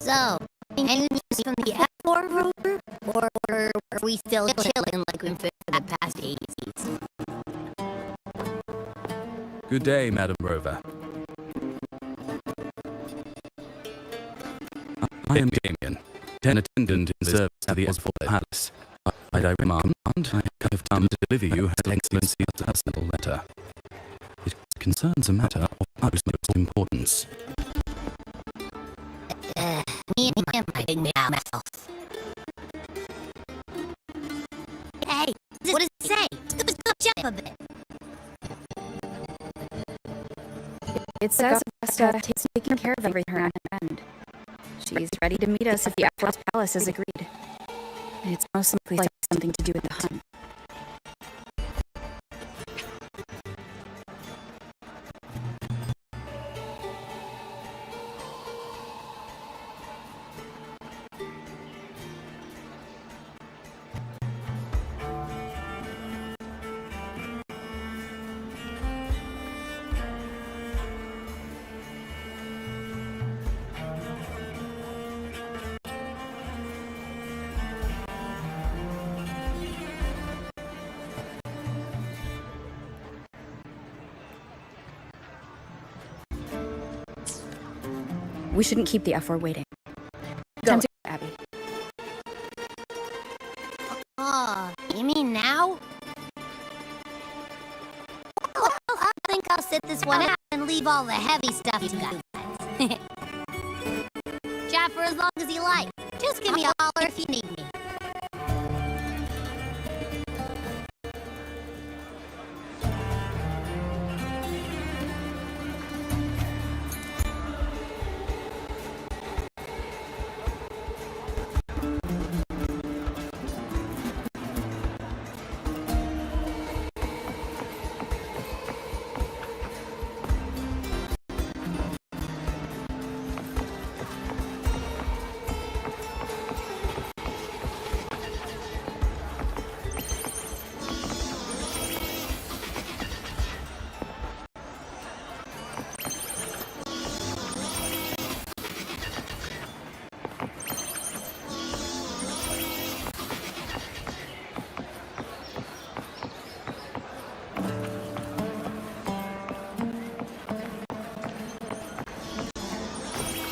So, any news from the F4 rover? Or are we still chilling like we've been for the past 80s? Good day, Madam Rover. I am Damien, an attendant in service to the F4 Palace. I demand I have come to deliver you Her Excellency's personal letter. It concerns a matter of utmost importance. Me and my big mouth. Hey, what does it say? Let's go up a bit. It says Augusta takes taking care of everything on her end. She's ready to meet us if the F4's palace has agreed. It's most likely something to do with the hunt. We shouldn't keep the F4 waiting. Go, Abby. Oh, you mean now? Well, I think I'll sit this one out and leave all the heavy stuff to guys. Chat for as long as you like. Just give me a holler if you need me.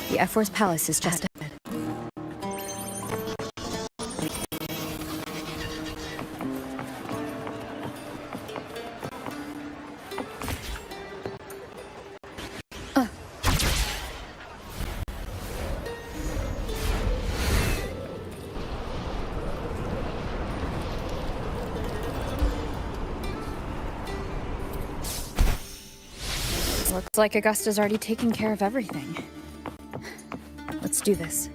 The F4's palace is just ahead. Looks like Augusta's already taken care of everything. Let's do this.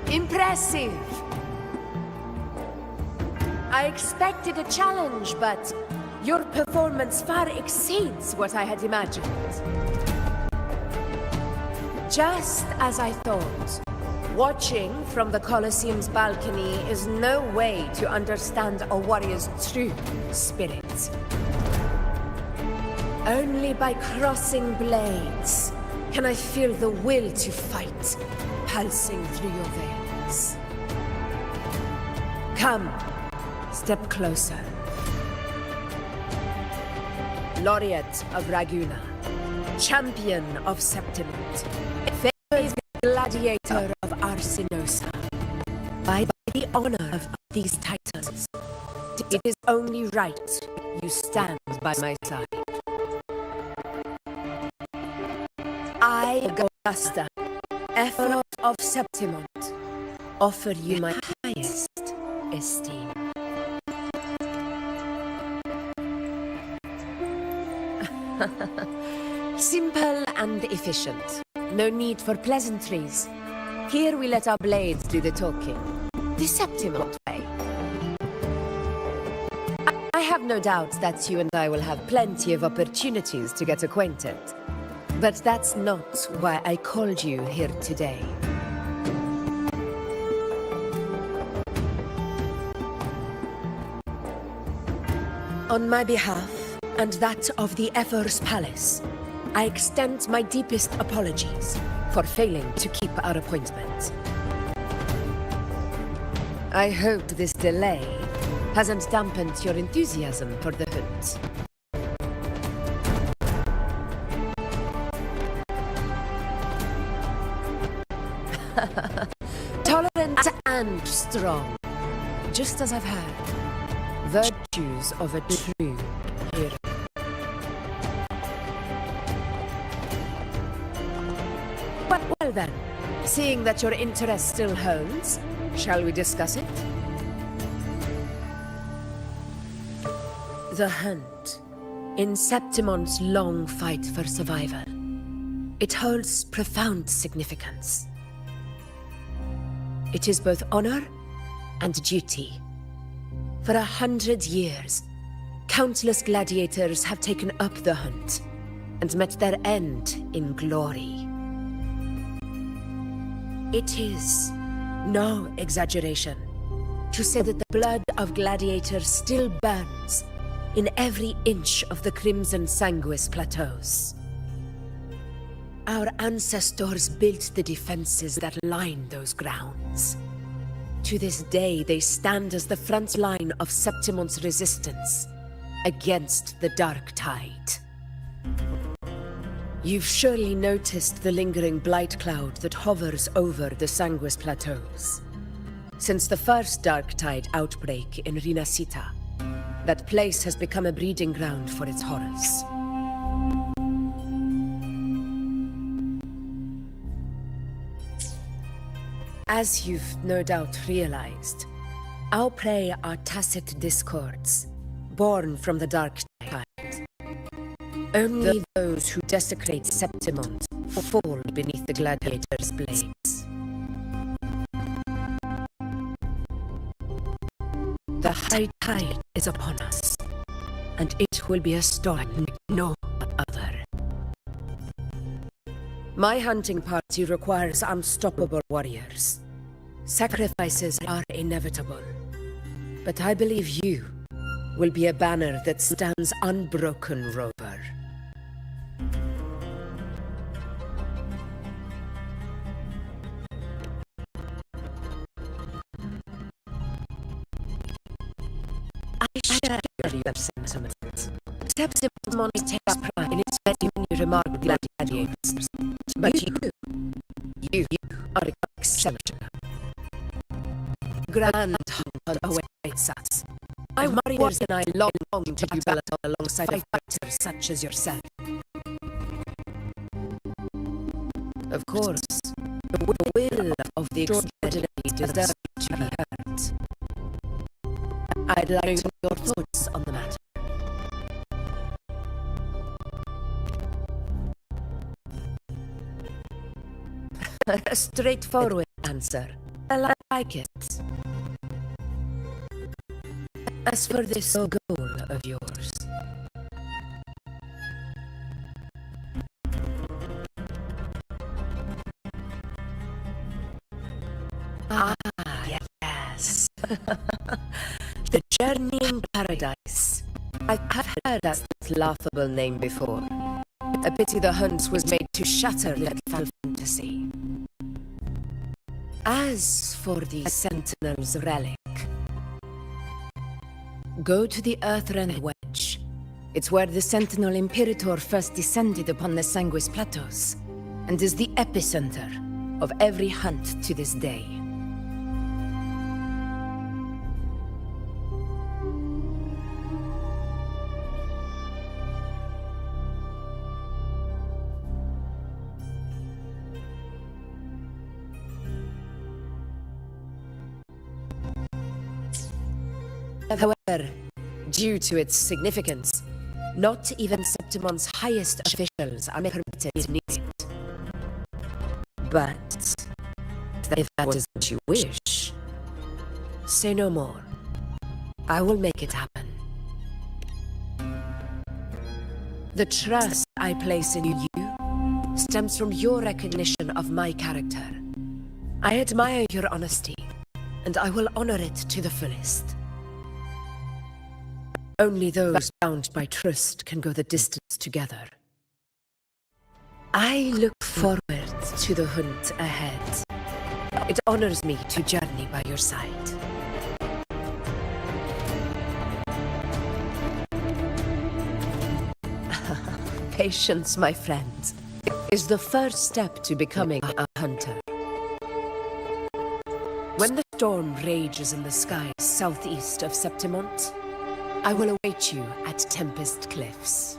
Impressive. I expected a challenge, but your performance far exceeds what I had imagined. Just as I thought, watching from the Colosseum's balcony is no way to understand a warrior's true spirit. Only by crossing blades can I feel the will to fight pulsing through your veins. Come, step closer. Laureate of Raguna, champion of Septimont, famous gladiator of Arsinosa. By the honor of these titles, it is only right you stand by my side. I, Augusta, Ephor of Septimont, offer you my highest esteem. Simple and efficient. No need for pleasantries. Here we let our blades do the talking. The Septimont way. I have no doubt that you and I will have plenty of opportunities to get acquainted. But that's not why I called you here today. On my behalf, and that of the Ephor's Palace, I extend my deepest apologies for failing to keep our appointment. I hope this delay hasn't dampened your enthusiasm for the hunt. Tolerant and strong, just as I've heard. Virtues of a true hero. Well then, seeing that your interest still holds, shall we discuss it? The hunt. In Septimont's long fight for survival, it holds profound significance. It is both honor and duty. For 100 years, countless gladiators have taken up the hunt and met their end in glory. It is no exaggeration to say that the blood of gladiators still burns in every inch of the Crimson Sanguis plateaus. Our ancestors built the defenses that line those grounds. To this day, they stand as the front line of Septimont's resistance against the Dark Tide. You've surely noticed the lingering blight cloud that hovers over the Sanguis Plateaus. Since the first Dark Tide outbreak in Rinasita, that place has become a breeding ground for its horrors. As you've no doubt realized, our prey are tacit discords, born from the Dark Tide. Only those who desecrate Septimont fall beneath the gladiator's blades. The high tide is upon us, and it will be a storm like no other. My hunting party requires unstoppable warriors. Sacrifices are inevitable, but I believe you will be a banner that stands unbroken, Rover. I share your sentiment. Septimont takes pride in its many remarkable gladiators, but you are exceptional. Grand hunt awaits us. My warriors and I long to battle alongside fighters such as yourself. Of course, the will of the extraordinary deserves to be heard. I'd like to know your thoughts on the matter. A straightforward answer. I like it. As for this goal of yours, yes. The Journeying Paradise. I have heard that laughable name before. A pity the hunt was made to shatter that fantasy. As for the Sentinel's relic, go to the Earthrend Wedge. It's where the Sentinel Imperator first descended upon the Sanguis Plateaus, and is the epicenter of every hunt to this day. However, due to its significance, not even Septimont's highest officials are permitted to near it. But if that is what you wish, say no more. I will make it happen. The trust I place in you stems from your recognition of my character. I admire your honesty, and I will honor it to the fullest. Only those bound by trust can go the distance together. I look forward to the hunt ahead. It honors me to journey by your side. Patience, my friend, is the first step to becoming a hunter. When the storm rages in the skies southeast of Septimont, I will await you at Tempest Cliffs.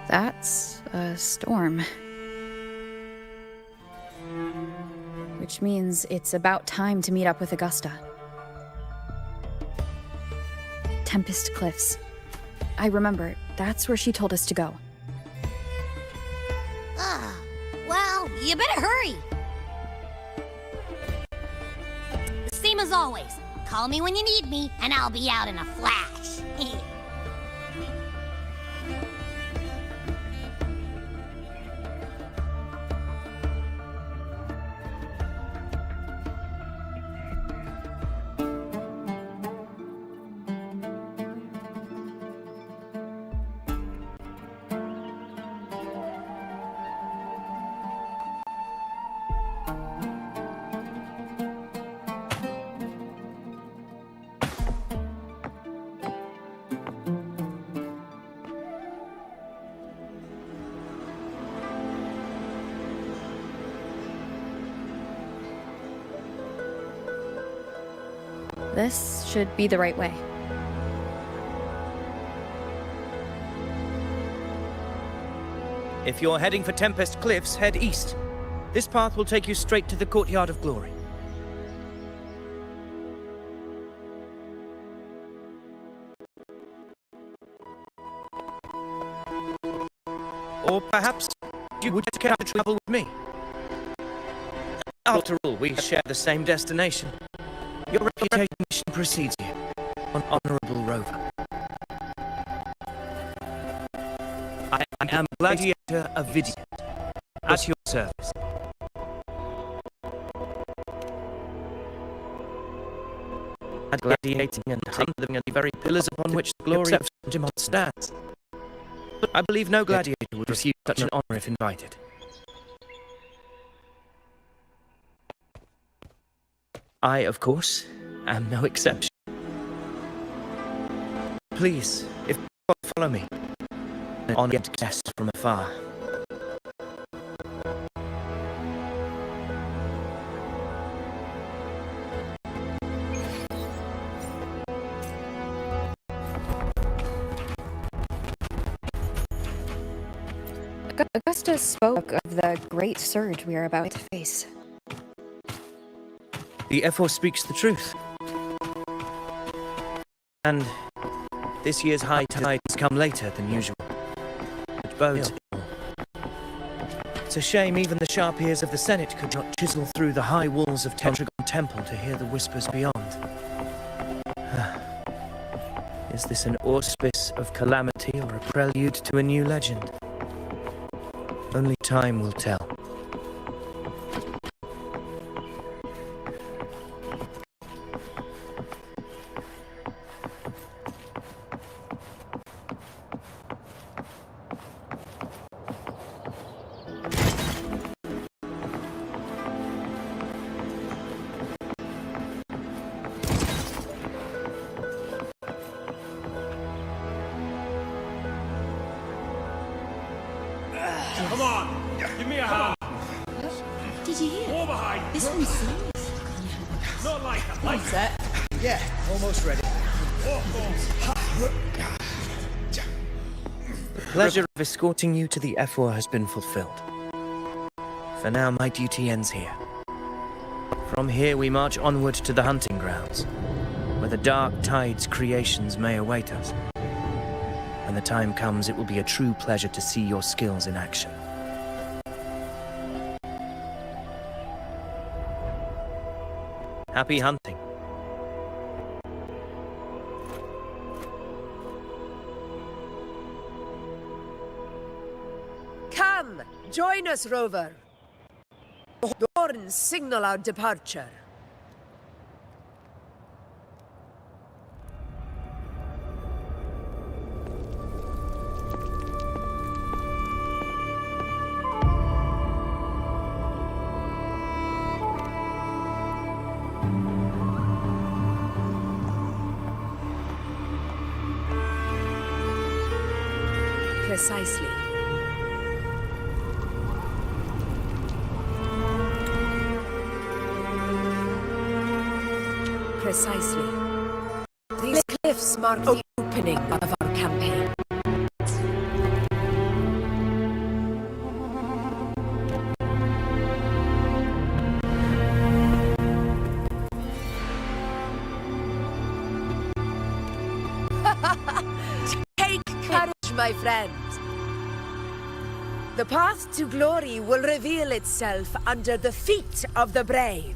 That's a storm. Which means it's about time to meet up with Augusta. Tempest Cliffs. I remember, that's where she told us to go. Well, you better hurry. Same as always. Call me when you need me, and I'll be out in a flash. This should be the right way. If you're heading for Tempest Cliffs, head east. This path will take you straight to the Courtyard of Glory. Or perhaps you would care to travel with me. After all, we share the same destination. Your reputation precedes you, an honorable rover. I am Gladiator of Vidiant, at your service. At gladiating and hunting are the very pillars upon which the glory of Jimot stands. I believe no gladiator would refuse such an honor if invited. I, of course, am no exception. Please, if you follow me, an honored guest from afar. Augusta spoke of the great surge we are about to face. The F4 speaks the truth. And this year's high tide has come later than usual. It bodes ill. It's a shame even the sharp ears of the Senate could not chisel through the high walls of Tetragon Temple to hear the whispers beyond. Is this an auspice of calamity or a prelude to a new legend? Only time will tell. Come on, give me a hand. Did you hear? More behind. This one's serious. Not like that. One set. Yeah, almost ready. The pleasure of escorting you to the F4 has been fulfilled. For now, my duty ends here. From here, we march onward to the hunting grounds, where the dark tide's creations may await us. When the time comes, it will be a true pleasure to see your skills in action. Happy hunting. Come, join us, Rover. The horns signal our departure. Precisely. Precisely. These cliffs mark the opening of our campaign. my friend. The path to glory will reveal itself under the feet of the brave.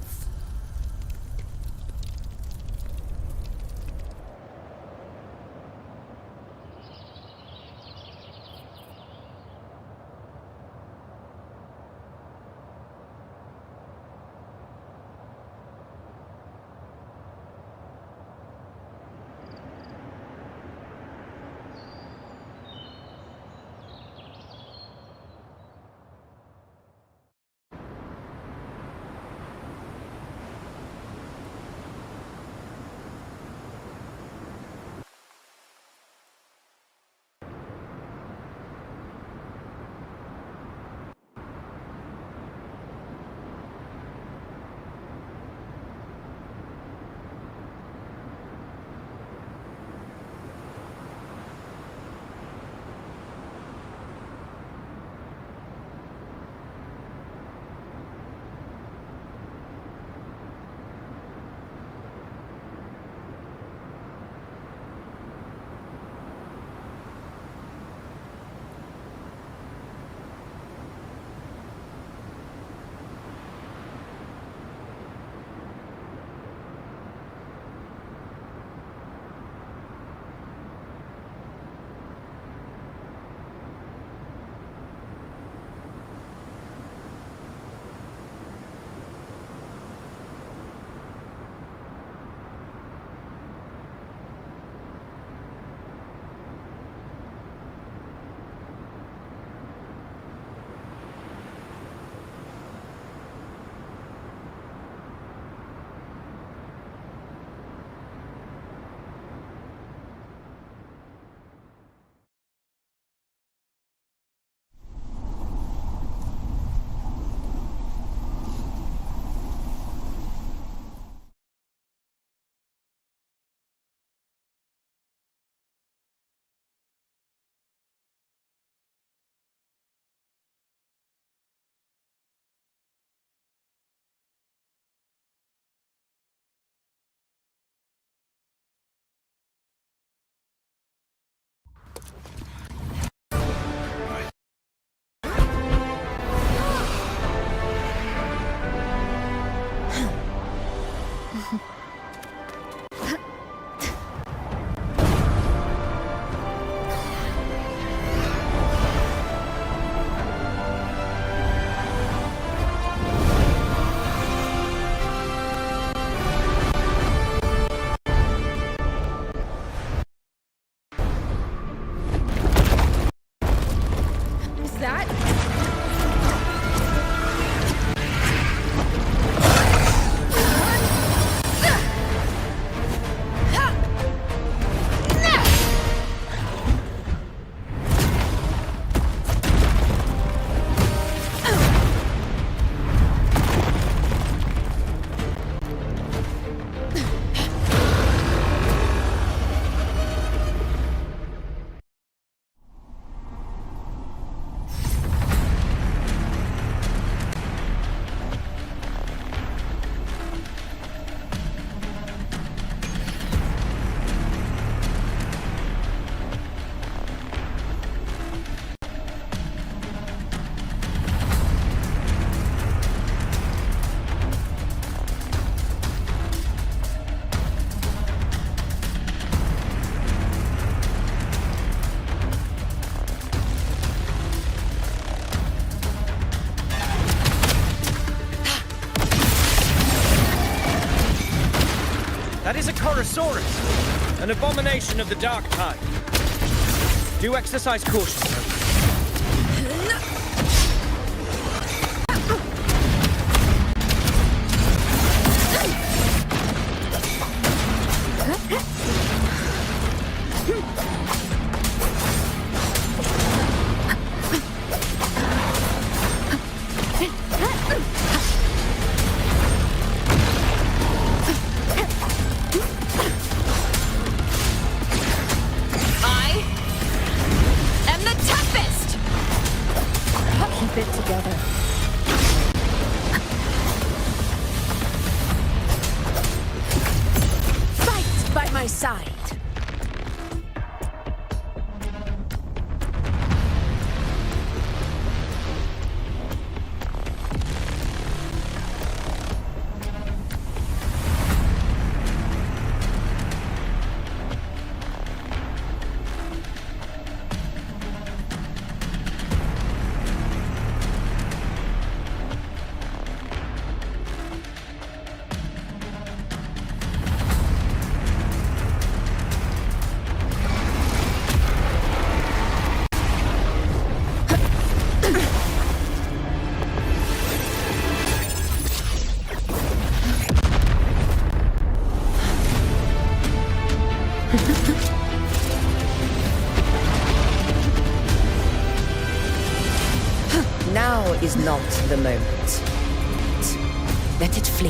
That is a Chorosaurus, an abomination of the dark tide. Do exercise caution, Toby. is not the moment. Let it flee.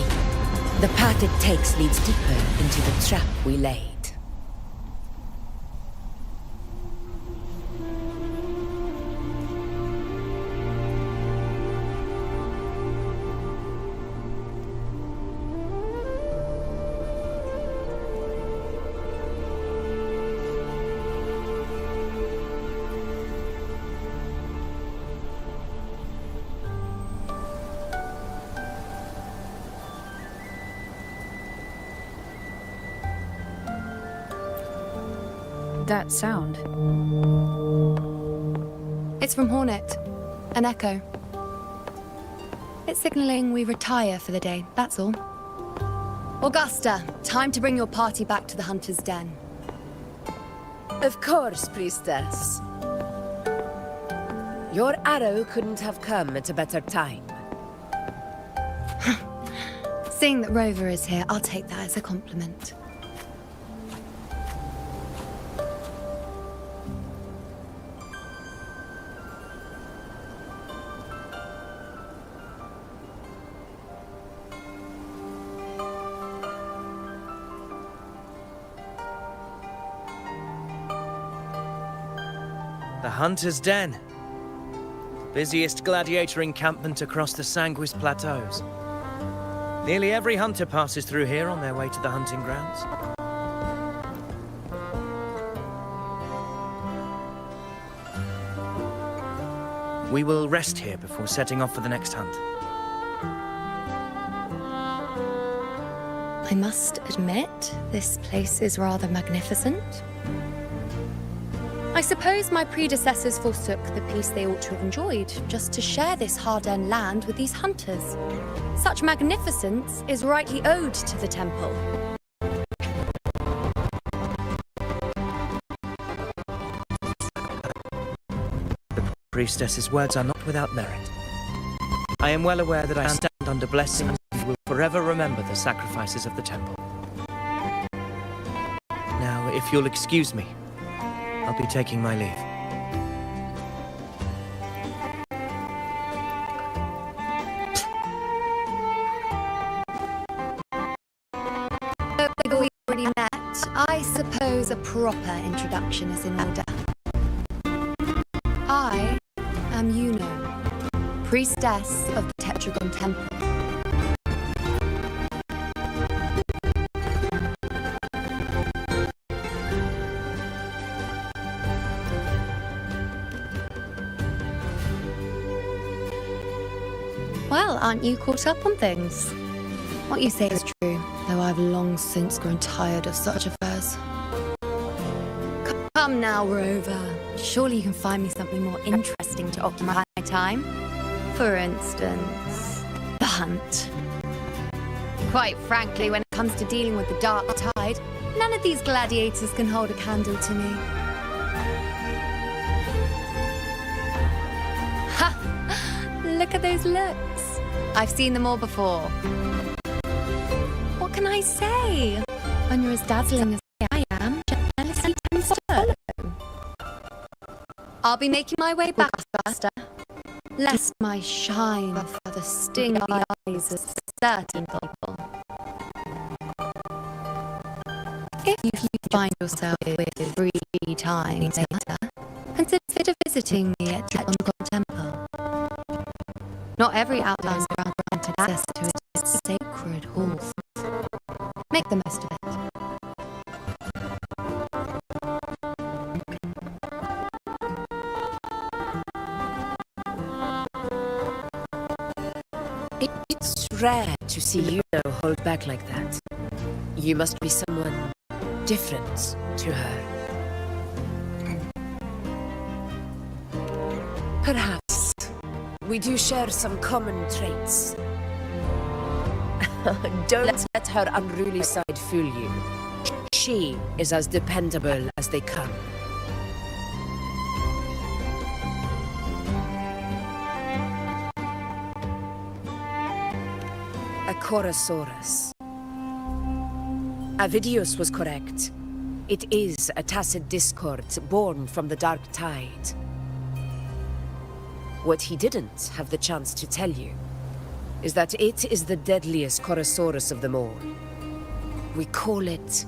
The path it takes leads deeper into the trap we laid. That sound. It's from Hornet. An echo. It's signaling we retire for the day, that's all. Augusta, time to bring your party back to the Hunter's Den. Of course, priestess. Your arrow couldn't have come at a better time. Seeing that Rover is here, I'll take that as a compliment. The Hunter's Den. Busiest gladiator encampment across the Sanguis Plateaus. Nearly every hunter passes through here on their way to the hunting grounds. We will rest here before setting off for the next hunt. I must admit, this place is rather magnificent. I suppose my predecessors forsook the peace they ought to have enjoyed, just to share this hard-earned land with these hunters. Such magnificence is rightly owed to the temple. The priestess's words are not without merit. I am well aware that I stand under blessings and will forever remember the sacrifices of the temple. Now, if you'll excuse me, I'll be taking my leave. Though we already met, I suppose a proper introduction is in order. I am Yuno, priestess of the Tetragon Temple. Well, aren't you caught up on things? What you say is true, though I've long since grown tired of such affairs. Come now, Rover. Surely you can find me something more interesting to occupy my time. For instance, the hunt. Quite frankly, when it comes to dealing with the dark tide, none of these gladiators can hold a candle to me. Ha! Look at those looks. I've seen them all before. What can I say? When you're as dazzling as I am, jealousy tends to follow. I'll be making my way back faster, lest my shine further sting the eyes of certain people. If you find yourself with free time later, consider visiting me at Tetragon Temple. Not every outlander is granted access to its sacred halls. Make the most of it. It's rare to see Yuno hold back like that. You must be someone different to her. Perhaps we do share some common traits. Don't let her unruly side fool you. She is as dependable as they come. A Chorosaurus. Avidius was correct. It is a tacit discord born from the dark tide. What he didn't have the chance to tell you is that it is the deadliest Chorosaurus of them all. We call it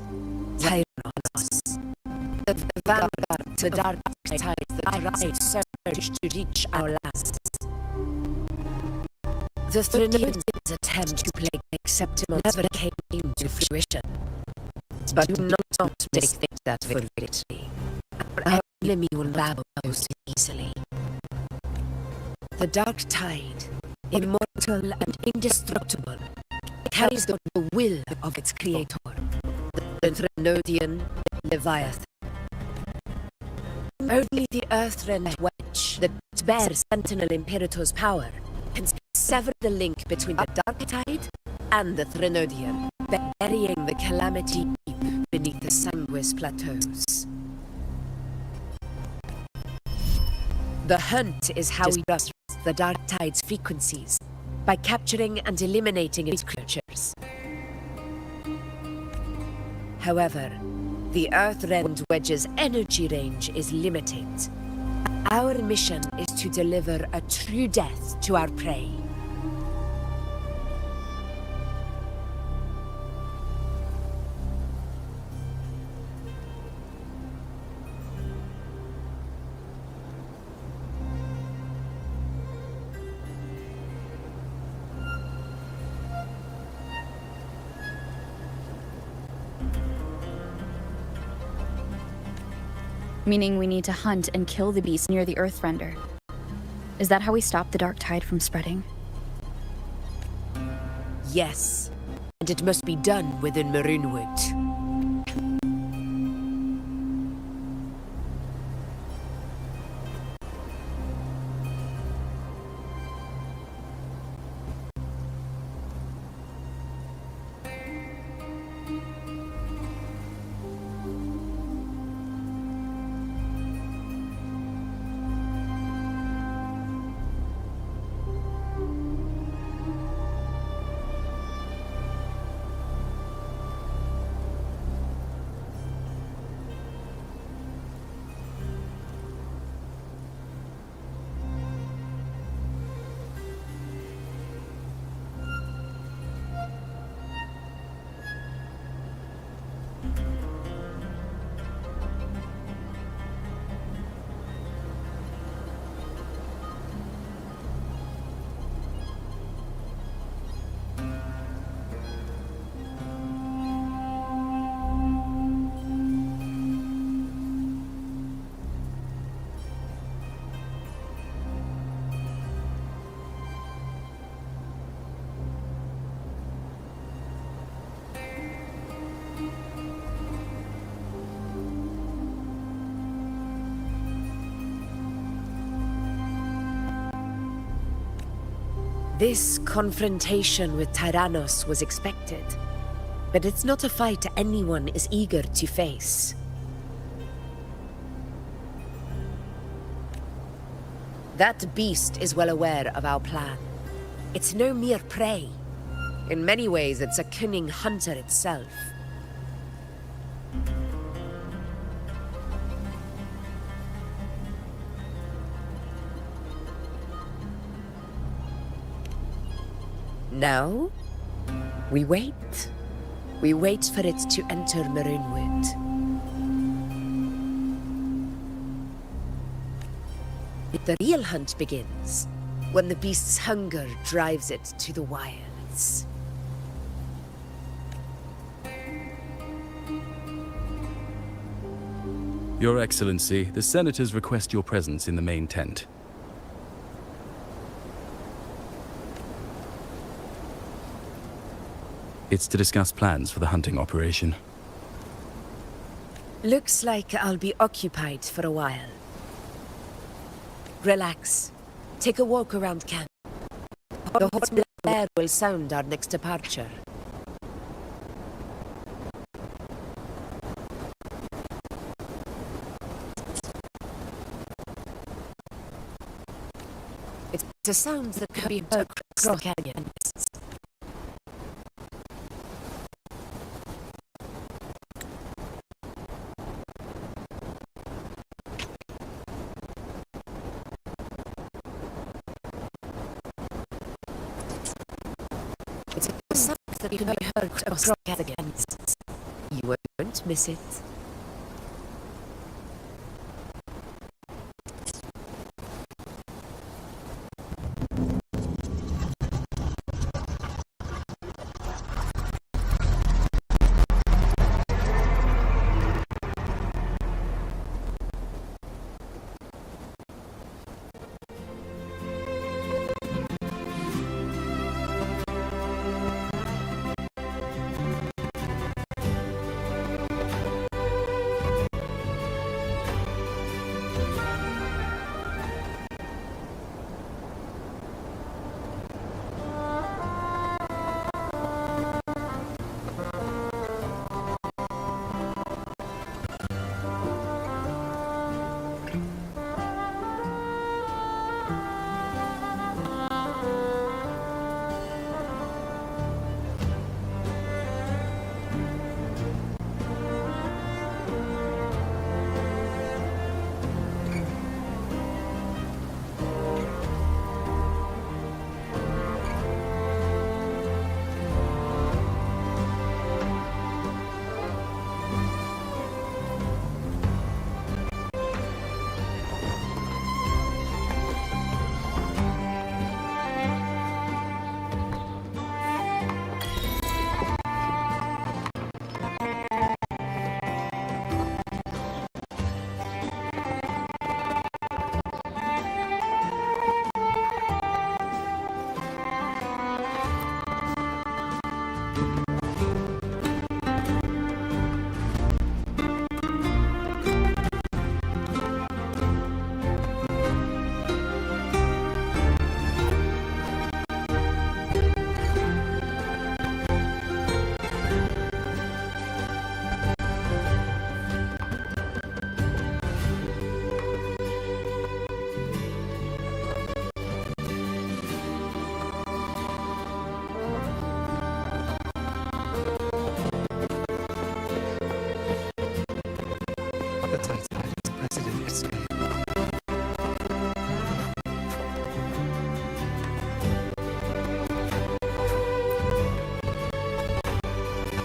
Tyrannos. The vanguard, the dark tide that rise surge to reach our lands. The Thrinoians' attempt to play acceptable never came into fruition. But do not mistake that for victory. Our enemy will bow so easily. The dark tide, immortal and indestructible, carries the will of its creator, the Threnodian Leviathan. Only the earth-rent wedge that bears Sentinel Imperator's power can sever the link between the dark tide and the Threnodian, burying the calamity deep beneath the Sanguis plateaus. The hunt is how we disrupt the dark tide's frequencies, by capturing and eliminating its creatures. However, the Earth-rend wedge's energy range is limited. Our mission is to deliver a true death to our prey. Meaning we need to hunt and kill the beast near the Earthrender. Is that how we stop the dark tide from spreading? Yes, and it must be done within Maroonwood. This confrontation with Tyrannos was expected, but it's not a fight anyone is eager to face. That beast is well aware of our plan. It's no mere prey. In many ways, it's a cunning hunter itself. Now, we wait. We wait for it to enter Maroonwood. The real hunt begins when the beast's hunger drives it to the wilds. Your Excellency, the Senators request your presence in the main tent. It's to discuss plans for the hunting operation. Looks like I'll be occupied for a while. Relax. Take a walk around camp. The hot air will sound our next departure. It's a sound that can be heard across the canyon. that can be heard across against. You won't miss it.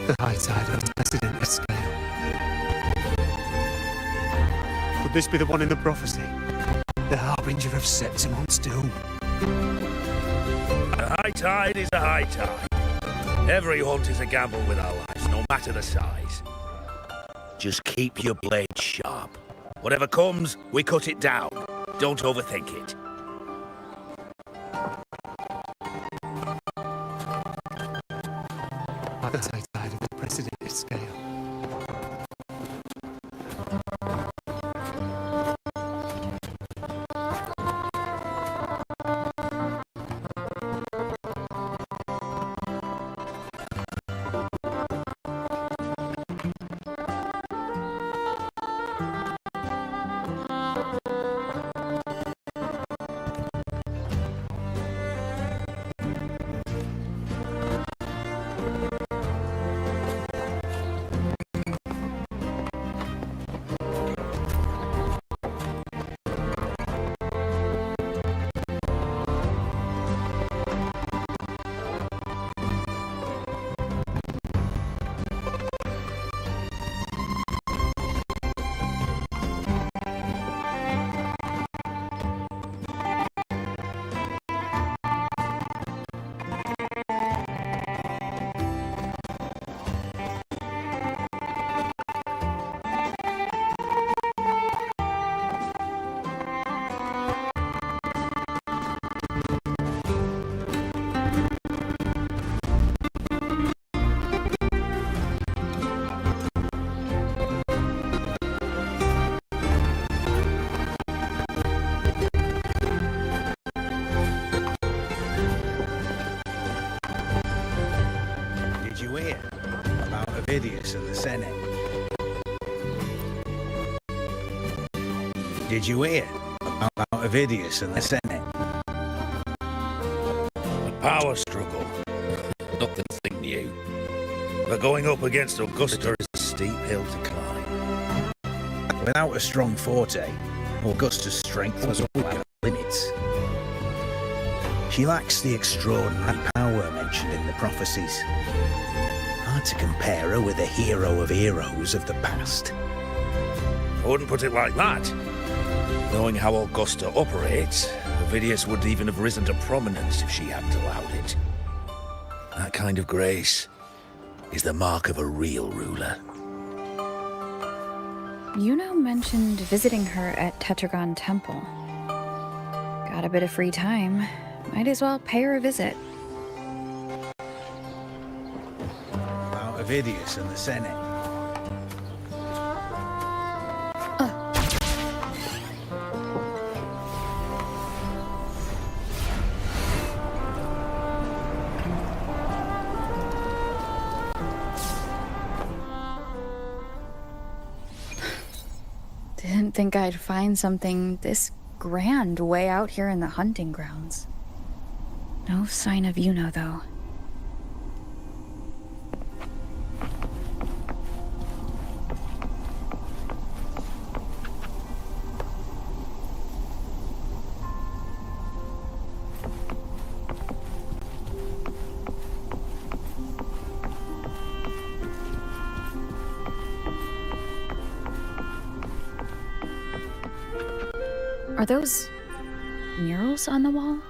The high tide unprecedented scale. Could this be the one in the prophecy? The harbinger of Septimon's doom. A high tide is a high tide. Every hunt is a gamble with our lives, no matter the size. Just keep your blade sharp. Whatever comes, we cut it down. Don't overthink it. The high tide of unprecedented scale. Did you hear about Ovidius and the Senate? Did you hear about Ovidius and the Senate? A power struggle. Nothing new. But going up against Augusta is a steep hill to climb. Without a strong forte, Augusta's strength was weak at limits. She lacks the extraordinary power mentioned in the prophecies. Hard to compare her with a hero of heroes of the past. I wouldn't put it like that. Knowing how Augusta operates, Ovidius would even have risen to prominence if she hadn't allowed it. That kind of grace is the mark of a real ruler. Yuno mentioned visiting her at Tetragon Temple. Got a bit of free time. Might as well pay her a visit. About Ovidius and the Senate. Didn't think I'd find something this grand way out here in the hunting grounds. No sign of Yuno, though. Are those murals on the wall?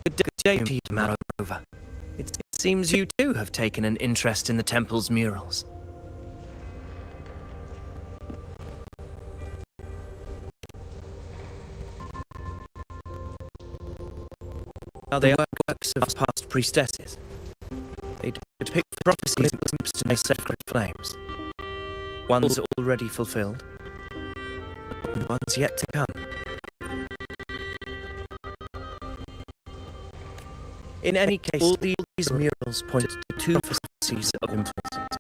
Good day to you, Marova. It seems you too have taken an interest in the temple's murals. Are they works of past priestesses? They depict prophecies to their sacred flames. Ones already fulfilled, and ones yet to come. In any case, all these murals point to two prophecies of importance.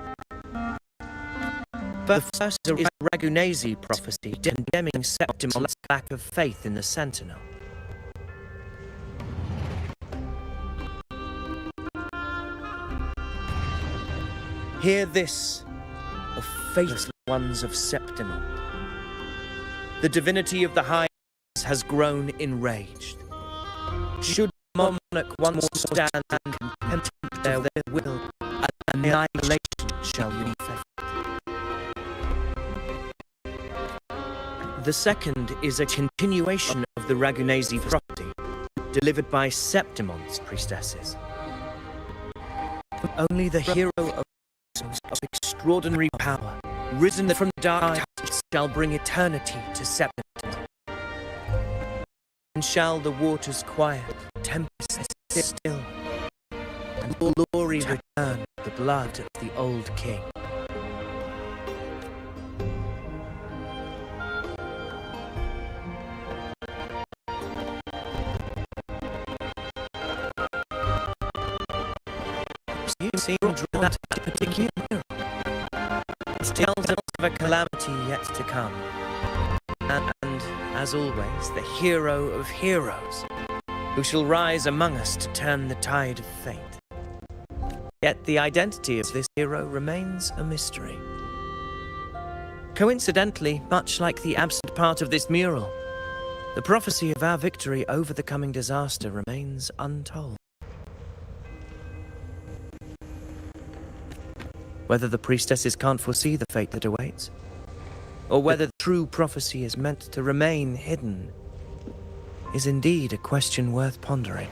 The first is a Ragunesi prophecy condemning Septimon's lack of faith in the Sentinel. Hear this, of faithless ones of Septimon. The divinity of the High has grown enraged. Should the monarch once stand and contempt their will, annihilation shall be felt. The second is a continuation of the Ragunesi prophecy, delivered by Septimon's priestesses. Only the hero of extraordinary power, risen from the dark tides, shall bring eternity to Septimon. And shall the waters quiet, tempests still, and glory return the blood of the old king. You seem drawn to that particular mirror. It tells of a calamity yet to come. And, as always, the hero of heroes, who shall rise among us to turn the tide of fate. Yet the identity of this hero remains a mystery. Coincidentally, much like the absent part of this mural, the prophecy of our victory over the coming disaster remains untold. Whether the priestesses can't foresee the fate that awaits, or whether the true prophecy is meant to remain hidden, is indeed a question worth pondering.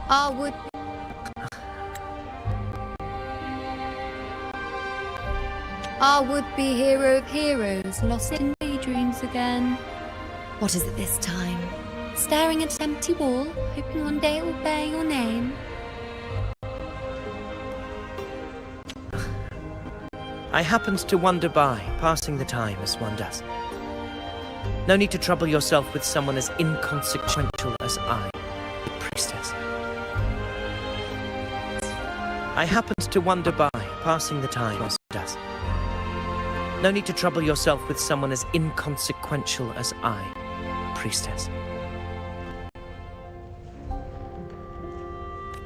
Our would Our would-be hero of heroes, lost in daydreams again. What is it this time? Staring at an empty wall, hoping one day it will bear your name? I happened to wander by, passing the time as one does. No need to trouble yourself with someone as inconsequential as I, the priestess. I happened to wander by, passing the time as one does. No need to trouble yourself with someone as inconsequential as I, priestess.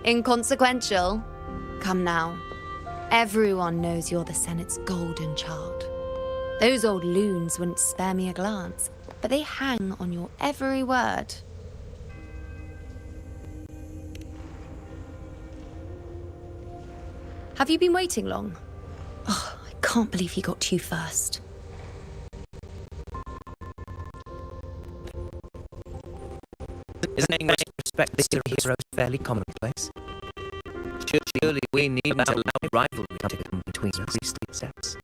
Inconsequential? Come now. Everyone knows you're the Senate's golden child. Those old loons wouldn't spare me a glance, but they hang on your every word. Have you been waiting long? Oh, I can't believe he got to you first. Isn't English respect this hero fairly commonplace? Surely we needn't allow rivalry to come between priestly sets.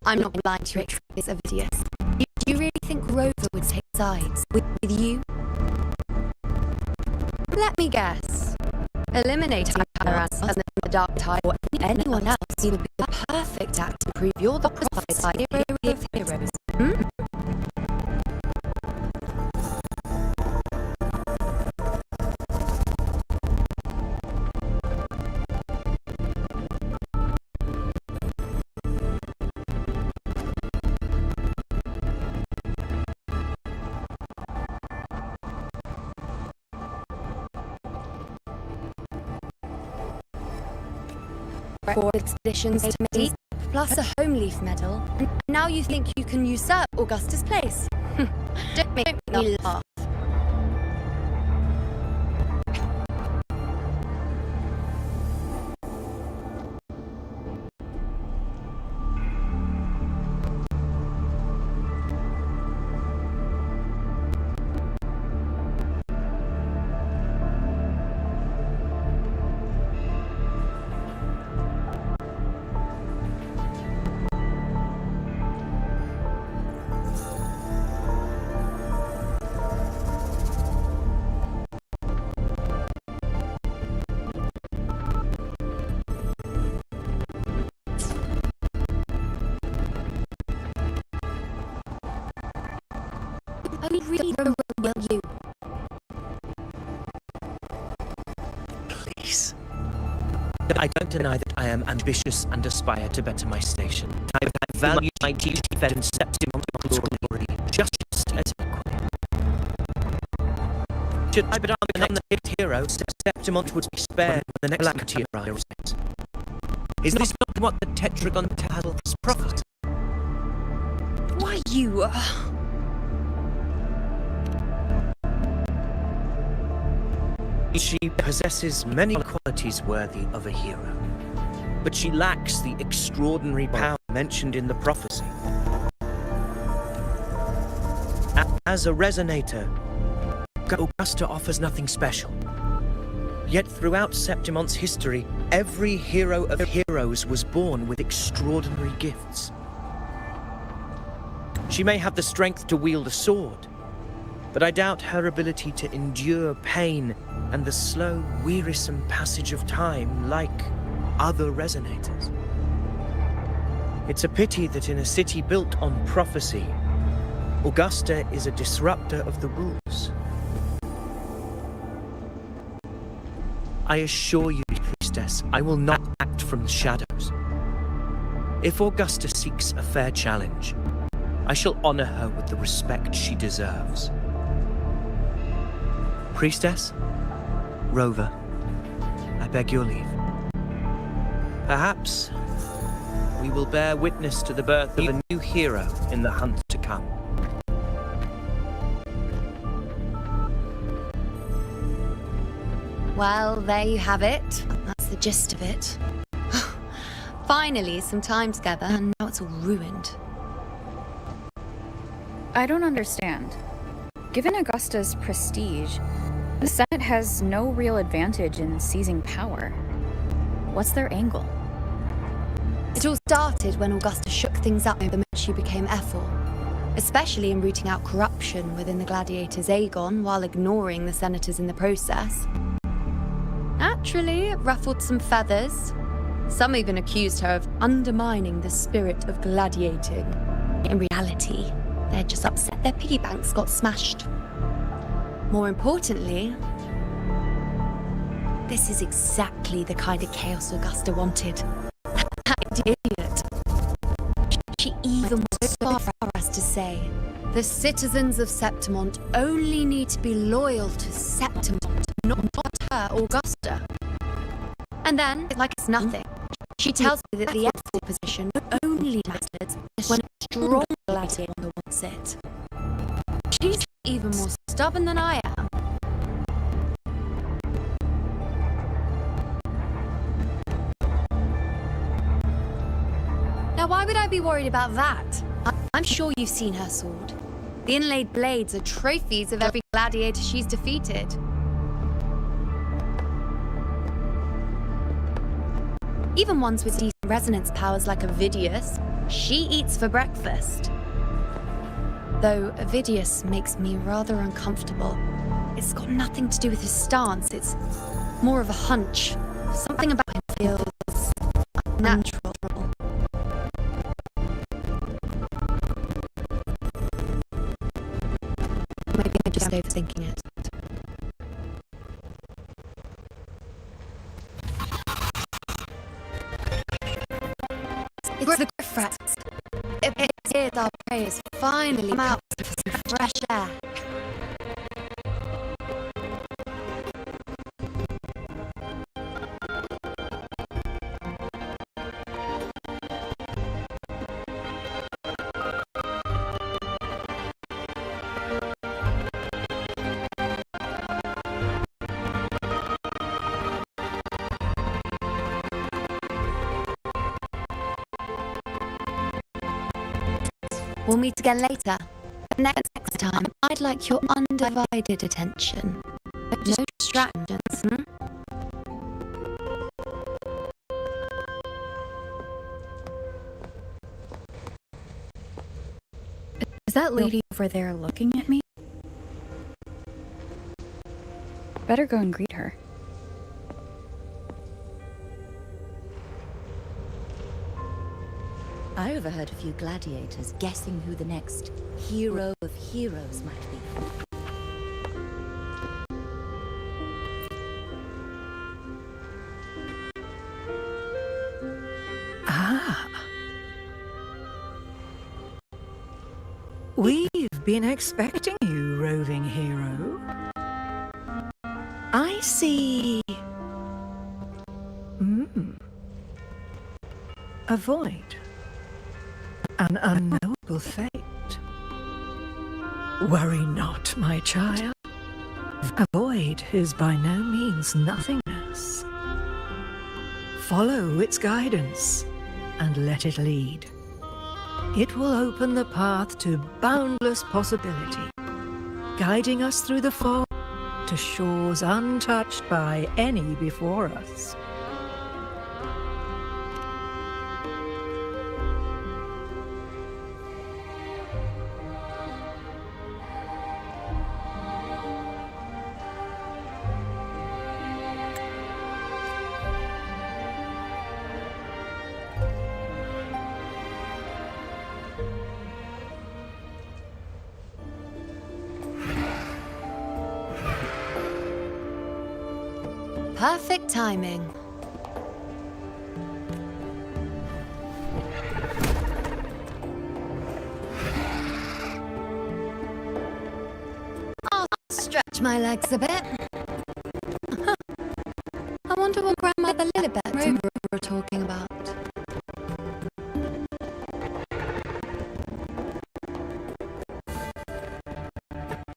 I'm not blind to your tricks of idiots. Do you really think Rover would take sides with you? Let me guess. Eliminating Paras and the Dark Tide or anyone else, you would be the perfect act to prove you're the precise hero of heroes. Four expeditions to Medi, plus a home leaf medal, and now you think you can usurp Augustus' place? Don't make me laugh. I really will you. Please. I don't deny that I am ambitious and aspire to better my station. I value my duty fed and Septimon's glory just as equally. Should I become the fifth hero, Septimont would be spared when the next calamity arrives. Is this not what the Tetragon tells prophet? Why you? She possesses many qualities worthy of a hero, but she lacks the extraordinary power mentioned in the prophecy. As a resonator, Augusta offers nothing special. Yet throughout Septimont's history, every hero of heroes was born with extraordinary gifts. She may have the strength to wield a sword, but I doubt her ability to endure pain and the slow, wearisome passage of time like other resonators. It's a pity that in a city built on prophecy, Augusta is a disruptor of the rules. I assure you, priestess, I will not act from the shadows. If Augusta seeks a fair challenge, I shall honor her with the respect she deserves. Priestess? Rover, I beg your leave. Perhaps we will bear witness to the birth of a new hero in the hunt to come. Well, there you have it. That's the gist of it. Finally, some time together, and now it's all ruined. I don't understand. Given Augusta's prestige, the Senate has no real advantage in seizing power. What's their angle? It all started when Augusta shook things up the moment she became Ephor, especially in rooting out corruption within the gladiators' Aegon while ignoring the senators in the process. Naturally, it ruffled some feathers. Some even accused her of undermining the spirit of gladiating. In reality, they're just upset their piggy banks got smashed. More importantly, this is exactly the kind of chaos Augusta wanted. That idiot. She even went so far for us to say, the citizens of Septimont only need to be loyal to Septimont, not her, Augusta. And then, like it's nothing, she tells me that the Ephor position only matters when a strong gladiator wants it. She's even more stubborn than I am. Now, why would I be worried about that? I'm sure you've seen her sword. The inlaid blades are trophies of every gladiator she's defeated. Even ones with decent resonance powers like Avidius, she eats for breakfast. Though Avidius makes me rather uncomfortable. It's got nothing to do with his stance, it's more of a hunch. Something about him feels unnatural. Maybe I'm just overthinking it. It's the Griffret. It is our prey is finally come out for some fresh air. We'll meet again later. But next time, I'd like your undivided attention. No distractions, Is that lady over there looking at me? Better go and greet her. I overheard a few gladiators guessing who the next hero of heroes might be. Ah. We've been expecting you, roving hero. I see. A void. An unknowable fate. Worry not, my child. A void is by no means nothingness. Follow its guidance and let it lead. It will open the path to boundless possibility, guiding us through the fog to shores untouched by any before us. Perfect timing. I'll stretch my legs a bit. I wonder what Grandmother Lilibet and Rover were talking about.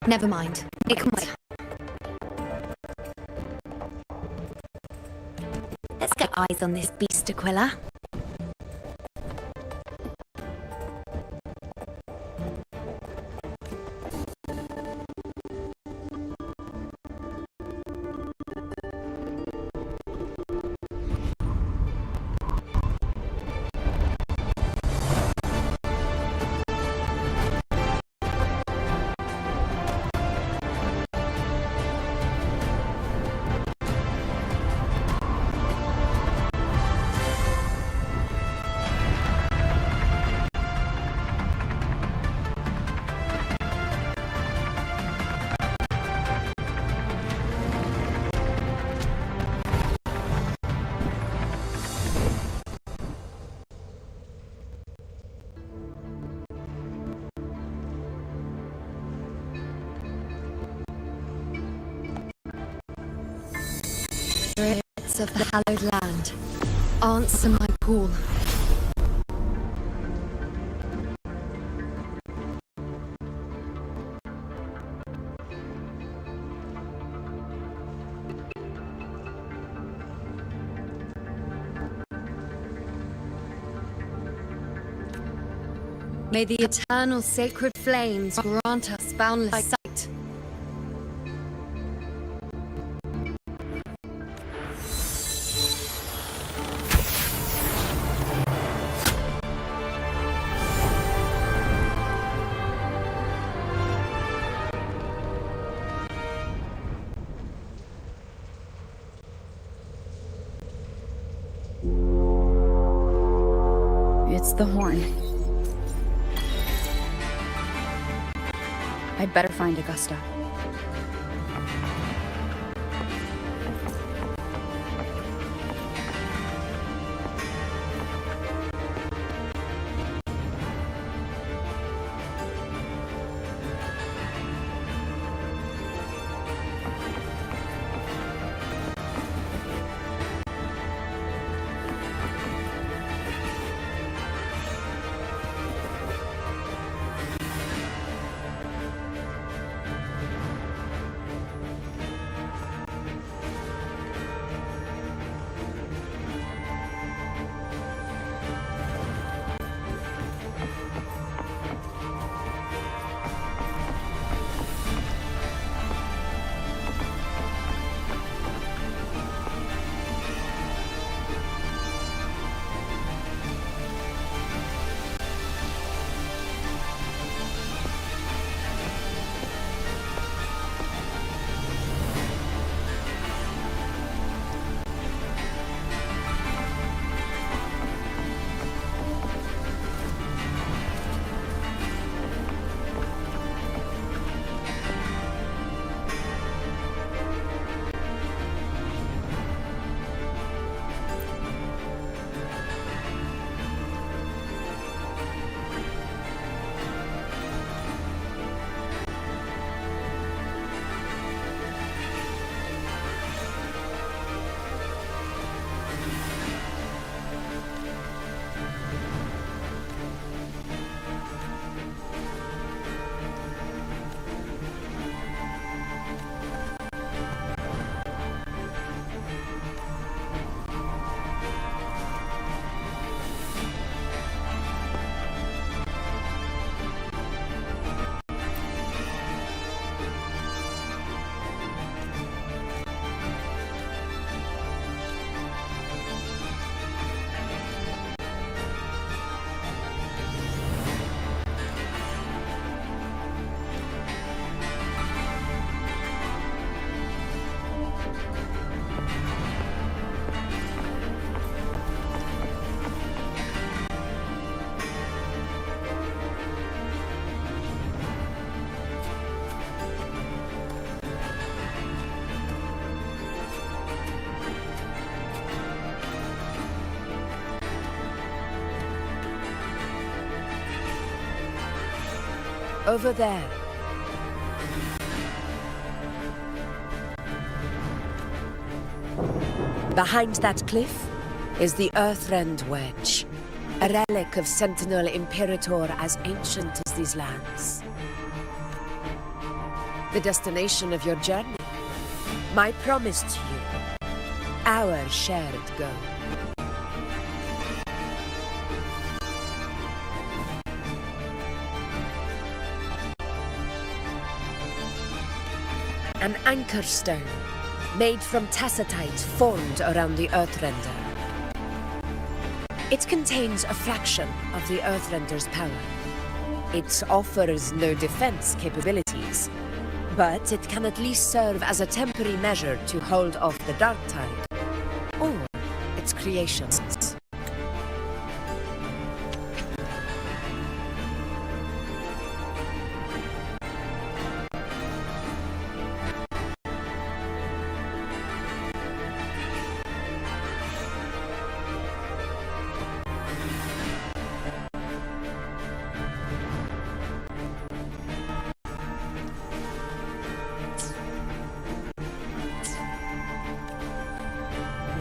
Never mind. It can wait. Let's get eyes on this beast, Aquila. gods of the hallowed land, answer my call. May the eternal sacred flames grant us boundless sight. It's the horn. I'd better find Augusta. Over there. Behind that cliff is the Earthrend Wedge, a relic of Sentinel Imperator as ancient as these lands. The destination of your journey, my promise to you, our shared goal. An anchor stone, made from tacitite formed around the Earthrender. It contains a fraction of the Earthrender's power. It offers no defense capabilities, but it can at least serve as a temporary measure to hold off the dark tide, or its creations.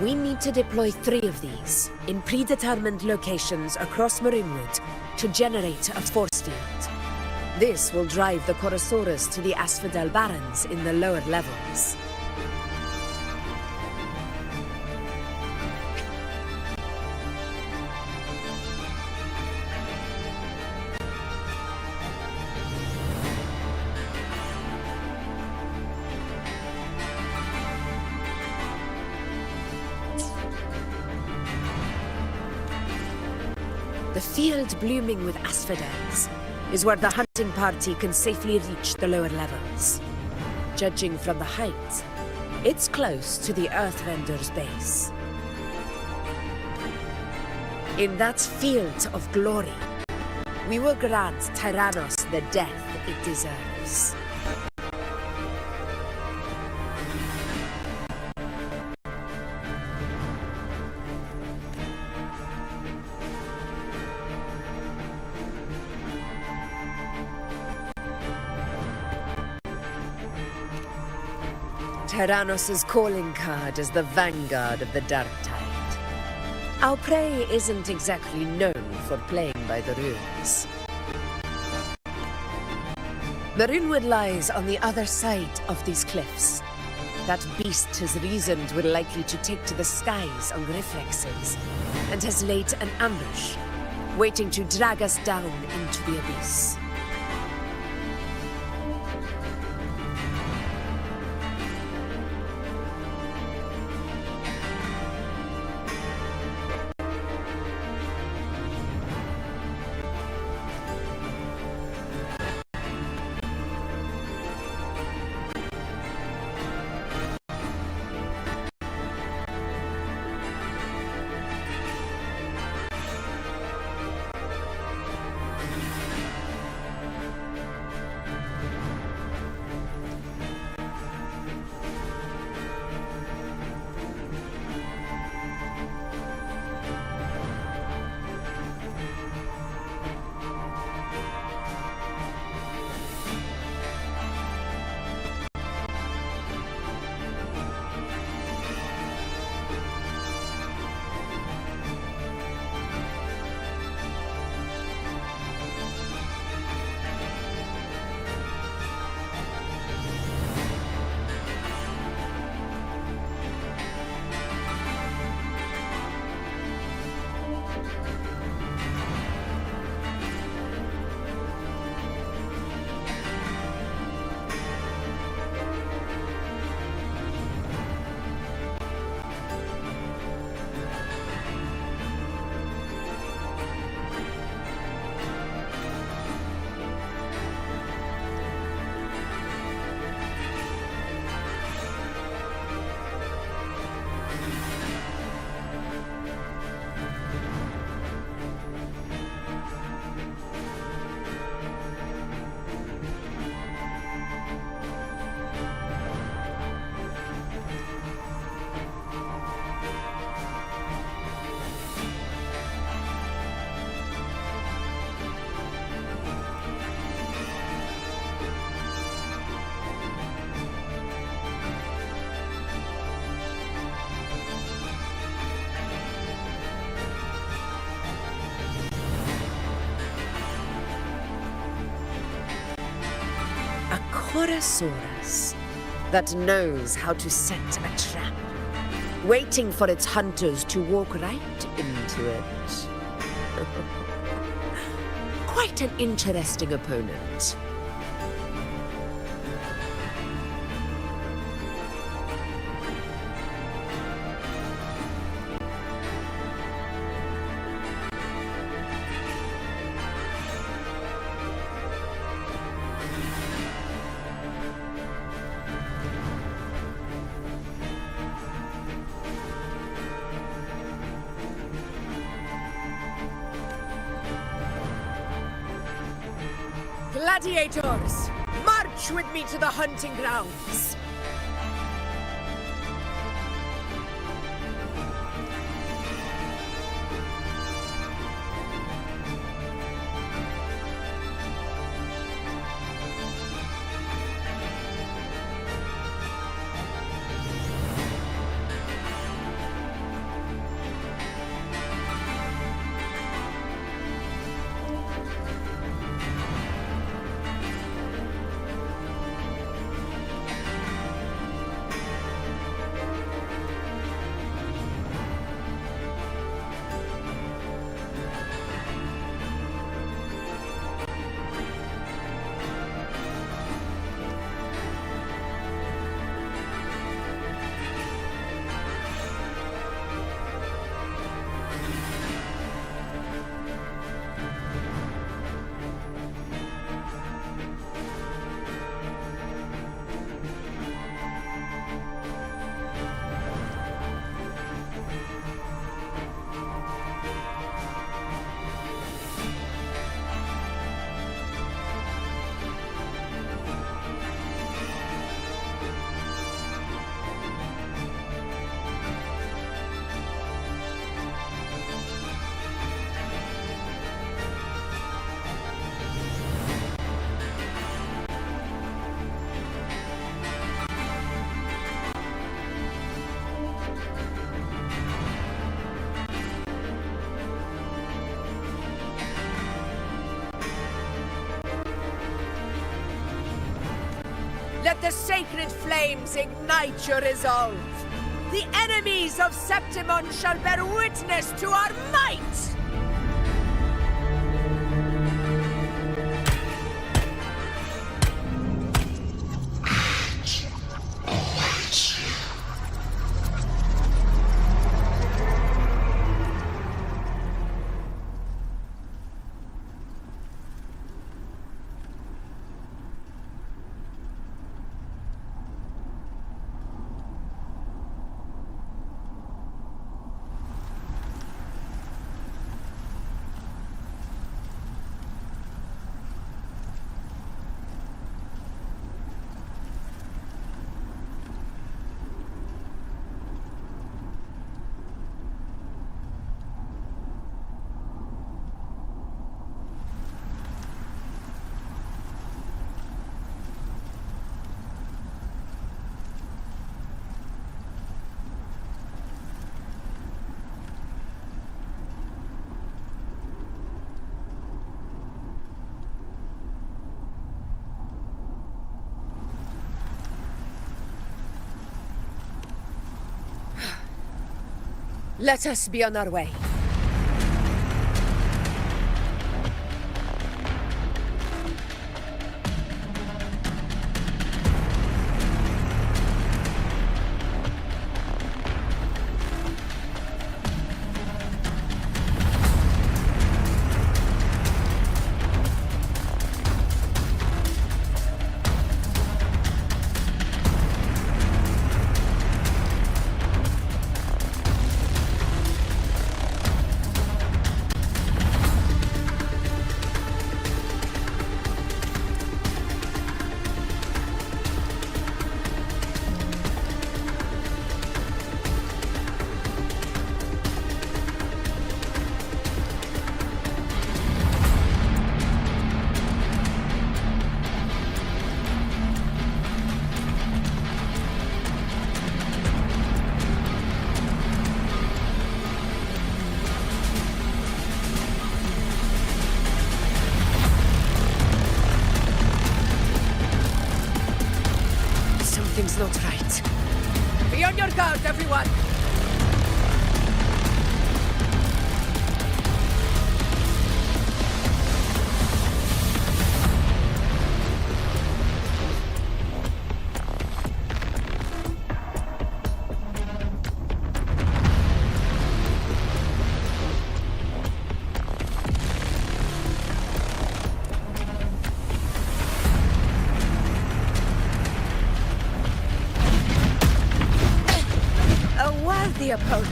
We need to deploy 3 of these in predetermined locations across Marinewood to generate a force field. This will drive the Chorosaurus to the Asphodel Barrens in the lower levels. The field blooming with asphodels is where the hunting party can safely reach the lower levels. Judging from the height, it's close to the Earthrender's base. In that field of glory, we will grant Tyrannos the death it deserves. Tyrannos' calling card is the vanguard of the Dark Tide. Our prey isn't exactly known for playing by the rules. Marinewood lies on the other side of these cliffs. That beast has reasoned we're likely to take to the skies on reflexes, and has laid an ambush, waiting to drag us down into the abyss. Chorosaurus that knows how to set a trap, waiting for its hunters to walk right into it. Quite an interesting opponent. Gladiators, march with me to the hunting grounds! Let the sacred flames ignite your resolve. The enemies of Septimon shall bear witness to our might! Let us be on our way. Something's not right. Be on your guard, everyone! The opponent.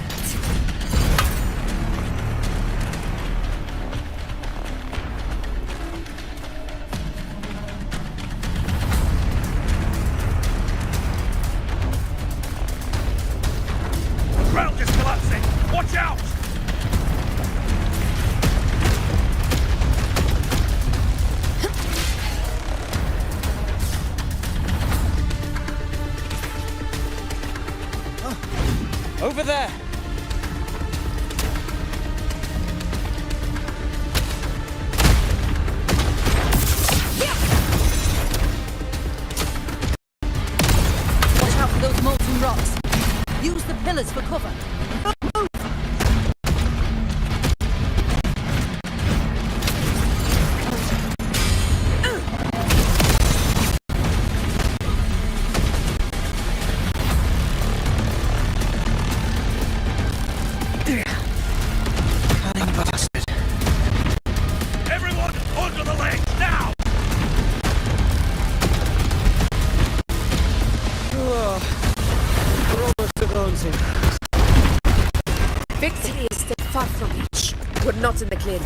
Ground is collapsing! Watch out! Over there! Watch out for those molten rocks. Use the pillars for cover. Everyone, onto the ledge, now! We're almost to dancing. Victory is still far from reach. We're not in the clearing.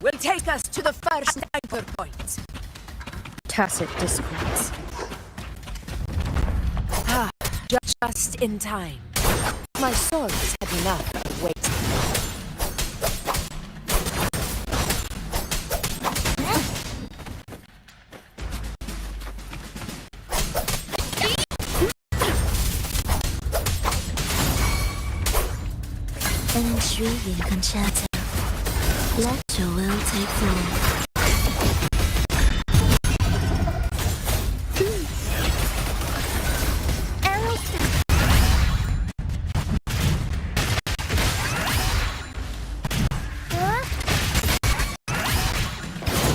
will take us to the first anchor point. Tacit discords. Ah, just in time. My sword has had enough of waiting. Intriguing concerto. Lecture will take floor.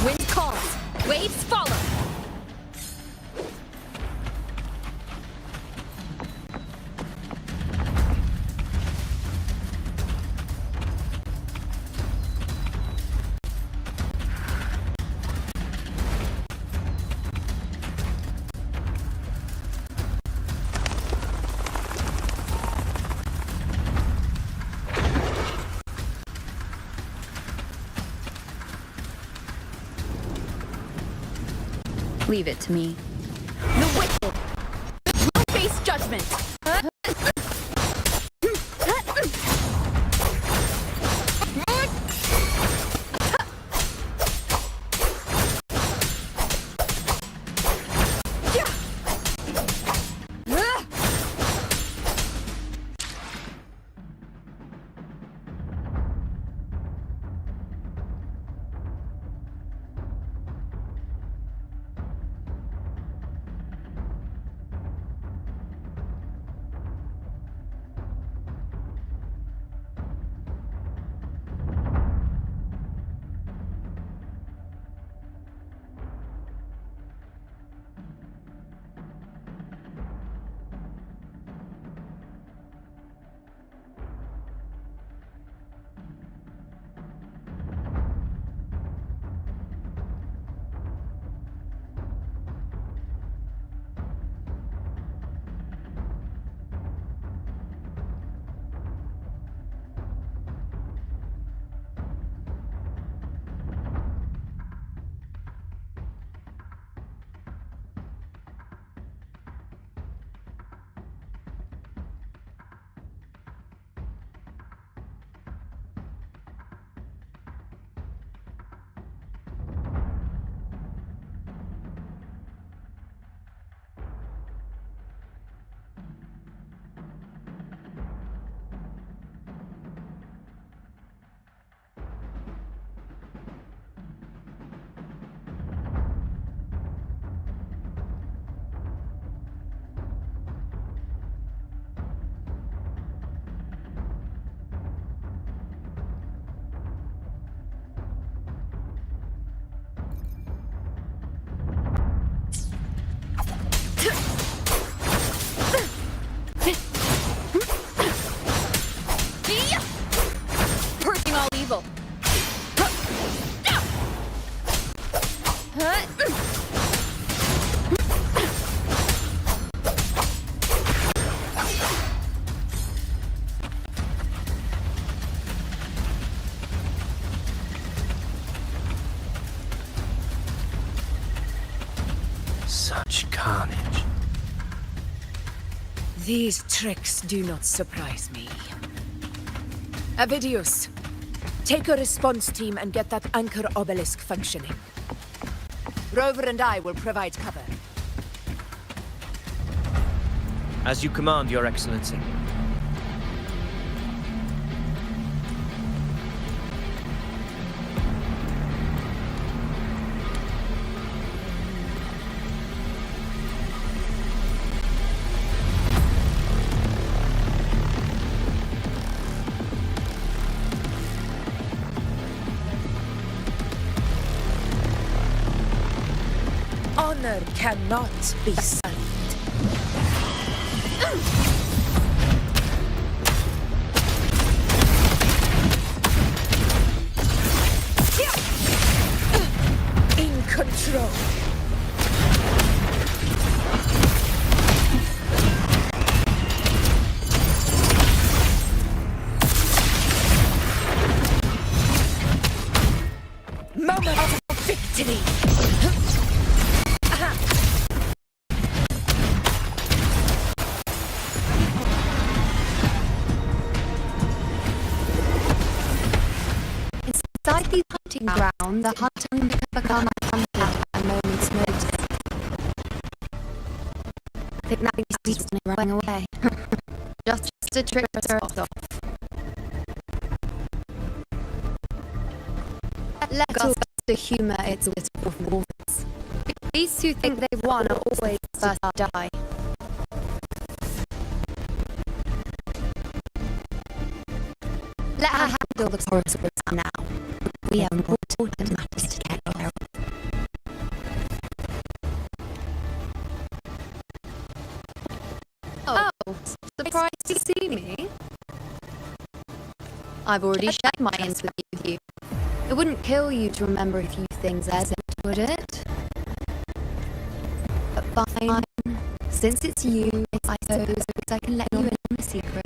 Wind calls. Waves follow. Leave it to me. The wicked will face judgment. Purging all evil. Such carnage. These tricks do not surprise me. Avidius, take a response team and get that anchor obelisk functioning. Rover and I will provide cover. As you command, Your Excellency. Honor cannot be sullied. In control. hunting ground, the hunter can become hunted at a moment's notice. I think that beast is running away. just a trick to throw us off. Let Augusta humour its little performance. Beasts who think they've won are always the first to die. Let her handle the chorus now. We have important matters to take care of. Oh, surprised to see me? I've already shared my ends with you. It wouldn't kill you to remember a few things as it, would it? But fine, since it's you, I suppose I can let you in on a secret.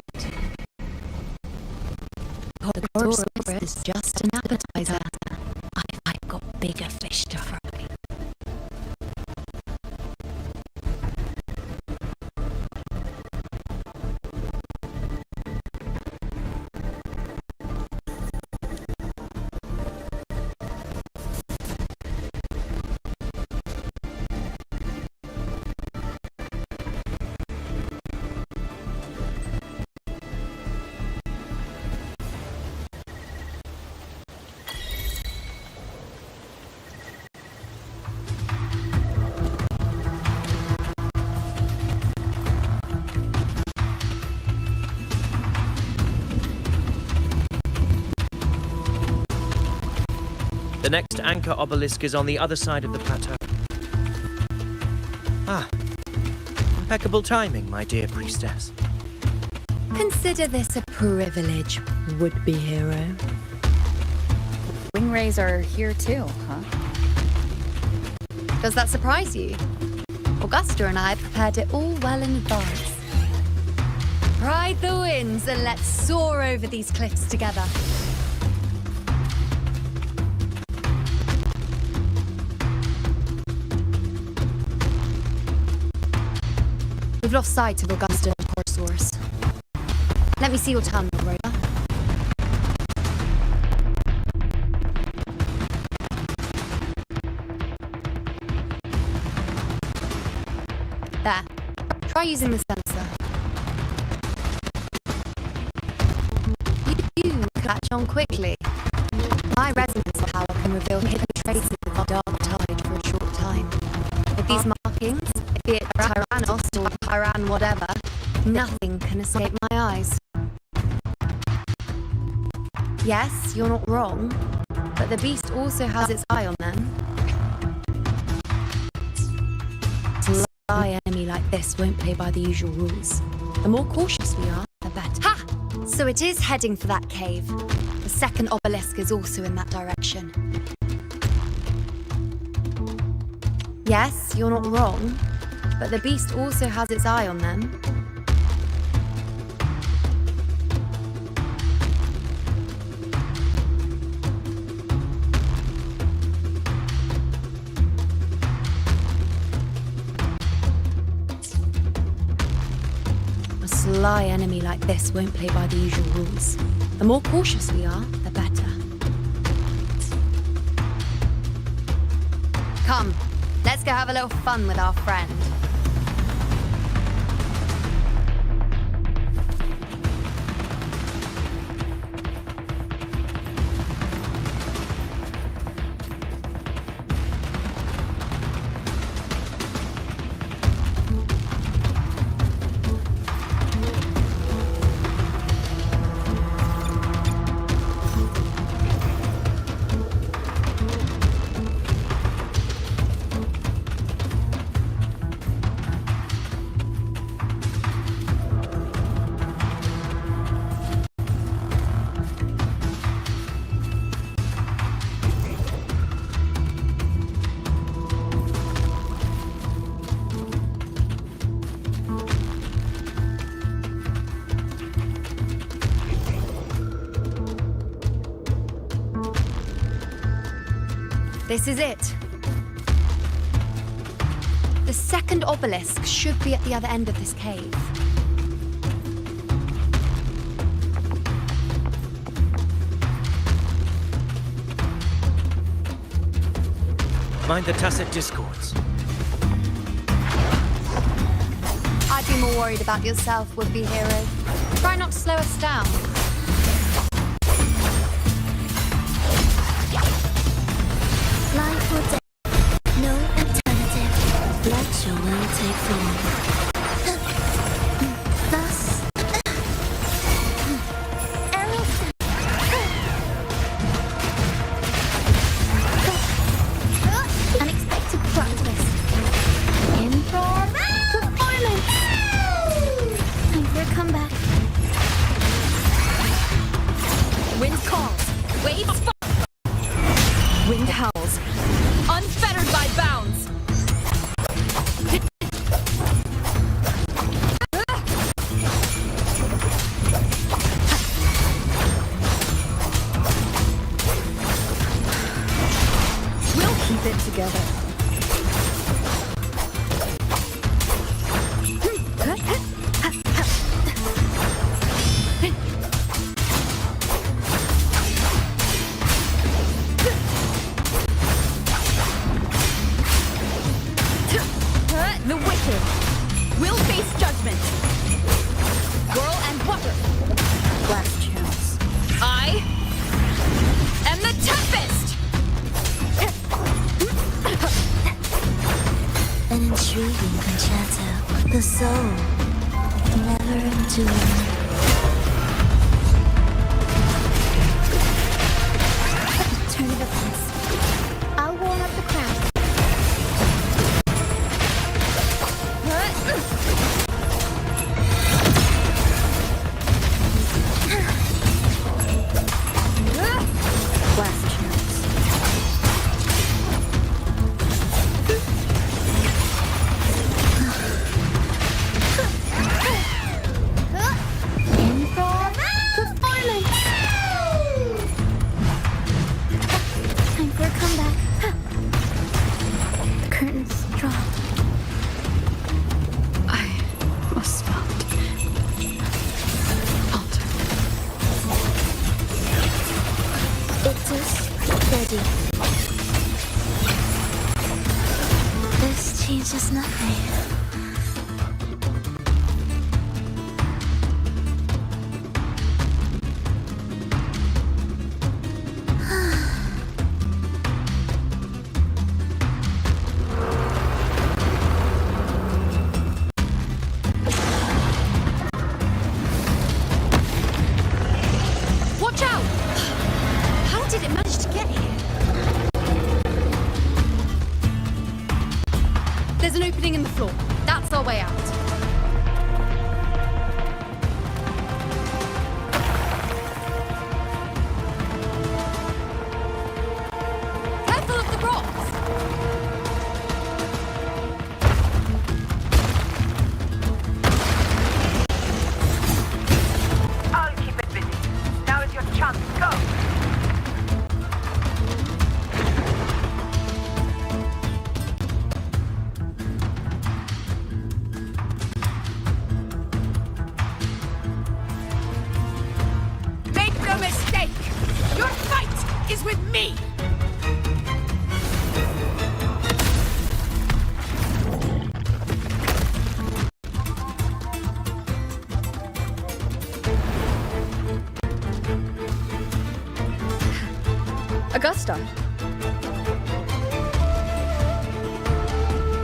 The chorus is just an appetizer. I've got bigger fish to fry. The next anchor obelisk is on the other side of the plateau. Ah, impeccable timing, my dear priestess. Consider this a privilege, would-be hero. Wingrays are here too, huh? Does that surprise you? Augusta and I prepared it all well in advance. Ride the winds and let's soar over these cliffs together. We've lost sight of Augusta and Chorosaurus. Let me see your tongue, Rhoda. There. Try using the sensor. You catch on quickly. My resonance power can reveal hidden traces of the dark tide for a short time. With these markings, be it Tyrannos or Tyran whatever, nothing can escape my eyes. Yes, you're not wrong, but the beast also has its eye on them. A sly enemy like this won't play by the usual rules. The more cautious we are, the better. Ha! So it is heading for that cave. The second obelisk is also in that direction. Yes, you're not wrong, but the beast also has its eye on them. A sly enemy like this won't play by the usual rules. The more cautious we are, the better. Come. Let's go have a little fun with our friend. This is it. The second obelisk should be at the other end of this cave. Mind the tacit discords. I'd be more worried about yourself, would-be hero. Try not to slow us down. Life or death, no alternative. Let your will take form. Thus, unexpected plot twist. Improv performance. Time for a comeback. Wind calls, waves fall. Wind howls, unfettered by bounds. We'll keep it together. The wicked will face judgment. Whirl and water. Last chance. I am the toughest. An intriguing concerto. The soul never endured. Turn it up. I'll warm up the crowd. Last chance. Improv performance. Time for a comeback. The curtains drop. I must not alter. It is ready. This changes nothing. Watch out! How did it manage to get here? There's an opening in the floor. That's our way out. Careful of the rocks! I'll keep it busy. Now is your chance. Go! Make no mistake! Your fight is with me! Augusta.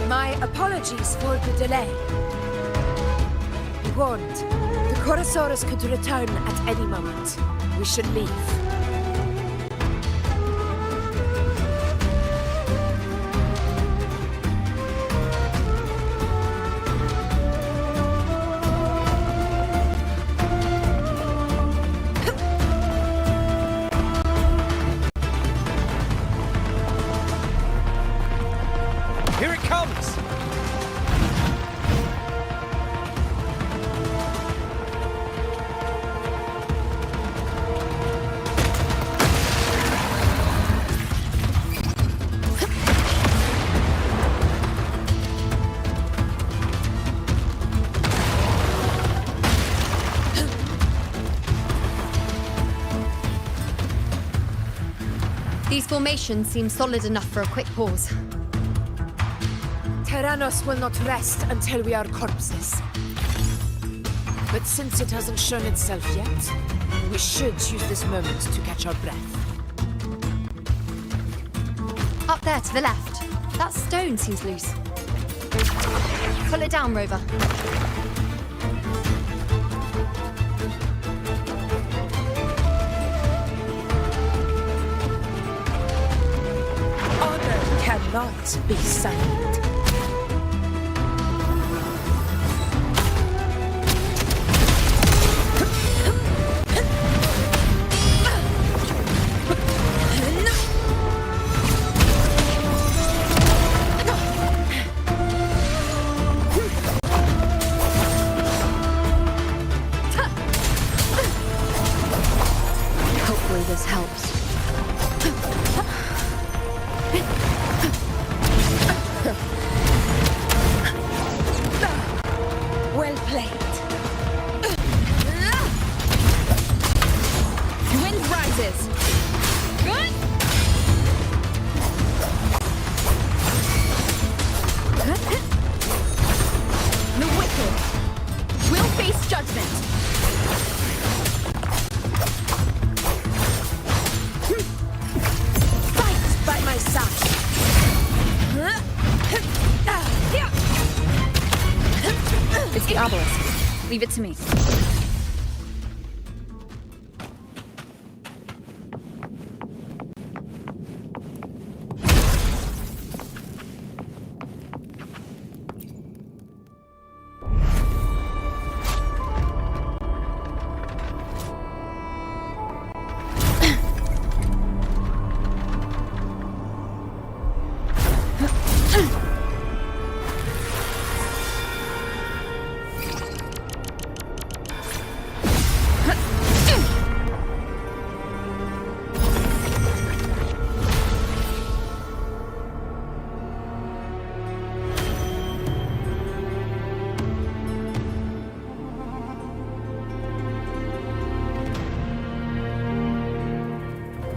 My apologies for the delay. Warned, the Chorosaurus could return at any moment. We should leave. Here it comes! These formations seem solid enough for a quick pause. Tyrannos will not rest until we are corpses. But since it hasn't shown itself yet, we should use this moment to catch our breath. Up there to the left. That stone seems loose. Pull it down, Rover. Honor cannot be signed. Hopefully this helps. Well played. Wind rises. Good. The wicked will face judgment. Fight by my side. It's the obelisk. Leave it to me.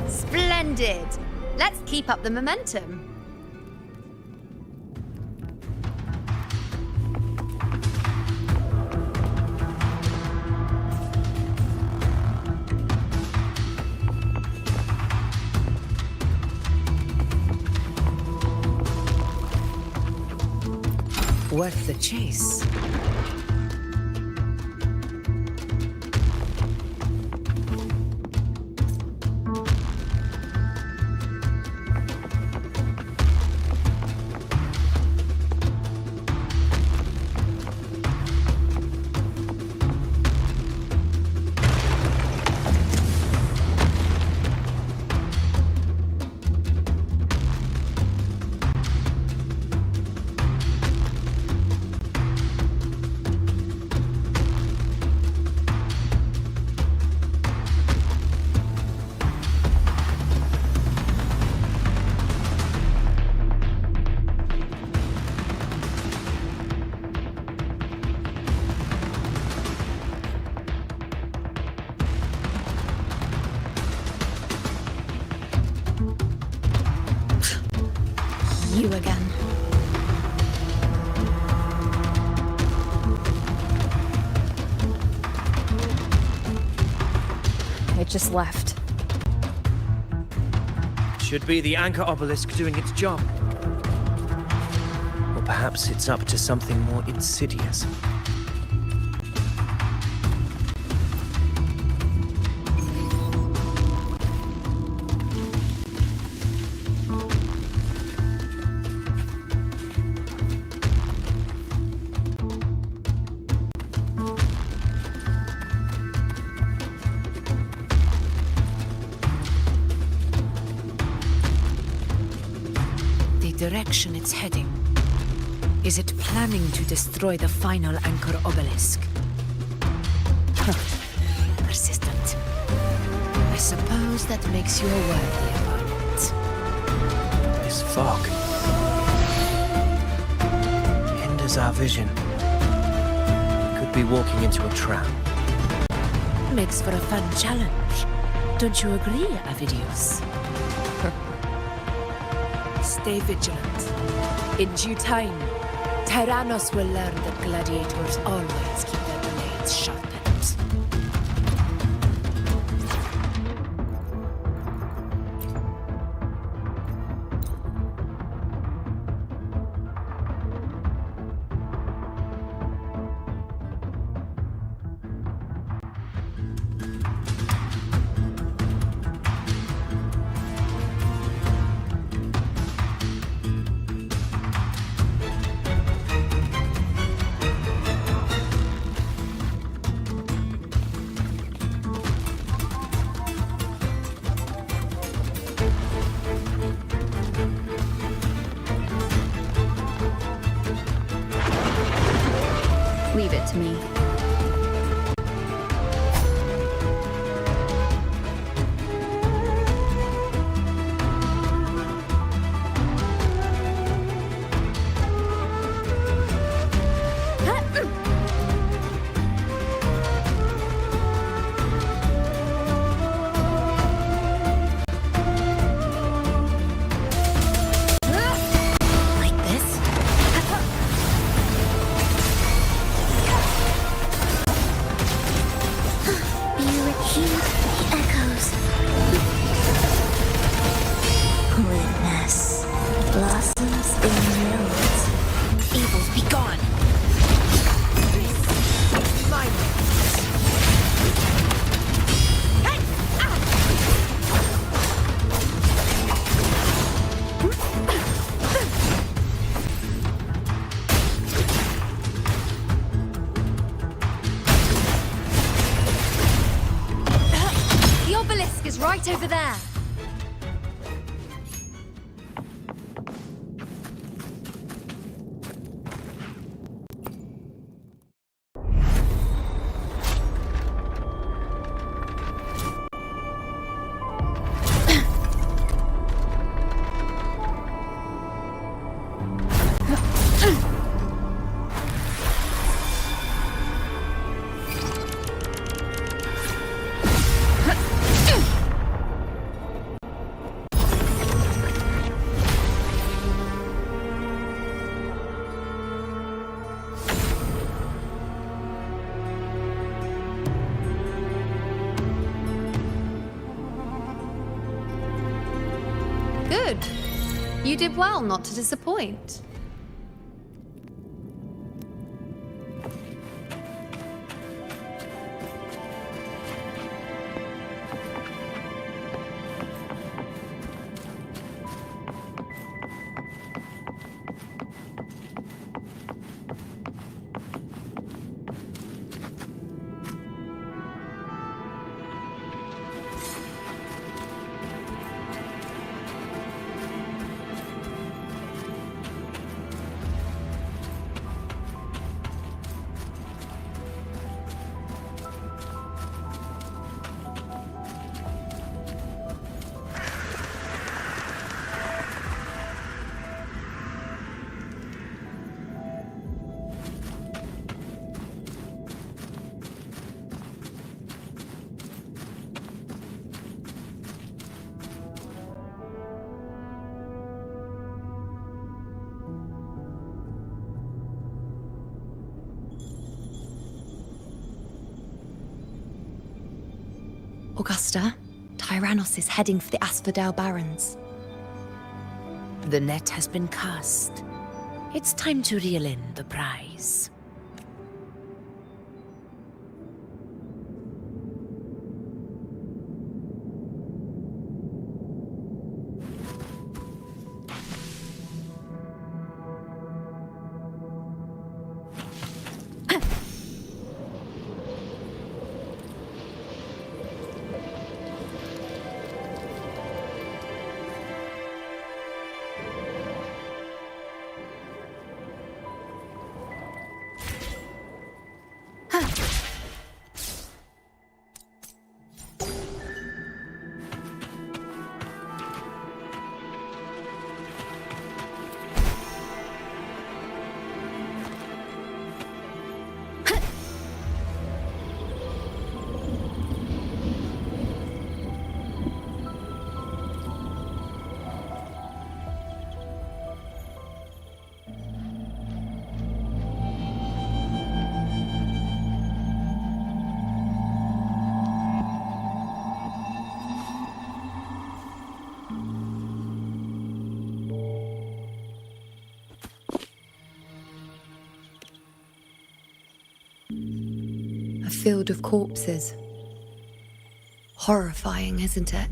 Splendid. Let's keep up the momentum. Worth the chase. You again. It just left. Should be the anchor obelisk doing its job. Or perhaps it's up to something more insidious. Direction it's heading. Is it planning to destroy the final anchor obelisk? Persistent. I suppose that makes you a worthy opponent. This fog hinders our vision. We could be walking into a trap. Makes for a fun challenge. Don't you agree, Avidius? Stay vigilant. In due time, Tyrannos will learn that gladiators always keep their blades sharpened. Leave it to me. Like this? You repeat the echoes. Witness blossoms in mills. Evils be gone. The obelisk is right over there. Good. You did well not to disappoint. Augusta, Tyrannos is heading for the Asphodel Barrens. The net has been cast. It's time to reel in the prize. field of corpses. Horrifying, isn't it?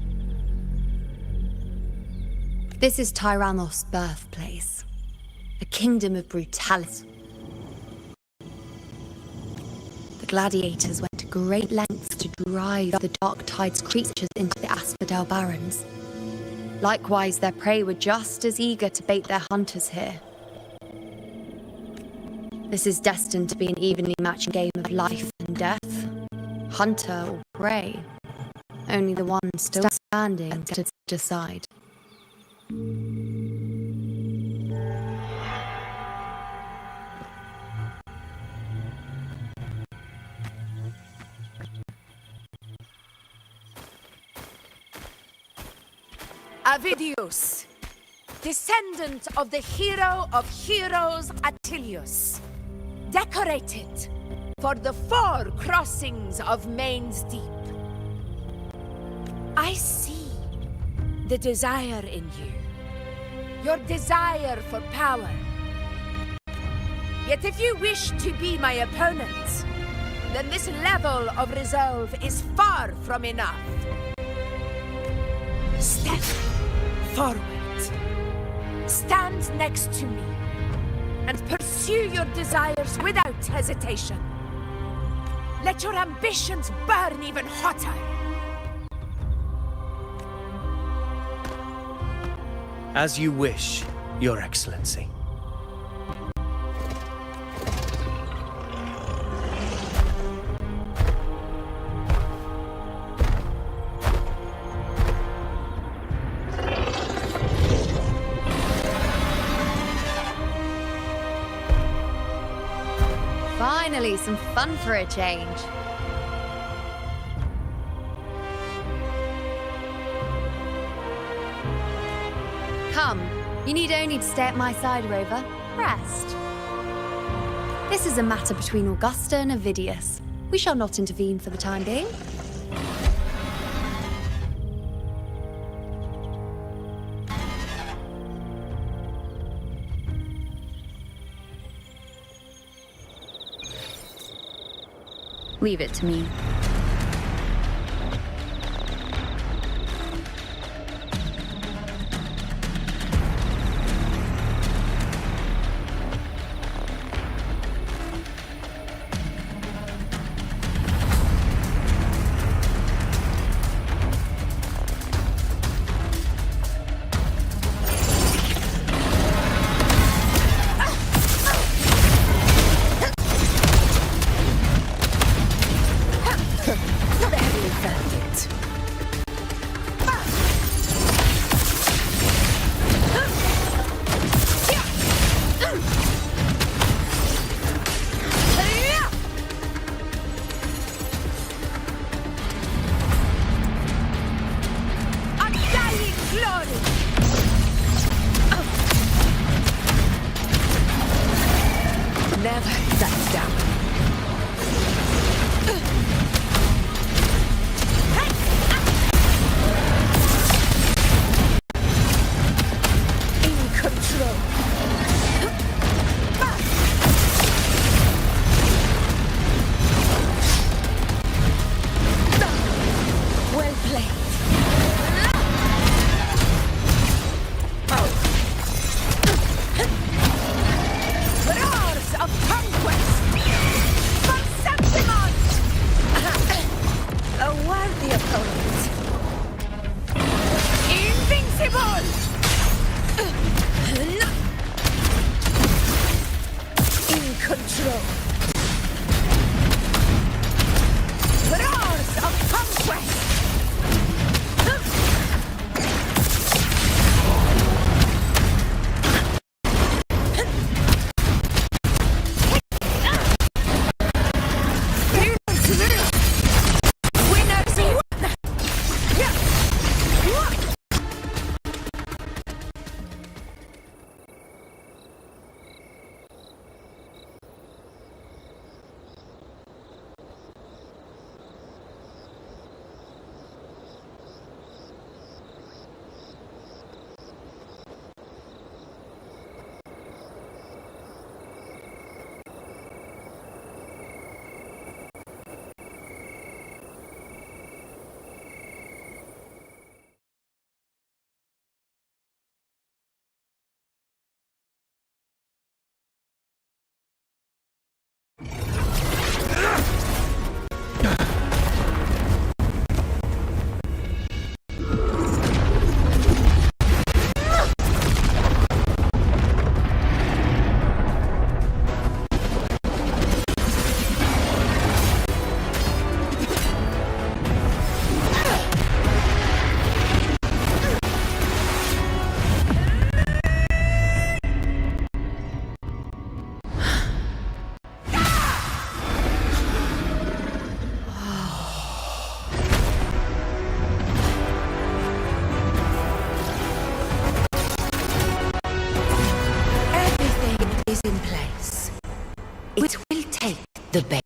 This is Tyrannos' birthplace. A kingdom of brutality. The gladiators went to great lengths to drive the Dark Tide's creatures into the Asphodel Barrens. Likewise, their prey were just as eager to bait their hunters here. This is destined to be an evenly matched game of life and death. Hunter or prey. Only the one still standing to decide. Avidius, descendant of the hero of heroes Attilius, decorated for the 4 crossings of Main's Deep. I see the desire in you, your desire for power. Yet if you wish to be my opponent, then this level of resolve is far from enough. Step forward. Stand next to me and pursue your desires without hesitation. Let your ambitions burn even hotter. As you wish, Your Excellency. Finally, some fun for a change. Come, you need only to stay at my side, Rover. Rest. This is a matter between Augusta and Avidius. We shall not intervene for the time being. Leave it to me. It will take the bait.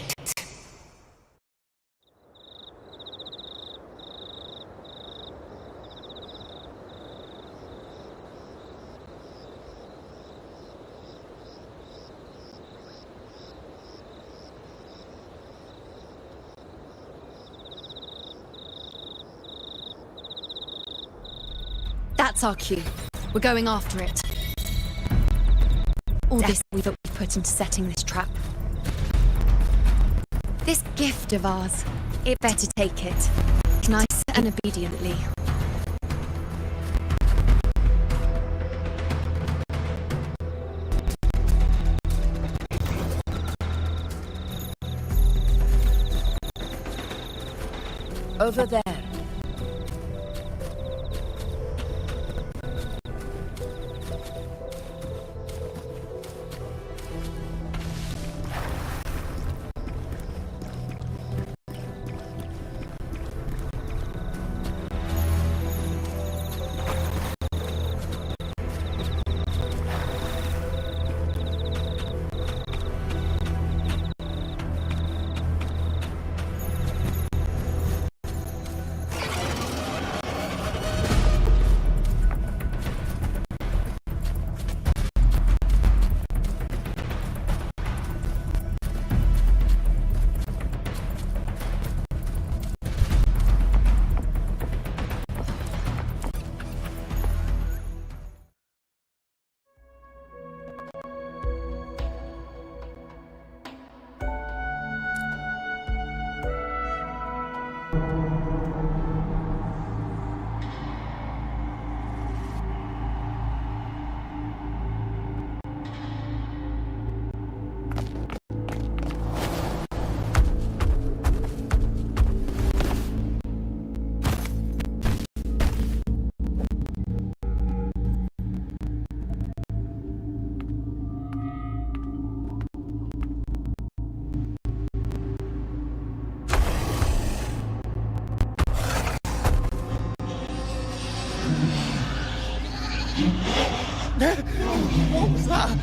That's our cue. We're going after it. All this we've put into setting this trap. This gift of ours, it better take it. Nice and obediently. Over there. What was that?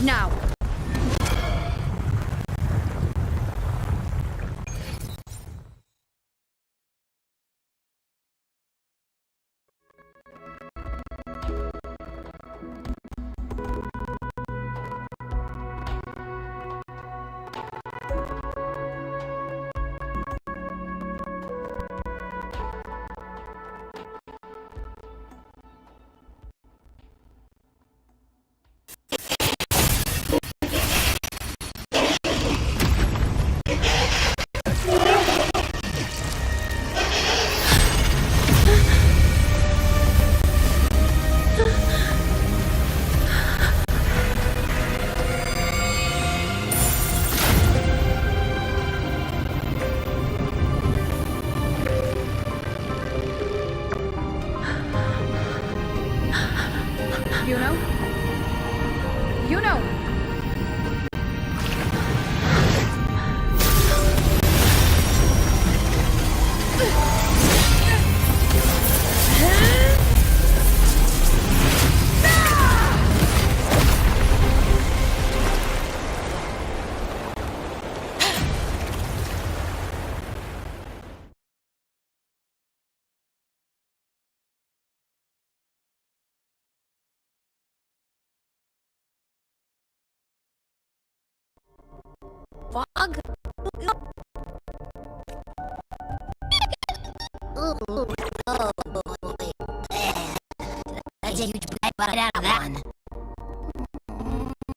Now! Fog? No. Ooh. Oh. That's a huge bite out of that one.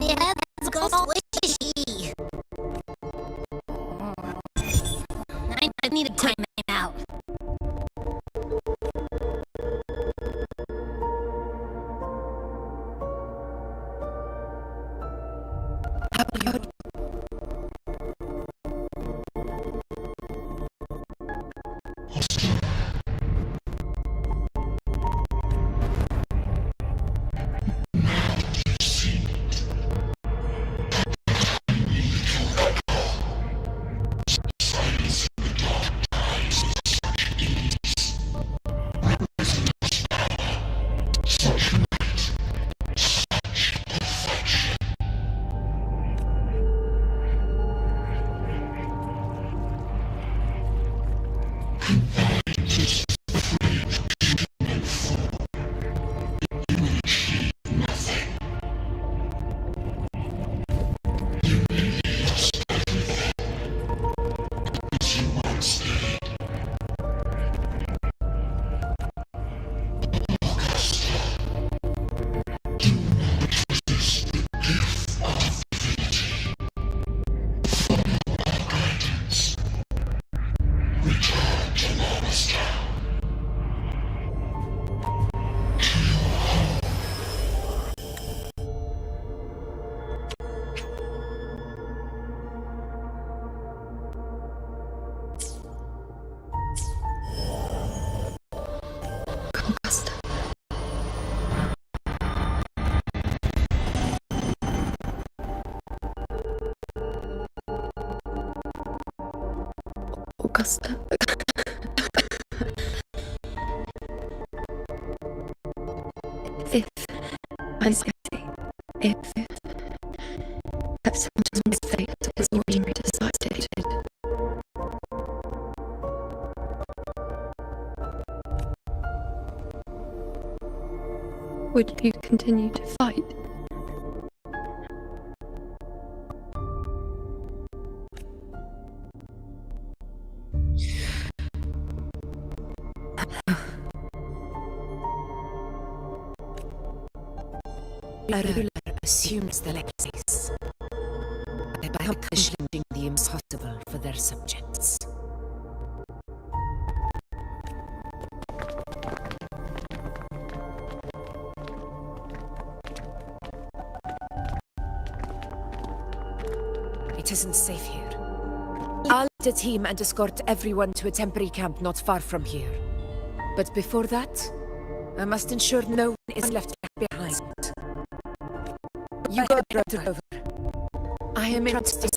Yeah, that's go squishy. I need a time out. Augusta. If I'm guilty, if someone's fate is already decided, would you continue to fight? A ruler assumes the place by accomplishing the impossible for their subjects. It isn't safe here. I'll lead a team and escort everyone to a temporary camp not far from here. But before that, I must ensure no one is left behind. You go, Brother. I am entrusted.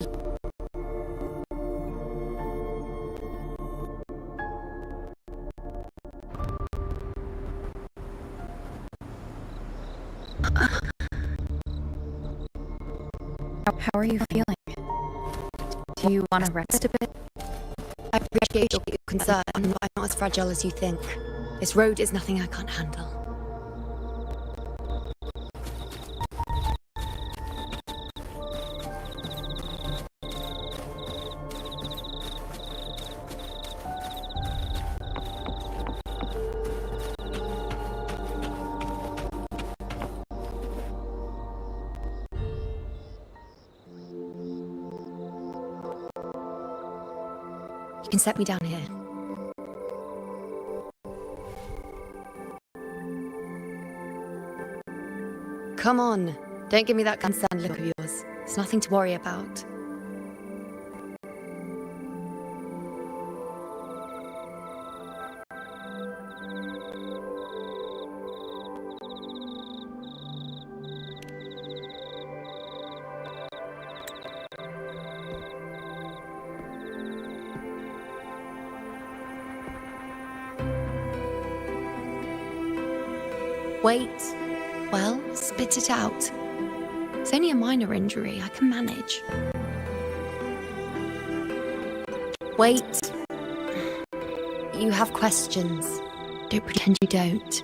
How are you feeling? Do you want to rest a bit? I appreciate your concern, but I'm not as fragile as you think. This road is nothing I can't handle. You can set me down here. Come on. Don't give me that concerned look of yours. It's nothing to worry about. Wait. Well, spit it out. It's only a minor injury. I can manage. Wait. You have questions. Don't pretend you don't.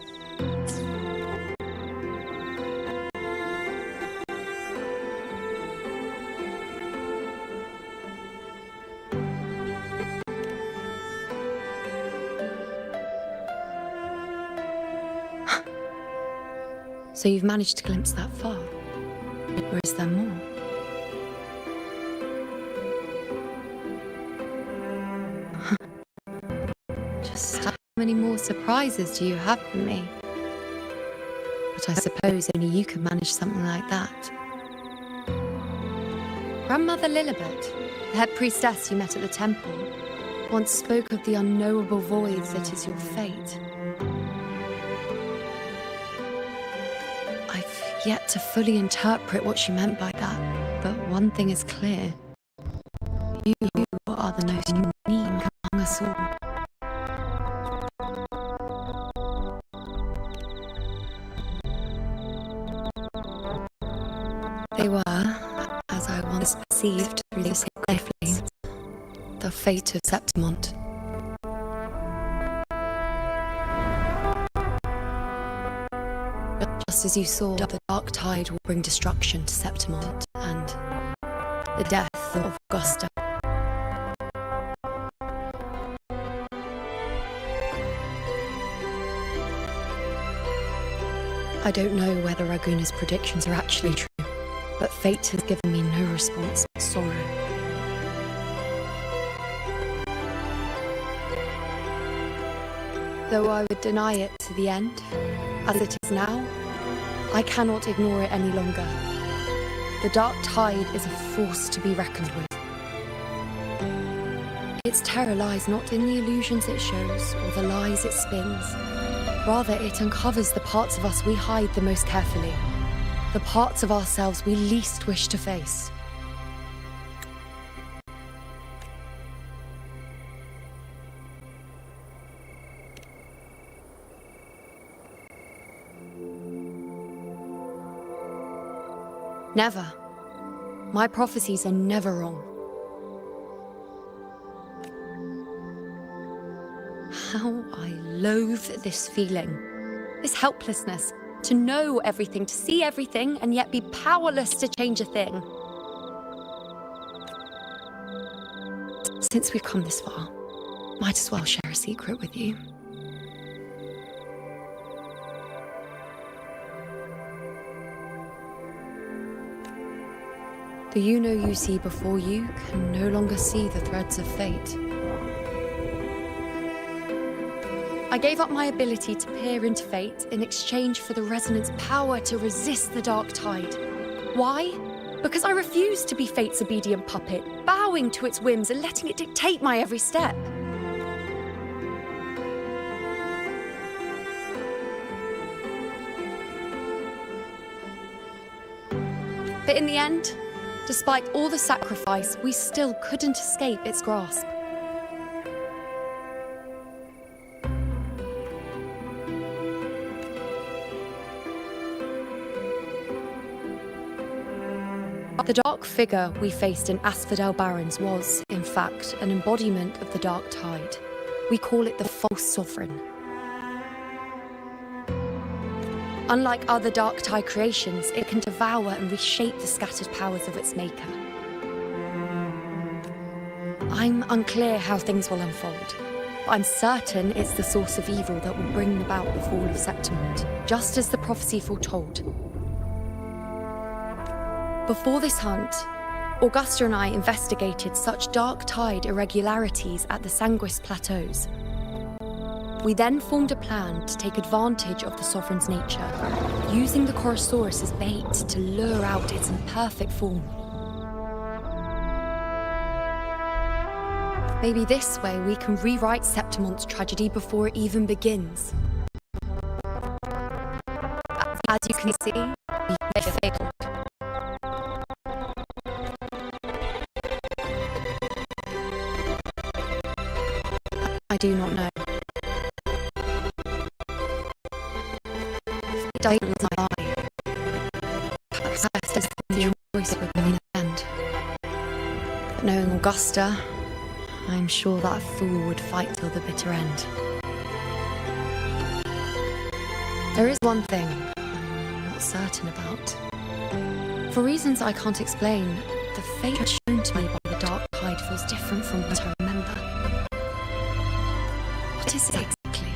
So you've managed to glimpse that far? Or is there more? Just how many more surprises do you have for me? But I suppose only you could manage something like that. Grandmother Lilibet, the head priestess you met at the temple, once spoke of the unknowable void that is your fate. I've yet to fully interpret what she meant by that, but one thing is clear. You are the most unique among us all. They were, as I once perceived through the sacred flames, the fate of Septimont. Just as you saw, the dark tide will bring destruction to Septimont and the death of Augusta. I don't know whether Raguna's predictions are actually true, but fate has given me no response but sorrow. Though I would deny it to the end, as it is now, I cannot ignore it any longer. The dark tide is a force to be reckoned with. Its terror lies not in the illusions it shows or the lies it spins. Rather, it uncovers the parts of us we hide the most carefully, the parts of ourselves we least wish to face. Never. My prophecies are never wrong. How I loathe this feeling, this helplessness, to know everything, to see everything, and yet be powerless to change a thing. Since we've come this far, might as well share a secret with you. The you see before you can no longer see the threads of fate. I gave up my ability to peer into fate in exchange for the resonance power to resist the dark tide. Why? Because I refused to be fate's obedient puppet, bowing to its whims and letting it dictate my every step. But in the end, despite all the sacrifice, we still couldn't escape its grasp. The dark figure we faced in Asphodel Barrens was, in fact, an embodiment of the dark tide. We call it the false sovereign. Unlike other dark tide creations, it can devour and reshape the scattered powers of its maker. I'm unclear how things will unfold, but I'm certain it's the source of evil that will bring about the fall of Septimont, just as the prophecy foretold. Before this hunt, Augusta and I investigated such dark tide irregularities at the Sanguis Plateaus. We then formed a plan to take advantage of the Sovereign's nature, using the Chorosaurus as bait to lure out its imperfect form. Maybe this way we can rewrite Septimont's tragedy before it even begins. As you can see, we failed. I do not know. I don't lie. Perhaps that is the choice we're going to end. But knowing Augusta, I'm sure that fool would fight till the bitter end. There is one thing I'm not certain about. For reasons I can't explain, the fate shown to me by the dark tide feels different from what I remember. What is it exactly?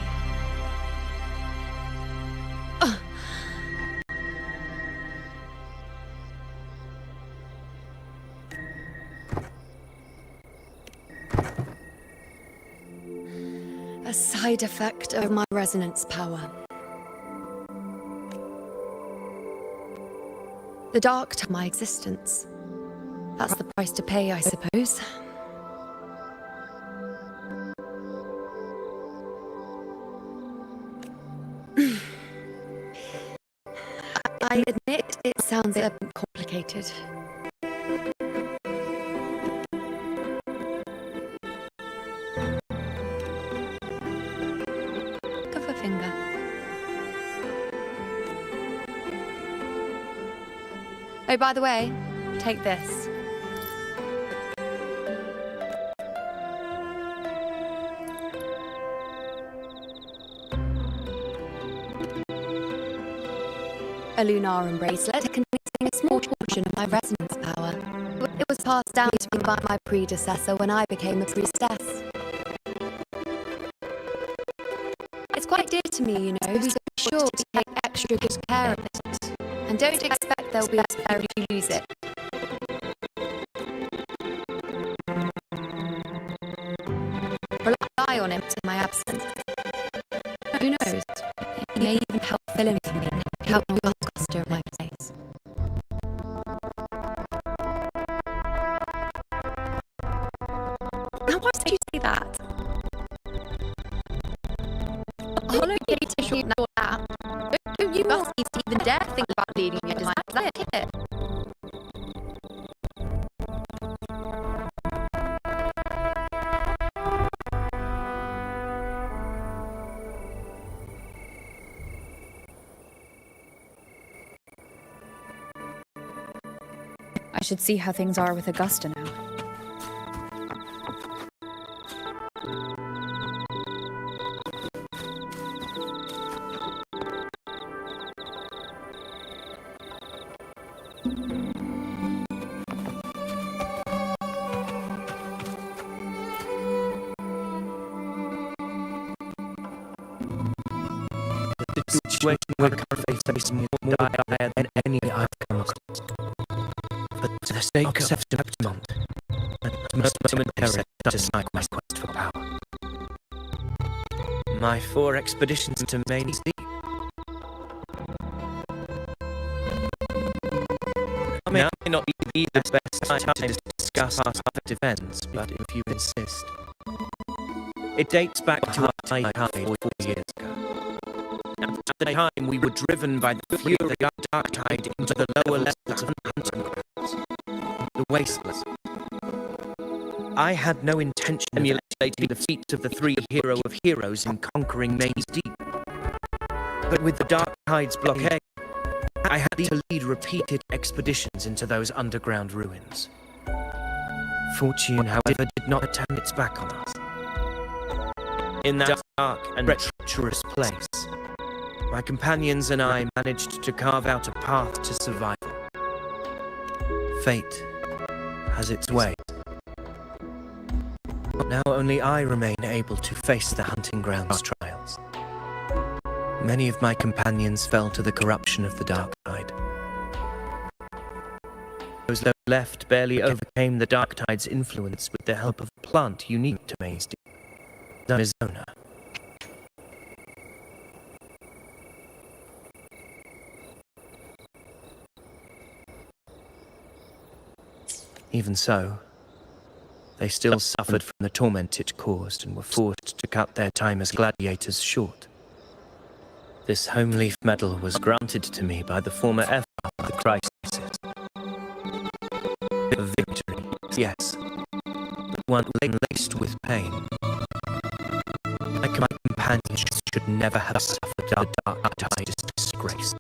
side effect of my resonance power. The dark to my existence. That's the price to pay, I suppose. I admit it sounds a bit complicated. Give a finger. Oh, by the way, take this. A Lunarum bracelet containing a small portion of my resonance power. It was passed down to me by my predecessor when I became a priestess. It's quite dear to me, you know, so be sure to take extra good care of it. And don't expect there'll be a spare if you lose it. Rely on him in my absence. Who knows? He may even help fill in for me, help me with Costa in my place. Now, why did you say that? Hollow Gator should know that. Don't you Buskies even dare think about leading your design? That's it. I should see how things are with Augusta now. The situation we're currently facing is more dire than any I've come across. But for the sake of Septimont, and most momentarily decide my quest for power. My 4 expeditions to Main Sea. I may not be the best time to discuss our defense, but if you insist. It dates back to our high tide 4 years ago. At the time, we were driven by the fury of the dark tide into the lower levels of hunting grounds, the wasteland. I had no intention of emulating the feats of the 3 hero of heroes in conquering Maze Deep. But with the dark tide's blockade, I had to lead repeated expeditions into those underground ruins. Fortune, however, did not turn its back on us. In that dark and treacherous place, my companions and I managed to carve out a path to survival. Fate has its way. Now only I remain able to face the hunting grounds trials. Many of my companions fell to the corruption of the dark tide. Those left barely overcame the dark tide's influence with the help of a plant unique to Maze Deep, Arizona. Even so, they still suffered from the torment it caused and were forced to cut their time as gladiators short. This home leaf medal was granted to me by the former F of the crisis. A victory, yes, but one laced with pain. My companions should never have suffered our dark tide's disgrace.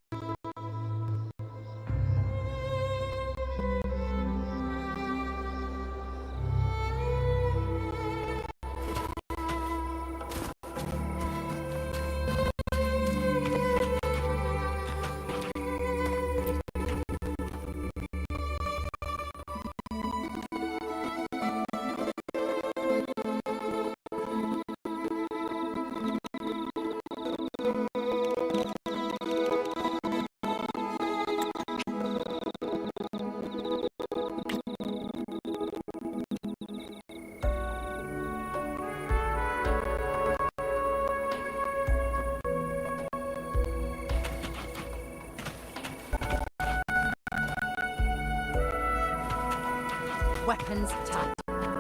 weapons tight.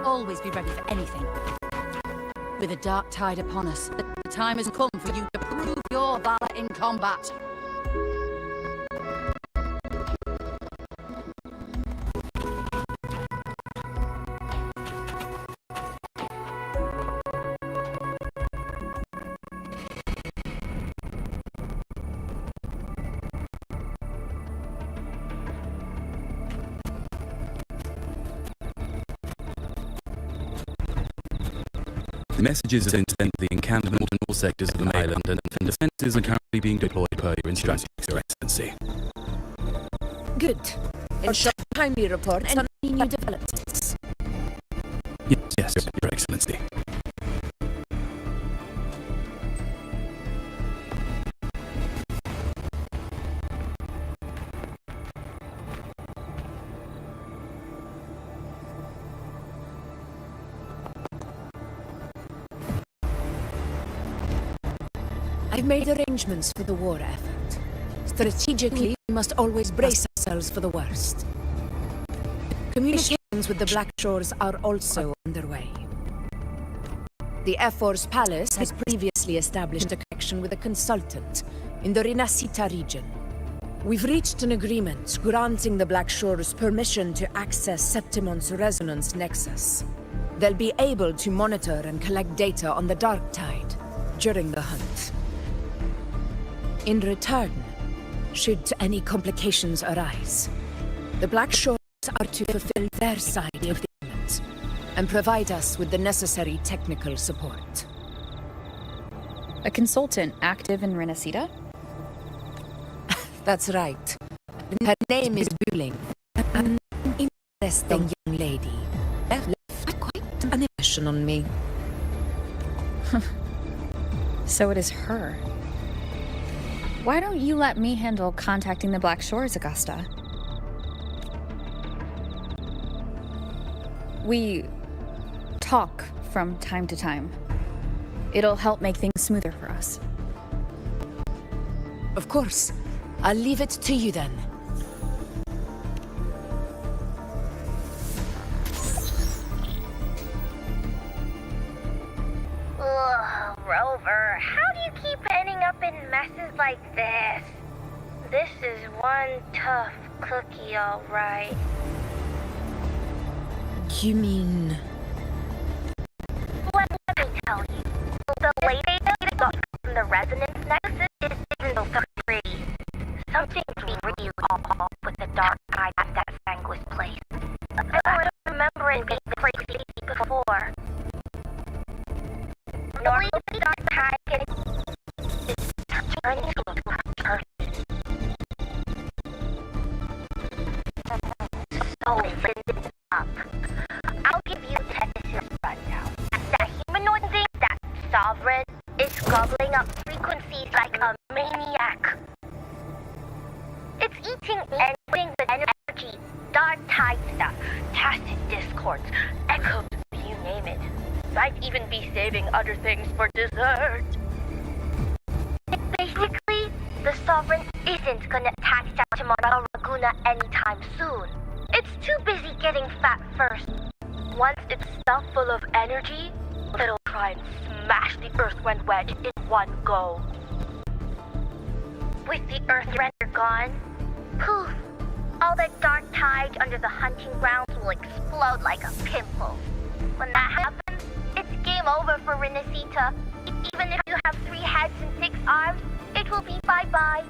Always be ready for anything. With a dark tide upon us, the time has come for you to prove your valor in combat. Messages have been sent to the encampment in all sectors of the island, and defences are currently being deployed per your instructions, Your Excellency. Good. And shall kindly report on any new developments. Yes, Your Excellency. I've made arrangements for the war effort. Strategically, we must always brace ourselves for the worst. Communications with the Black Shores are also underway. The Air Force Palace has previously established a connection with a consultant in the Rinascita region. We've reached an agreement granting the Black Shores permission to access Septimon's resonance nexus. They'll be able to monitor and collect data on the Dark Tide during the hunt. In return, should any complications arise, the Black Shores are to fulfill their side of the agreement and provide us with the necessary technical support. A consultant active in Rinascita? That's right. Her name is Wuthering, an interesting young lady. Left quite an impression on me. So it is her. Why don't you let me handle contacting the Black Shores, Augusta? We talk from time to time. It'll help make things smoother for us. Of course. I'll leave it to you then. Ugh, Rover, how do you keep ending up in messes like this? This is one tough cookie, all right. You mean... Let me tell you. The lady that got from the resonance nexus isn't so pretty. Something's really off with the dark tide at that sanguis place. I don't remember it being crazy before. Normally the dark tide is turning into a person. So listen up. I'll give you Texas rundown. That humanoid thing, that sovereign, is gobbling up frequencies like a maniac. It's eating anything with energy, dark tide stuff, tacit discords, echoes, you name it. Might even be saving other things for dessert. Basically, the Sovereign isn't gonna attack Santa Laguna anytime soon. It's too busy getting fat first. Once it's stuffed full of energy, it'll try and smash the Earthwind wedge in one go. With the Earthwind gone, poof! All that dark tide under the hunting grounds will explode like a pimple. When that happens, it's game over for Rinascita. Even if you have 3 heads and 6 arms, it will be bye-bye.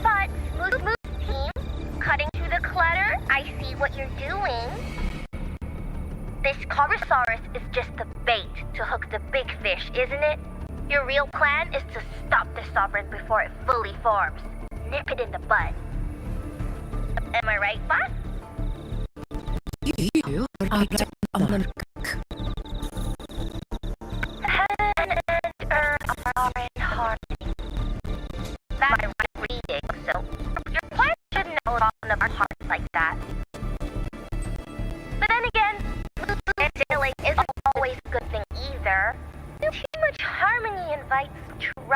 But, Smooth team, cutting through the clutter, I see what you're doing. This Corosaurus is just the bait to hook the big fish, isn't it? Your real plan is to stop the Sovereign before it fully forms. Nip it in the bud. Am I right, boss? You are right on the Heaven and earth are in harmony. That's my reading, so your plan shouldn't fall on the heart.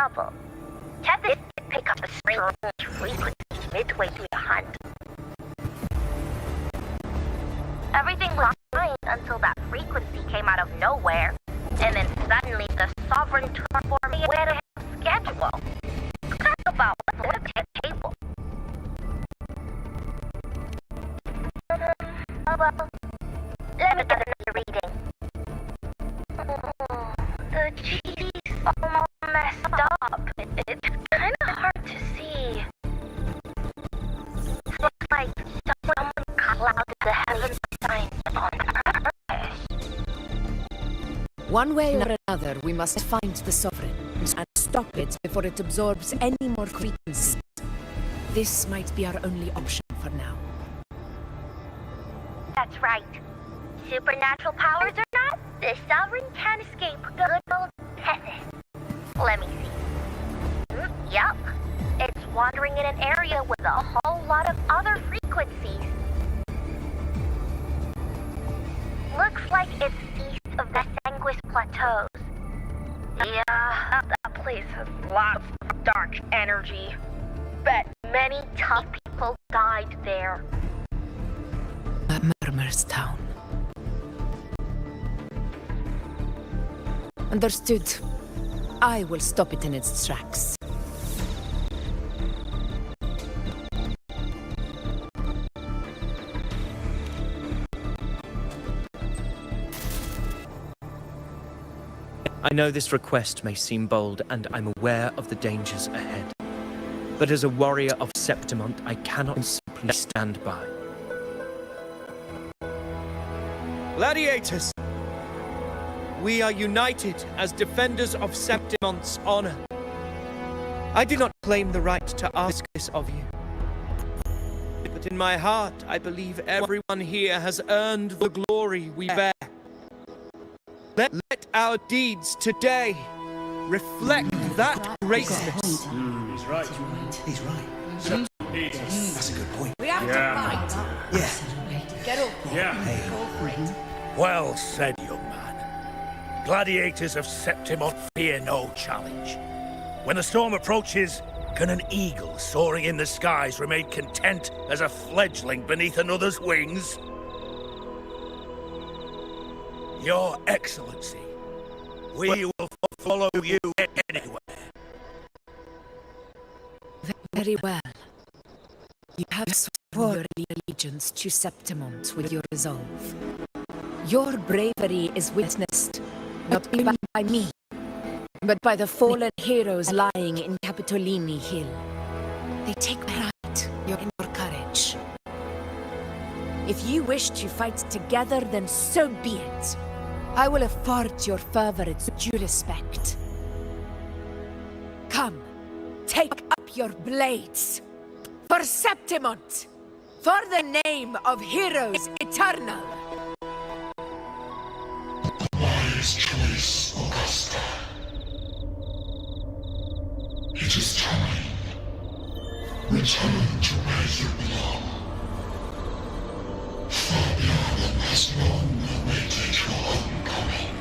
trouble. Tethys did pick up a strange frequency midway through the hunt. Everything was fine until that frequency came out of nowhere, and then suddenly the Sovereign turned for me away to schedule. Talk about what's on the table. Well, let me get another reading. The cheese almost messed up. It's kind of hard to see. Looks like someone clouded the heavens signs on purpose. One way or another, we must find the Sovereign and stop it before it absorbs any more frequencies. This might be our only option for now. That's right. Supernatural powers or not, the Sovereign can't escape good old Tethys. Let me see. Yup. It's wandering in an area with a whole lot of other frequencies. Looks like it's east of the Sanguis Plateaus. Yeah, that place has lots of dark energy. Bet many tough people died there. Murmur's Town. Understood. I will stop it in its tracks. I know this request may seem bold, and I'm aware of the dangers ahead. But as a warrior of Septimont, I cannot simply stand by. Gladiators! We are united as defenders of Septimont's honor. I do not claim the right to ask this of you. But in my heart, I believe everyone here has earned the glory we bear. Let our deeds today reflect that greatness. He's right. He's right. That's a good point. We have to fight. Yeah. Get up. Yeah. Go for it. Well said, young man. Gladiators of Septimont fear no challenge. When the storm approaches, can an eagle soaring in the skies remain content as a fledgling beneath another's wings? Your Excellency, we will follow you anywhere. Very well. You have sworn your allegiance to Septimont with your resolve. Your bravery is witnessed, not only by me, but by the fallen heroes lying in Capitolini Hill. They take pride in your courage. If you wish to fight together, then so be it. I will afford your fervor its due respect. Come, take up your blades. For Septimont! For the name of heroes eternal! Wise choice, Augusta. It is time. Return to where you belong. Fabian has long awaited your homecoming.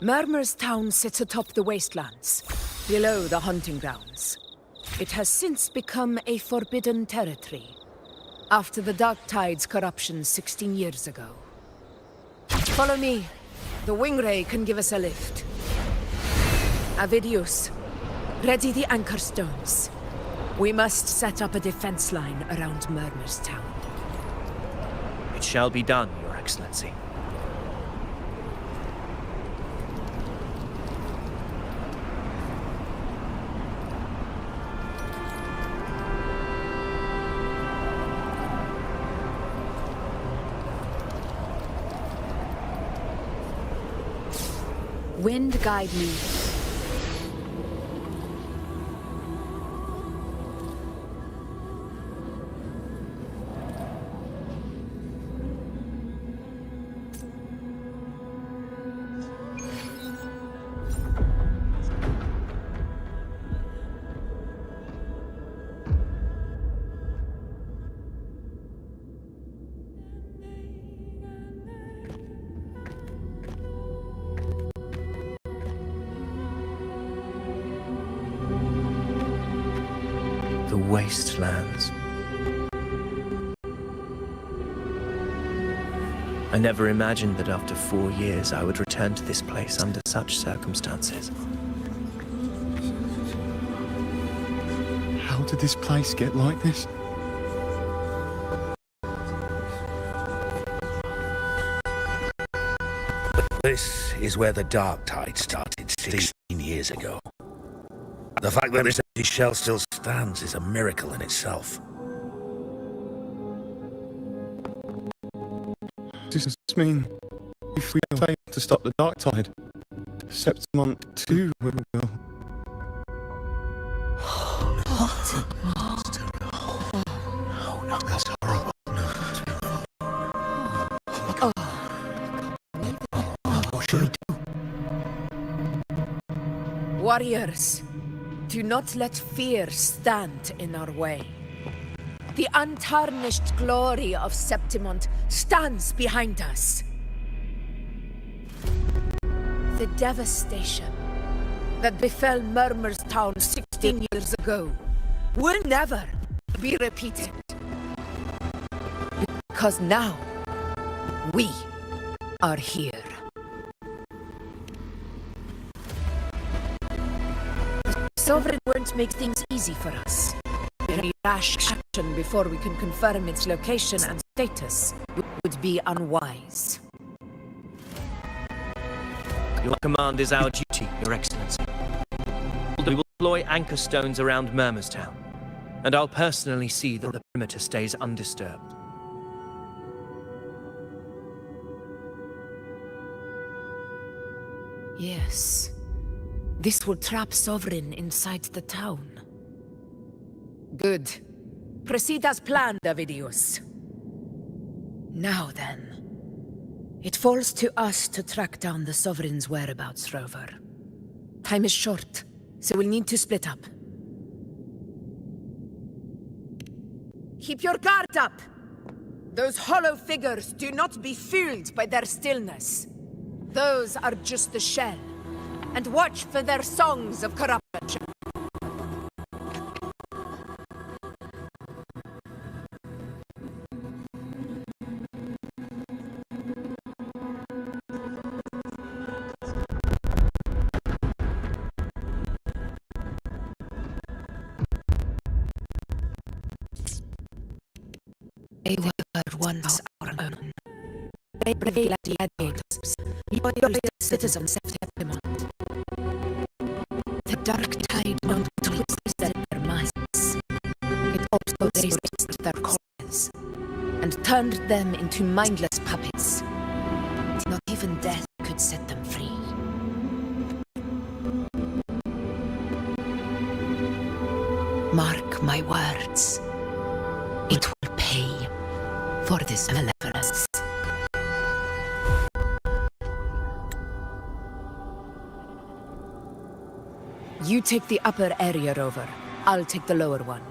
Murmur's Town sits atop the wastelands, below the hunting grounds. It has since become a forbidden territory, after the Dark Tide's corruption 16 years ago. Follow me. The Wingray can give us a lift. Avidius, ready the anchor stones. We must set up a defense line around Murmur's Town. It shall be done, Your Excellency. Wind guide me. The wastelands. I never imagined that after 4 years I would return to this place under such circumstances. How did this place get like this? This is where the Dark Tide started 16 years ago. The fact that this empty shell still stands is a miracle in itself. Does this mean if we fail to stop the Dark Tide, Septimont too will... What? Oh no, that's horrible. What should we do? Warriors, do not let fear stand in our way. The untarnished glory of Septimont stands behind us. The devastation that befell Murmur's town 16 years ago will never be repeated. Because now, we are here. The Sovereign won't make things easy for us. Any rash action before we can confirm its location and status would be unwise. Your command is our duty, Your Excellency. We will deploy anchor stones around Murmurstown, and I'll personally see that the perimeter stays undisturbed. Yes. This will trap Sovereign inside the town. Good. Proceed as planned, Davidius. Now then. It falls to us to track down the Sovereign's whereabouts, Rover. Time is short, so we'll need to split up. Keep your guard up! Those hollow figures do not be fooled by their stillness. Those are just the shell. And watch for their songs of corruption. They were once our own. They brave gladiators, loyal citizens of Septimont. The Dark Tide not twisted their minds. It also raised their causes, and turned them into mindless puppets. Not even death could set them free. Mark my words. It will pay for this malevolence. You take the upper area, Rover. I'll take the lower one.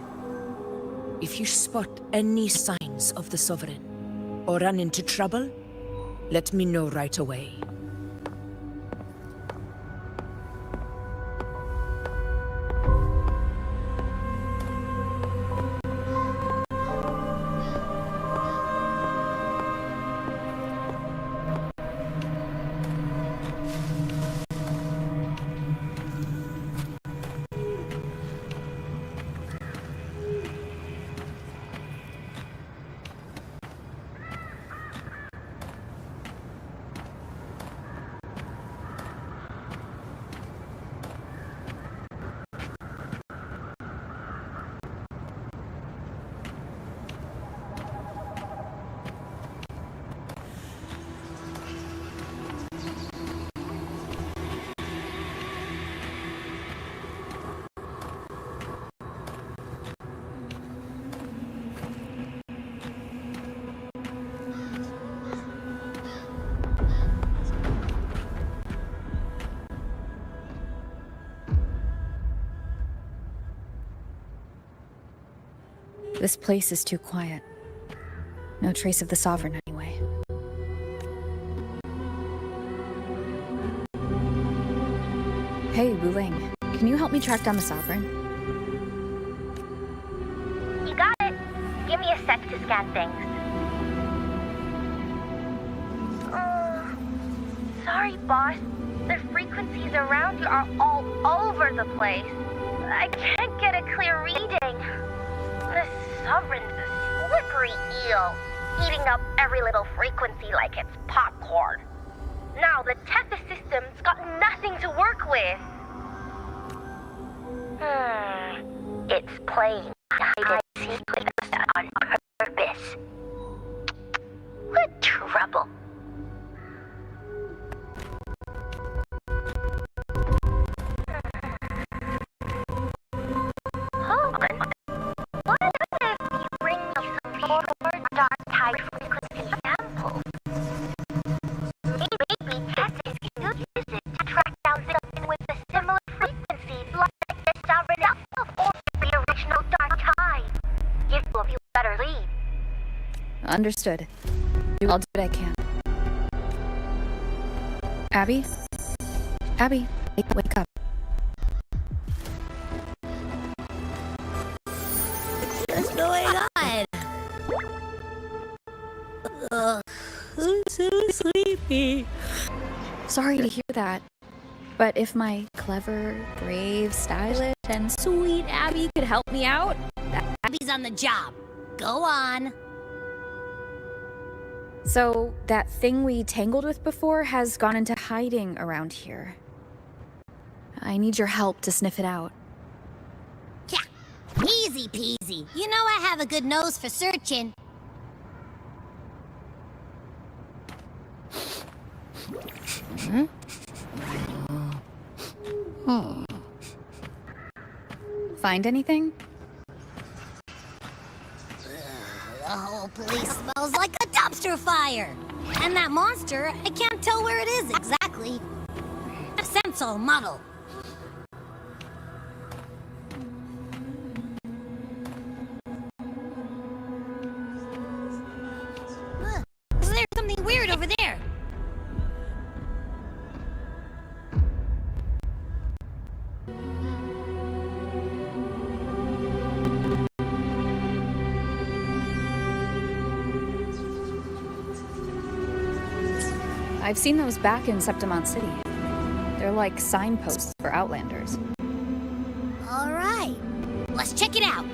If you spot any signs of the Sovereign, or run into trouble, let me know right away. This place is too quiet. No trace of the Sovereign anyway. Hey, Wuthering. Can you help me track down the Sovereign? to scan things. Sorry, boss. The frequencies around you are all over the place. I can't get a clear reading. The Sovereign's a slippery eel, eating up every little frequency like it's popcorn. Now the Tethys system's got nothing to work with. It's playing hide and seek with us on purpose. What trouble? Hold on. What if you bring me some more dark tide frequency samples? Maybe Tethys can use it to track down something with a similar frequency like the Sovereign itself or the original dark tide. Give you a few better lead. Understood. I'll do what I can. Abby? Abby, wake up. What's going on? Ugh, I'm so sleepy. Sorry to hear that. But if my clever, brave, stylish, and sweet Abby could help me out... Abby's on the job. Go on. So, that thing we tangled with before has gone into hiding around here. I need your help to sniff it out. Yeah, easy peasy. You know I have a good nose for searching. Find anything? The whole place smells like a dumpster fire. And that monster, I can't tell where it is exactly. The scent's all muddled. There's something weird over there. I've seen those back in Septimont City. They're like signposts for Outlanders. All right, let's check it out.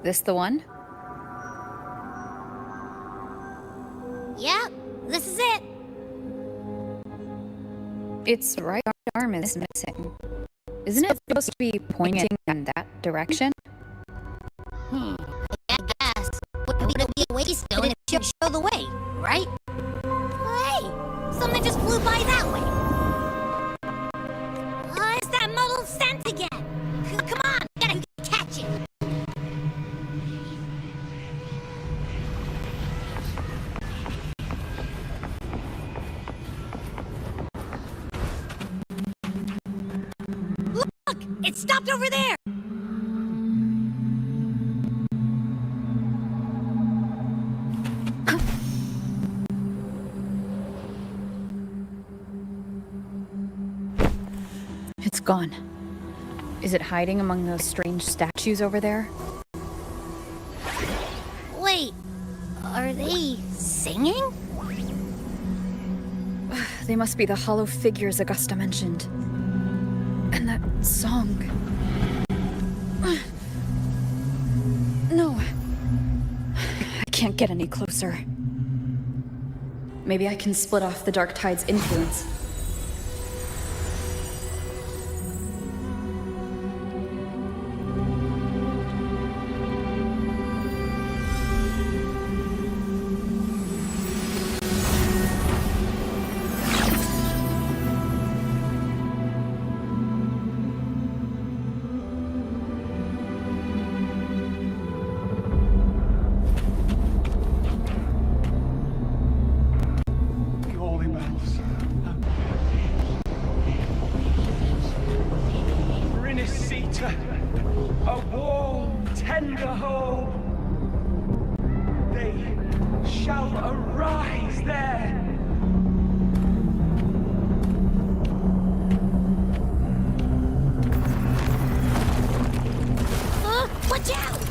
This the one? Yep, this is it. Its right arm is missing. Isn't it supposed to be pointing in that direction? I guess. Would be a waste though, and it should show the way, right? Hey, something just flew by that way. It's that muddled scent again. Come on, we gotta catch it. Look, it stopped over there. It's gone. Is it hiding among those strange statues over there? Wait, are they singing? They must be the hollow figures Augusta mentioned. And that song. No. I can't get any closer. Maybe I can split off the Dark Tide's influence. A warm, tender home. They shall arise there. Watch out!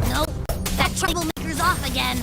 Nope. That troublemaker's off again.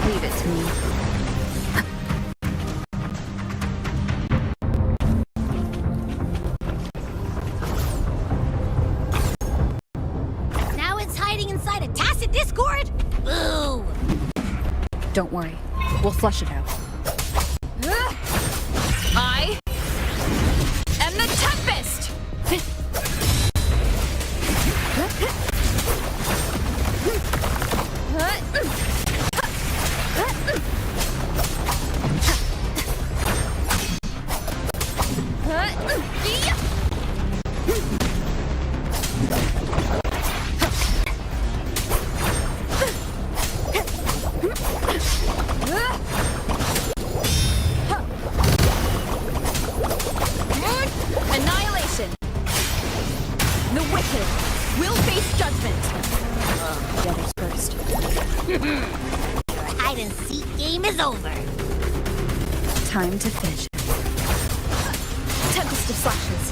Leave it to me. Now it's hiding inside a tacit discord? Boo! Don't worry. We'll flush it out. I am the Tempest! Annihilation! The wicked will face judgment! The others first. Your hide-and-seek game is over. Time to finish it. Tempest of slashes.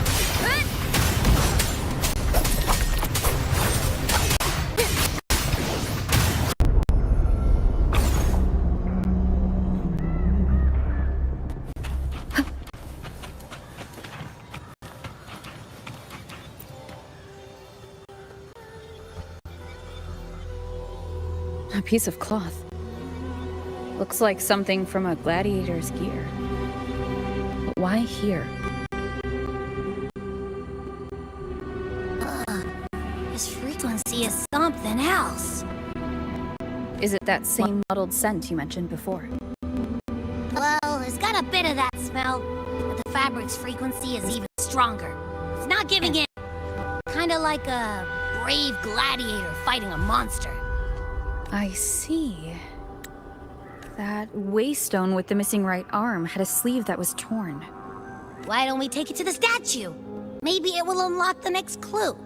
A piece of cloth. Looks like something from a gladiator's gear. But why here? This frequency is something else. Is it that same muddled scent you mentioned before? Well, it's got a bit of that smell, but the fabric's frequency is even stronger. It's not giving in. Kinda like a brave gladiator fighting a monster. I see. That waystone with the missing right arm had a sleeve that was torn. Why don't we take it to the statue? Maybe it will unlock the next clue.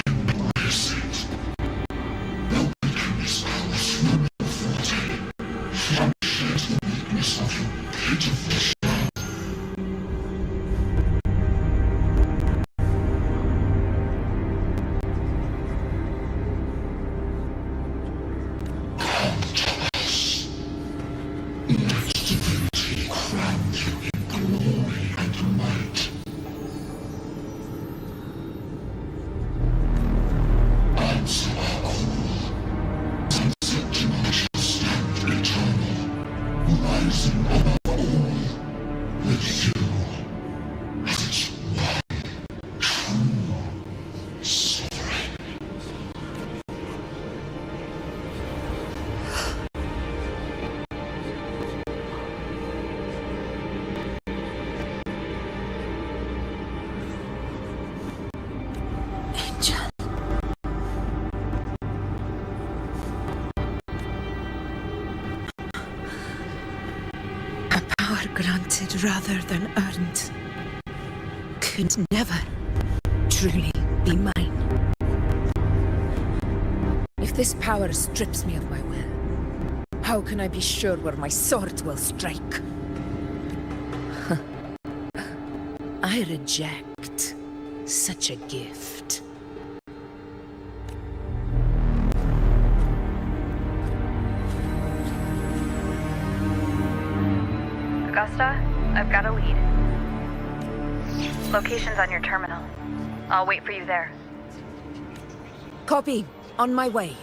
Embrace Power granted rather than earned could never truly be mine. If this power strips me of my will, how can I be sure where my sword will strike? I reject such a gift. Augusta, I've got a lead. Location's on your terminal. I'll wait for you there. Copy. On my way.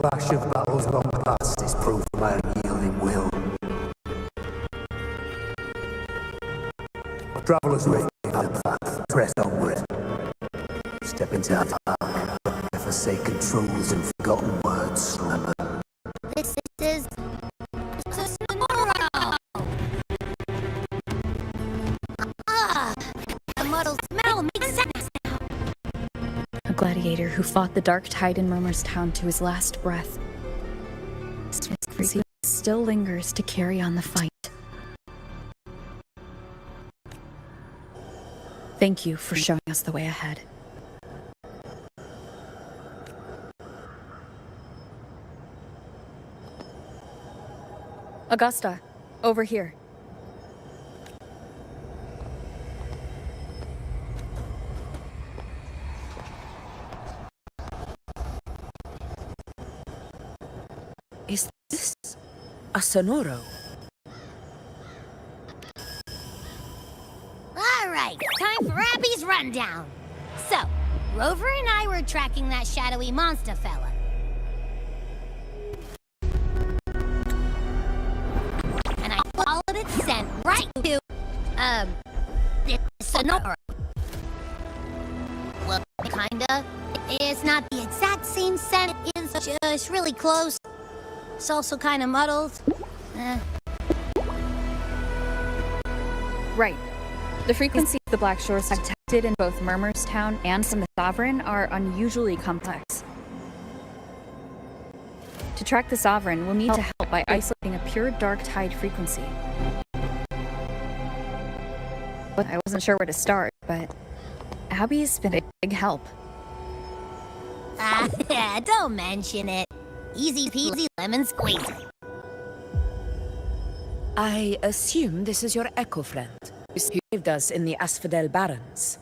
Clash of battles long past is proof of my unyielding will. Travelers with me on the path, press onward. Step into the dark, where forsaken truths and forgotten words slumber. This is tomorrow. Ah, the muddled smell makes sense now. A gladiator who fought the dark tide in Murmur's Town to his last breath. He still lingers to carry on the fight. Thank you for showing us the way ahead. Augusta, over here. Is this a Sonoro? All right, time for Abby's rundown. So, Rover and I were tracking that shadowy monster fella. And I followed its scent right to, the Sonoro. Well, kinda. It's not the exact same scent, it's just really close. It's also kinda muddled. Right. The frequencies the Black Shores have detected in both Murmur's Town and from the Sovereign are unusually complex. To track the Sovereign, we'll need to help by isolating a pure dark tide frequency. I wasn't sure where to start, but Abby's been a big help. Don't mention it. Easy peasy lemon squeezy. I assume this is your echo friend, who saved us in the Asphodel Barrens.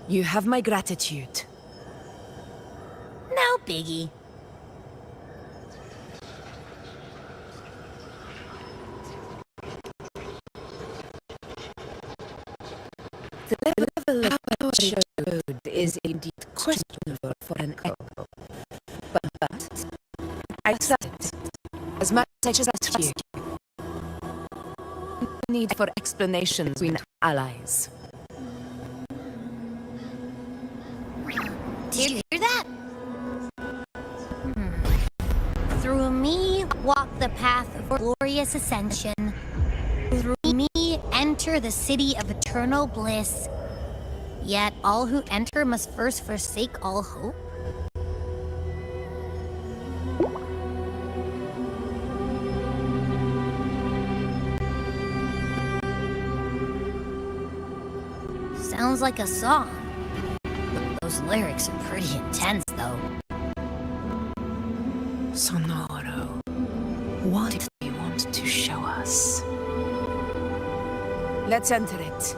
You have my gratitude. No biggie. The level of power showed is indeed questionable for an echo. But I accept it. as much as I trust you. No need for explanations between allies. Did you hear that? Through me, walk the path of glorious ascension. Through me, enter the city of eternal bliss. Yet all who enter must first forsake all hope. Sounds like a song. Those lyrics are pretty intense, though. Sonoro, what do you want to show us? Let's enter it.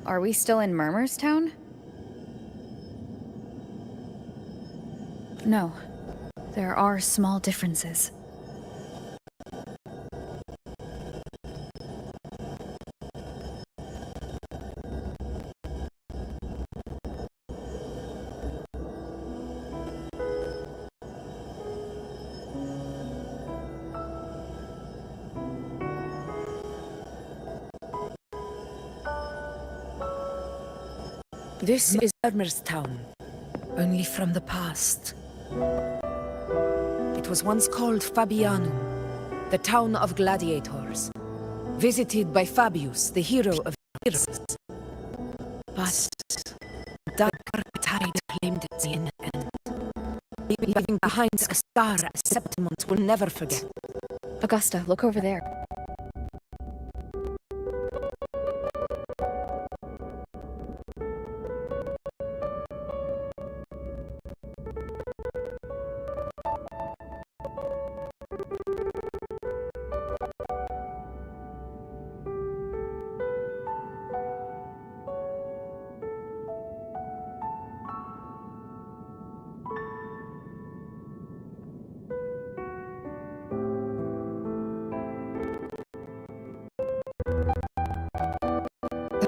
Are we still in Murmurstown? No. There are small differences. This is Murmurstown, only from the past. It was once called Fabianum, the town of gladiators, visited by Fabius, the hero of heroes. But dark tide claimed its end, leaving behind a scar Septimont will never forget. Augusta, look over there.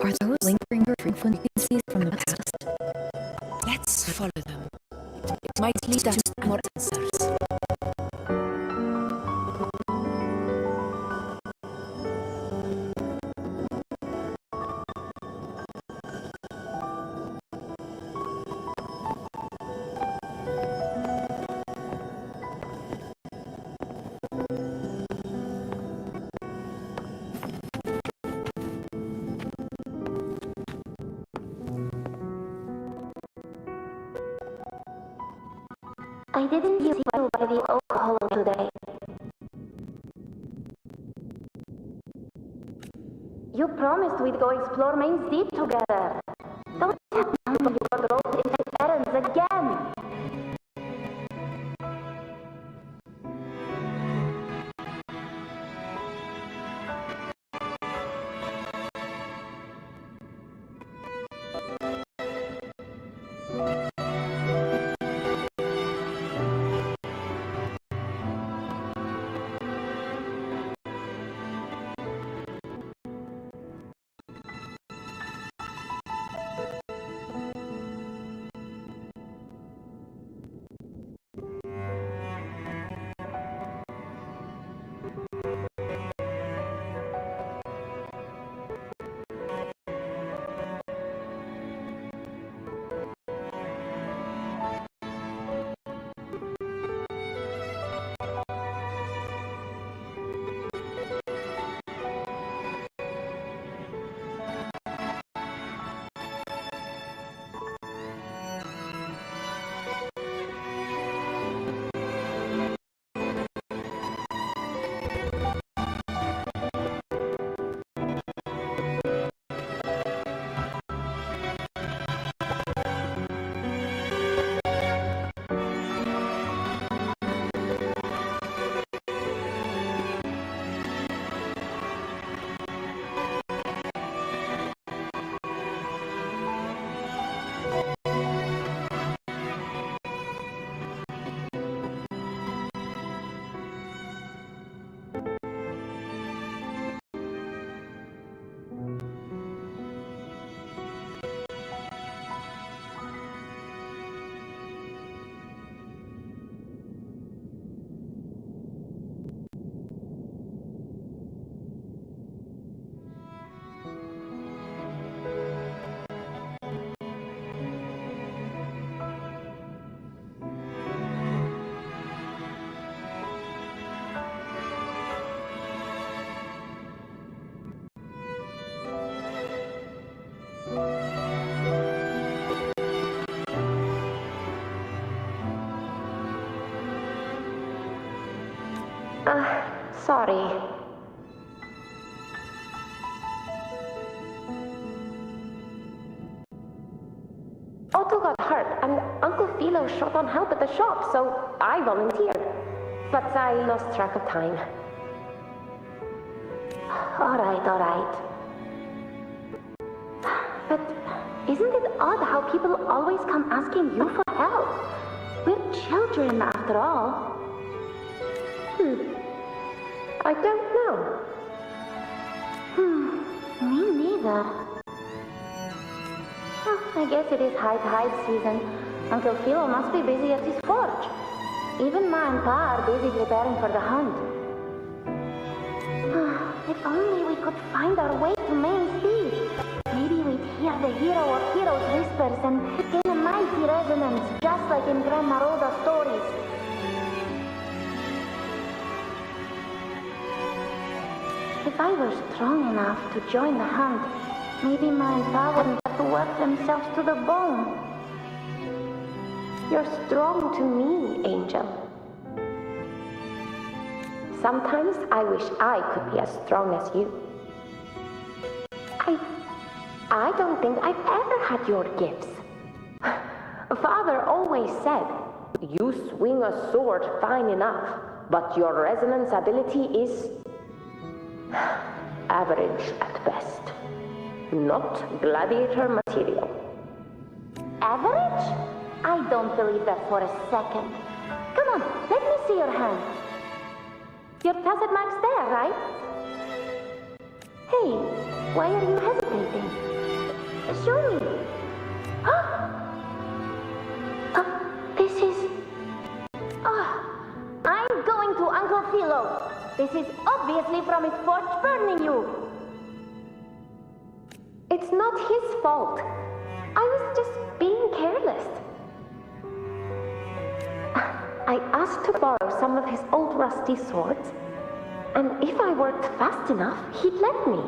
Are those lingering frequencies from the past? Let's follow them. It might lead us to more answers. I didn't see you by the oak hollow today. You promised we'd go explore Main's Deep together. Don't tell me you got roped into errands again. Sorry. Otto got hurt, and Uncle Philo short on help at the shop, so I volunteered. But I lost track of time. All right. But isn't it odd how people always come asking you for help? We're children, after all. I don't know. Me neither. Oh, I guess it is high tide season. Uncle Philo must be busy at his forge. Even Ma and Pa are busy preparing for the hunt. If only we could find our way to Main Steep. Maybe we'd hear the hero of heroes whispers and gain a mighty resonance, just like in Grandma Rhoda's stories. If I were strong enough to join the hunt, maybe Ma and Pa wouldn't have to work themselves to the bone. You're strong to me, Angel. Sometimes I wish I could be as strong as you. I don't think I've ever had your gifts. Father always said, you swing a sword fine enough, but your resonance ability is average at best. Not gladiator material. Average? I don't believe that for a second. Come on, let me see your hand. Your tacit mark's there, right? Hey, why are you hesitating? Show me. This is... I'm going to Uncle Philo. This is obviously from his forge burning you. It's not his fault. I was just being careless. I asked to borrow some of his old rusty swords, and if I worked fast enough, he'd let me.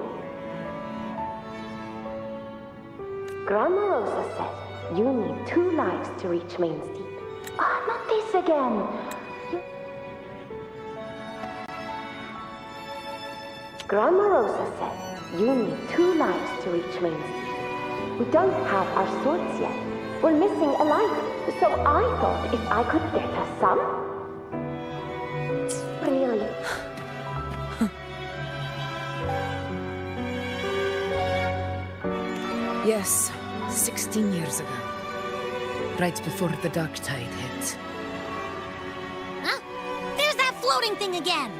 Grandma Rosa said you need 2 lives to reach Main Steep. Not this again. Grandma Rosa said you need 2 lives to reach Main Steep. We don't have our swords yet. We're missing a life. So I thought if I could get us some... Really? Yes, 16 years ago. Right before the dark tide hit. Huh? There's that floating thing again!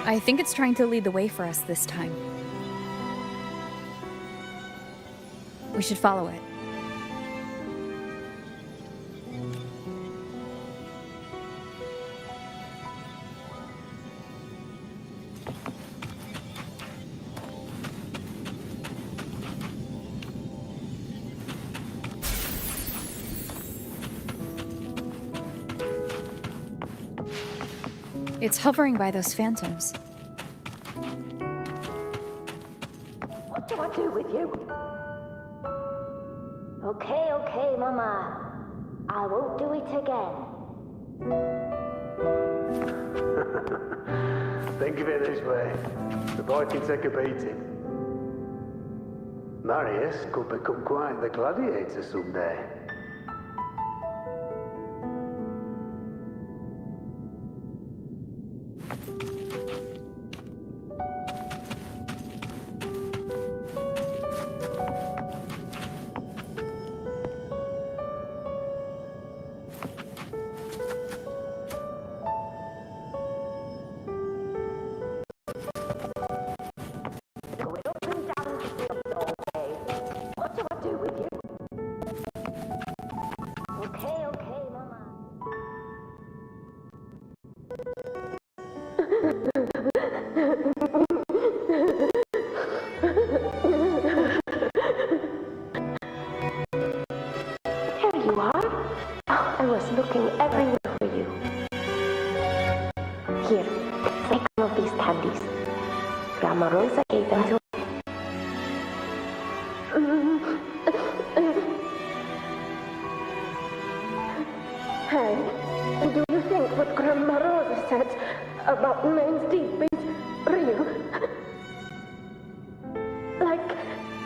I think it's trying to lead the way for us this time. We should follow it. It's hovering by those phantoms. What do I do with you? Okay, Mama. I won't do it again. Think of it this way. The boy can take a beating. Marius could become quite the gladiator someday. Looking everywhere for you. Here, take some of these candies. Grandma Rosa gave them to me. Hey, do you think what Grandma Rosa said about Main Steep is real? Like,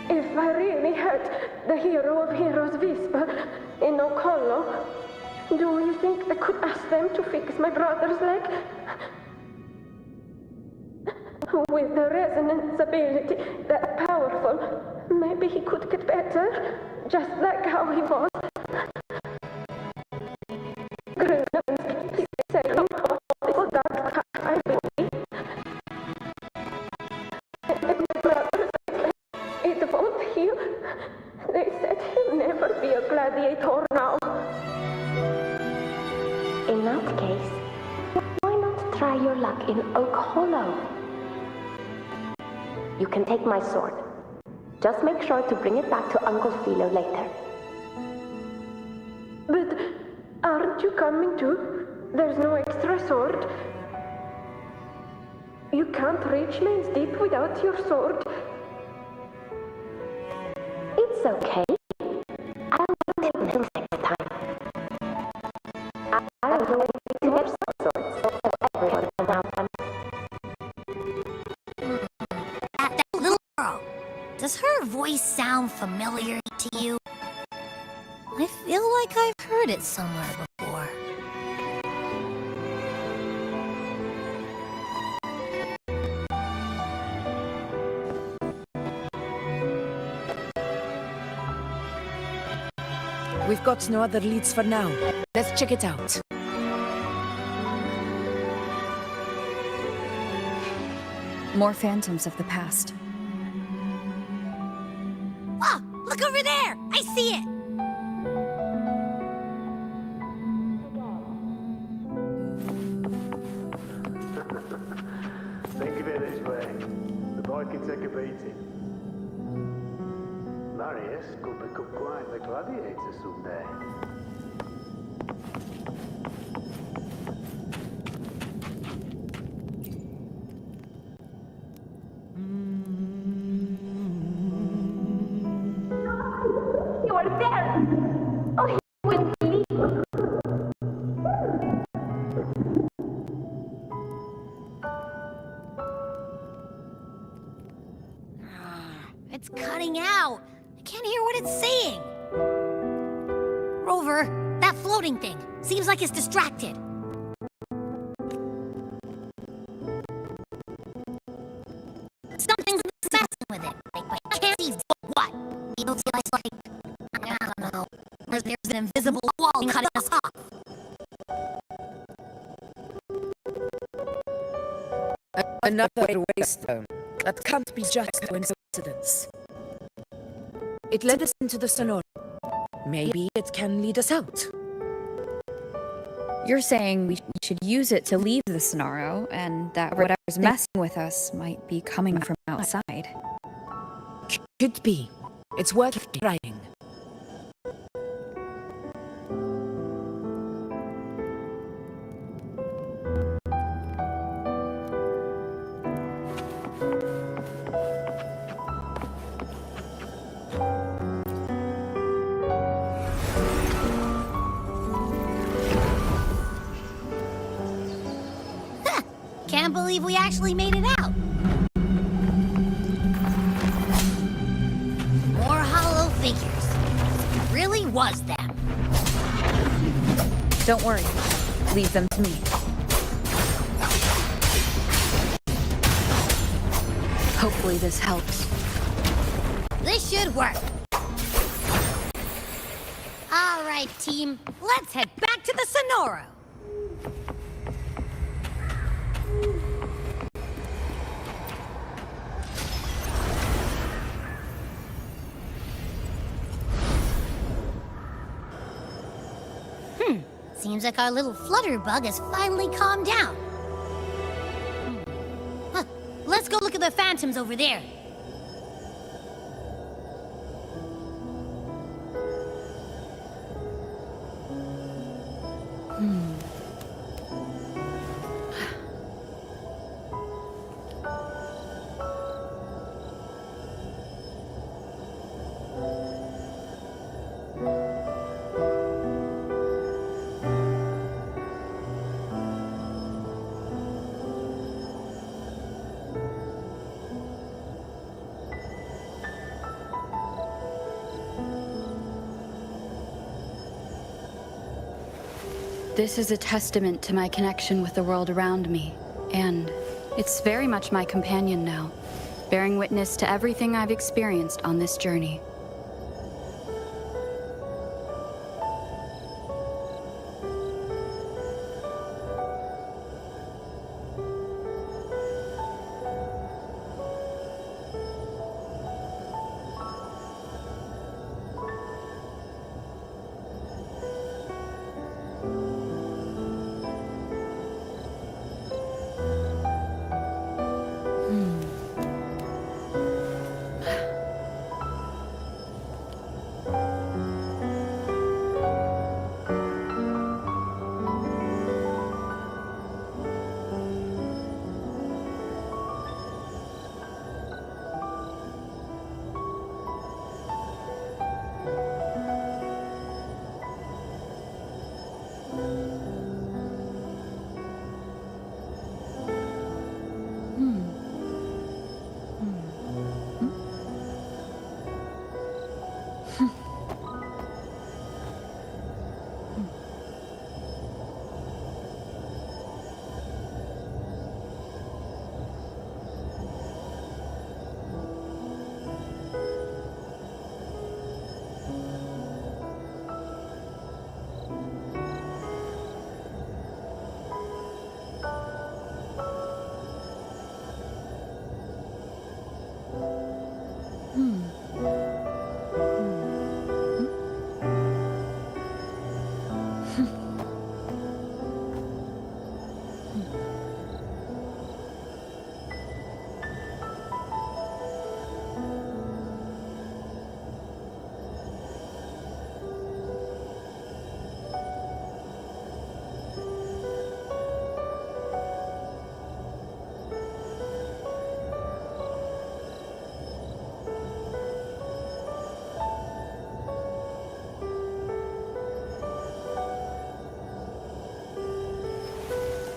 if I really heard the hero of heroes whisper in Ocollo, do you think I could ask them to fix my brother's leg? With a resonance ability that powerful, maybe he could get better, just like how he was. Grunans keep saying, oh, dark I believe. And my brother said, it won't heal. They said he'll never be a gladiator now. In that case, why not try your luck in Oak Hollow? You can take my sword. Just make sure to bring it back to Uncle Philo later. But aren't you coming too? There's no extra sword. You can't reach Lane's Deep without your sword. It's okay. I'll wait until next time. I was going to get some swords so everyone can have one. That little girl. Does her voice sound familiar to you? I feel like I've heard it somewhere before. We've got no other leads for now. Let's check it out. More phantoms of the past. Oh, look over there! I see it! Think of it this way. The boy can take a beating. Marius could become quite the gladiator someday. You are there! Oh, he will leave. It's cutting out. I can't hear what it's saying. Rover, that floating thing. Seems like it's distracted. Something's messing with it. But I can't see what. It looks like, I don't know. There's an invisible wall cutting us off. Another waystone. That can't be just coincidence. It led us into the Sonora. Maybe it can lead us out. You're saying we should use it to leave the Sonaro, and that whatever's messing with us might be coming from outside. Could be. It's worth trying. Can't believe we actually made it out. More hollow figures. It really was them. Don't worry. Leave them to me. Hopefully this helps. This should work. All right, team. Let's head back to the Sonoro. Seems like our little flutterbug has finally calmed down. Huh. Let's go look at the phantoms over there. This is a testament to my connection with the world around me, and It's very much my companion now, bearing witness to everything I've experienced on this journey.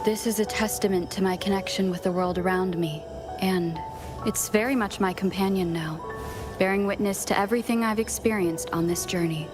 This is a testament to my connection with the world around me, and it's very much my companion now, bearing witness to everything I've experienced on this journey.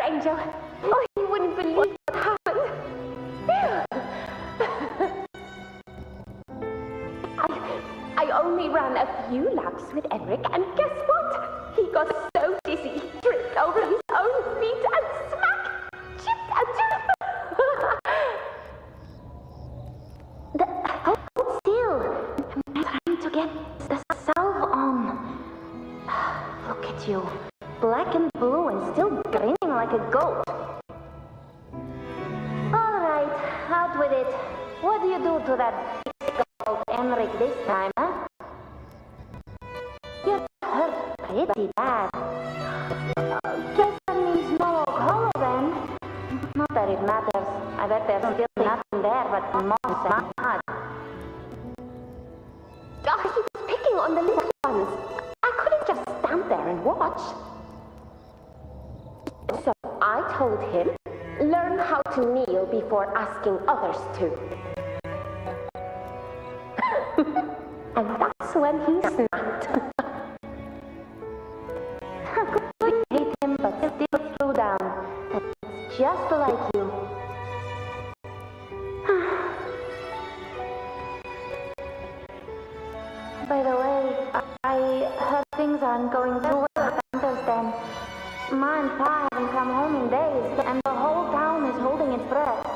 Angel. Oh, you wouldn't believe what happened. I only ran a few laps with Eric, and guess what? He got so dizzy, he tripped over his own feet and chipped hold still. I'm trying to get the salve on. Look at you. Black and blue and still grinning like a goat. Alright, out with it. What do you do to that big old Emmerich this time, huh? You're hurt pretty bad. Guess that means no hollow then. Not that it matters. I bet there's still nothing there but moss and mud. Oh, he was picking on the little ones. I couldn't just stand there and watch. So I told him, learn how to kneel before asking others to. And that's when he snapped. Couldn't hate him, but still threw down. That's just like you. By the way, I heard things aren't going too well at Panthers Den. Ma and Pa haven't come home in days, and the whole town is holding its breath.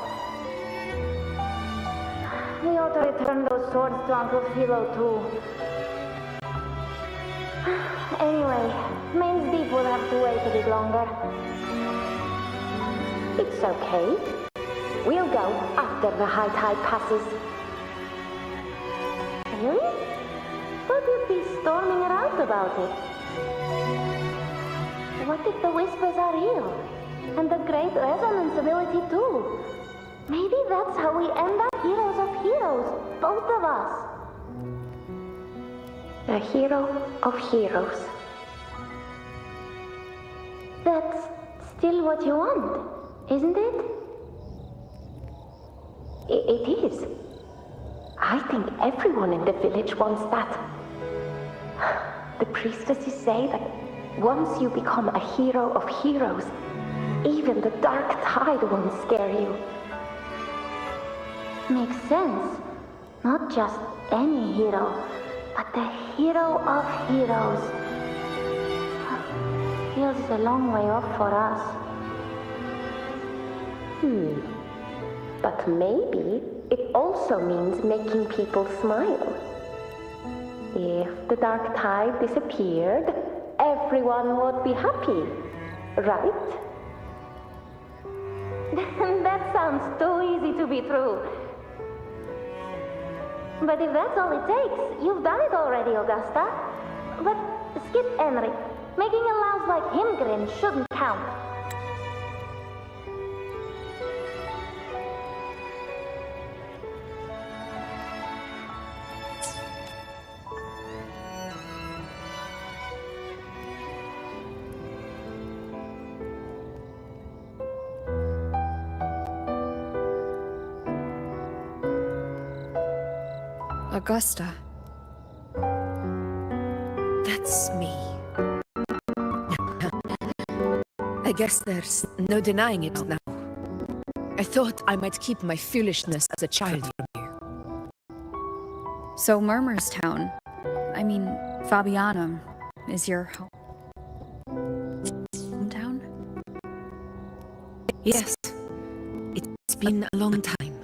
We ought to return those swords to Uncle Philo, too. Anyway, Main's Deep will have to wait a bit longer. It's okay. We'll go after the high tide passes. Really? Thought you'd be storming around about it. What if the whispers are real? And the great resonance ability too? Maybe that's how we end up heroes of heroes, both of us. A hero of heroes. That's still what you want, isn't it? It is. I think everyone in the village wants that. The priestesses say that once you become a hero of heroes, even the dark tide won't scare you. Makes sense. Not just any hero, but the hero of heroes. Feels a long way off for us. But maybe it also means making people smile. If the dark tide disappeared, everyone would be happy, right? That sounds too easy to be true. But if that's all it takes, you've done it already, Augusta. But skip Henry. Making a louse like him grin shouldn't count. Augusta. That's me. I guess there's no denying it now. I thought I might keep my foolishness as a child from you. So Murmur's town, I mean, Fabianum, is your hometown? Yes. It's been a long time.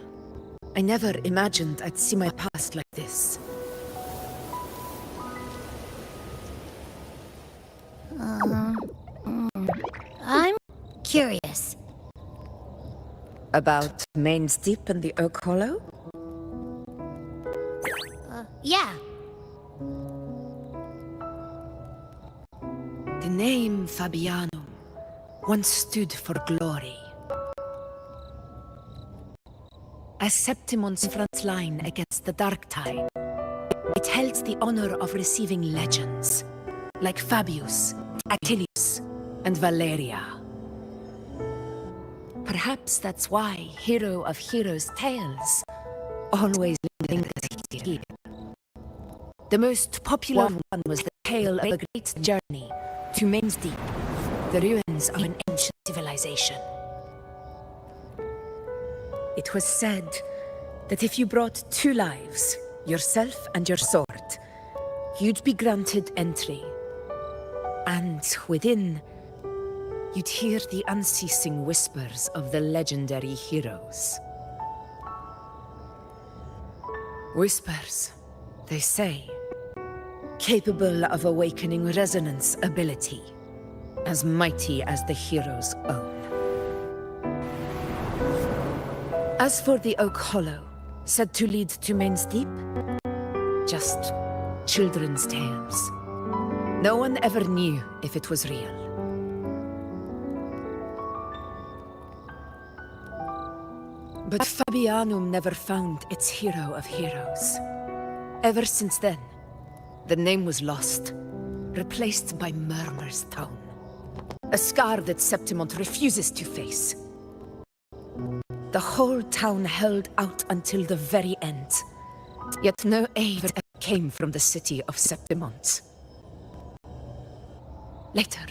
I never imagined I'd see my past like this. I'm curious. About Main's Deep and the Oak Hollow? Yeah. The name Fabianum once stood for glory. As Septimon's front line against the Dark Tide, it held the honor of receiving legends, like Fabius, Attilius, and Valeria. Perhaps that's why Hero of Heroes' tales always linger here. The most popular one was the tale of a great journey to Main's Deep, the ruins of an ancient civilization. It was said that if you brought 2 lives, yourself and your sword, you'd be granted entry. And within, you'd hear the unceasing whispers of the legendary heroes. Whispers, they say, capable of awakening resonance ability, as mighty as the hero's own. As for the Oak Hollow, said to lead to Main's Deep, just children's tales. No one ever knew if it was real. But Fabianum never found its hero of heroes. Ever since then, the name was lost, replaced by Murmur's Town. A scar that Septimont refuses to face. The whole town held out until the very end, yet no aid ever came from the city of Septimont. Later,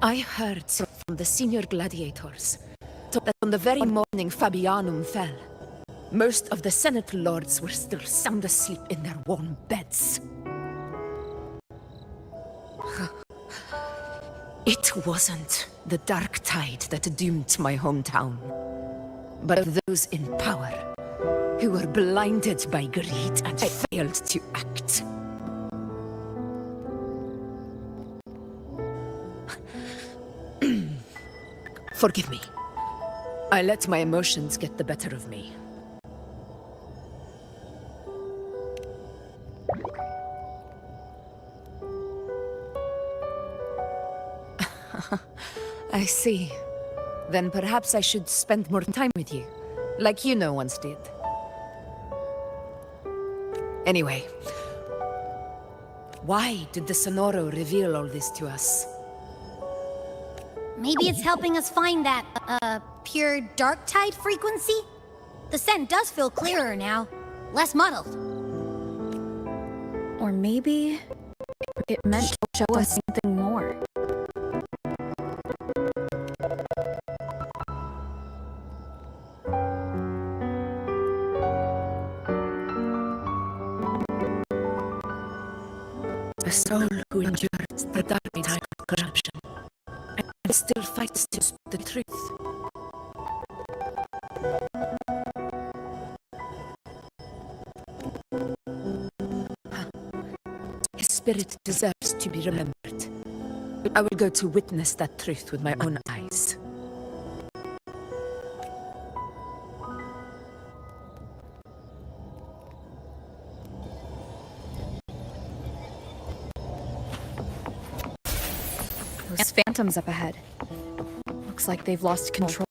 I heard from the senior gladiators that on the very morning Fabianum fell, most of the Senate lords were still sound asleep in their warm beds. It wasn't the Dark Tide that doomed my hometown, but those in power who were blinded by greed and failed to act. Forgive me. I let my emotions get the better of me. I see. Then perhaps I should spend more time with you, like you once did. Anyway, Why did the Sonoro reveal all this to us? Maybe it's helping us find that, pure dark tide frequency? The scent does feel clearer now, less muddled. Or maybe it meant to show us something more. A soul who endures the dark tide of corruption and still fights to speak the truth. His spirit deserves to be remembered. I will go to witness that truth with my own eyes. Those phantoms up ahead. Looks like they've lost control.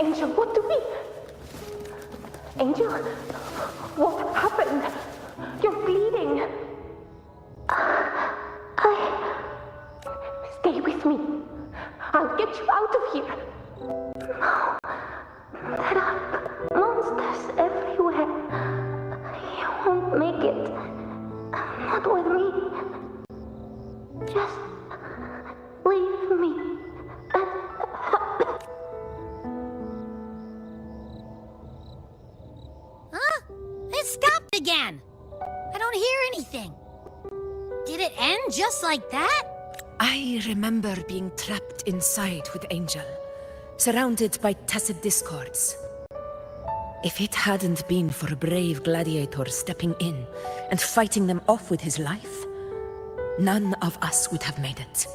Angel, what do we... Angel, what happened? You're bleeding. Stay with me. I'll get you out of here. No. There are monsters everywhere. You won't make it. Not with me. Just leave me. Huh? It stopped again. I don't hear anything. Did it end just like that? I remember being trapped inside with Angel, surrounded by tacit discords. If it hadn't been for a brave gladiator stepping in and fighting them off with his life, none of us would have made it.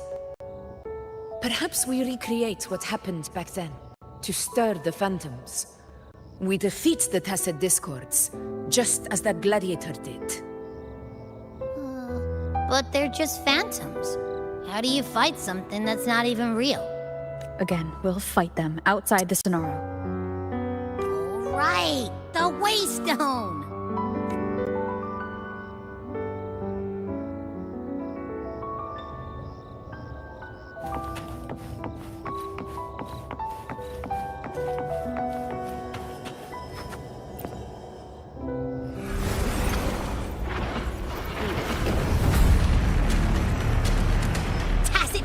Perhaps we recreate what happened back then, to stir the phantoms. We defeat the tacit discords, just as that gladiator did. But they're just phantoms. How do you fight something that's not even real? Again, we'll fight them outside the Sonaro. Right! The Waystone!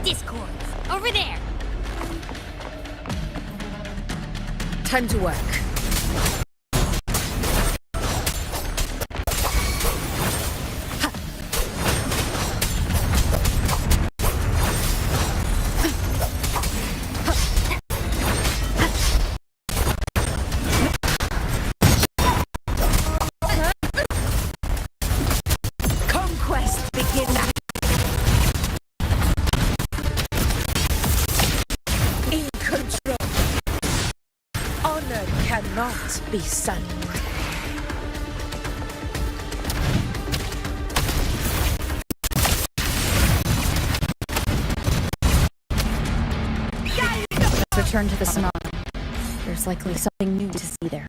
Discords! Over there! Time to work. Conquest begins. Cannot be sunk. Let's return to the Sonaro. There's likely something new to see there.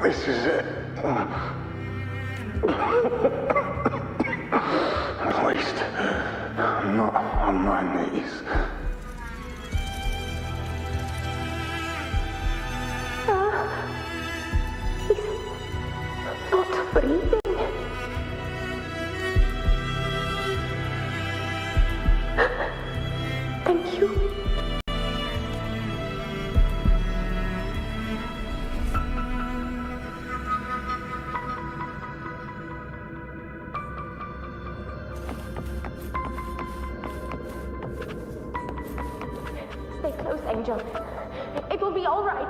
This is it. At least, I'm not on my knees. He's not breathing. Thank you. Stay close, Angel. It will be all right.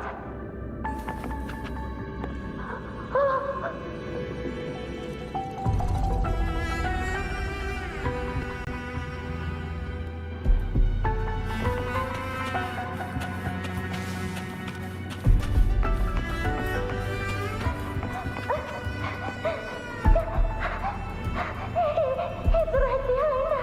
It's right behind us.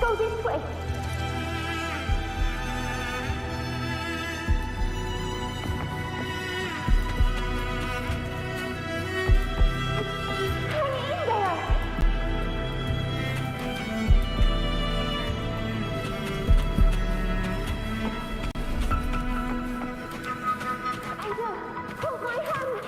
go this way. Hang in there. Ada, hold my hand.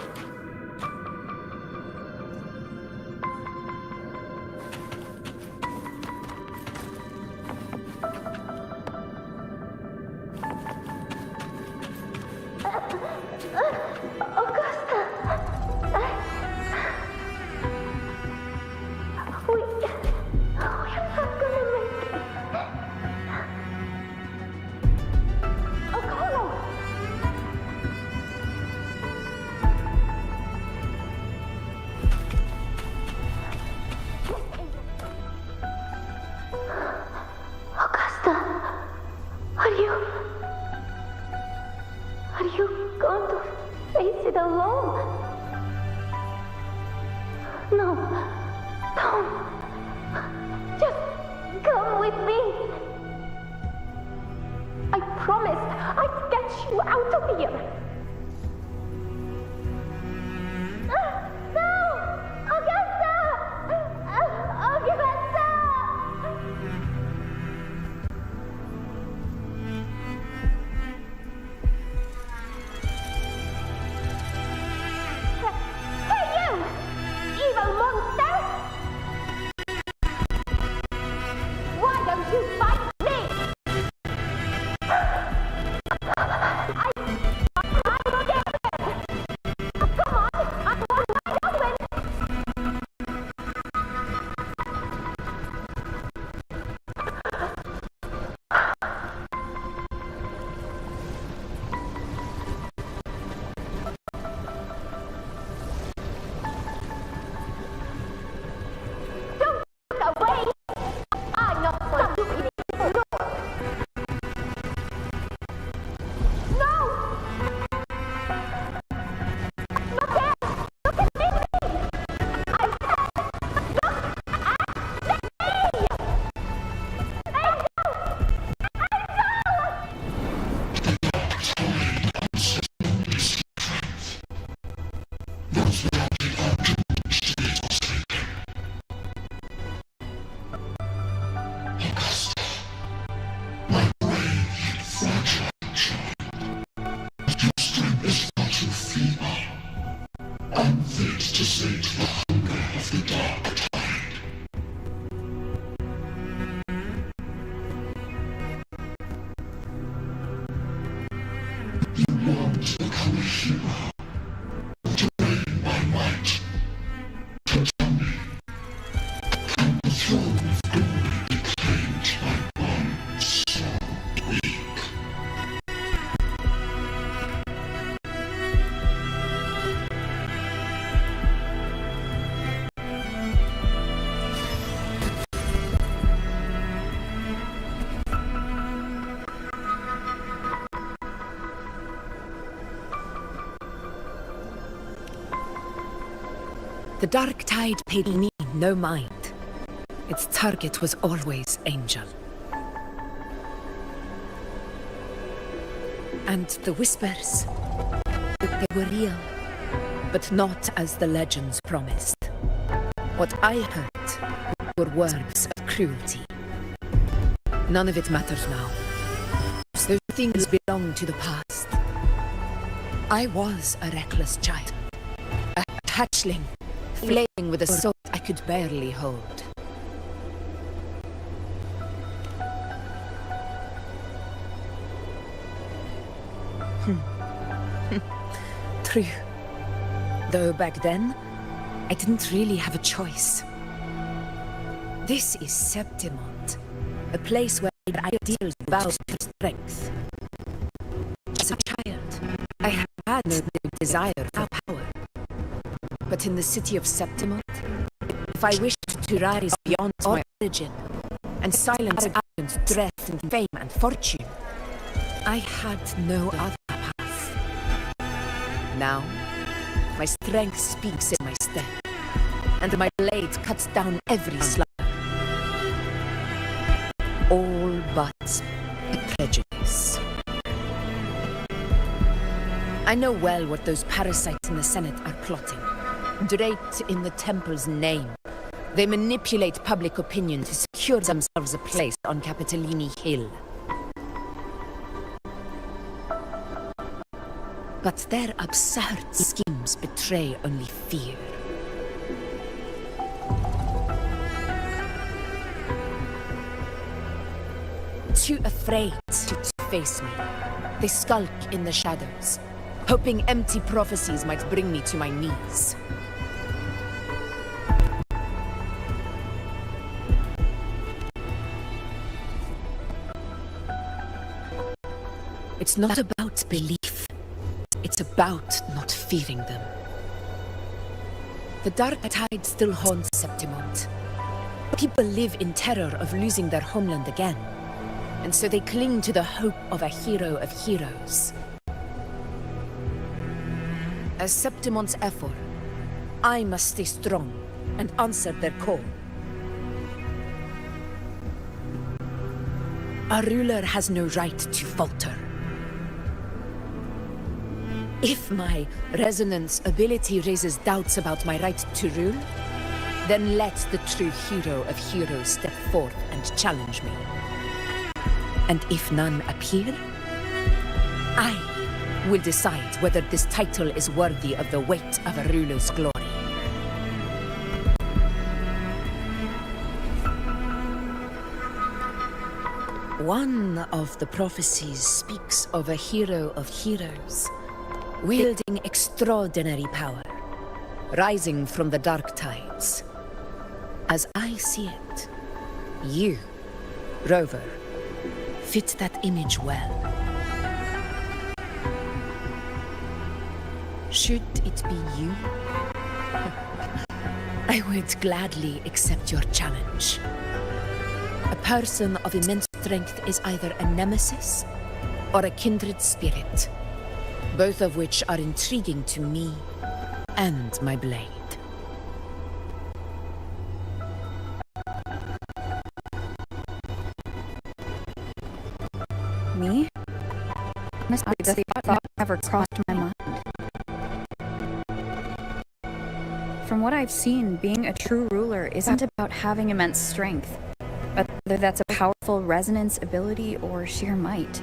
Augusta! We're not gonna make it. Oh, Carlo! Augusta, are you going to face it alone? No, don't. Just come with me. I promised I'd get you out of here. No! Augusta! Augusta! Hey, you! Evil monster! Why don't you fight me? I'm again! Come on! I want my husband! Don't look away! I'm not stupid anymore! No! Look at me! I said, look at me! Unfit to sate the hunger of the dark tide. You want to become a hero, to reign by might. To tell me, can the throne of glory be claimed by one so weak? The dark tide paid me no mind. Its target was always Angel. And the whispers, they were real, but not as the legends promised. What I heard were words of cruelty. None of it matters now. Those things belong to the past. I was a reckless child, a hatchling, flaming with a sword I could barely hold. True. Though back then, I didn't really have a choice. This is Septimont, a place where ideals bow to strength. As a child, I had no desire for power. But in the city of Septimont, if I wished to rise beyond my origin and silence arrogance, dread, and fame and fortune, I had no other path. Now, my strength speaks in my stead, and my blade cuts down every slur. all but prejudice. I know well what those parasites in the Senate are plotting. Draped in the Temple's name, they manipulate public opinion to secure themselves a place on Capitolini Hill. But their absurd schemes betray only fear. Too afraid to face me, they skulk in the shadows, hoping empty prophecies might bring me to my knees. It's not about belief. It's about not fearing them. The dark tide still haunts Septimont. People live in terror of losing their homeland again, and so they cling to the hope of a hero of heroes. As Septimont's Ephor, I must stay strong and answer their call. A ruler has no right to falter. If my resonance ability raises doubts about my right to rule, then let the true hero of heroes step forth and challenge me. And if none appear, I will decide whether this title is worthy of the weight of a ruler's glory. One of the prophecies speaks of a hero of heroes, wielding extraordinary power, rising from the dark tides. As I see it, you, Rover, fit that image well. Should it be you, I would gladly accept your challenge. A person of immense strength is either a nemesis or a kindred spirit, both of which are intriguing to me and my blade. Me? Honestly, the thought never crossed my mind. From what I've seen, being a true ruler isn't about having immense strength, but whether that's a powerful resonance ability or sheer might.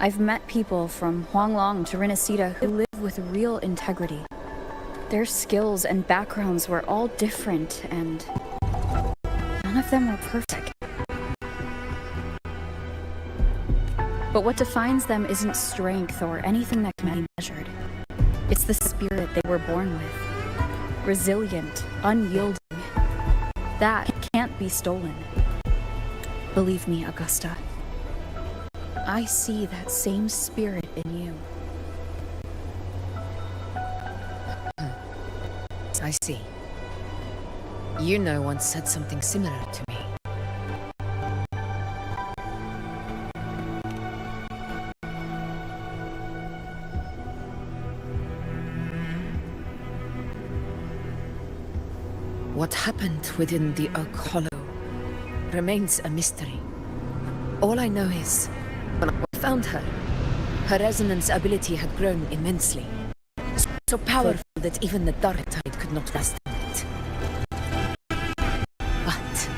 I've met people from Huanglong to Rinasita who live with real integrity. Their skills and backgrounds were all different, and none of them were perfect. But what defines them isn't strength or anything that can be measured. It's the spirit they were born with. Resilient, unyielding. That can't be stolen. Believe me, Augusta. I see that same spirit in you. I see. Yuno once said something similar to me. What happened within the Oak Hollow remains a mystery. All I know is, when I found her, her resonance ability had grown immensely. So powerful that even the dark tide could not withstand it. But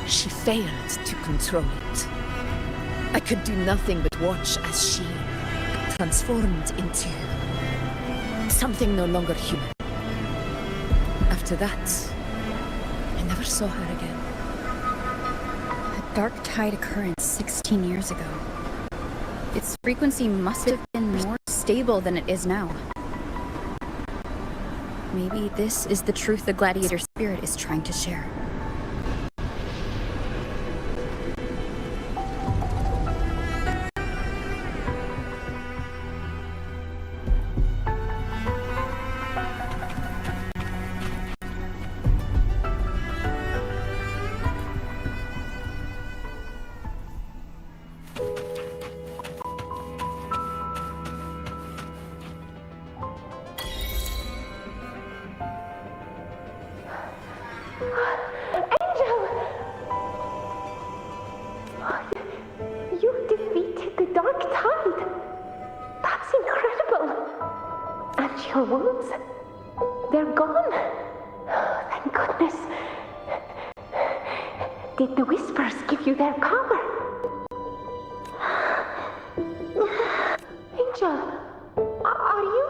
she failed to control it. I could do nothing but watch as she transformed into something no longer human. After that, I never saw her again. dark tide occurrence 16 years ago. Its frequency must have been more stable than it is now. Maybe this is the truth the gladiator spirit is trying to share. You defeated the Dark Tide. That's incredible. And your wounds, they're gone. Thank goodness. Did the Whispers give you their power? Angel, are you...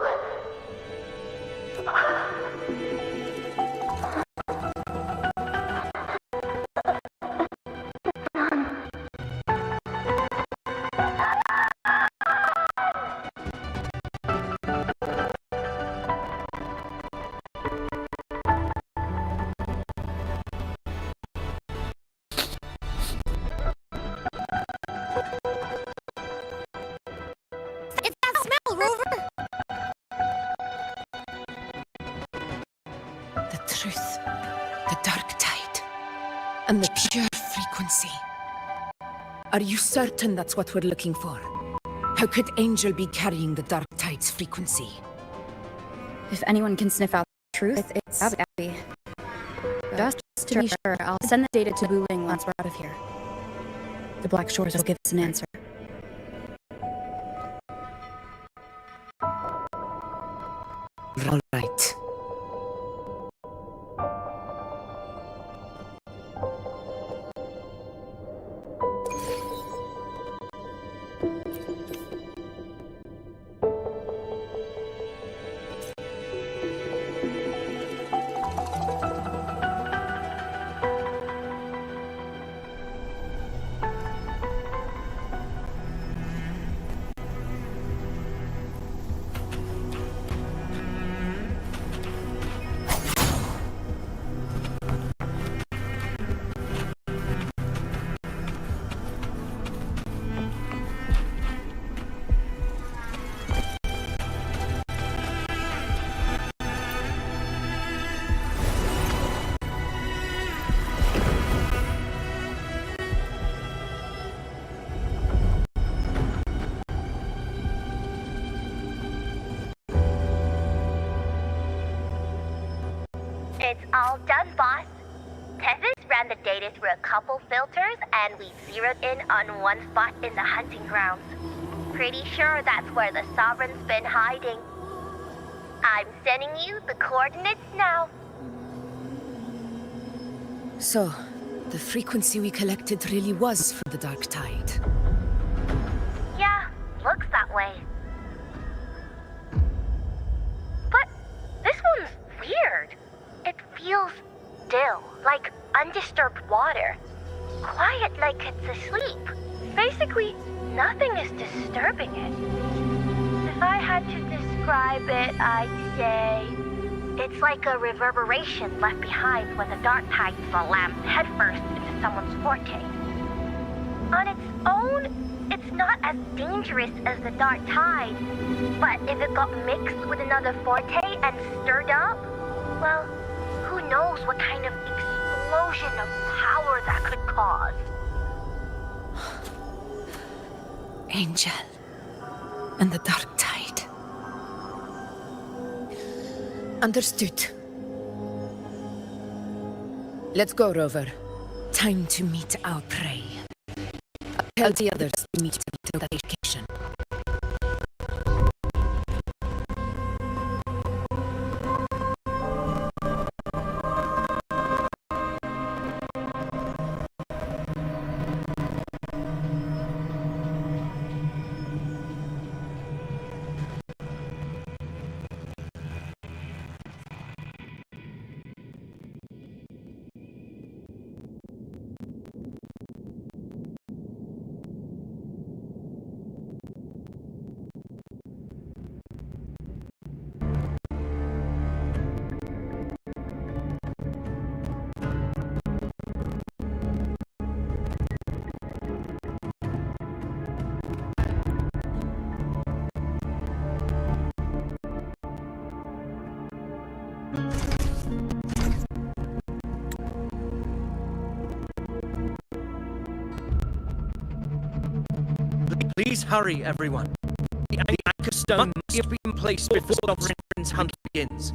It's that smell, Rover! The truth, the dark tide, and the pure frequency. Are you certain that's what we're looking for? How could Angel be carrying the dark tide's frequency? If anyone can sniff out the truth, it's Abby. Just to be sure, I'll send the data to Wuthering once we're out of here. The Black Shores will give us an answer. All right. It's all done, boss. Tethys ran the data through a couple filters, and we zeroed in on one spot in the hunting grounds. Pretty sure that's where the Sovereign's been hiding. I'm sending you the coordinates now. So, the frequency we collected really was from the dark tide. Yeah, looks that way. But this one's weird. It feels still, like undisturbed water. Quiet like it's asleep. Basically, nothing is disturbing it. If I had to describe it, I'd say it's like a reverberation left behind when the dark tide slams headfirst into someone's forte. On its own, it's not as dangerous as the dark tide, but if it got mixed with another forte and stirred up, well, who knows what kind of explosion of power that could cause. Angel and the dark tide. Understood. Let's go, Rover. Time to meet our prey. I'll tell the others to meet until the vacation. Please hurry, everyone. The anchor stone must be in place before Sovereign's hunt begins.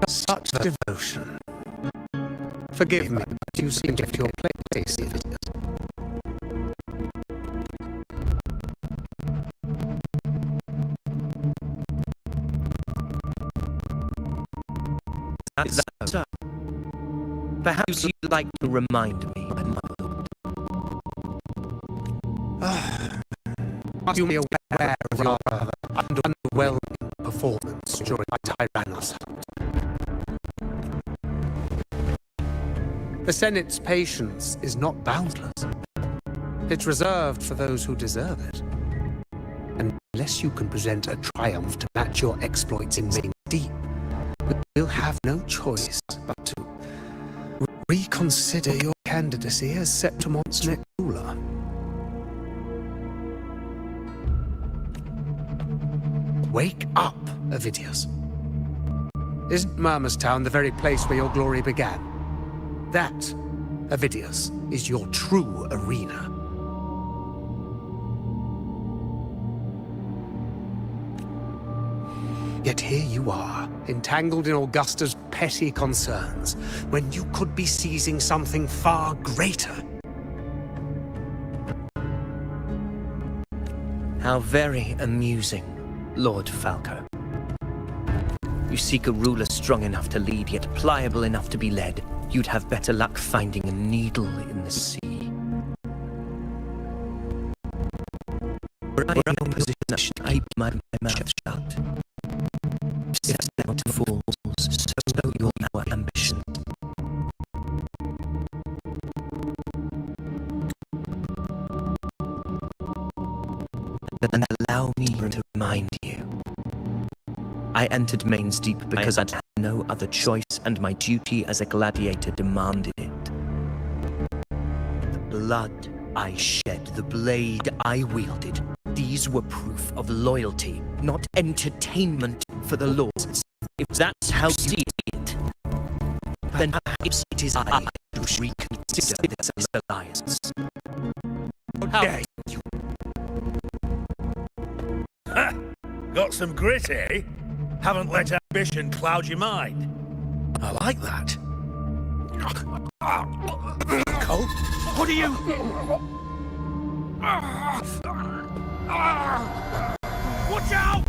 Such devotion. Forgive me, but you seem to have your place in it. That's so. Perhaps you'd like to remind me, my lord. Must you be aware of your underwhelming performance during Tyrannos hunt. The Senate's patience is not boundless. It's reserved for those who deserve it. Unless you can present a triumph to match your exploits in Main Deep, we'll have no choice but to reconsider your candidacy as Septimon's next ruler. Wake up, Avidius. Isn't Murmustown the very place where your glory began? That, Avidius, is your true arena. Yet here you are, entangled in Augusta's petty concerns, when you could be seizing something far greater. How very amusing, Lord Falco. You seek a ruler strong enough to lead, yet pliable enough to be led. You'd have better luck finding a needle in the sea. Were I in your position, I keep my mouth shut. If not falls, so your ambition. And allow me to remind you. I entered Main's Deep because I had no other choice, and my duty as a gladiator demanded it. The blood I shed, the blade I wielded, these were proof of loyalty, not entertainment for the Lords. If that's how you see it, then perhaps it is I who should reconsider this alliance. How dare you? Ha! Got some grit, eh? Haven't let ambition cloud your mind. I like that. Cole, what are you? Watch out!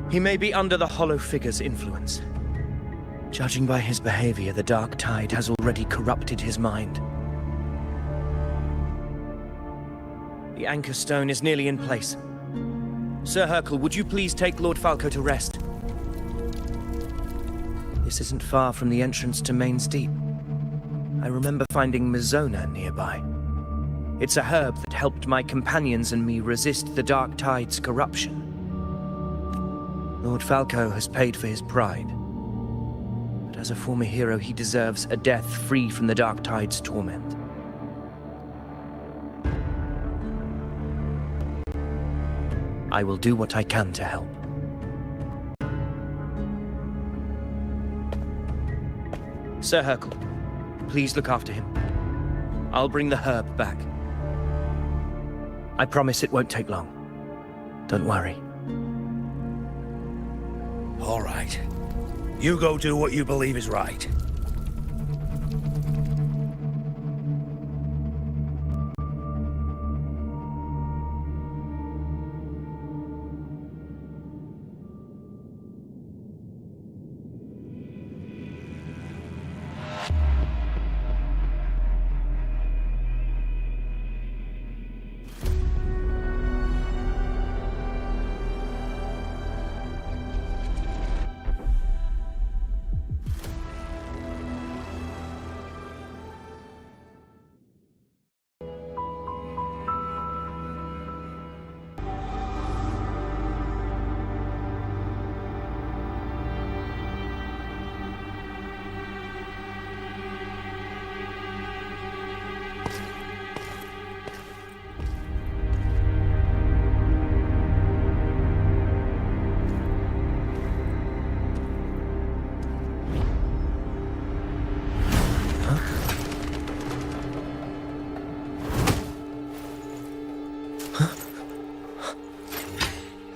He may be under the Hollow Figure's influence. Judging by his behavior, the Dark Tide has already corrupted his mind. The Anchor Stone is nearly in place. Sir Hercule, would you please take Lord Falco to rest? This isn't far from the entrance to Main's Deep. I remember finding Mizona nearby. It's a herb that helped my companions and me resist the Dark Tide's corruption. Lord Falco has paid for his pride. But as a former hero, he deserves a death free from the Dark Tide's torment. I will do what I can to help. Sir Hercule, please look after him. I'll bring the herb back. I promise it won't take long. Don't worry. All right. You go do what you believe is right.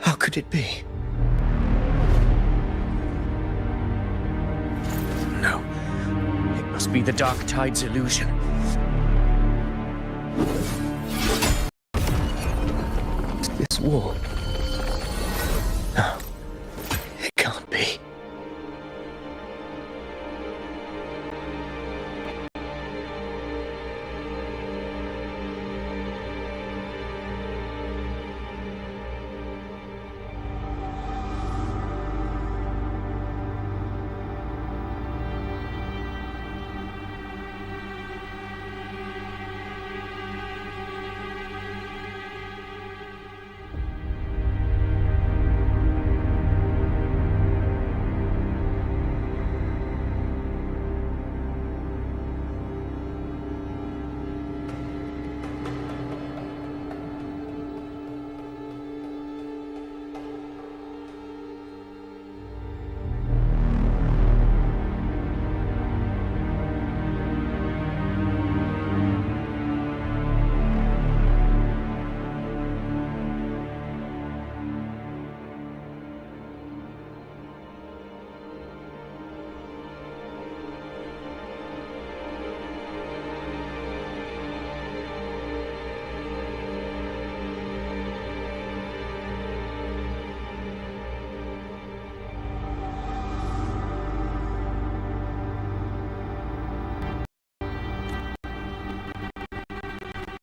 How could it be? No. It must be the Dark Tide's illusion. This wall. No.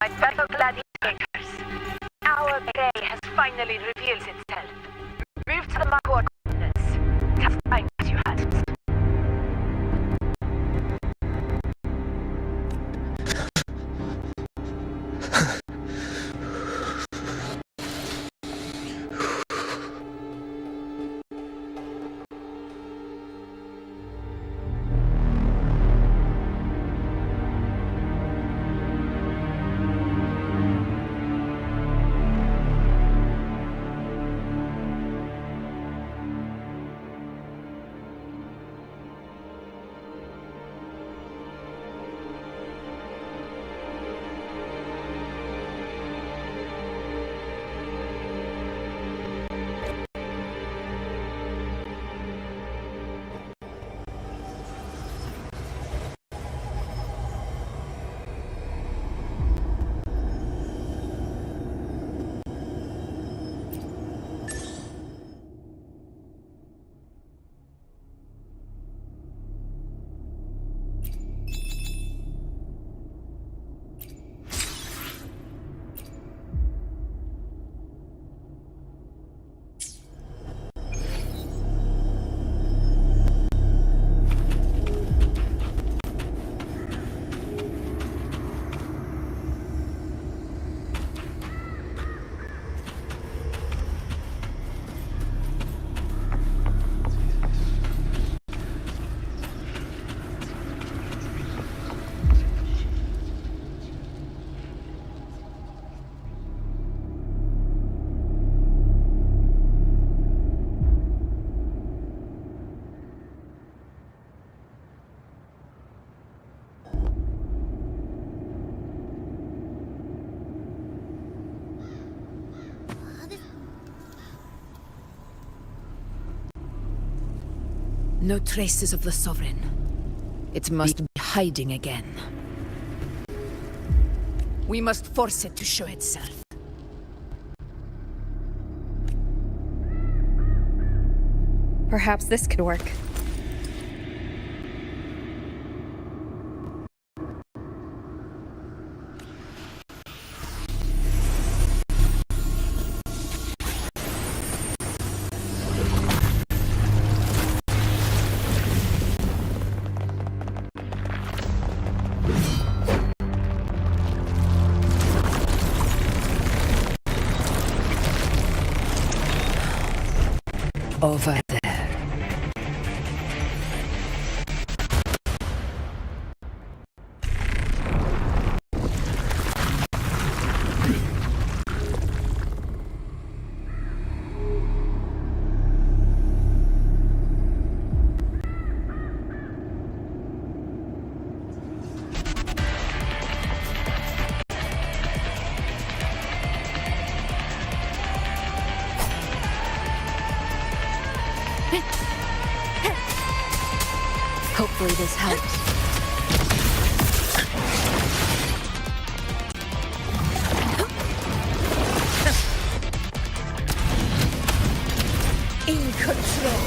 my fellow gladiators. Our prey has finally revealed itself. Move to the mark coordinates. Find what you had. No traces of the Sovereign. It must be hiding again. We must force it to show itself. Perhaps this could work. Over there. Hopefully this helps. In control.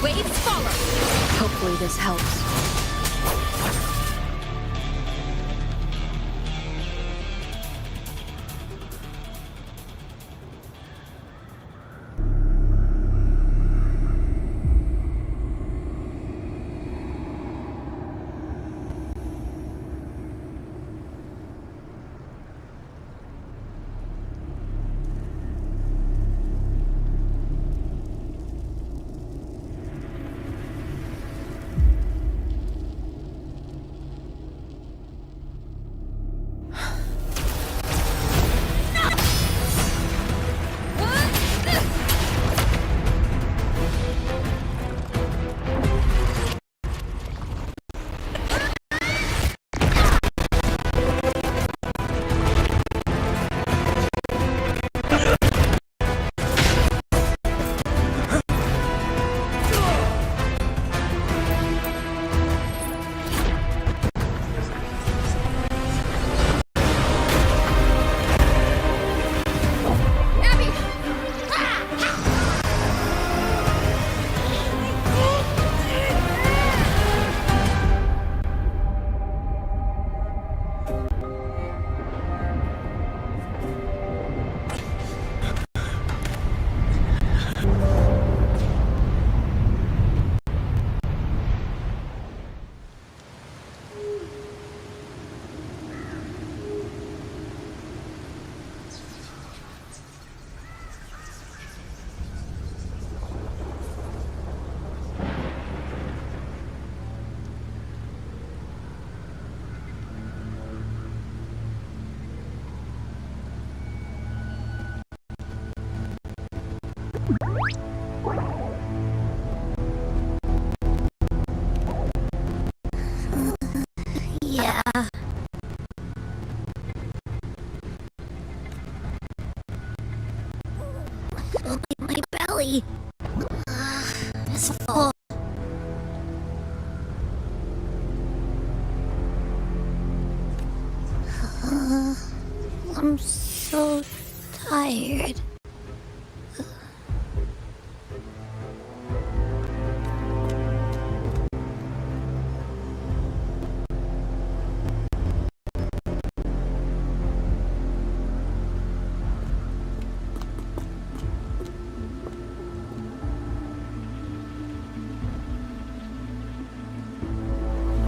Waves follow. Hopefully this helps. Yeah. My belly. It's full. I'm so tired.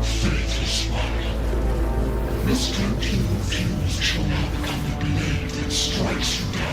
Faithless one. Miscalculating refused shall now become the blade that strikes you down.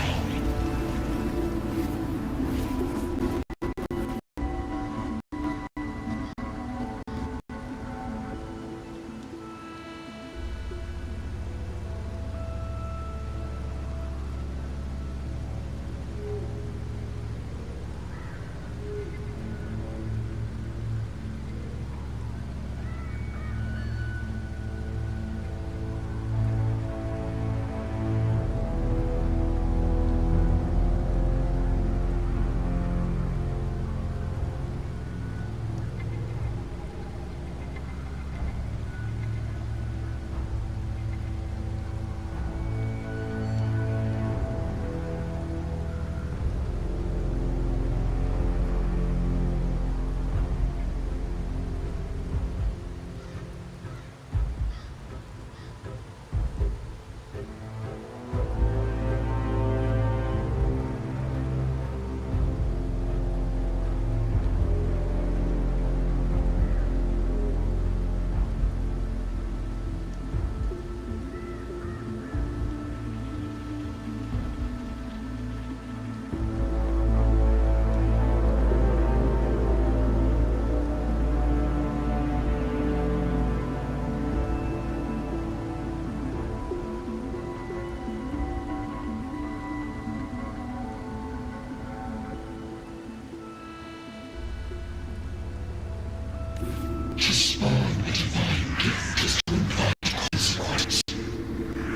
To spawn a divine gift is to invite consequence.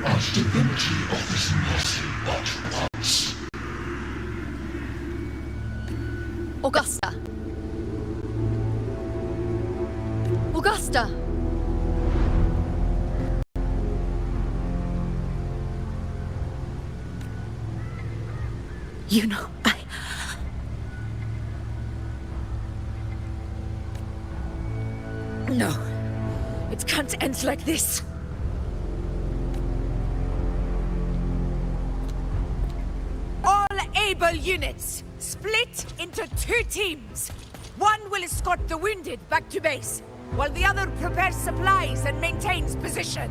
Our divinity offers mercy but once. Augusta! Augusta! You know, No. It can't end like this. All able units, split into 2 teams. One will escort the wounded back to base, while the other prepares supplies and maintains position.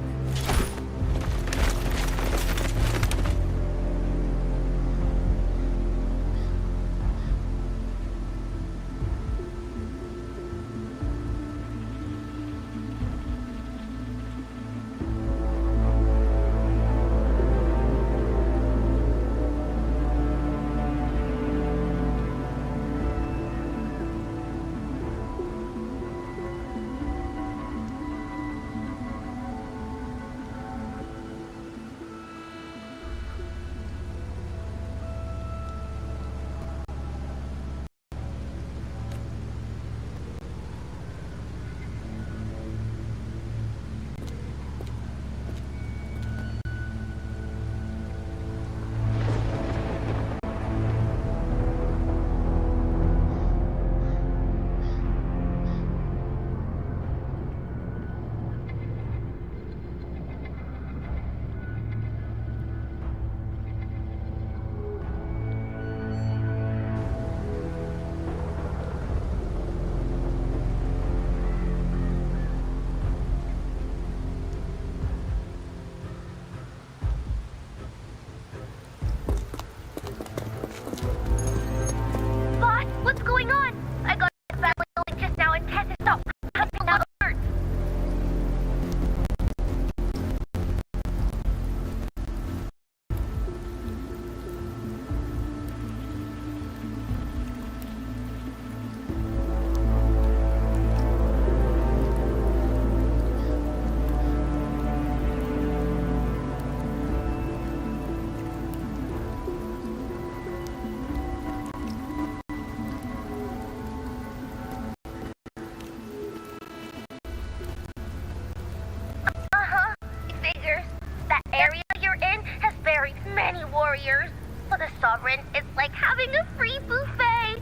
warriors. For the Sovereign, it's like having a free buffet.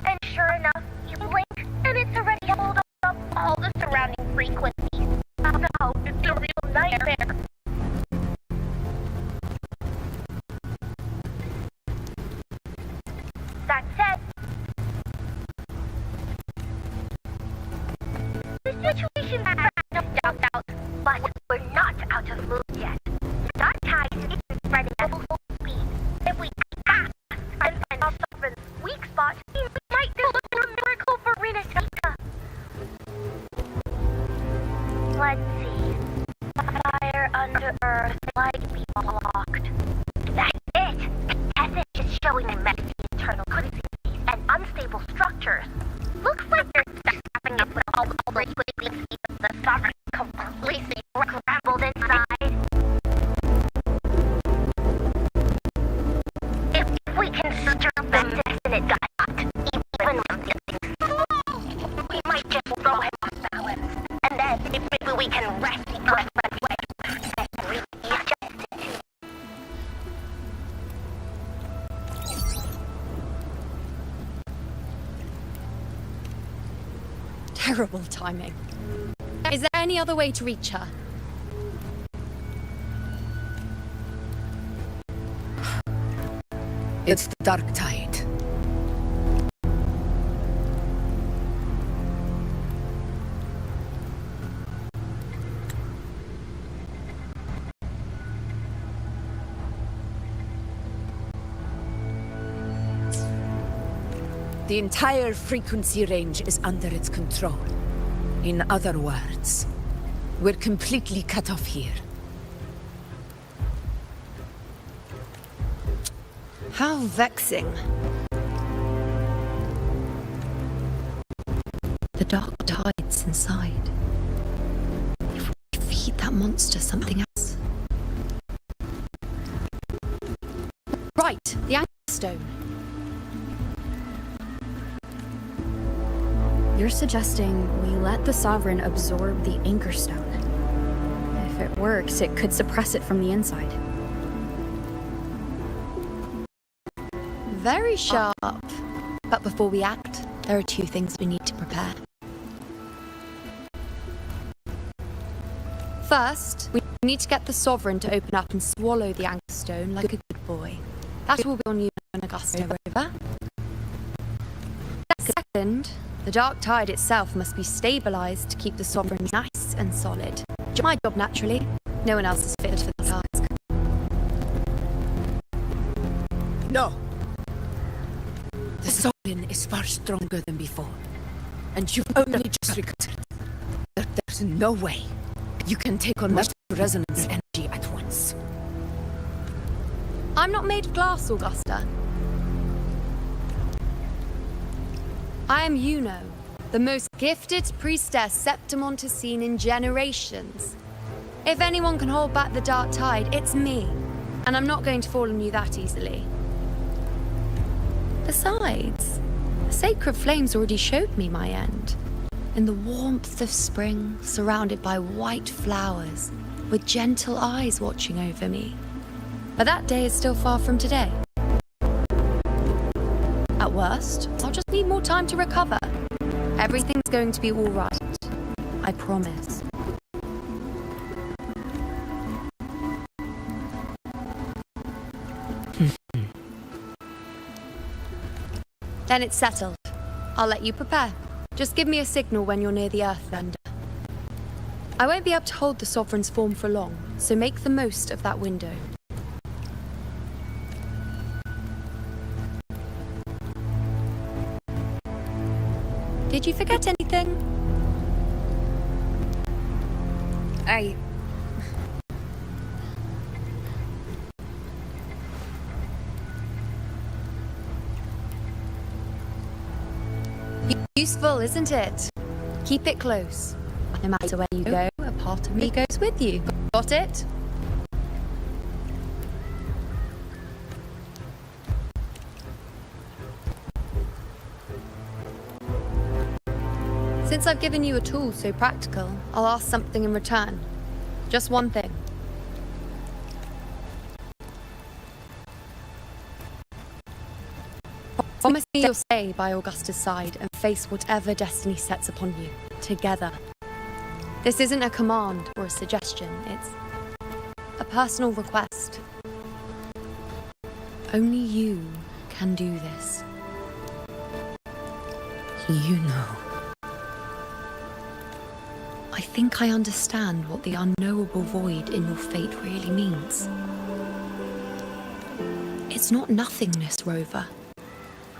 And sure enough, you blink, and it's already held up all the surrounding frequencies. Oh no, it's a real nightmare. That said, the situation has no doubt out, but we're not out of mood yet. Dark tide is spreading at full speed. If we act and find our Sovereign's weak spot, we might deliver a miracle for Rinateka. Let's see. Fire under earth might be blocked. That's it! Message is showing a messy internal consistencies and unstable structures. Looks like you're snapping up with all the frequencies of the Sovereign completely scrambled inside. If we can circumvent this and it got hot, even with things, we might just throw him off balance. And then maybe we can rest the earth and readjust it. Terrible timing. Is there any other way to reach her? It's the dark tide. The entire frequency range is under its control. In other words, we're completely cut off here. How vexing. The dark tide's inside. If we feed that monster something else. Right, the Anchor Stone. You're suggesting we let the Sovereign absorb the Anchor Stone. If it works, it could suppress it from the inside. Very sharp. But before we act, there are two things we need to prepare. First, we need to get the Sovereign to open up and swallow the Anchor Stone like a good boy. That will be on you and Augusta, over. Second, the dark tide itself must be stabilized to keep the Sovereign nice and solid. My job, naturally. No one else is fitted for the task. No! The Sovereign is far stronger than before. And you've only just recovered. There's no way you can take on much resonance energy at once. I'm not made of glass, Augusta. I am Yuno, the most gifted priestess Septimont has seen in generations. If anyone can hold back the dark tide, it's me. And I'm not going to fall on you that easily. Besides, the sacred flames already showed me my end. In the warmth of spring, surrounded by white flowers, with gentle eyes watching over me. But that day is still far from today. At worst, I'll just need more time to recover. Everything's going to be all right. I promise. Then it's settled. I'll let you prepare. Just give me a signal when you're near the Earthbender. I won't be able to hold the Sovereign's form for long, so make the most of that window. Did you forget anything? Useful, isn't it? Keep it close. No matter where you go, a part of me goes with you. Got it? Since I've given you a tool so practical, I'll ask something in return. Just one thing. Promise me you'll stay by Augusta's side and face whatever destiny sets upon you, together. This isn't a command or a suggestion, it's a personal request. Only you can do this. You know. I think I understand what the unknowable void in your fate really means. It's not nothingness, Rover.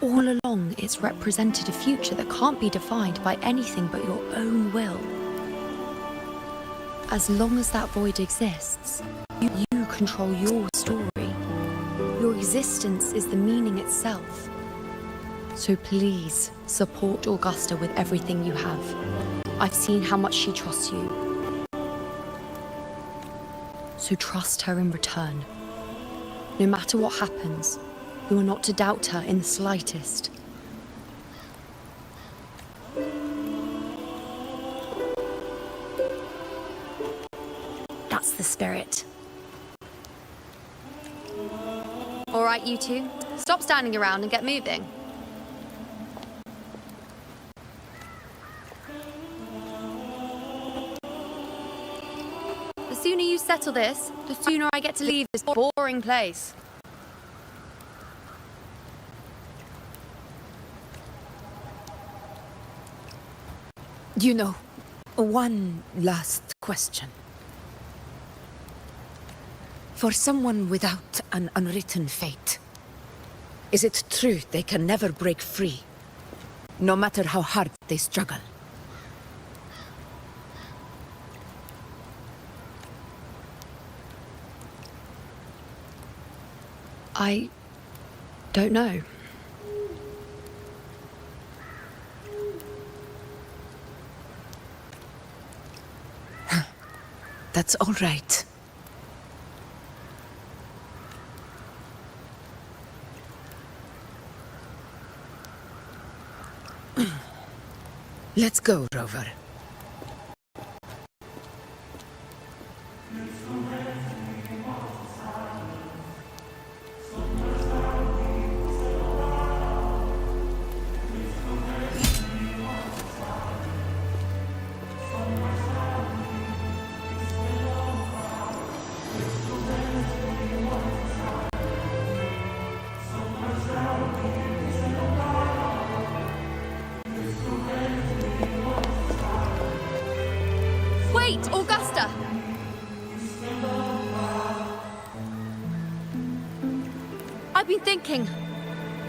All along, it's represented a future that can't be defined by anything but your own will. As long as that void exists, you control your story. Your existence is the meaning itself. So please, support Augusta with everything you have. I've seen how much she trusts you. So trust her in return. No matter what happens, you are not to doubt her in the slightest. That's the spirit. All right, you two. Stop standing around and get moving. The sooner you settle this, the sooner I get to leave this boring place. You know, one last question. For someone without an unwritten fate, is it true they can never break free, no matter how hard they struggle? I don't know. That's all right. Let's go, Rover. Wait, Augusta! I've been thinking.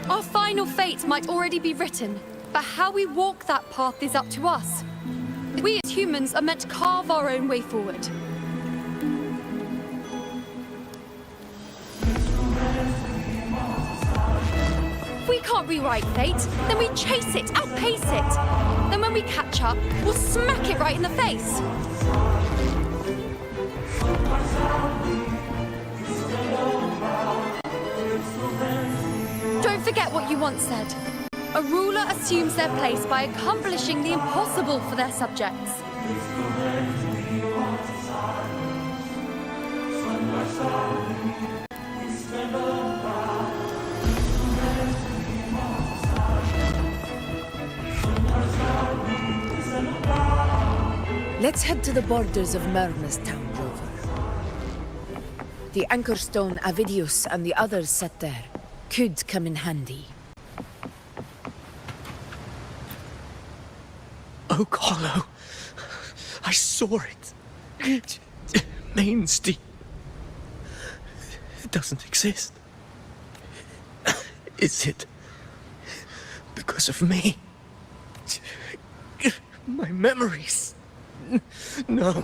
Our final fate might already be written, but how we walk that path is up to us. We as humans are meant to carve our own way forward. If we can't rewrite fate, then we chase it, outpace it. Then when we catch up, we'll smack it right in the face. Don't forget what you once said. A ruler assumes their place by accomplishing the impossible for their subjects. Let's head to the borders of Myrna's town, Rover. The anchor stone Avidius and the others set there could come in handy. Oak Hollow. I saw it. Mainsty. It doesn't exist. Is it because of me? My memories. No.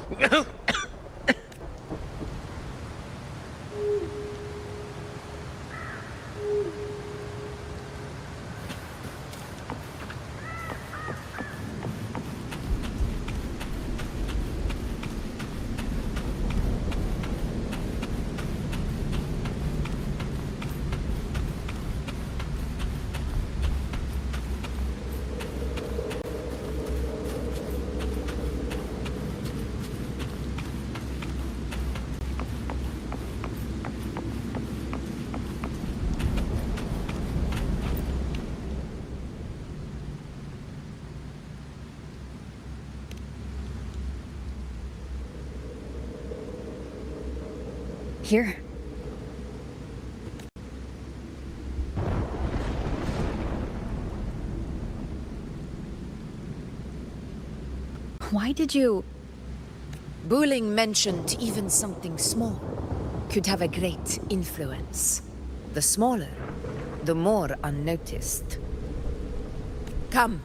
Here. Why did you... Buling mentioned even something small could have a great influence. The smaller, the more unnoticed. Come,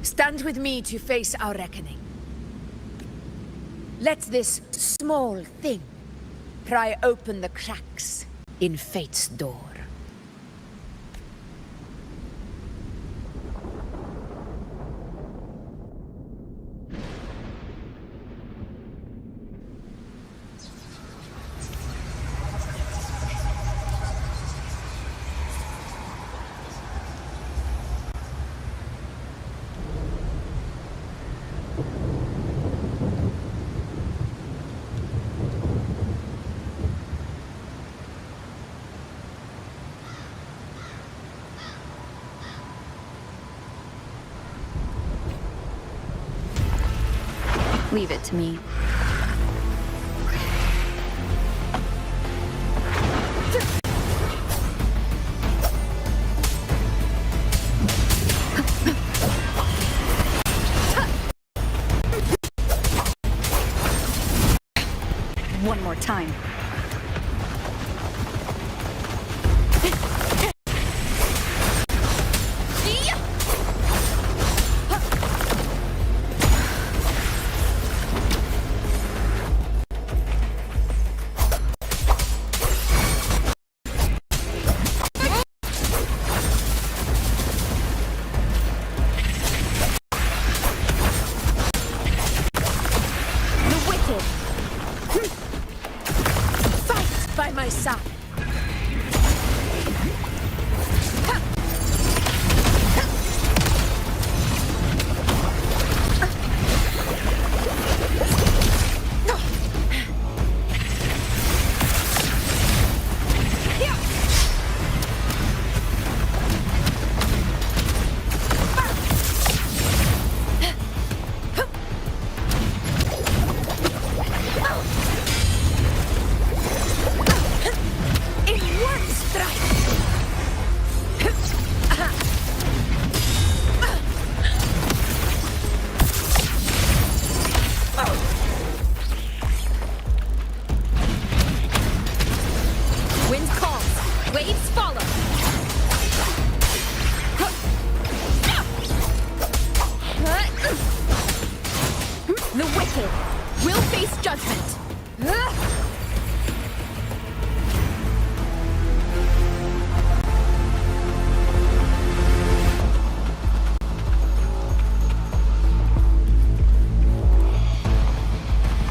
stand with me to face our reckoning. Let this small thing pry open the cracks in fate's door. Leave it to me. One more time.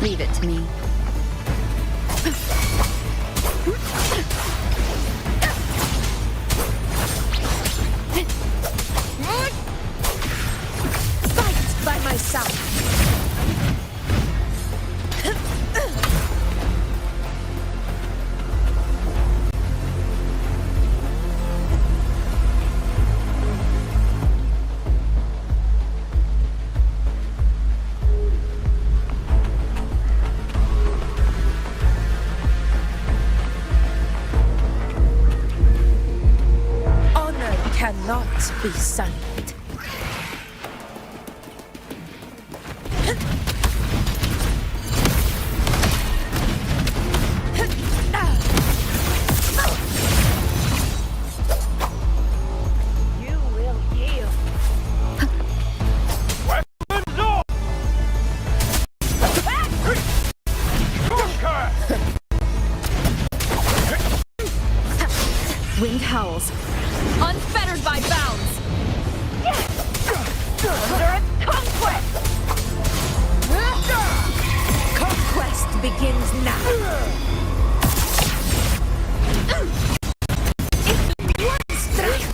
Leave it to me. Fight by my side. Cannot be sullied. You will yield. Weapons up! Wind howls. Unfettered by bounds! Under conquest! Conquest begins now. In one strike.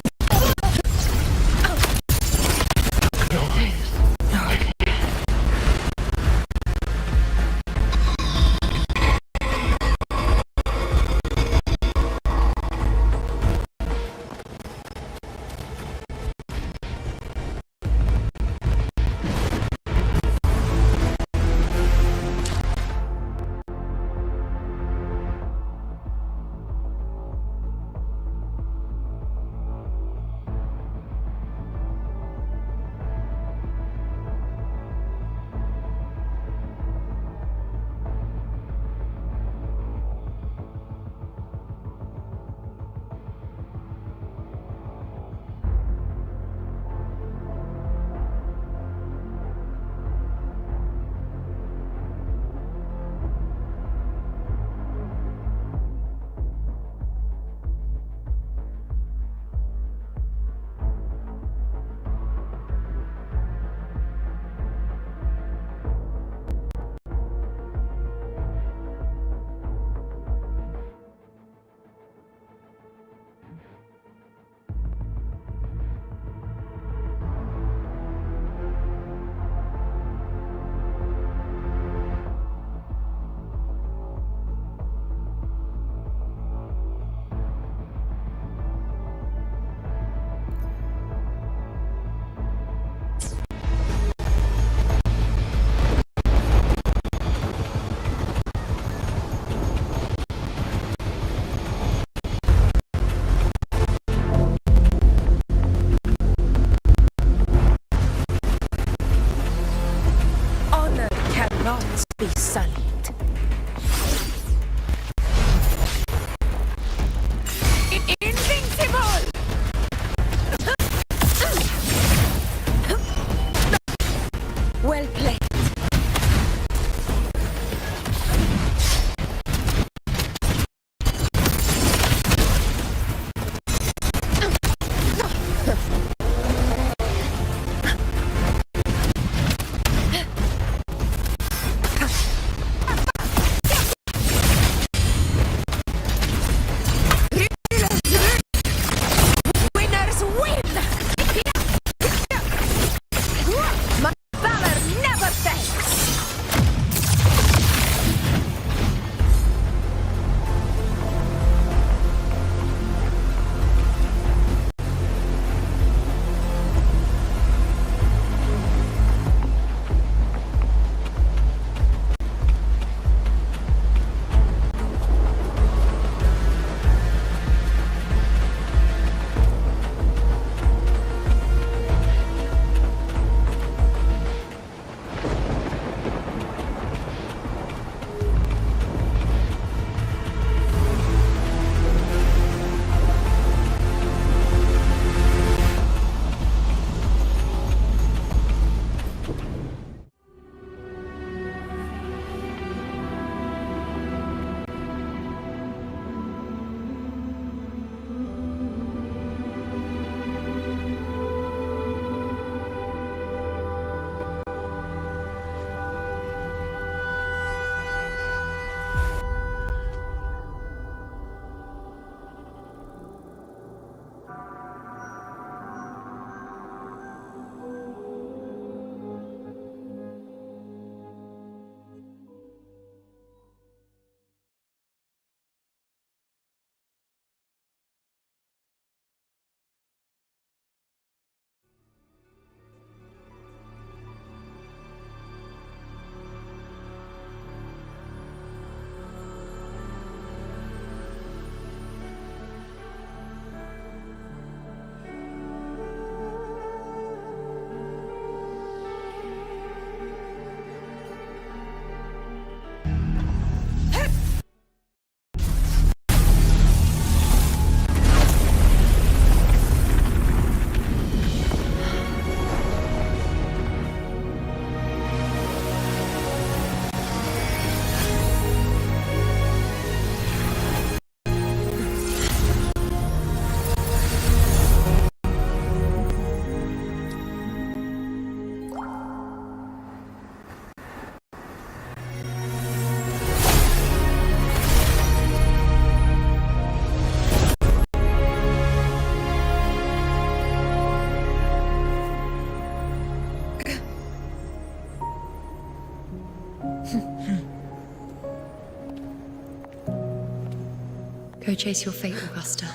chase your fate, Augusta.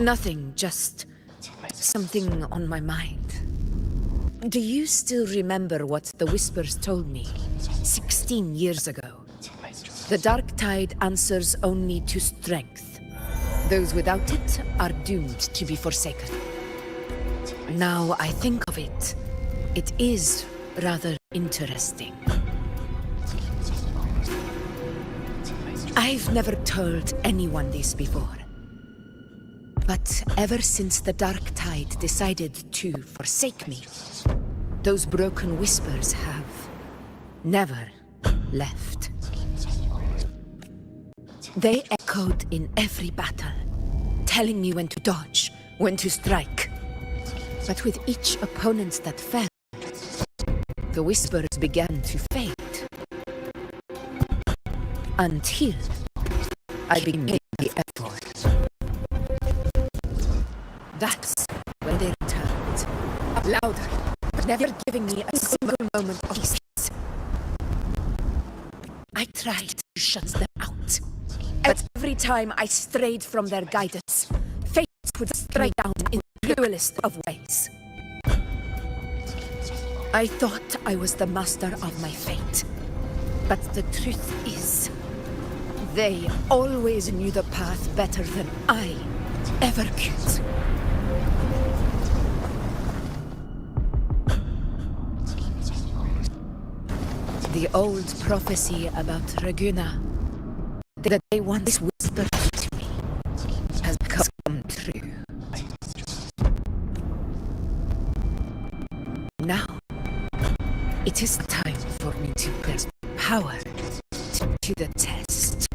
Nothing, just something on my mind. Do you still remember what the Whispers told me 16 years ago? The Dark Tide answers only to strength. Those without it are doomed to be forsaken. Now I think of it, it is rather interesting. I've never told anyone this before. But ever since the Dark Tide decided to forsake me, those broken whispers have never left. They echoed in every battle, telling me when to dodge, when to strike. But with each opponent that fell, the whispers began to fade. Until I became the effort. That's when they returned. Louder, never giving me a single moment of peace. I tried to shut them out. But every time I strayed from their guidance, fate would strike down in the cruelest of ways. I thought I was the master of my fate. But the truth is, they always knew the path better than I ever could. The old prophecy about Raguna, that they once whispered to me, has come true. Now, it is time for me to put power to the test.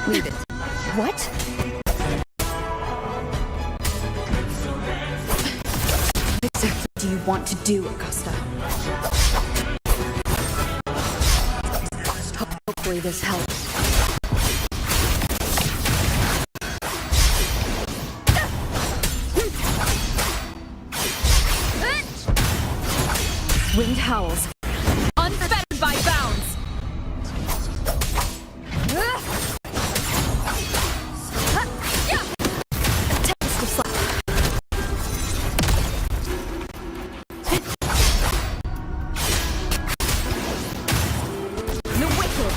Leave it. What? What exactly do you want to do, Augusta? Hopefully this helps. howls, unfettered by bounds. A tempest of slap. The wicked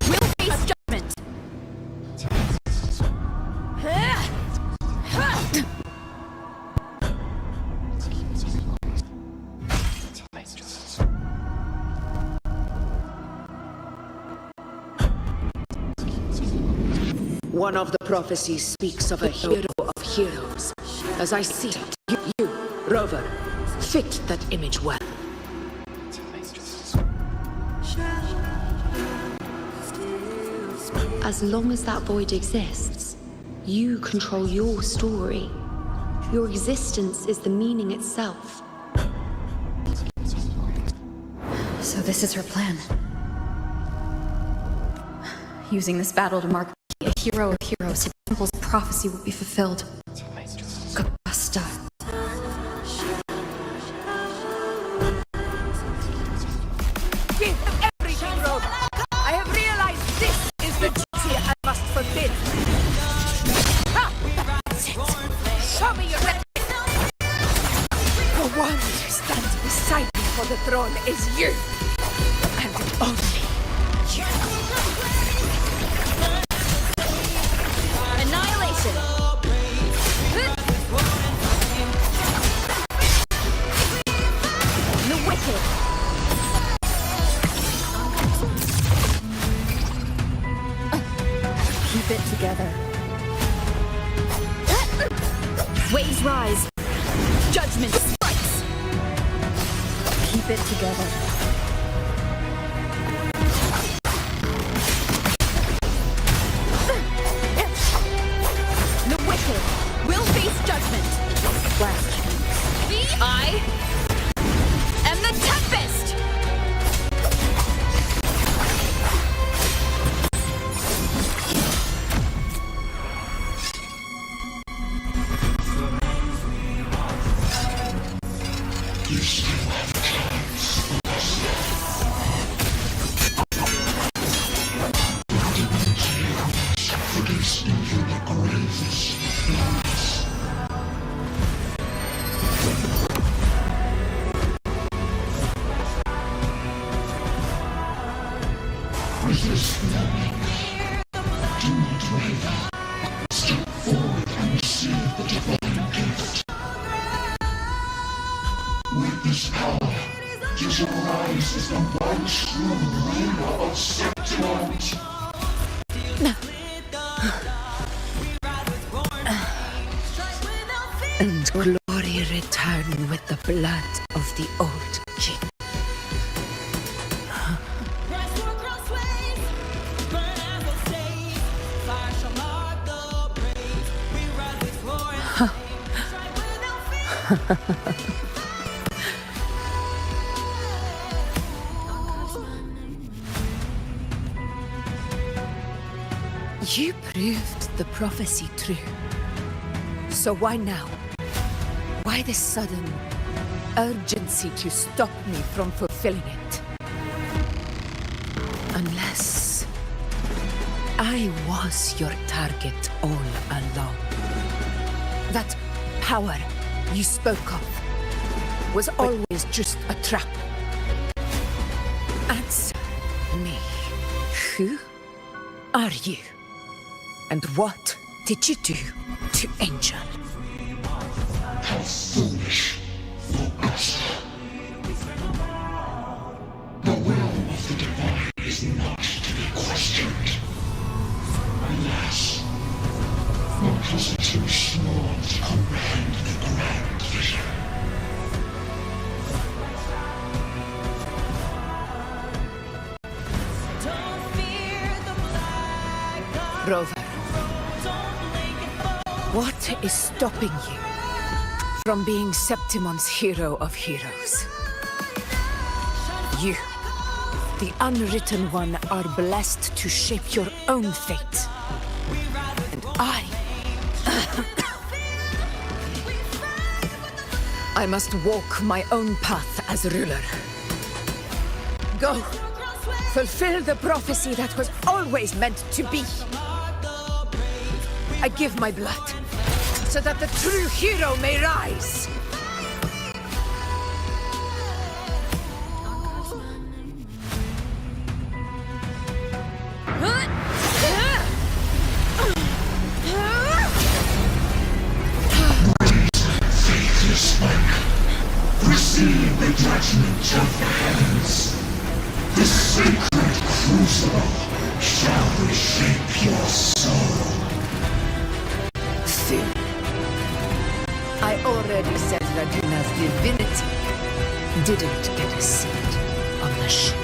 will face judgment. One of the prophecies speaks of a hero of heroes. As I see it, you, Rover, fit that image well. As long as that void exists, you control your story. Your existence is the meaning itself. So this is her plan. Using this battle to mark a hero of heroes, so the temple's prophecy will be fulfilled. Gabasta. Give everything, Rover. I have realized this is the duty I must fulfill. Ha! That's it. Show me your weapon. The one who stands beside me for the throne is you. And only you. Annihilation. The wicked. Keep it together. Waves rise. Judgment strikes. Keep it together. The wicked will face judgment. Last chance. I am the Tempest! You still have chance for yourself. For this even the gravest loss. Resist no longer. Do not waver. Step forward and receive the divine gift. With this power, you shall rise as the one true ruler of Septimont. And glory return with the blood of the old king. You proved the prophecy true. So why now? Why this sudden urgency to stop me from fulfilling it? Unless I was your target all along. That power you spoke of was always just a trap. Answer me. Who are you? And what did you do to Angel? How foolish for us. The will of the divine is not to be questioned. Alas, because it is too small to comprehend the grand vision. Rover, what is stopping you from being Septimon's hero of heroes? You, the unwritten one, are blessed to shape your own fate. And I must walk my own path as ruler. go. Fulfill the prophecy that was always meant to be. I give my blood, so that the true hero may rise. Faithless one, receive the judgment of the heavens. The sacred crucible shall reshape your soul. Soon. I already said Raguna's divinity didn't get a seat on the ship.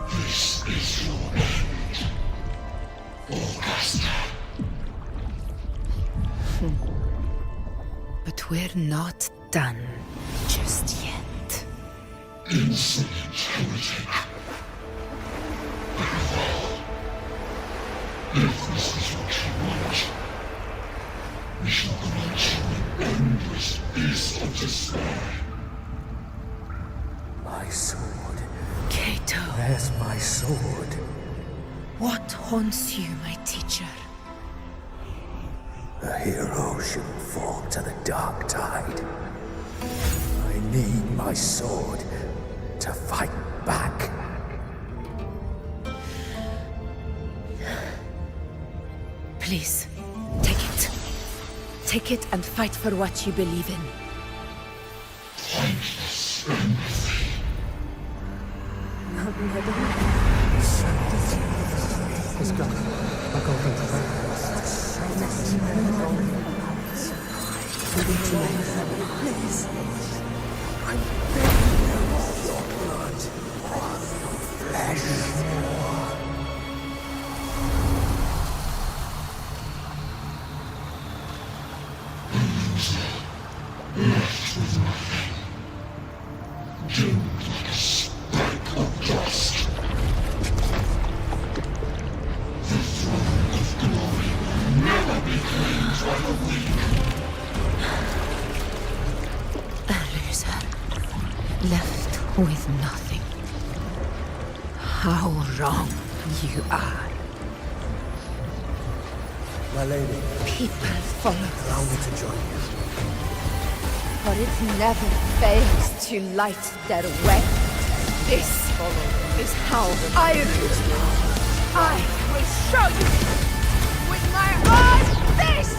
This is your end, Augusta. But we're not done just yet. Insolent heretic. Very well. If this is what you want, we shall grant you an endless peace of despair. My sword. Cato. Where's my sword? What haunts you, my teacher? A hero shouldn't fall to the dark tide. I need my sword to fight back. Please, take it. Take it and fight for what you believe in. Thankless empathy. Let's go. I'll go for the Please. I'm begging you, your blood. Flesh. Left with nothing. Doomed like a speck of dust. The throne of glory will never be claimed by the weak. A loser. Left with nothing. How wrong you are. My lady. People follow Allow me to join you. For it never fails to light their way. This is how I rule. I will show you with my own fist!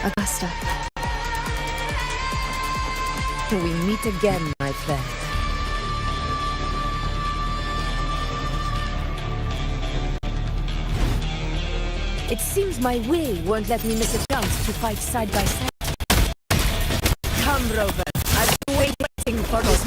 Augusta. We meet again, my friend. It seems my will won't let me miss a chance to fight side by side. Come, Rover. I've been waiting for this.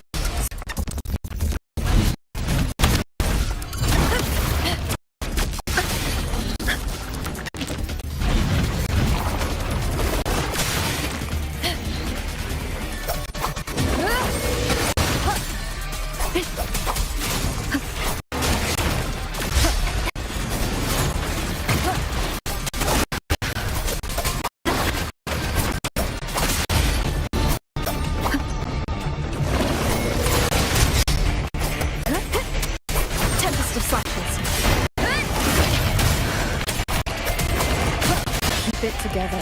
fit together.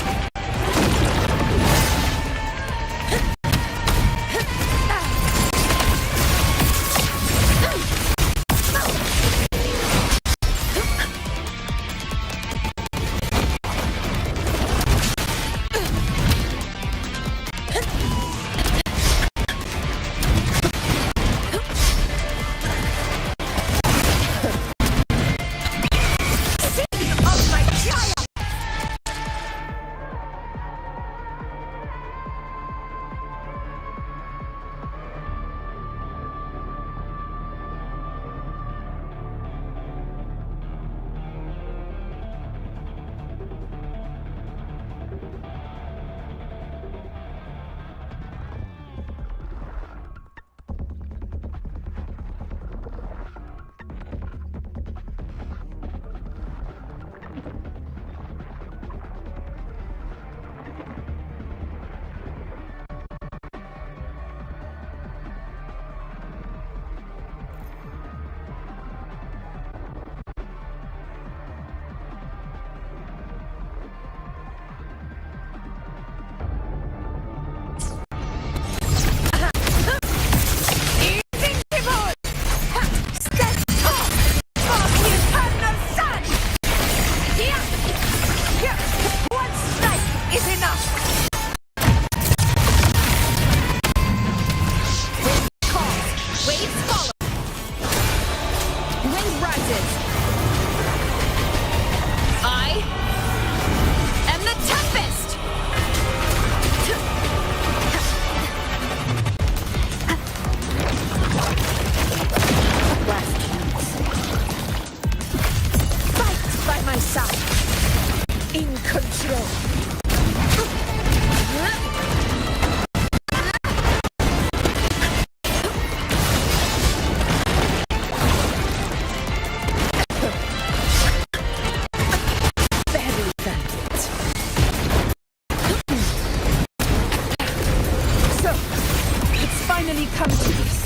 Come to this.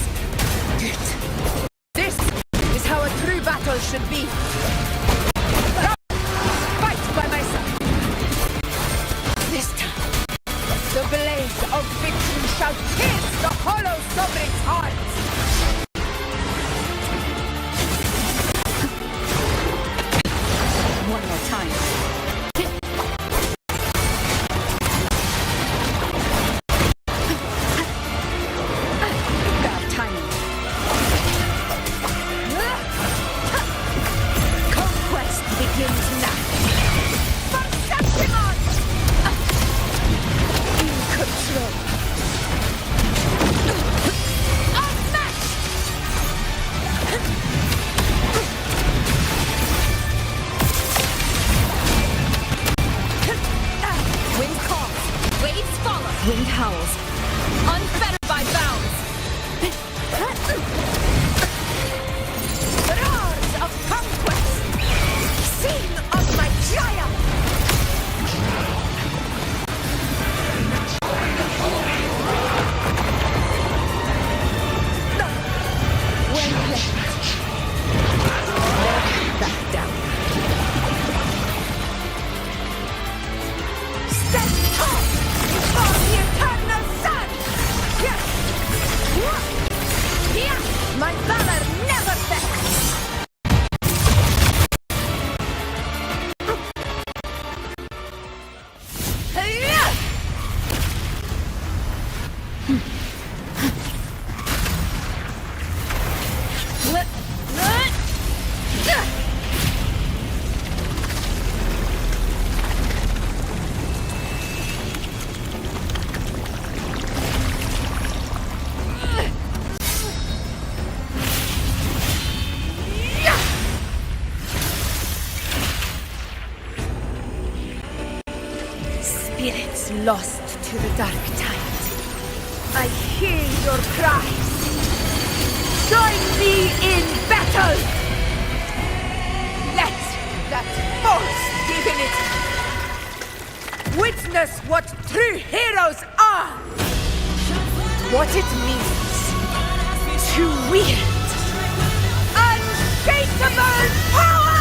Good. This is how a true battle should be. Fight by my side. This time, the blade of victory shall pierce the hollow sovereign's heart. One more time. Wind howls, unfettered by bounds. Roars of conquest, scene of my triumph. Well played. Never back down. Stand tall before the eternal sun! My valor never fails! Spirits lost to the dark tide. I hear your cries. Join me in battle! Let that false divinity witness what true heroes are! What it means to wield unshakable power!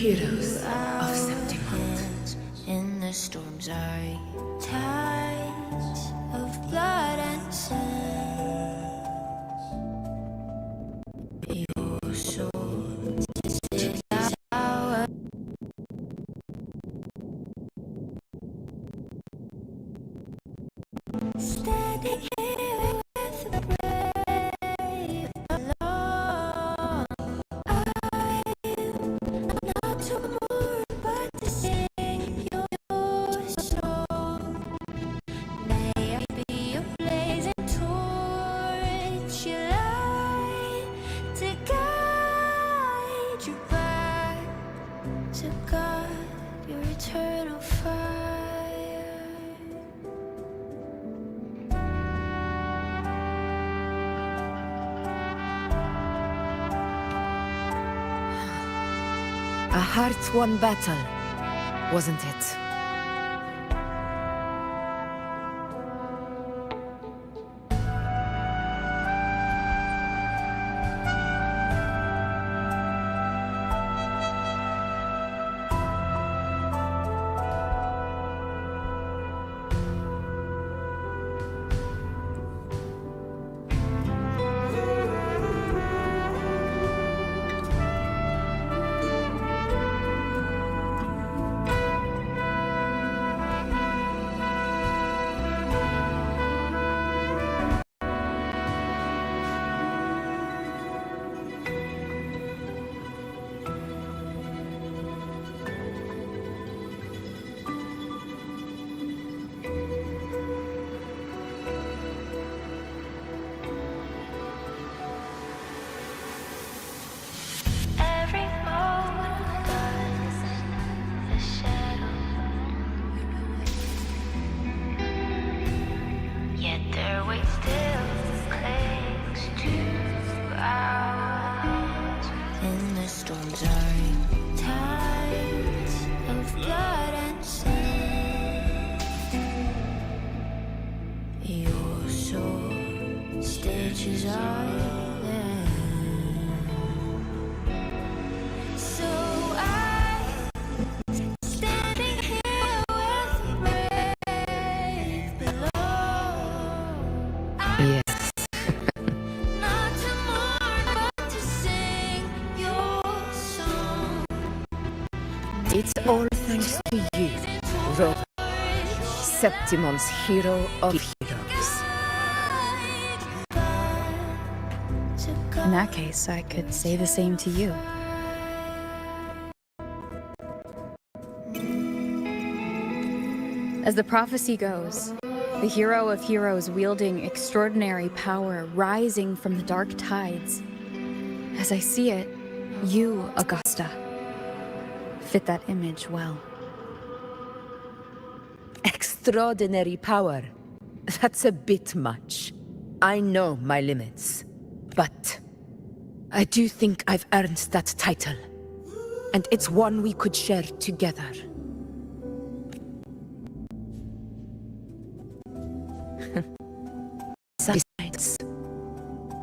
heroes of Septimont. In the storms are tides of blood and sand. Your soul is our standing here with the brave alone. I'm not to mourn, but to sing your song. May I be a blazing torch, you light to guide you back to God, your eternal fire. A hard-won battle, wasn't it? Every moment does the shadow, yet their weight still clings to ours. In the storms are tides of blood and sand. Your soul stitches island. So I standing here with brave below. Yes. Not to mourn, but to sing your song. It's all thanks to you, Rover, Septimon's hero of heroes. In that case, I could say the same to you. As the prophecy goes, the hero of heroes wielding extraordinary power rising from the dark tides. As I see it, you, Augusta, fit that image well. Extraordinary power. That's a bit much. I know my limits. But I do think I've earned that title. And it's one we could share together. Besides,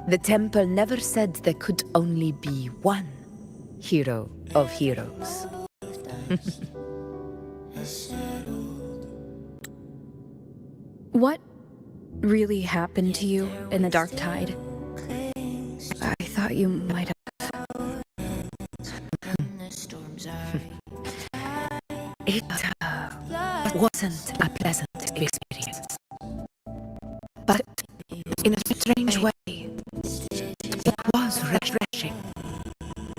the temple never said there could only be one hero of heroes. What really happened to you in the dark tide? I thought you might have. It wasn't a pleasant experience. But in a strange way, it was refreshing.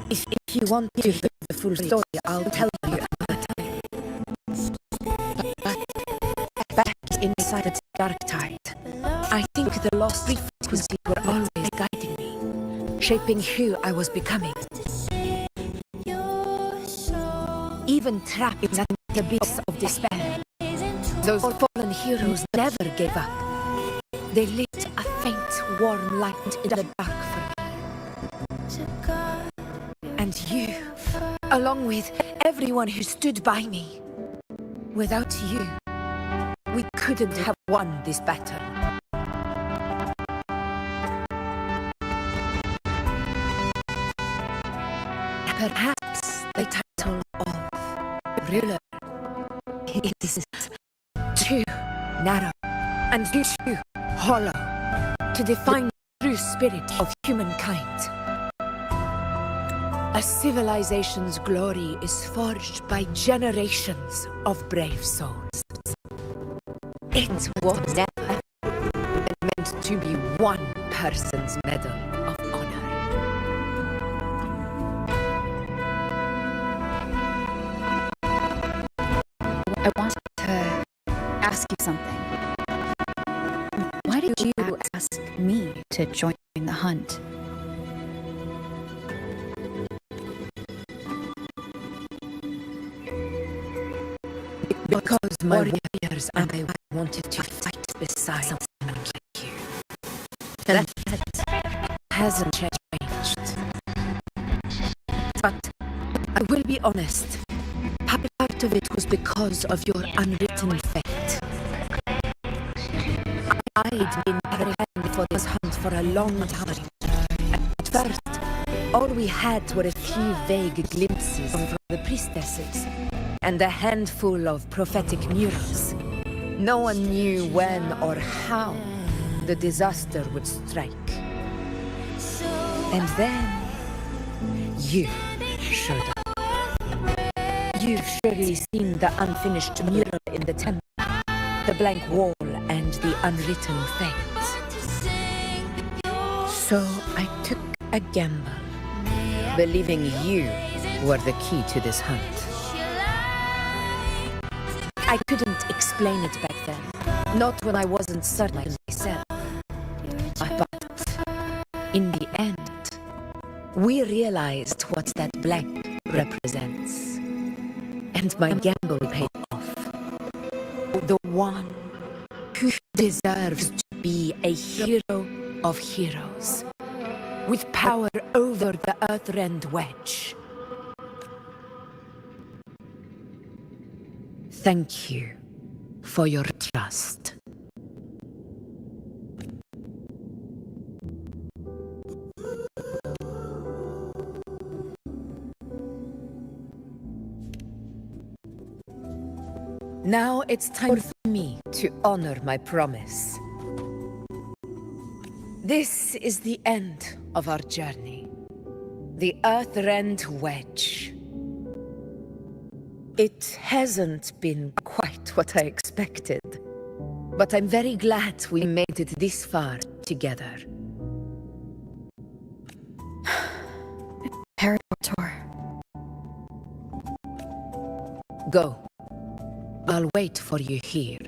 If you want to hear the full story, I'll tell you another time. But back inside the dark tide, I think the lost frequencies were always guiding me, shaping who I was becoming. Even trapped in the abyss of despair, those fallen heroes never gave up. They lit a faint, warm light in the dark for me. And you, along with everyone who stood by me. Without you, we couldn't have won this battle. Perhaps the title ruler. It is too narrow and too hollow to define the true spirit of humankind. A civilization's glory is forged by generations of brave souls. It was never meant to be one person's medal of honor. I want to ask you something. Why did you ask me to join the hunt? Because my warriors and I wanted to fight beside someone like you. That hasn't changed. But I will be honest, part of it was because of your unwritten fate. I'd been preparing for this hunt for a long time. At first, all we had were a few vague glimpses from the priestesses and a handful of prophetic murals. No one knew when or how the disaster would strike. And then, you showed up. You've surely seen the unfinished mural in the temple, the blank wall and the unwritten fate. So I took a gamble, believing you were the key to this hunt. I couldn't explain it back then, not when I wasn't certain myself. But in the end, we realized what that blank represents. And my gamble paid off. The one who deserves to be a hero of heroes, with power over the Earthrend Wedge. Thank you for your trust. Now it's time for me to honor my promise. This is the end of our journey. The Earthrend Wedge. It hasn't been quite what I expected, but I'm very glad we made it this far together. Imperator. Go. I'll wait for you here.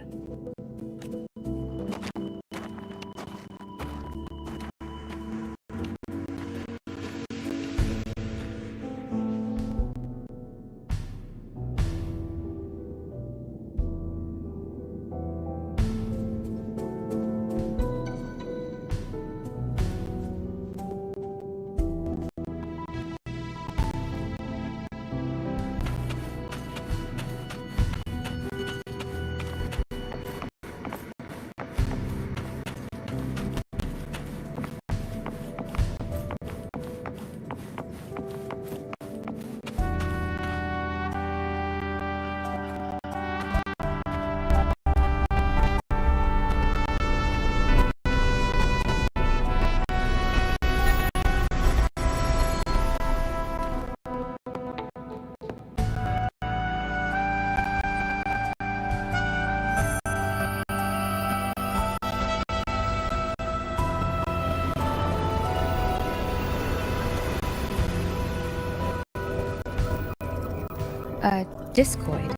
Discoid.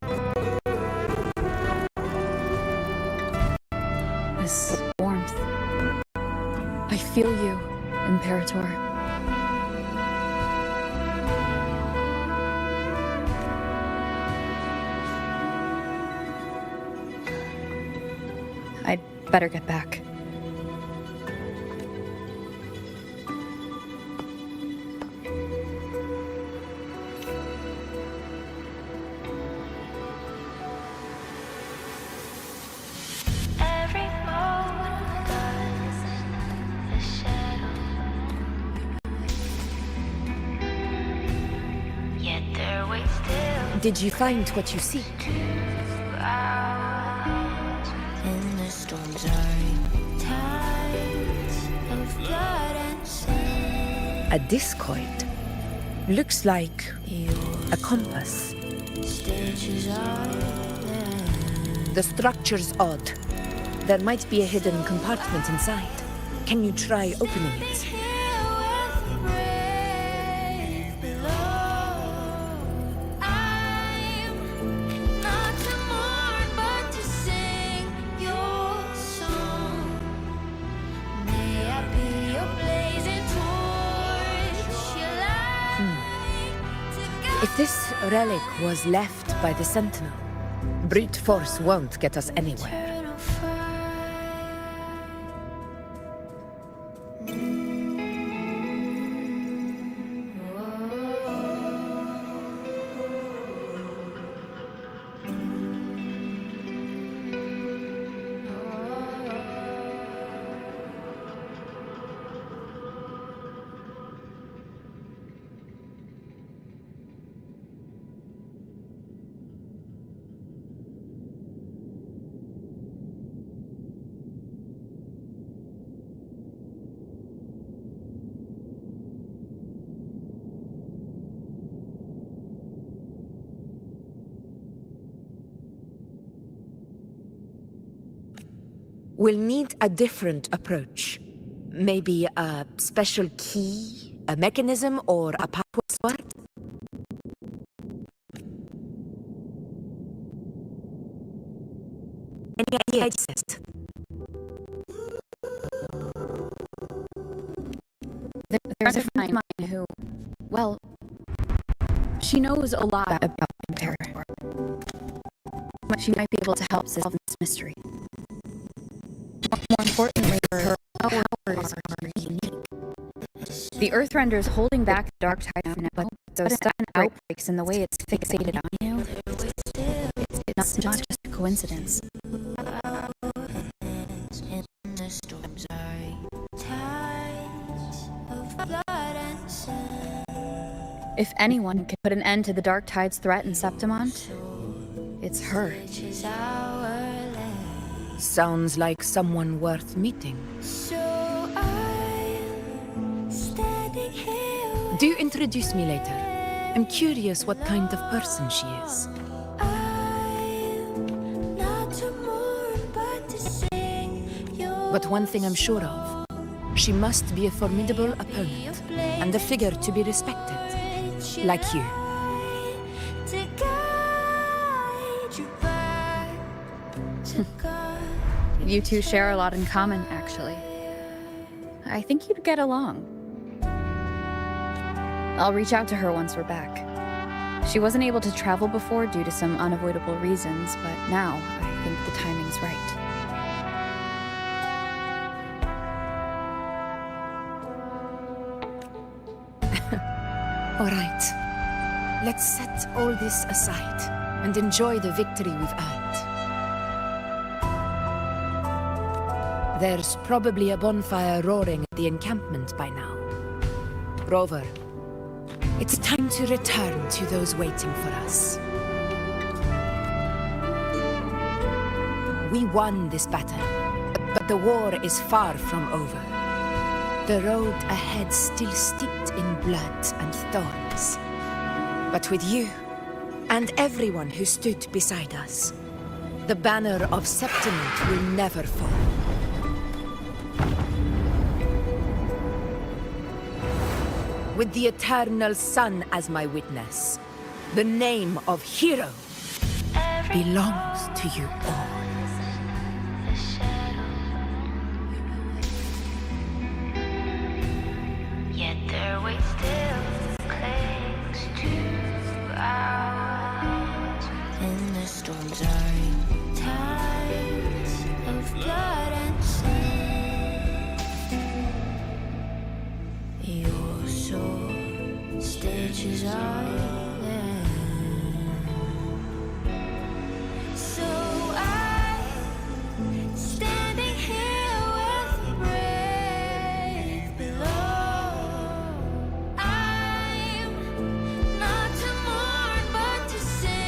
This warmth. I feel you, Imperator. I'd better get back. Did you find what you seek? In the storms are tides of blood and sand. A discoid. Looks like a compass. Stitches are The structure's odd. There might be a hidden compartment inside. Can you try opening it? If this relic was left by the Sentinel, brute force won't get us anywhere. We'll need a different approach. Maybe a special key, a mechanism, or a password? Any ideas? There's a friend of mine who, well, she knows a lot about Terror. She might be able to help solve this mystery. More importantly, her powers are unique. The Earthender's holding back the dark tide now, so sudden outbreaks in the way it's fixated on you. It's not just a coincidence. If anyone can put an end to the dark tide's threat in Septimont, it's her. Sounds like someone worth meeting. Do introduce me later. I'm curious what kind of person she is. But one thing I'm sure of, she must be a formidable opponent and a figure to be respected, like you. You two share a lot in common, actually. I think you'd get along. I'll reach out to her once we're back. She wasn't able to travel before due to some unavoidable reasons, but now I think the timing's right. All right. Let's set all this aside and enjoy the victory we've earned. There's probably a bonfire roaring at the encampment by now. Rover, it's time to return to those waiting for us. We won this battle, but the war is far from over. The road ahead still steeped in blood and thorns. But with you, and everyone who stood beside us, the banner of Septimont will never fall. With the eternal sun as my witness, the name of hero belongs to you all. Yet their weight still clings to ours. In the storms are tides of blood and sand. Your sword stitches are there. So I'm standing here with the brave below. I'm not to mourn but to sing.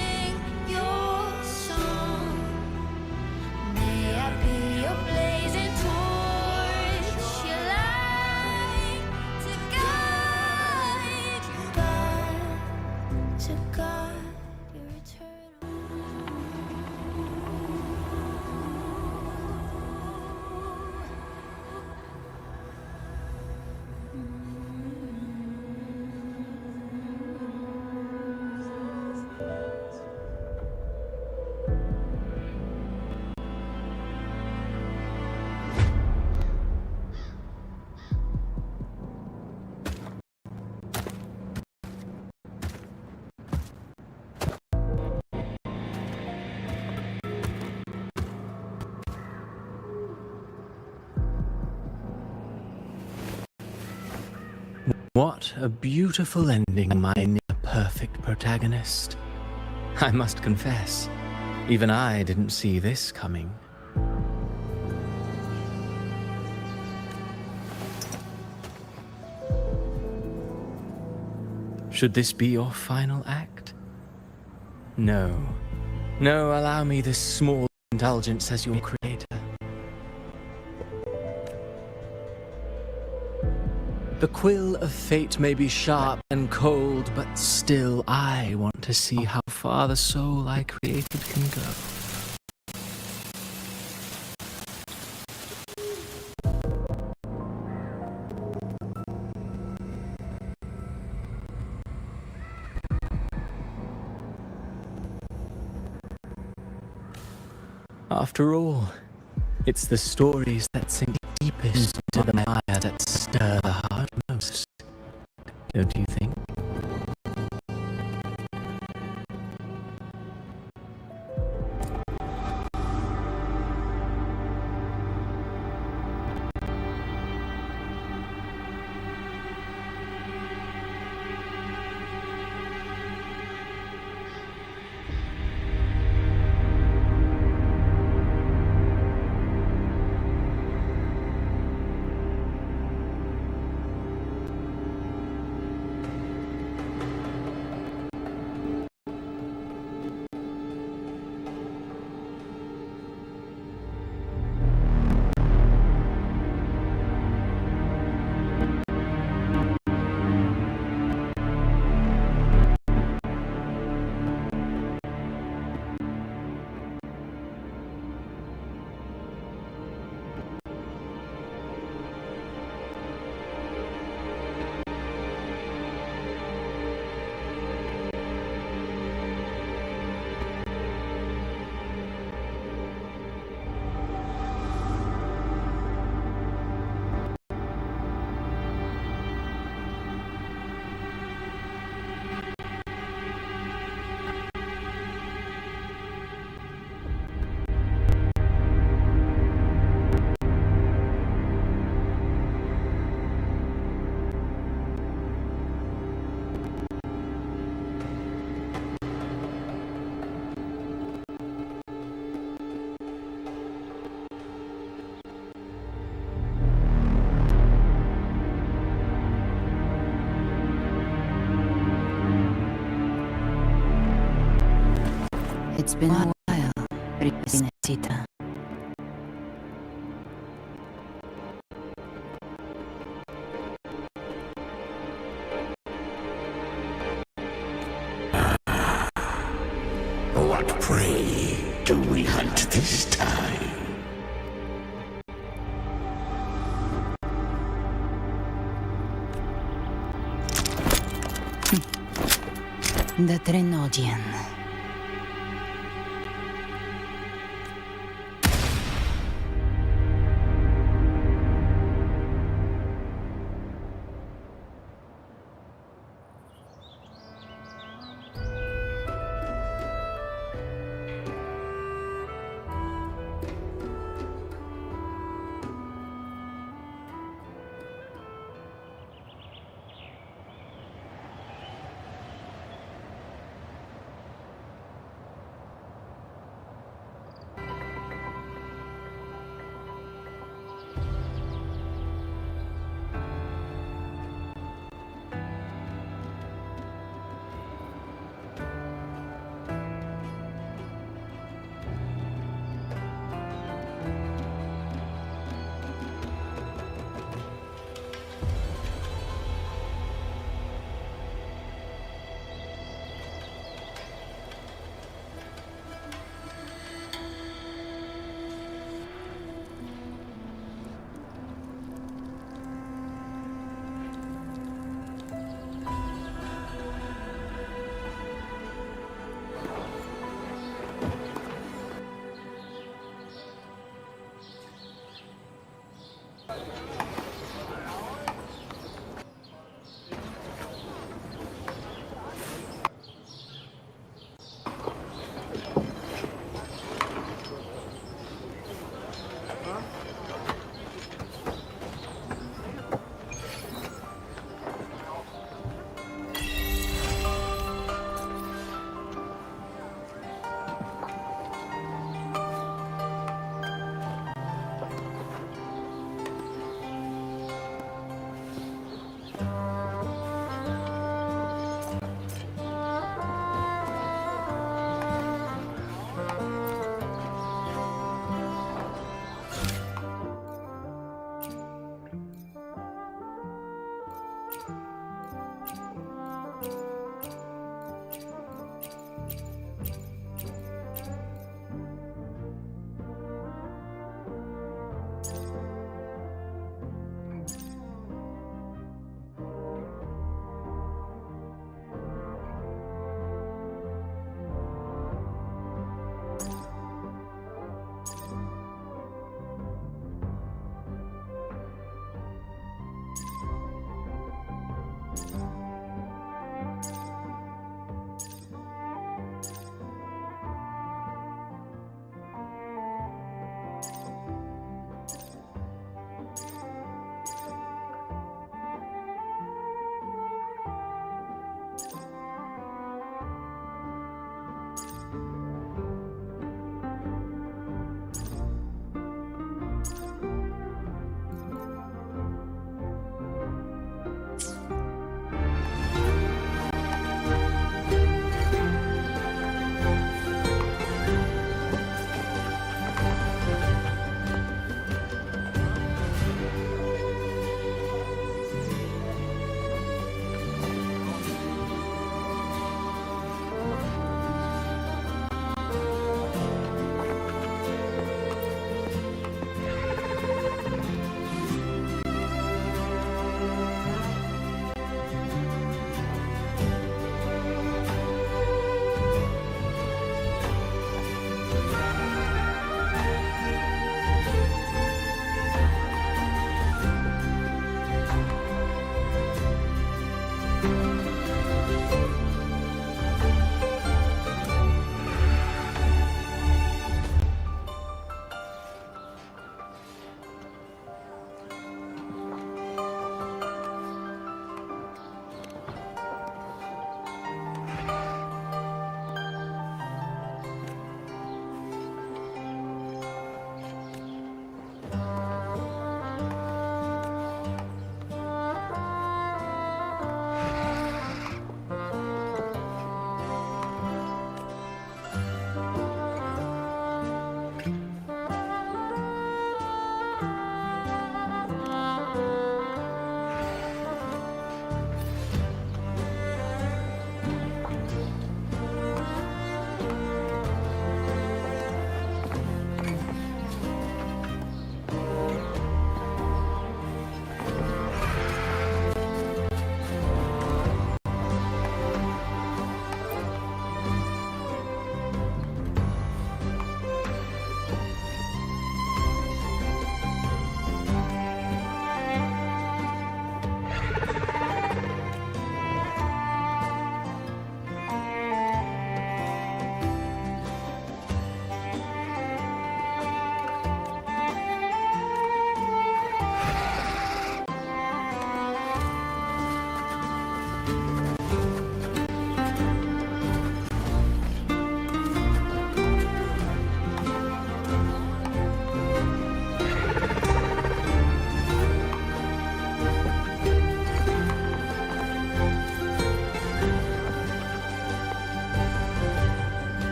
What a beautiful ending, my near-perfect protagonist. I must confess, even I didn't see this coming. Should this be your final act? No. No, allow me this small indulgence as your creator. The quill of fate may be sharp and cold, but still I want to see how far the soul I created can go. After all, it's the stories that sink deepest into the fire that stir the heart most, don't you think? It's been a while, Princesita. What prey do we hunt this time? The Trenodian.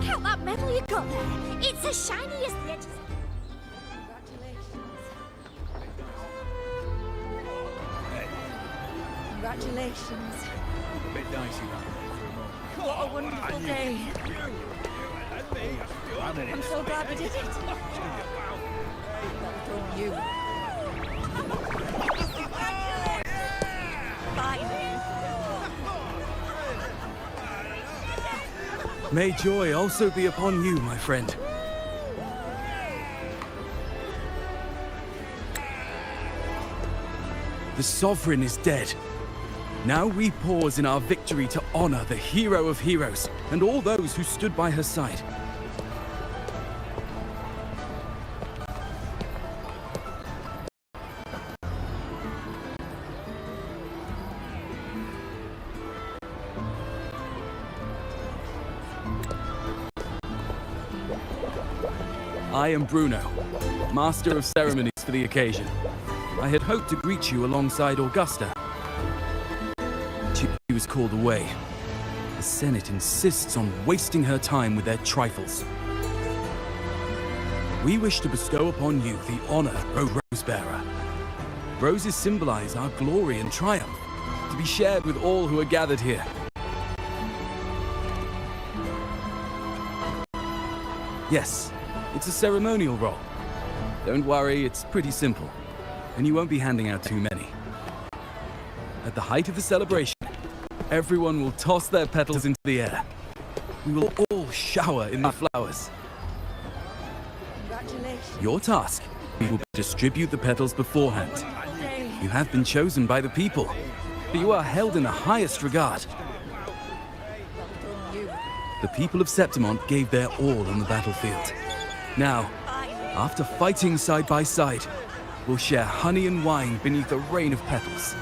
Check out that medal you got there. It's as shiny as the edges. Congratulations. A bit dicey that for a moment. What a wonderful day. I'm so glad we did it. Well done, you. May joy also be upon you, my friend. The Sovereign is dead. Now we pause in our victory to honor the hero of heroes and all those who stood by her side. I am Bruno, Master of Ceremonies for the occasion. I had hoped to greet you alongside Augusta. She was called away. The Senate insists on wasting her time with their trifles. We wish to bestow upon you the honor of Rosebearer. Roses symbolize our glory and triumph, to be shared with all who are gathered here. Yes, it's a ceremonial role. Don't worry, it's pretty simple, and you won't be handing out too many. At the height of the celebration, everyone will toss their petals into the air. We will all shower in the flowers. Congratulations. Your task will be to distribute the petals beforehand. You have been chosen by the people, but you are held in the highest regard. The people of Septimont gave their all on the battlefield. Now, after fighting side by side, we'll share honey and wine beneath a rain of petals.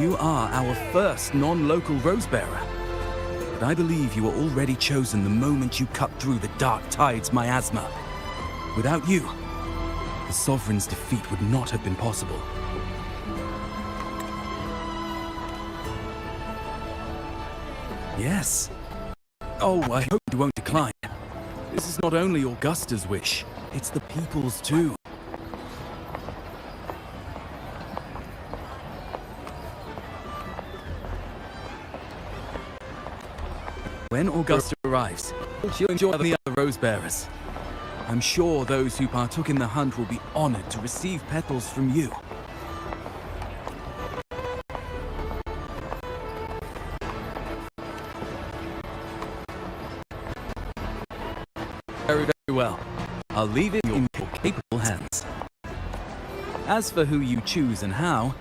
You are our first non-local Rosebearer. But I believe you were already chosen the moment you cut through the Dark Tide's miasma. Without you, the Sovereign's defeat would not have been possible. Yes. Oh, I hope you won't decline. This is not only Augusta's wish, it's the people's too. When Augusta arrives, she'll enjoy the other Rosebearers. I'm sure those who partook in the hunt will be honored to receive petals from you. Very, very well. I'll leave it in your capable hands. As for who you choose and how,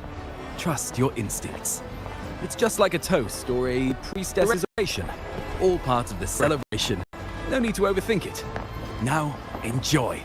trust your instincts. It's just like a toast or a priestess's oration. All part of the celebration. No need to overthink it. Now, enjoy.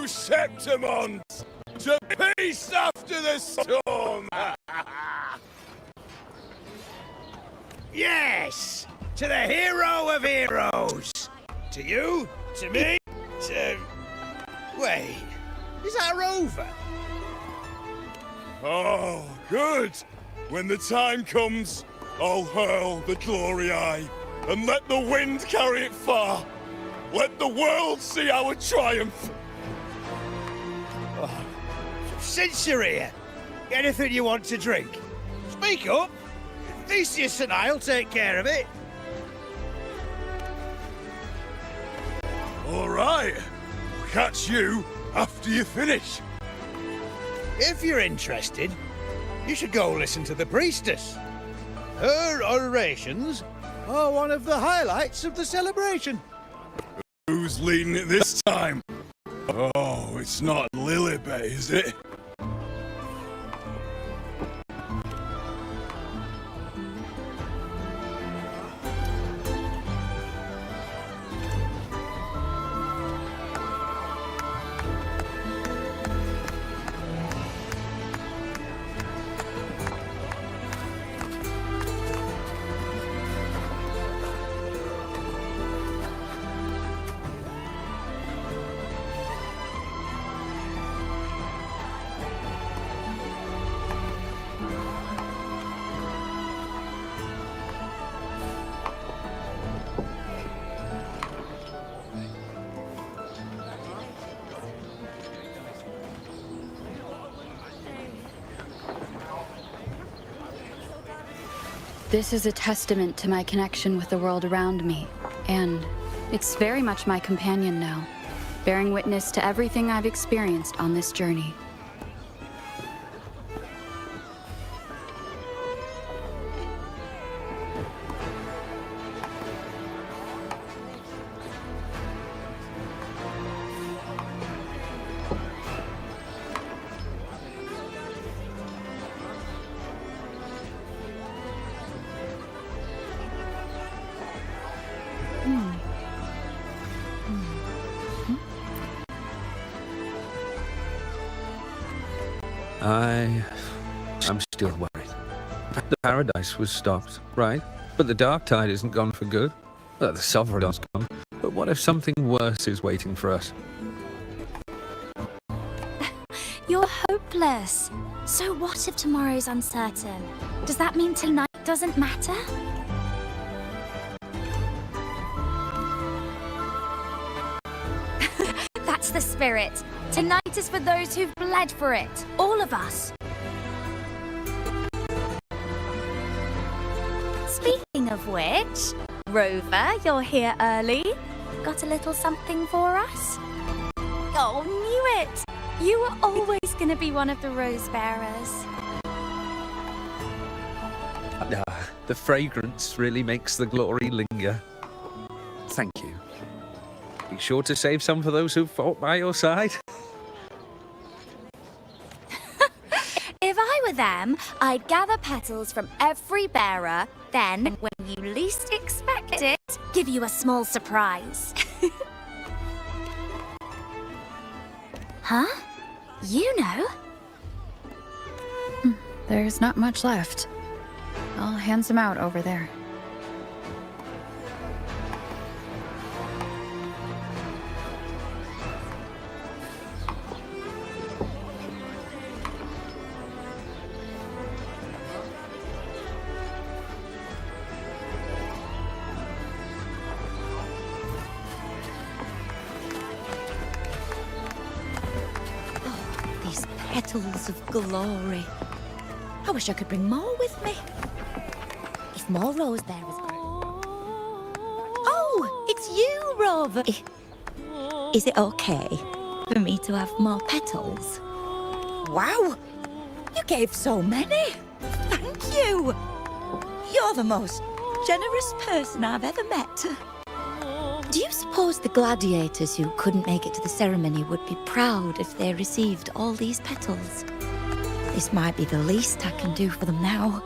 Septimons, to peace after the storm! Yes! To the hero of heroes! To you, to me, to... Wait, is that a rover? Oh, good. When the time comes, I'll hurl the glory eye and let the wind carry it far. Let the world see our triumph. Oh, since you're here, anything you want to drink? Speak up. Theseus and I'll take care of it. All right. I'll catch you after you finish. If you're interested, you should go listen to the priestess. Her orations are one of the highlights of the celebration. Who's leading it this time? Oh, it's not Lilibet, is it? This is a testament to my connection with the world around me, and it's very much my companion now, bearing witness to everything I've experienced on this journey. I'm still worried. The paradise was stopped, right? But the dark tide isn't gone for good. Well, the Sovereign's gone. But what if something worse is waiting for us? You're hopeless. So what if tomorrow's uncertain? Does that mean tonight doesn't matter? That's the spirit. Tonight is for those who've bled for it. All of us. Speaking of which, Rover, you're here early. Got a little something for us? Oh, knew it! You were always going to be one of the rose bearers. The fragrance really makes the glory linger. Thank you. Be sure to save some for those who fought by your side. If I were them, I'd gather petals from every bearer, then, when you least expect it, give you a small surprise. Huh? You know? There's not much left. I'll hand some out over there. These petals of glory. I wish I could bring more with me. If more rose bearers... Oh, it's you, Rover. Is it okay for me to have more petals? Wow, you gave so many. Thank you. You're the most generous person I've ever met. Do you suppose the gladiators who couldn't make it to the ceremony would be proud if they received all these petals? This might be the least I can do for them now.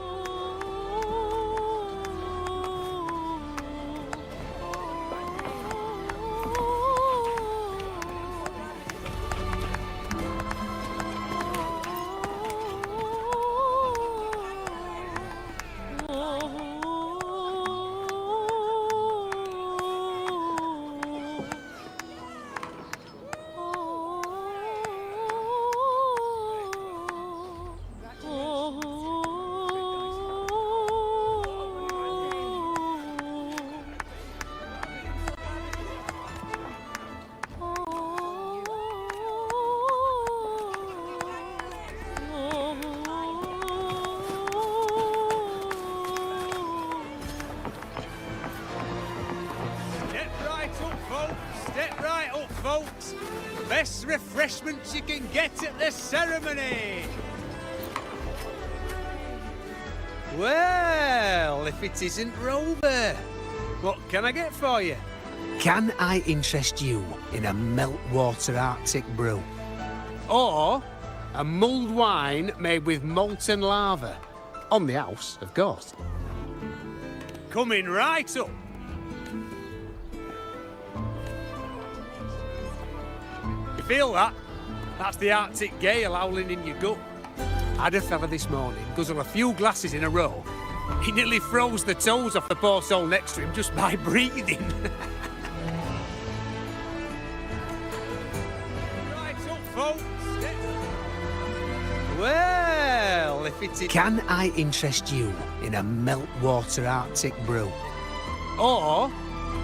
Step right up, folks. Best refreshments you can get at the ceremony. Well, if it isn't Rover, what can I get for you? Can I interest you in a meltwater Arctic brew? Or a mulled wine made with molten lava? On the house, of course. Coming right up. You feel that? That's the Arctic gale howling in your gut. I had a fella this morning guzzle a few glasses in a row. He nearly froze the toes off the poor soul next to him just by breathing. Right up, folks. Well, if it's... Can I interest you in a meltwater Arctic brew? Or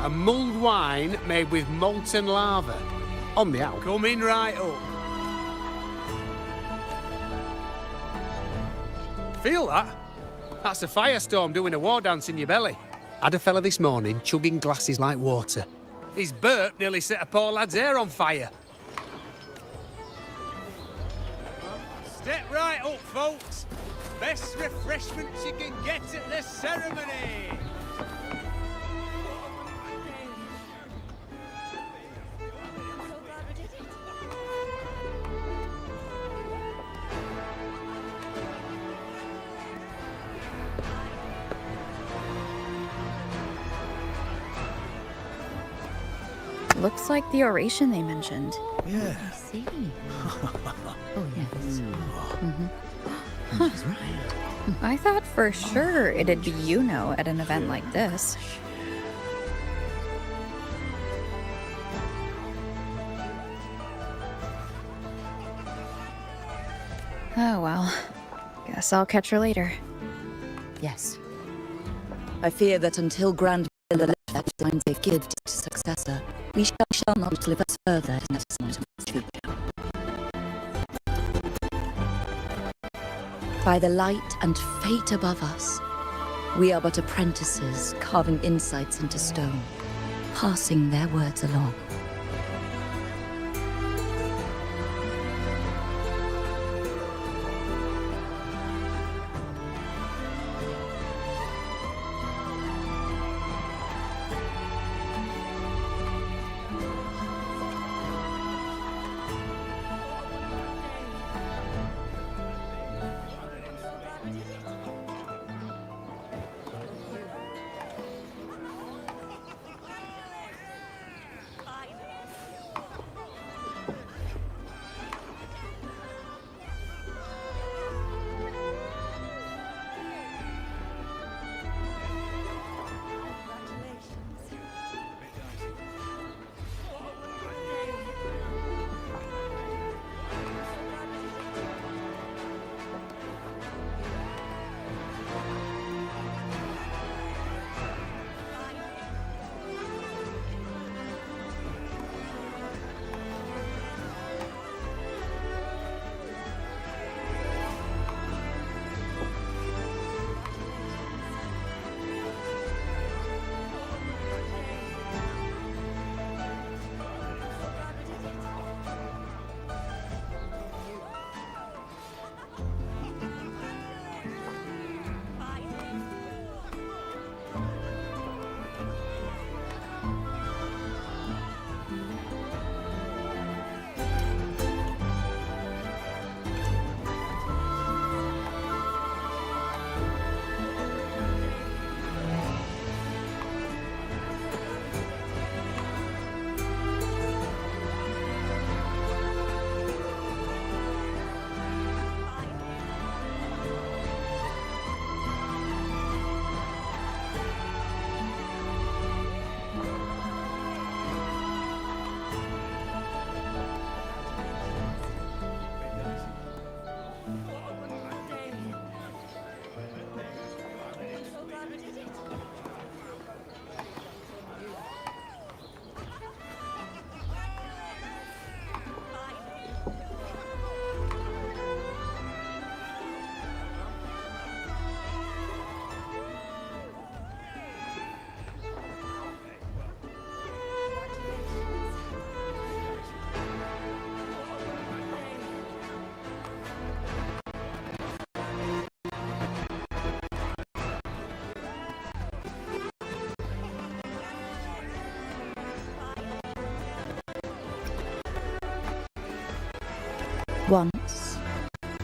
a mulled wine made with molten lava? On the house. Coming right up. Feel that? That's a firestorm doing a war dance in your belly. Had a fella this morning chugging glasses like water. His burp nearly set a poor lad's hair on fire. Step right up, folks. Best refreshments you can get at the ceremony. Looks like the oration they mentioned. Yeah. I see. Oh, yes. Huh. I thought for sure it'd be Yuno at an event like this. Oh well. Guess I'll catch her later. Yes. I fear that until Grand Miller finds a gift successor, we shall not live us further in this By the light and fate above us, we are but apprentices carving insights into stone, passing their words along. Once,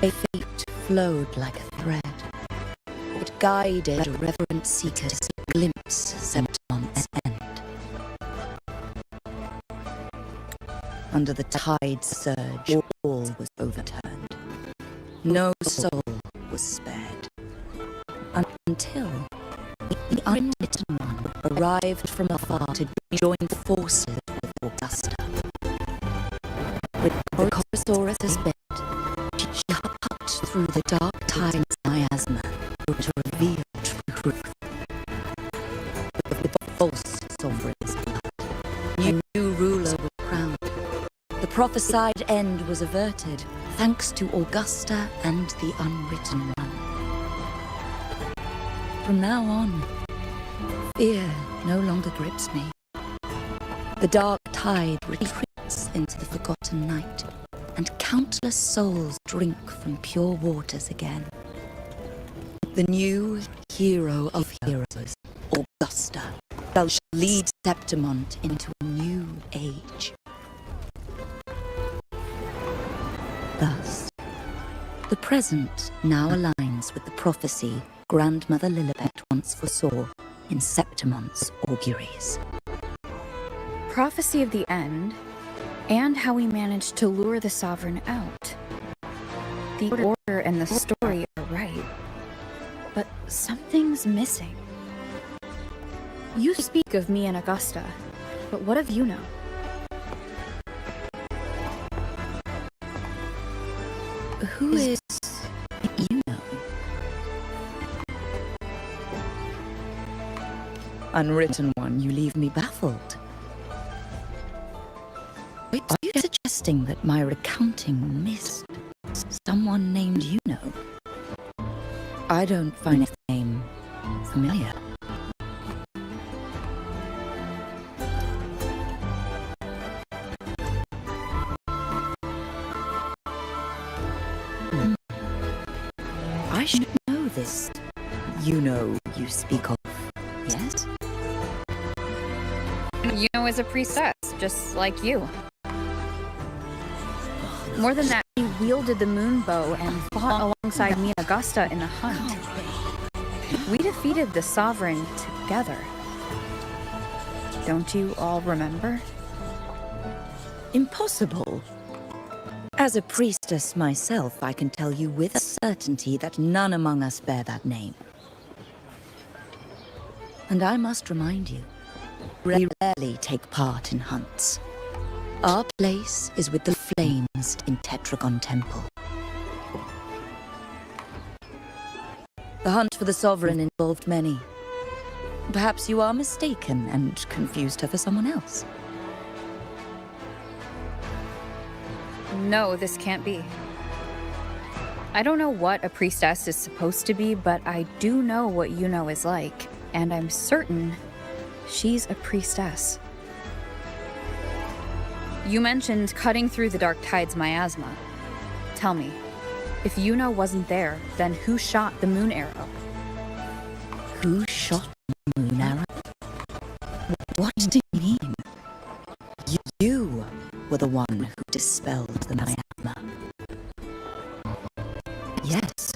a fate flowed like a thread. It guided a reverent seeker to see a glimpse Septimon's end. Under the tide's surge, all was overturned. No soul was spared. Until the unwritten one arrived from afar to join forces with Augusta. With the Chorosaurus' bit, she cut through the dark tide's miasma to reveal truth. With the false sovereign's blood, a new ruler was crowned. The prophesied end was averted, thanks to Augusta and the unwritten one. From now on, fear no longer grips me. The dark tide retreats into the forgotten night, and countless souls drink from pure waters again. The new hero of heroes, Augusta, shall lead Septimont into a new age. Thus, the present now aligns with the prophecy Grandmother Lilibet once foresaw in Septimont's auguries. Prophecy of the end, and how we managed to lure the Sovereign out. The order and the story are right, but something's missing. You speak of me and Augusta, but what of Yuno? Who is Yuno? Unwritten one, you leave me baffled. Are you suggesting that my recounting missed someone named Yuno? I don't find his name familiar. I should know this. You speak of, yes? Yuno is a priestess, just like you. More than that, he wielded the moon bow and fought alongside me and Augusta in the hunt. We defeated the Sovereign together. Don't you all remember? Impossible. As a priestess myself, I can tell you with certainty that none among us bear that name. And I must remind you, we rarely take part in hunts. Our place is with the flames in Tetragon Temple. The hunt for the Sovereign involved many. Perhaps you are mistaken and confused her for someone else. No, this can't be. I don't know what a priestess is supposed to be, but I do know what Yuno is like, and I'm certain she's a priestess. You mentioned cutting through the Dark Tide's miasma. Tell me, if Yuno wasn't there, then who shot the moon arrow? Who shot the moon arrow? What do you mean? You were the one who dispelled the miasma. Yes.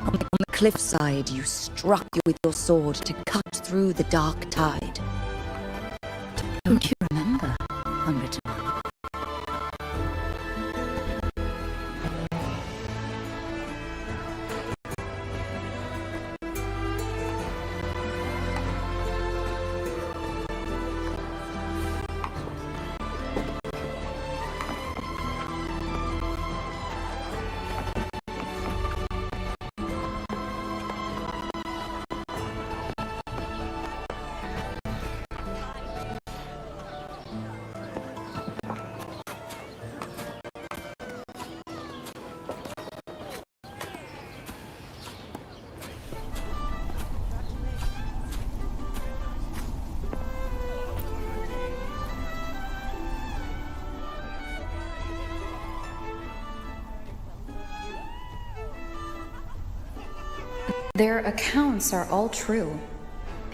On the cliffside, you struck with your sword to cut through the Dark Tide. Don't you remember, Unwritten? Their accounts are all true,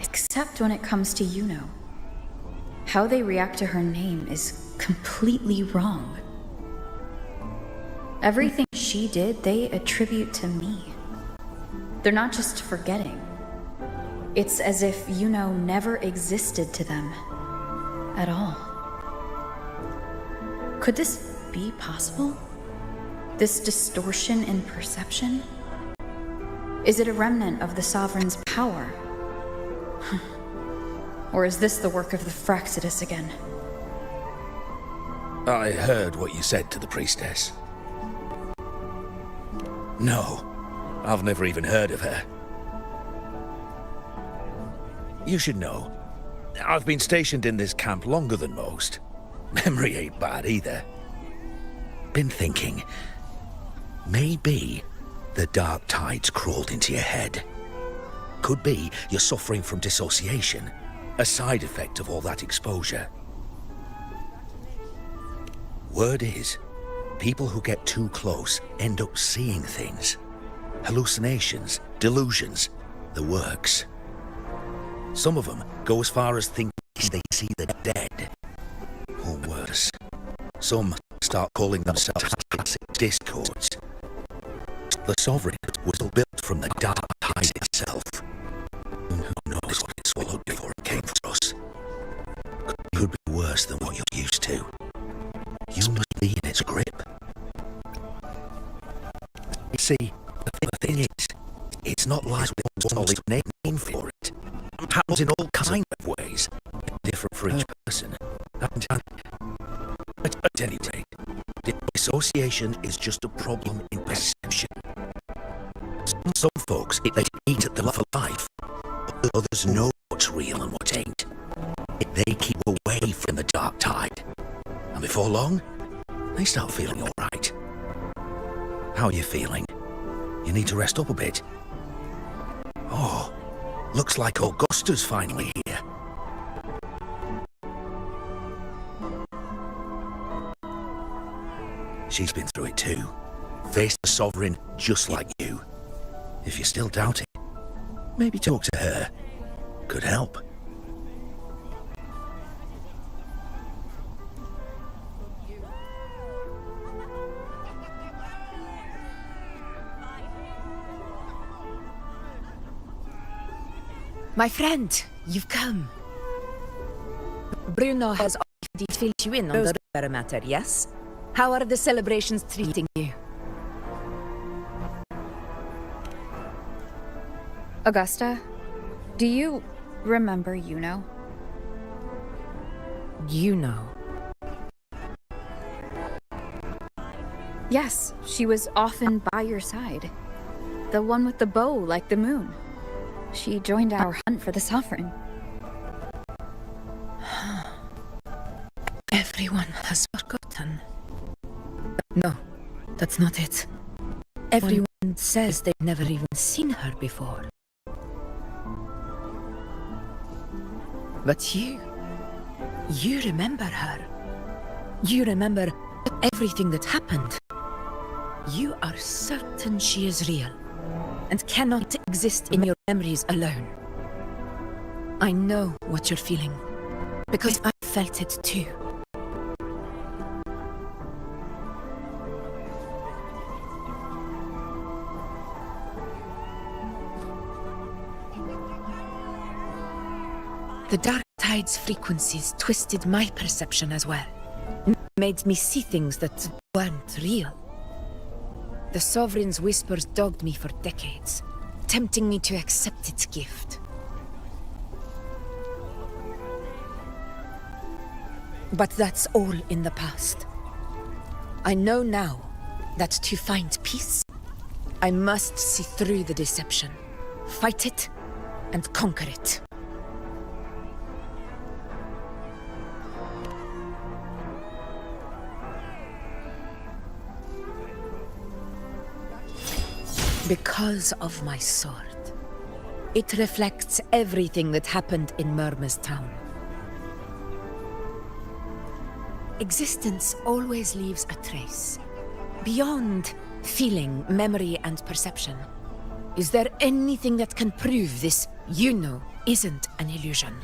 except when it comes to Yuno. How they react to her name is completely wrong. Everything she did, they attribute to me. They're not just forgetting. It's as if Yuno never existed to them at all. Could this be possible? This distortion in perception? Is it a remnant of the Sovereign's power? Or is this the work of the Fraxidus again? I heard what you said to the priestess. No, I've never even heard of her. You should know, I've been stationed in this camp longer than most. Memory ain't bad either. Been thinking, maybe the Dark Tide's crawled into your head. Could be you're suffering from dissociation, a side effect of all that exposure. Word is, people who get too close end up seeing things. Hallucinations, delusions, the works. Some of them go as far as thinking they see the dead. Or worse. Some start calling themselves classic discords. The Sovereign was built from the Dark Tide itself. And who knows what it swallowed before it came for us. Could be worse than what you're used to. You must be in its grip. See, the thing is, it's not like one solid name for it. It happens in all kinds of ways, different for each person. And at any rate, dissociation is just a problem in perception. Some folks, they eat at the love of life. Others know what's real and what ain't. They keep away from the Dark Tide. And before long, they start feeling alright. How are you feeling? You need to rest up a bit. Oh, looks like Augusta's finally here. She's been through it too. Faced the Sovereign just like you. If you're still doubting, maybe talk to her. Could help. My friend, you've come. Bruno has already filled you in on the Rivera matter, yes? How are the celebrations treating you? Augusta, do you remember Yuno? Yuno? Yes, she was often by your side. The one with the bow like the moon. She joined our hunt for the Sovereign. Everyone has forgotten. No, that's not it. Everyone says they've never even seen her before. But you remember her. You remember everything that happened. You are certain she is real and cannot exist in your memories alone. I know what you're feeling, because I felt it too. The Dark Tide's frequencies twisted my perception as well. Made me see things that weren't real. The Sovereign's whispers dogged me for decades, tempting me to accept its gift. But that's all in the past. I know now that to find peace, I must see through the deception, fight it, and conquer it. Because of my sword. It reflects everything that happened in Murma's town. Existence always leaves a trace. Beyond feeling, memory, and perception. Is there anything that can prove this Yuno isn't an illusion?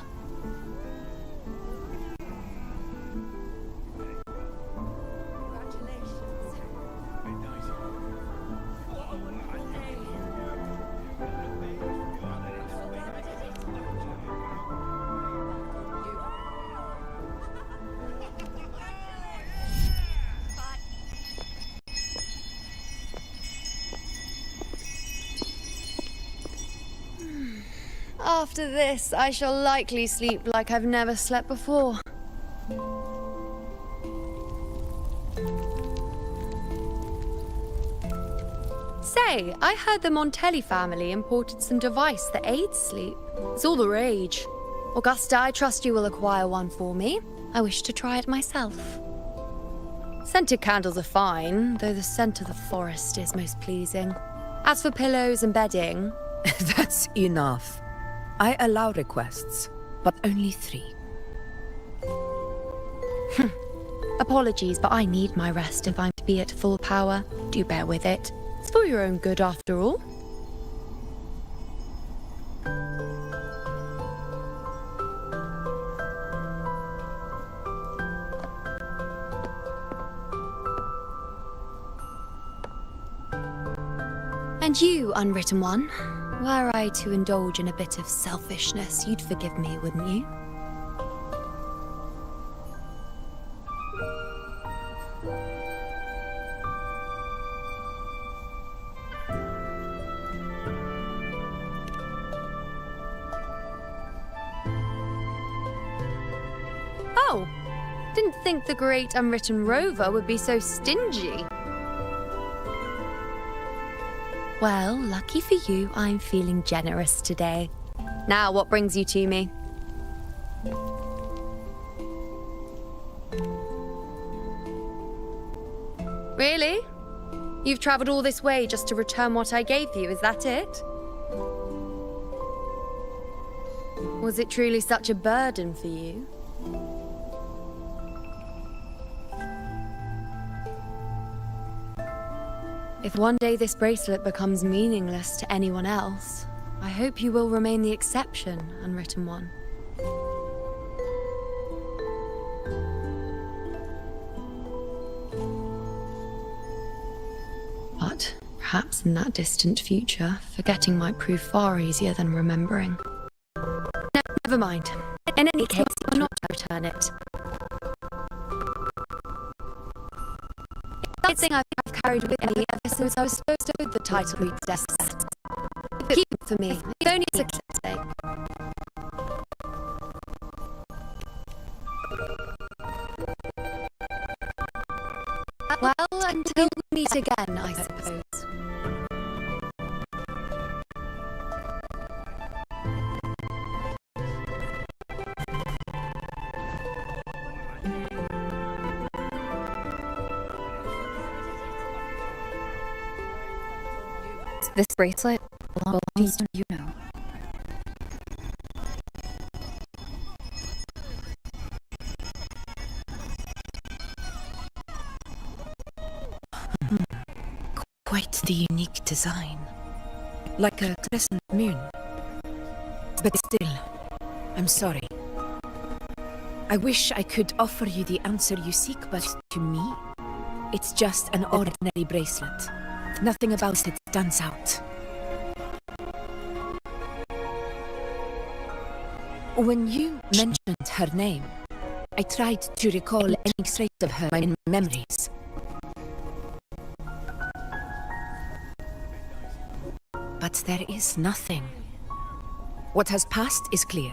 After this, I shall likely sleep like I've never slept before. Say, I heard the Montelli family imported some device that aids sleep. It's all the rage. Augusta, I trust you will acquire one for me. I wish to try it myself. Scented candles are fine, though the scent of the forest is most pleasing. As for pillows and bedding... That's enough. I allow requests, but only 3. Apologies, but I need my rest if I'm to be at full power. Do bear with it. It's for your own good, after all. And you, unwritten one, were I to indulge in a bit of selfishness, you'd forgive me, wouldn't you? Oh, didn't think the great unwritten rover would be so stingy. Well, lucky for you, I'm feeling generous today. Now, what brings you to me? Really? You've traveled all this way just to return what I gave you, is that it? Was it truly such a burden for you? If one day this bracelet becomes meaningless to anyone else, I hope you will remain the exception, unwritten one. But perhaps in that distant future, forgetting might prove far easier than remembering. No, never mind. In any case, you will not return it. It's something I've carried with me ever since I was bestowed the title Priestess. Keep it for me. It's only a success sake. Well, until we meet again, I suppose. This bracelet belongs to you now. Quite the unique design. Like a crescent moon. But still, I'm sorry. I wish I could offer you the answer you seek, but to me, it's just an ordinary bracelet. Nothing about it stands out. When you mentioned her name, I tried to recall any trace of her in my memories. But there is nothing. What has passed is clear,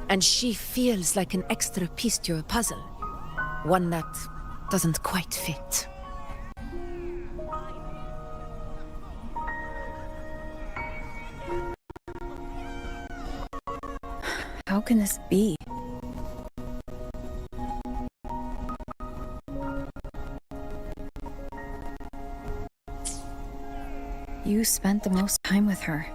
and she feels like an extra piece to a puzzle. One that doesn't quite fit. How can this be? You spent the most time with her.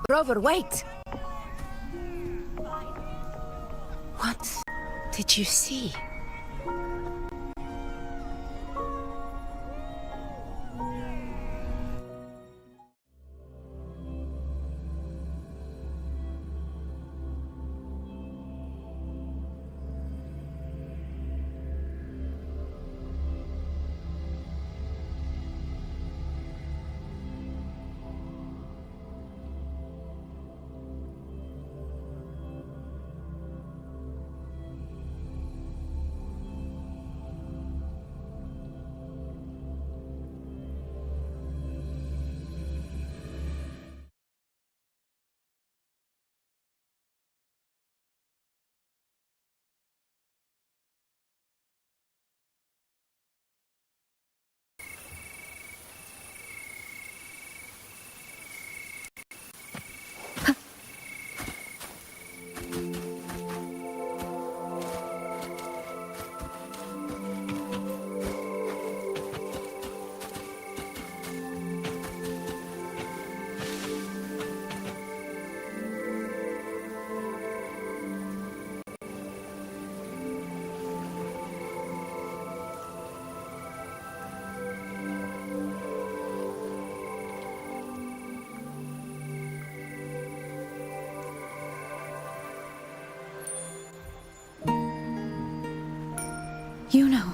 Rover, wait! What did you see? You know.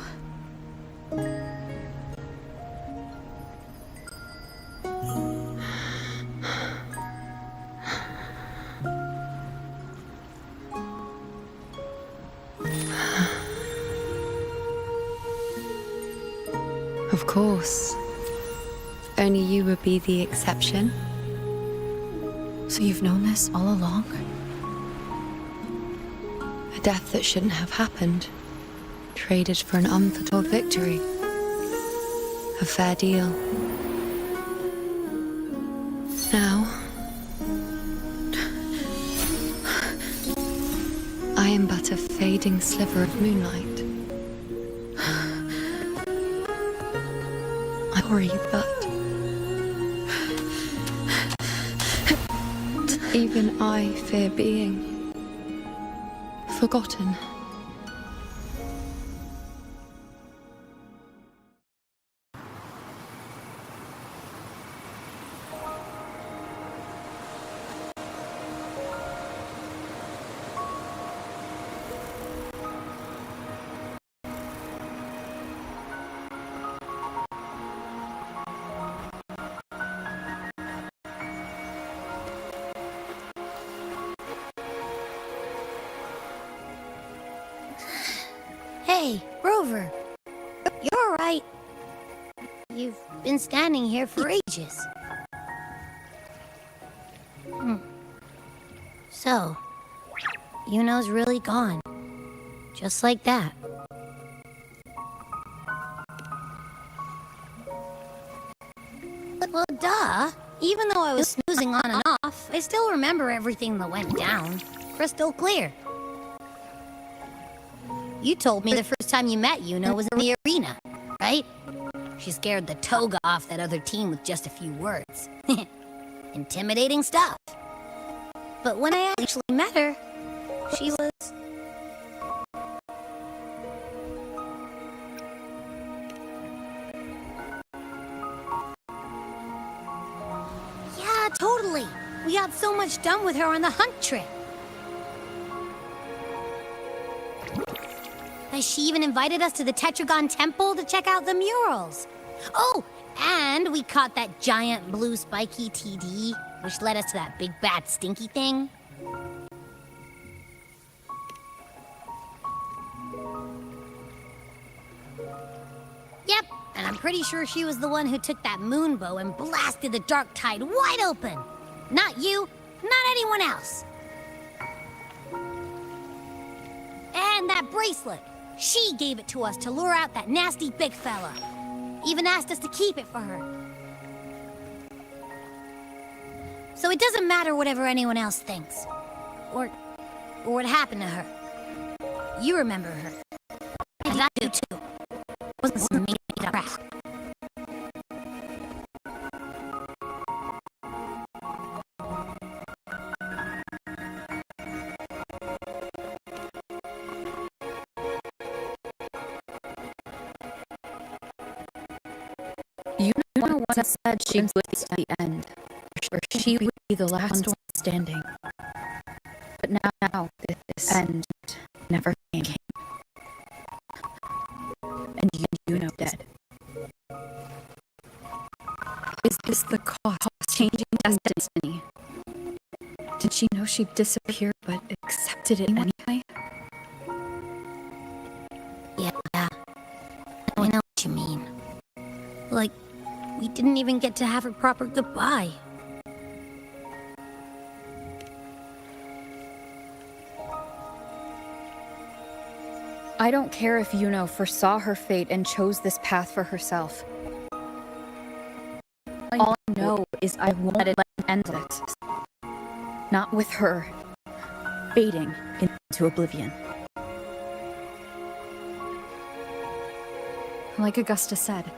Of course. Only you would be the exception. So you've known this all along? A death that shouldn't have happened. Traded for an unforetold victory. A fair deal. Now, I am but a fading sliver of moonlight. I worry, but even I fear being forgotten. Hey, Rover. You're alright. You've been standing here for ages. So, Yuno's really gone. Just like that. Well, duh. Even though I was snoozing on and off, I still remember everything that went down. Crystal clear. You told me the first time you met Yuno was in the arena, right? She scared the toga off that other team with just a few words. Intimidating stuff. But when I actually met her, she was... Yeah, totally. We got so much done with her on the hunt trip. She even invited us to the Tetragon Temple to check out the murals. Oh, and we caught that giant blue spiky TD, which led us to that big bad stinky thing. Yep, and I'm pretty sure she was the one who took that moon bow and blasted the dark tide wide open. Not you, not anyone else. And that bracelet. She gave it to us to lure out that nasty big fella. Even asked us to keep it for her. So it doesn't matter whatever anyone else thinks. Or what happened to her. You remember her. And I do too. Wasn't some made-up crap. Yuno once said she would be at the end, or she would be the last one standing. But now this end never came. And Yuno dead. Is this the cost changing destiny? Did she know she'd disappear but accepted it anyway? Yeah, I know what you mean. Like, we didn't even get to have a proper goodbye. I don't care if Yuno foresaw her fate and chose this path for herself. All I know is I won't let it end this. Not with her fading into oblivion. Like Augusta said,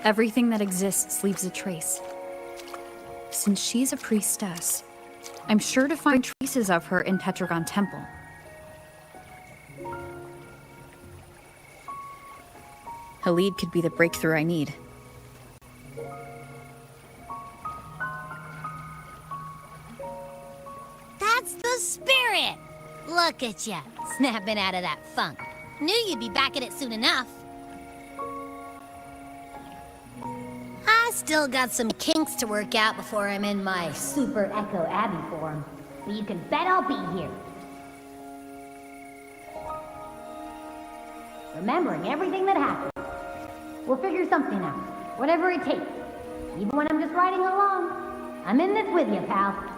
everything that exists leaves a trace. Since she's a priestess, I'm sure to find traces of her in Tetragon Temple. Halid could be the breakthrough I need. That's the spirit! Look at ya, snapping out of that funk. Knew you'd be back at it soon enough. I still got some kinks to work out before I'm in my Super Echo Abbey form. But you can bet I'll be here. Remembering everything that happened. We'll figure something out. Whatever it takes. Even when I'm just riding along. I'm in this with you, pal.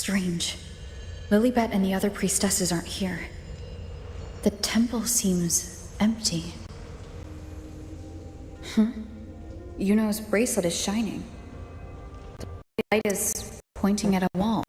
Strange. Lilibet and the other priestesses aren't here. The temple seems empty. Yuno's bracelet is shining. The light is pointing at a wall.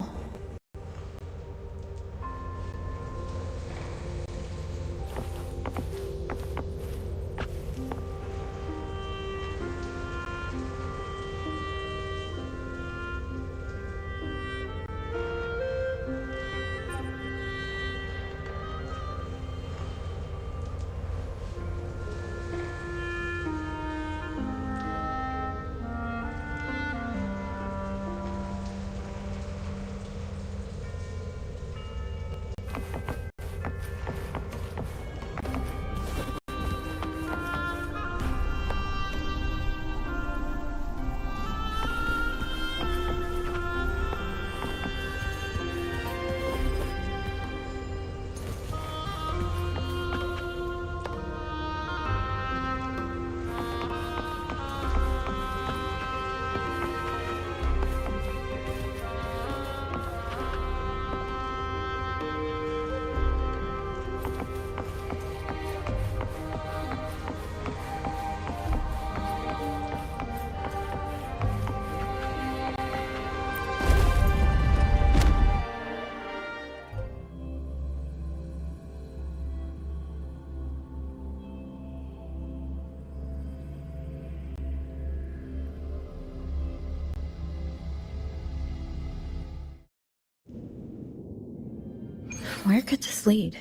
Where could this lead?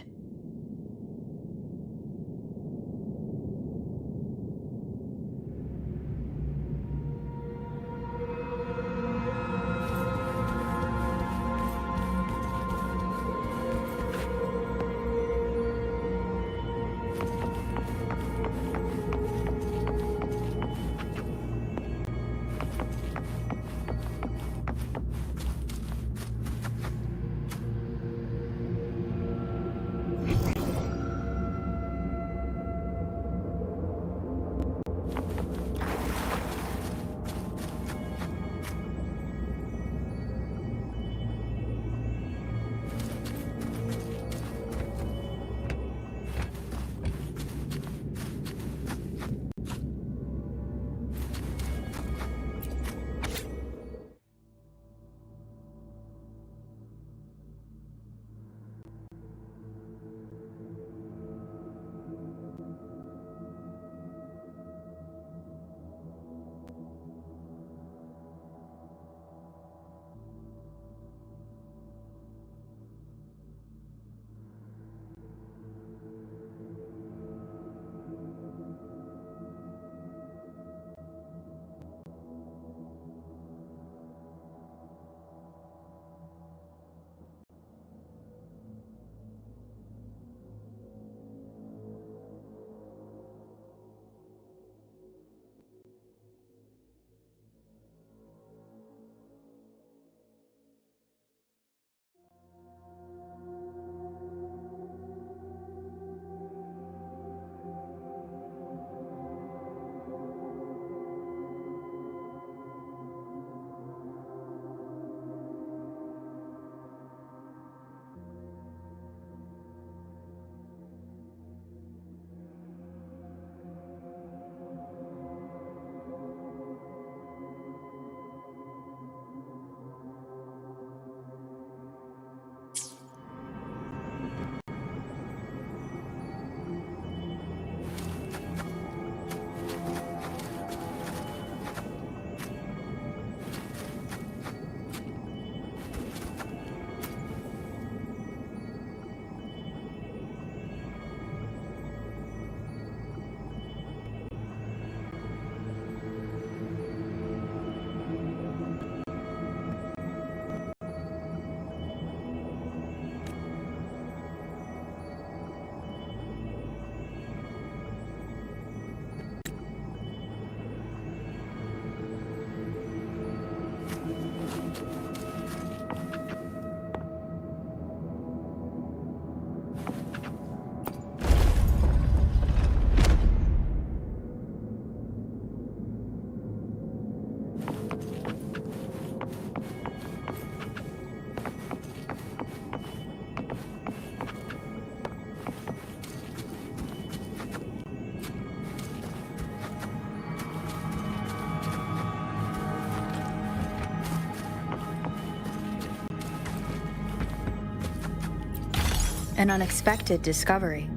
An unexpected discovery.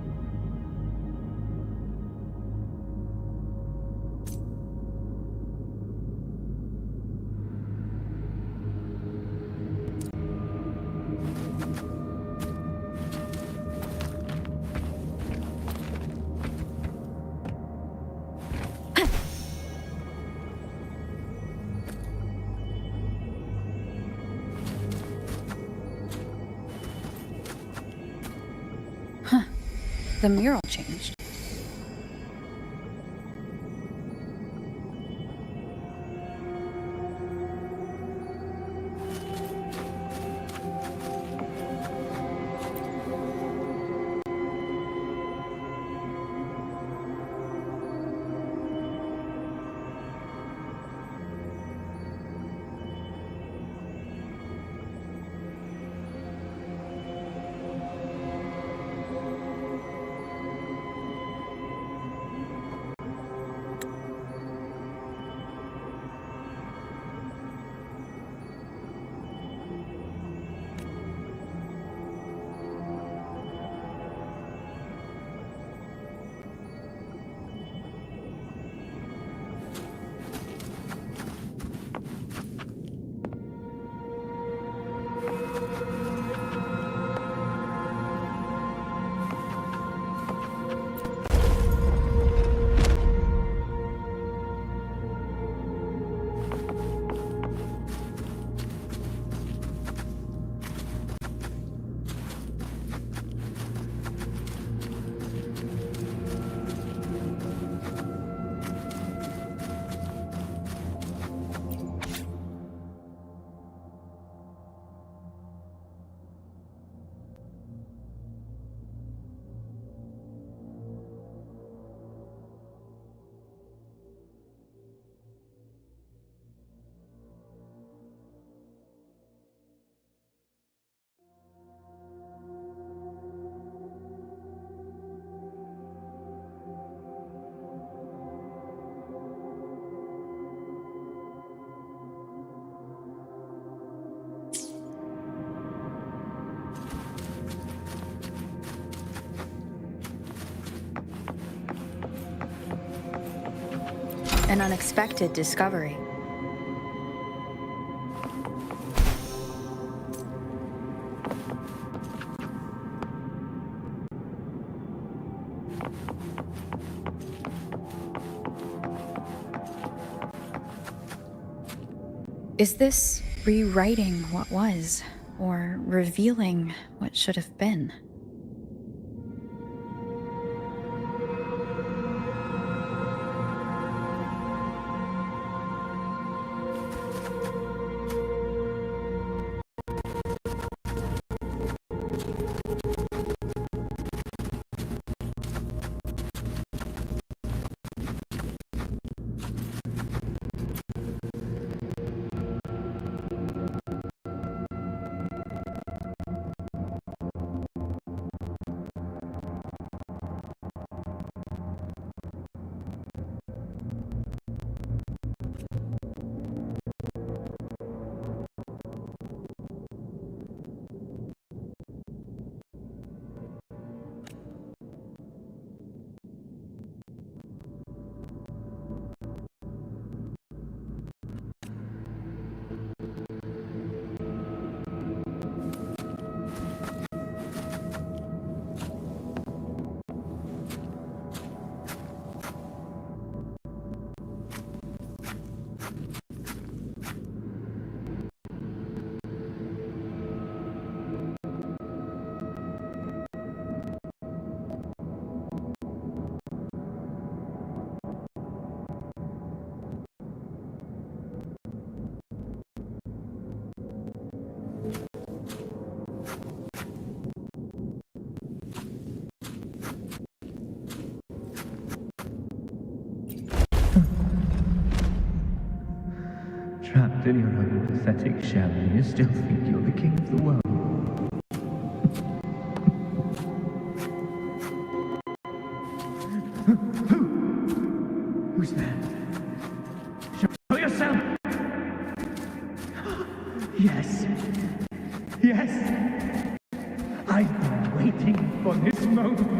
The mural changed. An unexpected discovery. Is this rewriting what was, or revealing what should have been? Trapped in your own pathetic shell, and you still think you're the king of the world. Who's there? Show yourself! Yes. Yes! I've been waiting moment.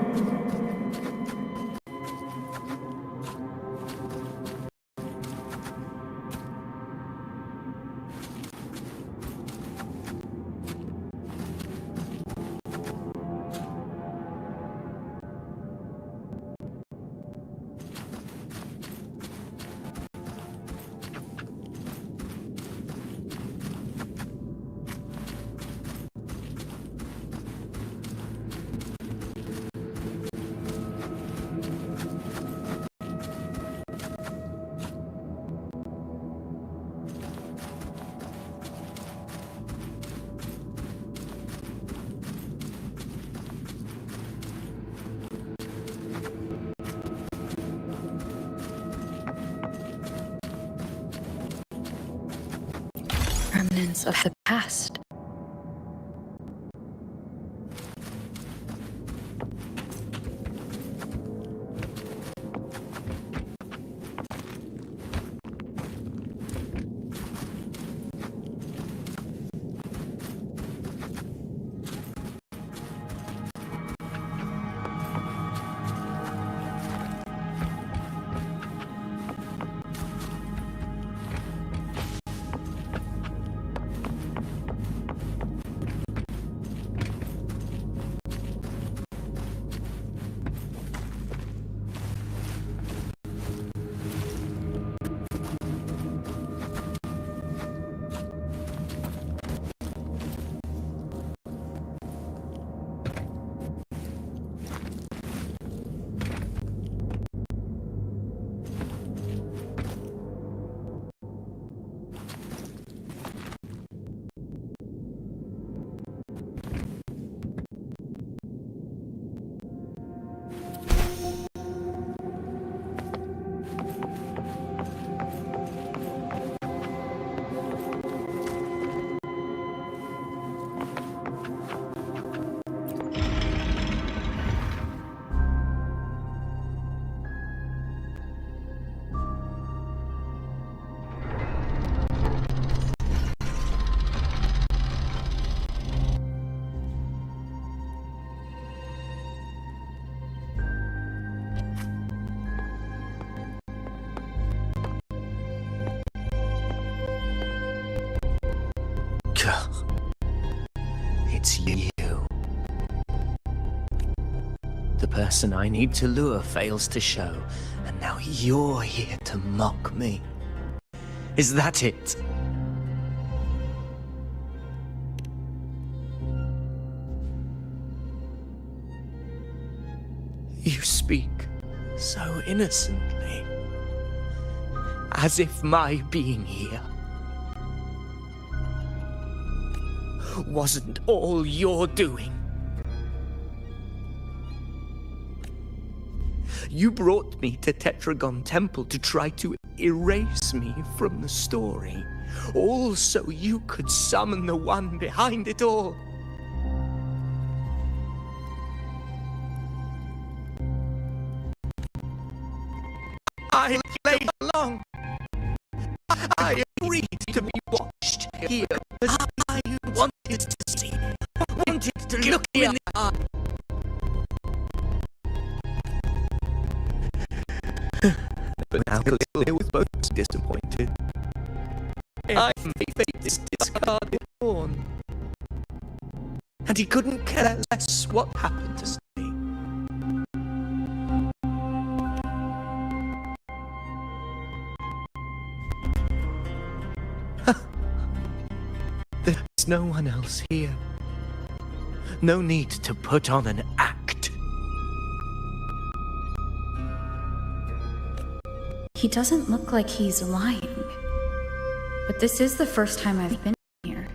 Remnants of the past. It's you. The person I need to lure fails to show, and now you're here to mock me. Is that it? You speak so innocently, as if my being here wasn't all you're doing. You brought me to Tetragon Temple to try to erase me from the story, all so you could summon the one behind it all. I played along. I agreed to be watched here as I wanted to see, wanted to look in the eye. But now clearly was both disappointed. I made this discarded pawn, and he couldn't care less what happened to me. There's no one else here. No need to put on an act. He doesn't look like he's lying. But this is the first time I've been here.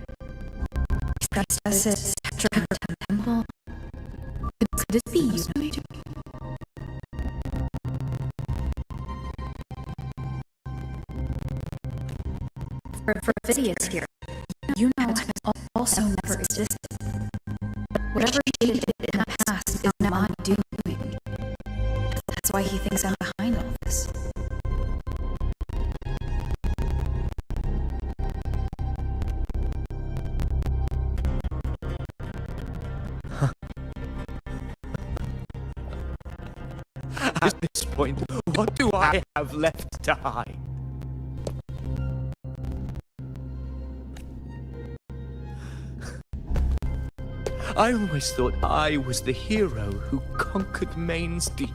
He says it's Tetragon Temple. Could it be you? For Phidias here, you know has also never existed. Whatever he did in the past is not my doing. That's why he thinks I'm behind all this. At this point, what do I have left to hide? I always thought I was the hero who conquered Main's Deep,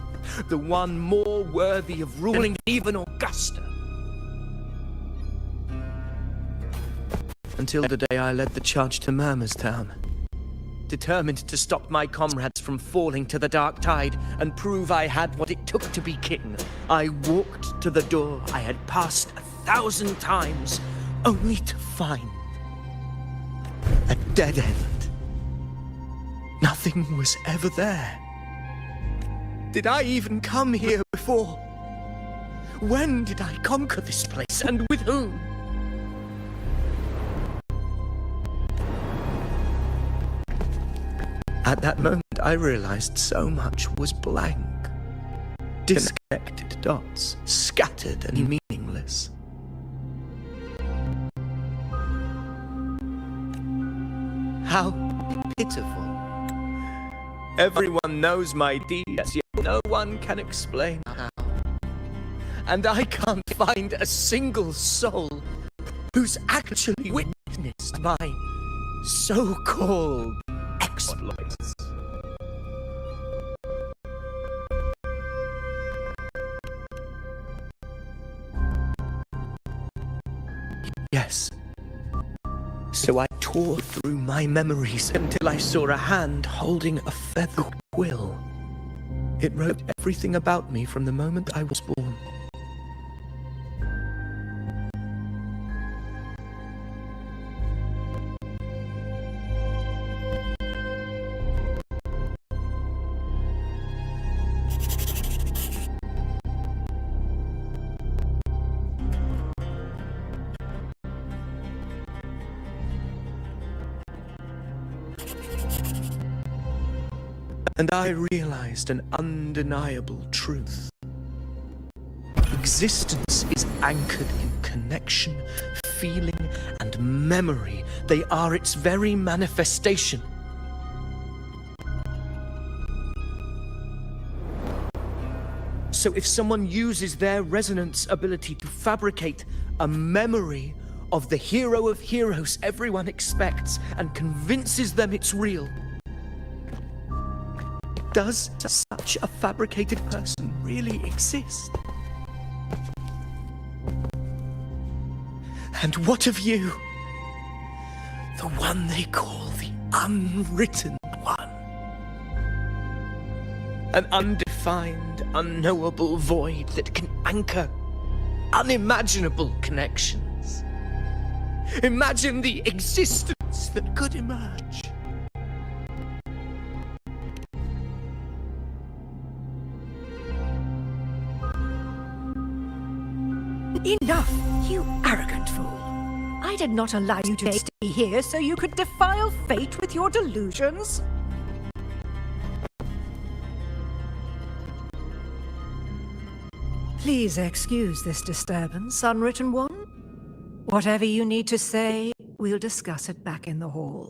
the one more worthy of ruling even Augusta. Until the day I led the charge to Murmurstown. Determined to stop my comrades from falling to the dark tide and prove I had what it took to be king, I walked to the door I had passed 1,000 times, only to find a dead end. Nothing was ever there. Did I even come here before? When did I conquer this place, and with whom? At that moment, I realized so much was blank. Disconnected dots, scattered and meaningless. How pitiful. Everyone knows my deeds, yet no one can explain how. And I can't find a single soul who's actually witnessed my so-called exploits. Yes. So I tore through my memories until I saw a hand holding a feathered quill. It wrote everything about me from the moment I was born. And I realized an undeniable truth. Existence is anchored in connection, feeling, and memory. They are its very manifestation. So if someone uses their resonance ability to fabricate a memory of the hero of heroes everyone expects and convinces them it's real, does such a fabricated person really exist? And what of you? The one they call the unwritten one. An undefined, unknowable void that can anchor unimaginable connections. Imagine the existence that could emerge. Enough, you arrogant fool. I did not allow you to stay here so you could defile fate with your delusions. Please excuse this disturbance, Unwritten One. Whatever you need to say, we'll discuss it back in the hall.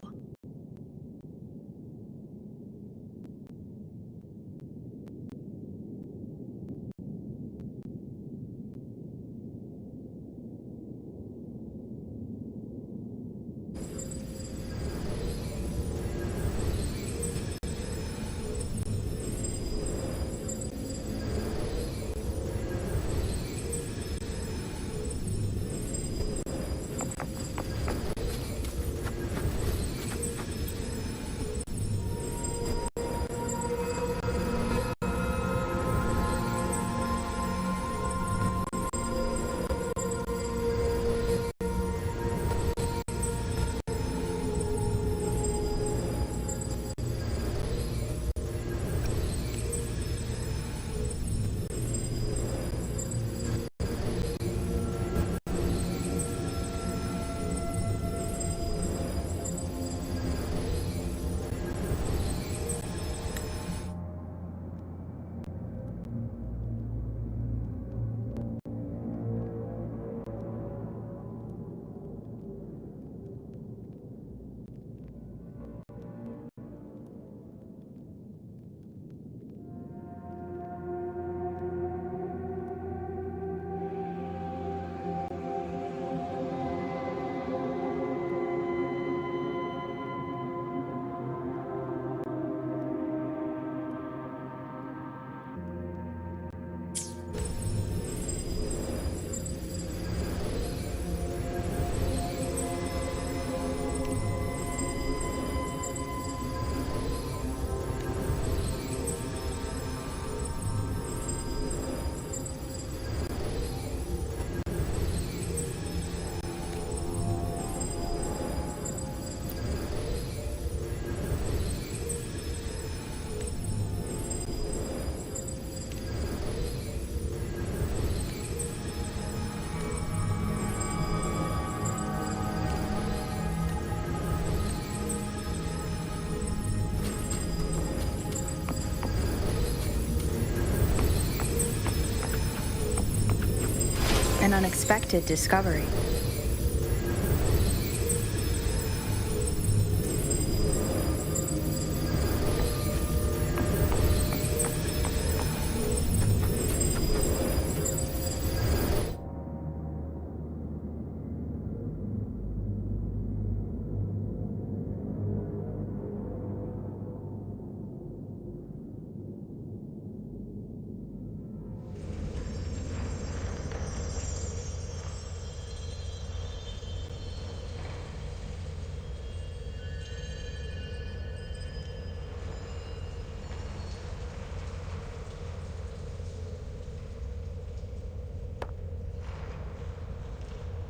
an unexpected discovery.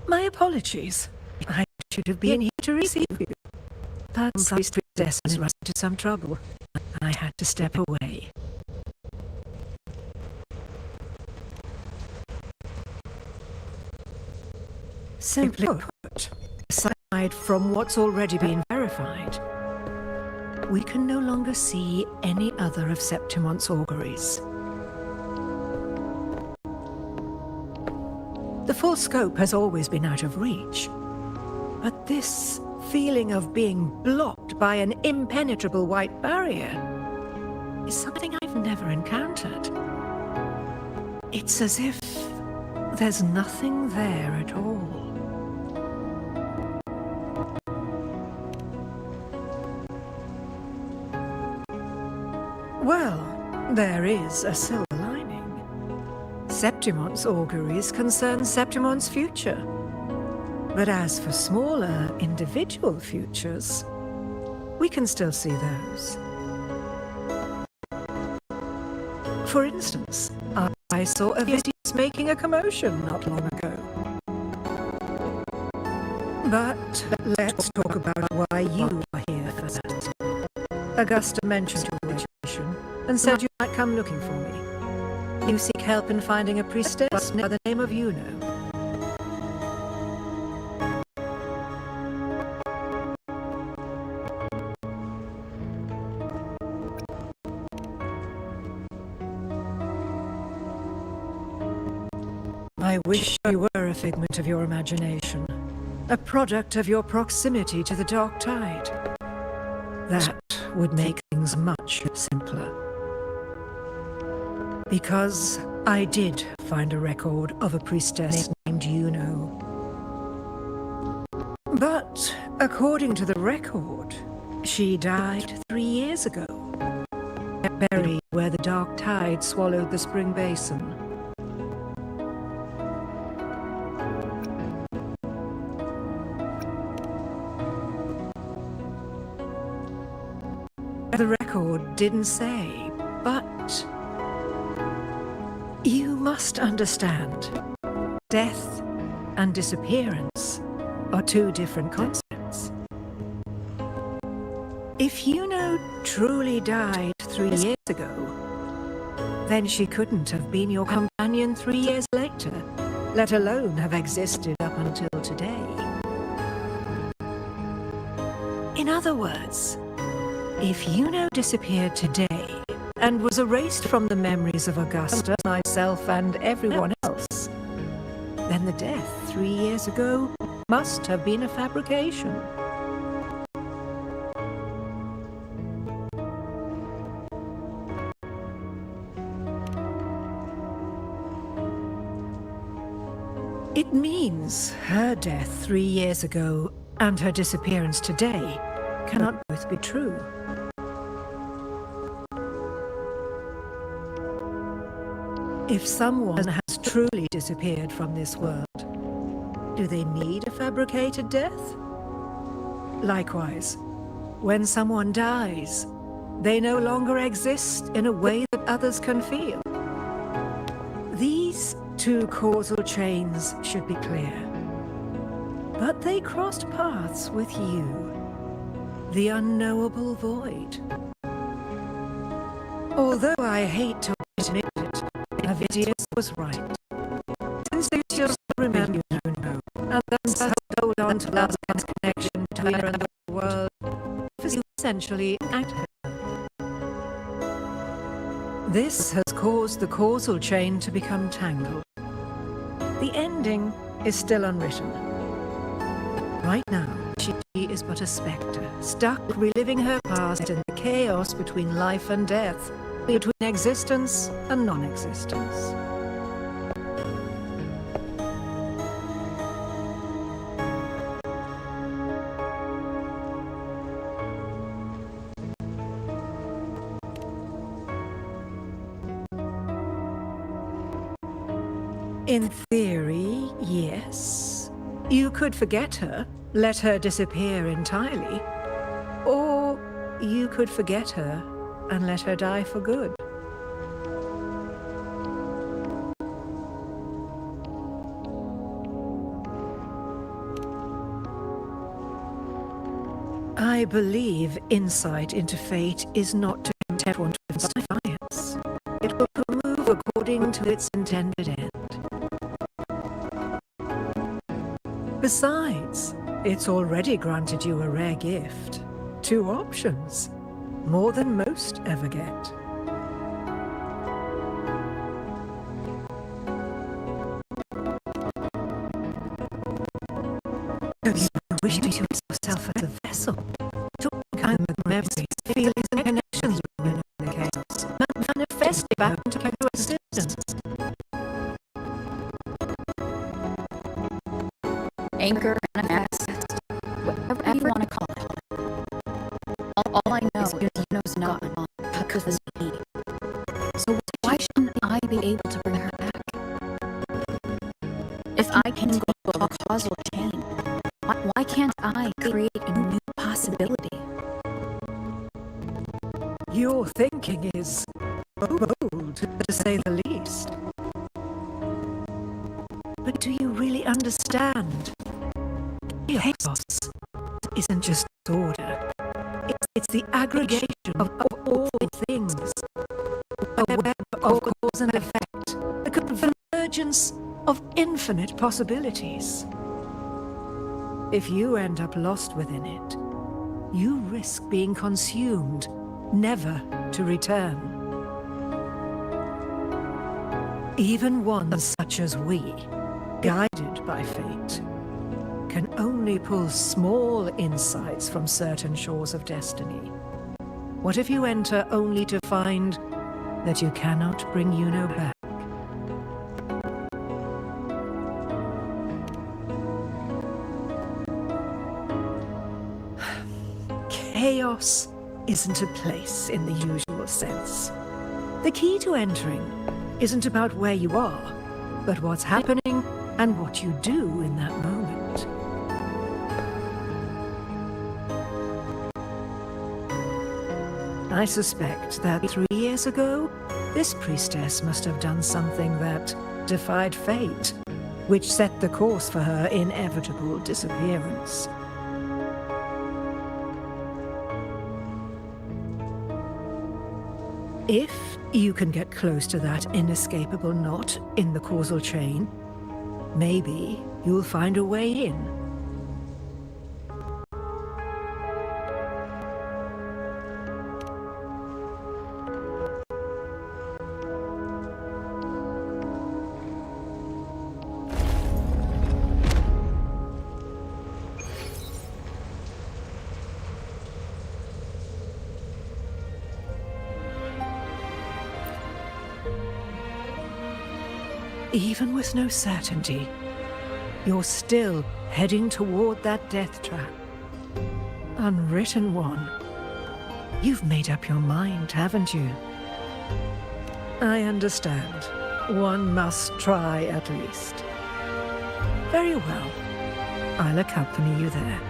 My apologies. I should have been here to receive you. But Priest Princess has run into some trouble. I had to step away. Simply put, aside from what's already been verified, we can no longer see any other of Septimon's auguries. The full scope has always been out of reach, but this feeling of being blocked by an impenetrable white barrier is something I've never encountered. It's as if there's nothing there at all. Well, there is a silver lining. Septimon's auguries concern Septimon's future. But as for smaller, individual futures, we can still see those. For instance, I saw a Vitius making a commotion not long ago. But let's talk about why you are here first. Augusta mentioned your situation and said you might come looking for me. You seek help in finding a priestess by the name of Yuno. I wish you were a figment of your imagination, a product of your proximity to the dark tide. That would make things much simpler. Because I did find a record of a priestess named Yuno. But according to the record, she died 3 years ago, buried where the dark tide swallowed the spring basin. The record didn't say, but you must understand, death and disappearance are two different concepts. If Yuno truly died 3 years ago, then she couldn't have been your companion 3 years later, let alone have existed up until today. In other words, if Yuno disappeared today and was erased from the memories of Augusta, myself, and everyone else, then the death 3 years ago must have been a fabrication. It means her death 3 years ago and her disappearance today cannot both be true. If someone has truly disappeared from this world, do they need a fabricated death? Likewise, when someone dies, they no longer exist in a way that others can feel. These two causal chains should be clear. But they crossed paths with you, the unknowable void. Although I hate to admit it, Vitius was right. Since you still remember Yuno, and thus hold on to last man's connection between her and the world, for you essentially act her. This has caused the causal chain to become tangled. The ending is still unwritten. Right now, she is but a spectre, stuck reliving her past in the chaos between life and death, between existence and non-existence. In theory, yes. You could forget her, let her disappear entirely. Or you could forget her and let her die for good. I believe insight into fate is not to tempt everyone to defiance. It will move according to its intended end. Besides, it's already granted you a rare gift. 2 options. More than most ever get. You wish to use yourself as a vessel to kind of memories, feelings, and connections within the chaos, manifest it back into your existence. Anger, manifest, whatever you want to call it. All I know is you know's not because of me. So why shouldn't I be able to bring her back? If I can go a causal chain, why can't I create a new possibility? Your thinking is bold, to say the least. But do you really understand? Chaos isn't just order. It's the aggregation of all things. A web of cause and effect. A convergence of infinite possibilities. If you end up lost within it, you risk being consumed, never to return. Even ones such as we, guided by fate, can only pull small insights from certain shores of destiny. What if you enter only to find that you cannot bring Yuno back? Chaos isn't a place in the usual sense. The key to entering isn't about where you are, but what's happening and what you do in that moment. I suspect that 3 years ago, this priestess must have done something that defied fate, which set the course for her inevitable disappearance. If you can get close to that inescapable knot in the causal chain, maybe you'll find a way in. Even with no certainty, you're still heading toward that death trap. Unwritten one. You've made up your mind, haven't you? I understand. One must try at least. Very well. I'll accompany you there.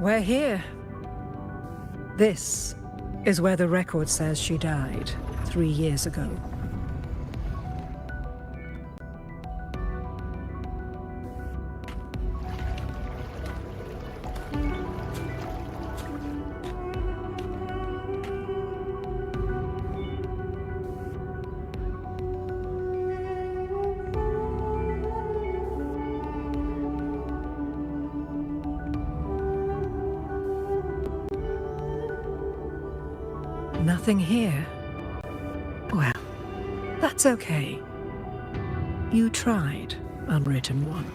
we're here. This is where the record says she died 3 years ago. Nothing here. Well, that's okay. You tried, Unwritten One.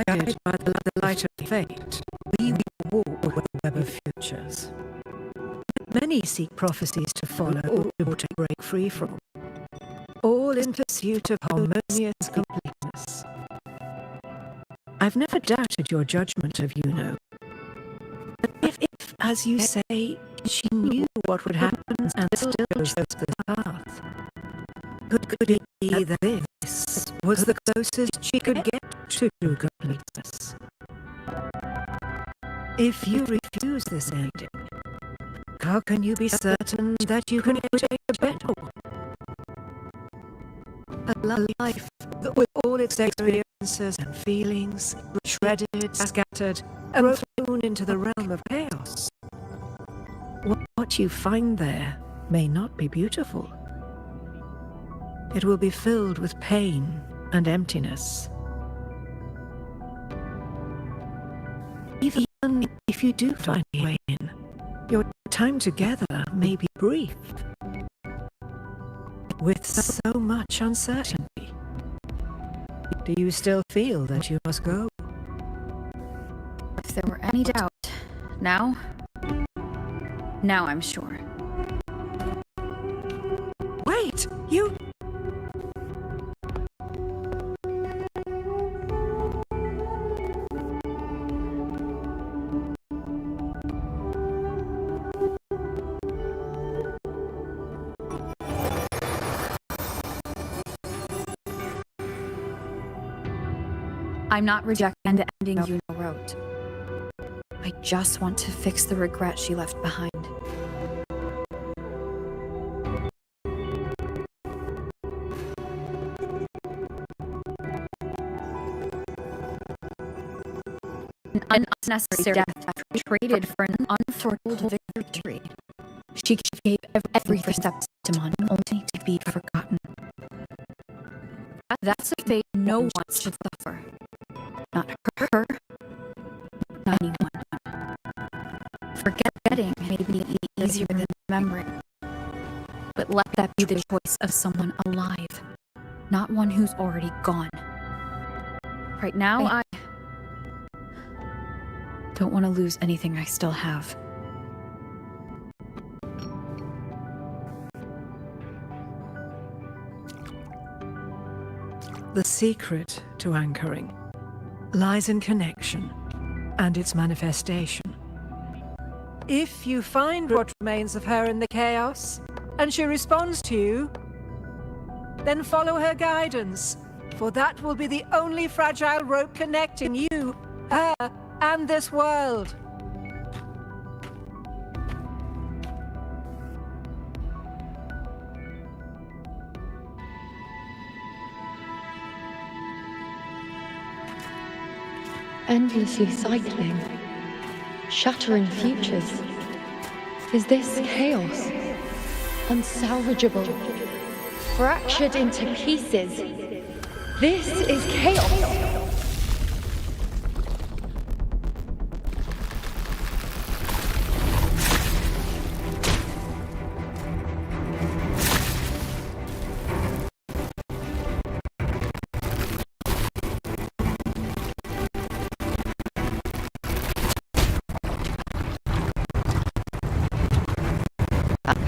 Guided by the light of fate, we will walk with the web of futures. Many seek prophecies to follow or to break free from, all in pursuit of harmonious completeness. I've never doubted your judgment of Yuno. But if, as you say, she knew what would happen and still chose this path, could it be that this was the closest she could get to true completeness? If you refuse this ending, how can you be certain that you can take a better one? A life that with all its experiences and feelings, shredded, scattered, and thrown into the realm of chaos. What you find there may not be beautiful. It will be filled with pain and emptiness. Even if you do find a way in, your time together may be brief, with so much uncertainty. Do you still feel that you must go? If there were any doubt, now I'm sure. Wait, you... I'm not rejecting the ending Yuno wrote. I just want to fix the regret she left behind. An unnecessary death traded for an unforetold victory. She gave everything for Septimon only to be forgotten. That's a fate no one should suffer. Not her, not anyone. Forgetting may be easier than remembering. But let that be the choice of someone alive, not one who's already gone. Right now, I don't want to lose anything I still have. The secret to anchoring lies in connection and its manifestation. If you find what remains of her in the chaos, and she responds to you, then follow her guidance, for that will be the only fragile rope connecting you, her, and this world. Endlessly cycling, shattering futures. Is this chaos? Unsalvageable, fractured into pieces. This is chaos.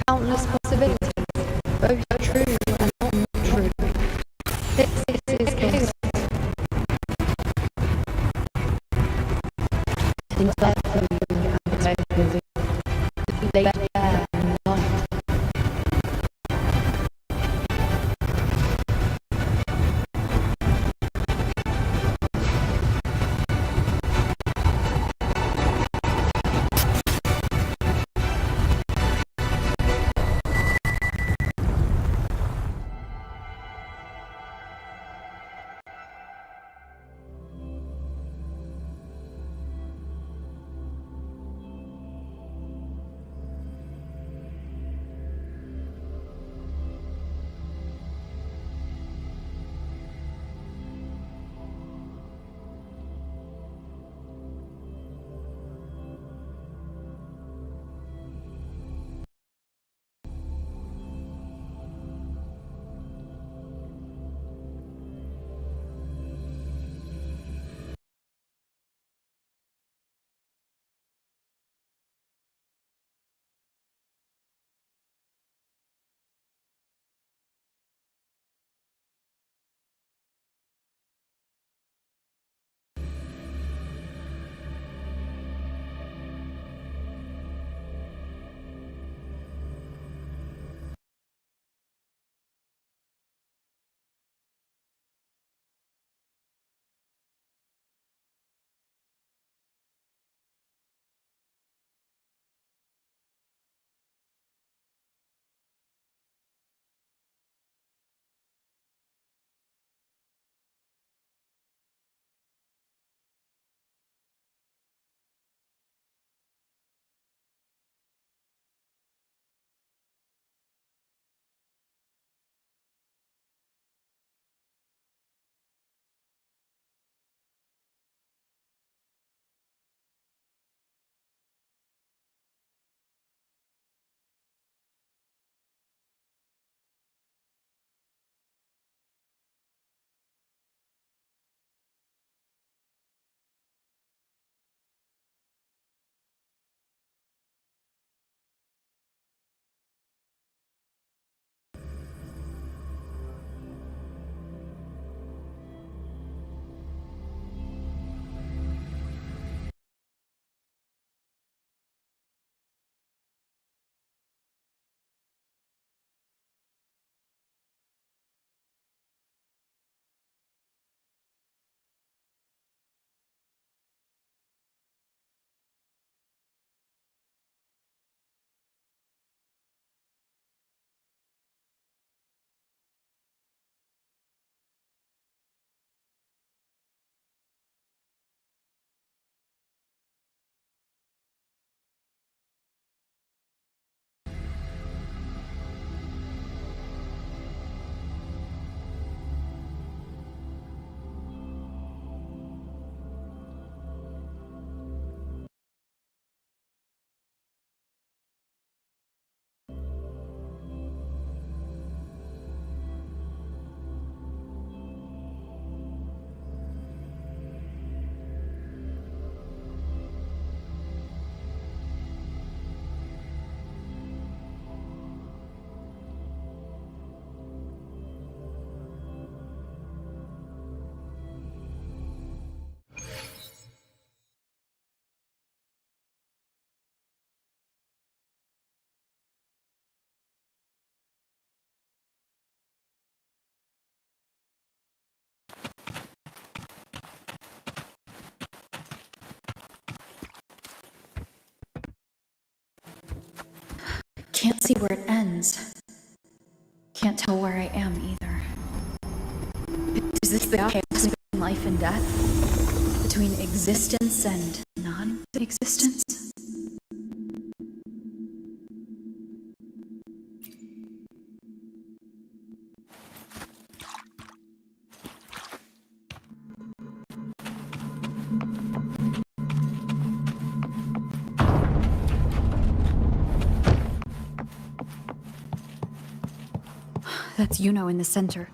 Countless possibilities, both true and not true. This is chaos. Things like food and clothing, laid bare and light. can't see where it ends. Can't tell where I am either. Is this the chaos between life and death? Between existence and non-existence? That's Yuno in the center.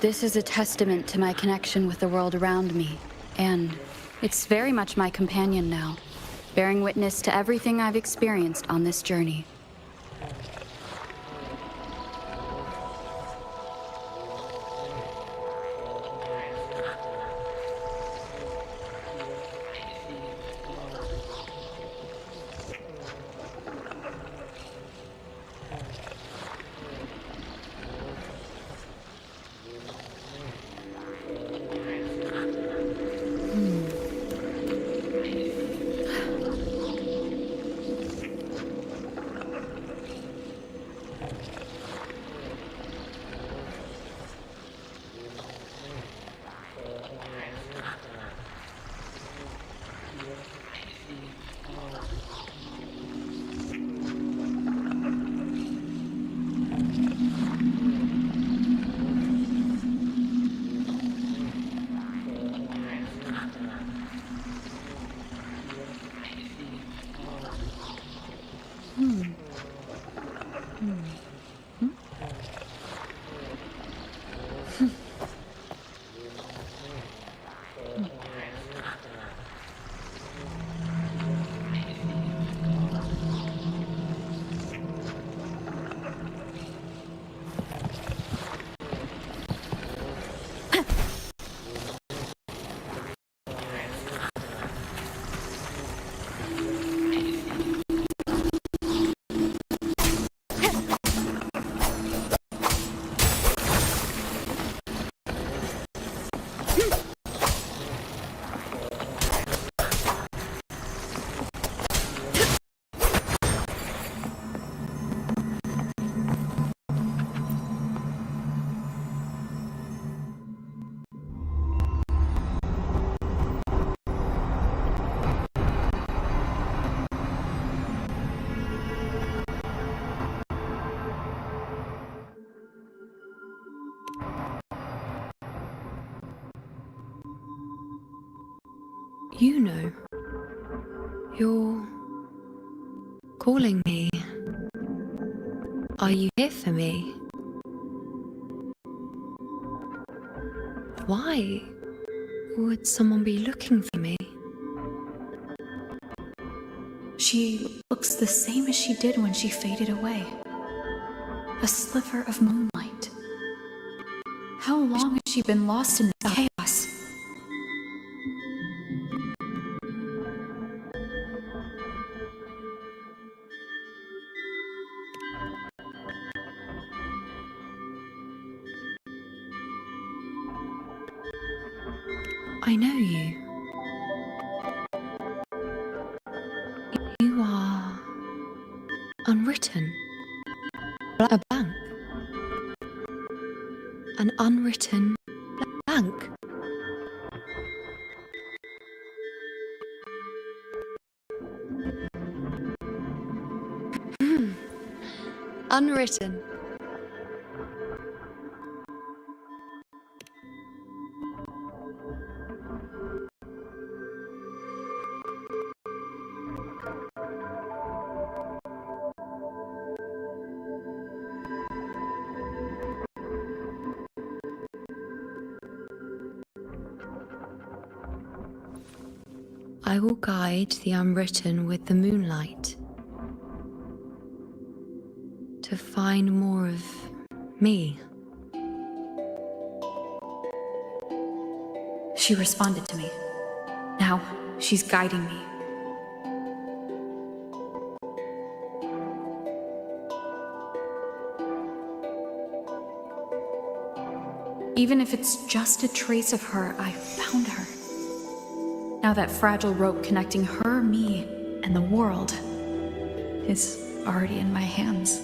This is a testament to my connection with the world around me, and it's very much my companion now, bearing witness to everything I've experienced on this journey. You know, you're calling me. Are you here for me? Why would someone be looking for me? She looks the same as she did when she faded away. A sliver of moonlight. How long has she been lost in this chaos? I know you. You are unwritten. A blank. An unwritten blank. Unwritten. I will guide the unwritten with the moonlight. to find more of me. She responded to me. Now, she's guiding me. Even if it's just a trace of her, I found her. Now that fragile rope connecting her, me, and the world is already in my hands.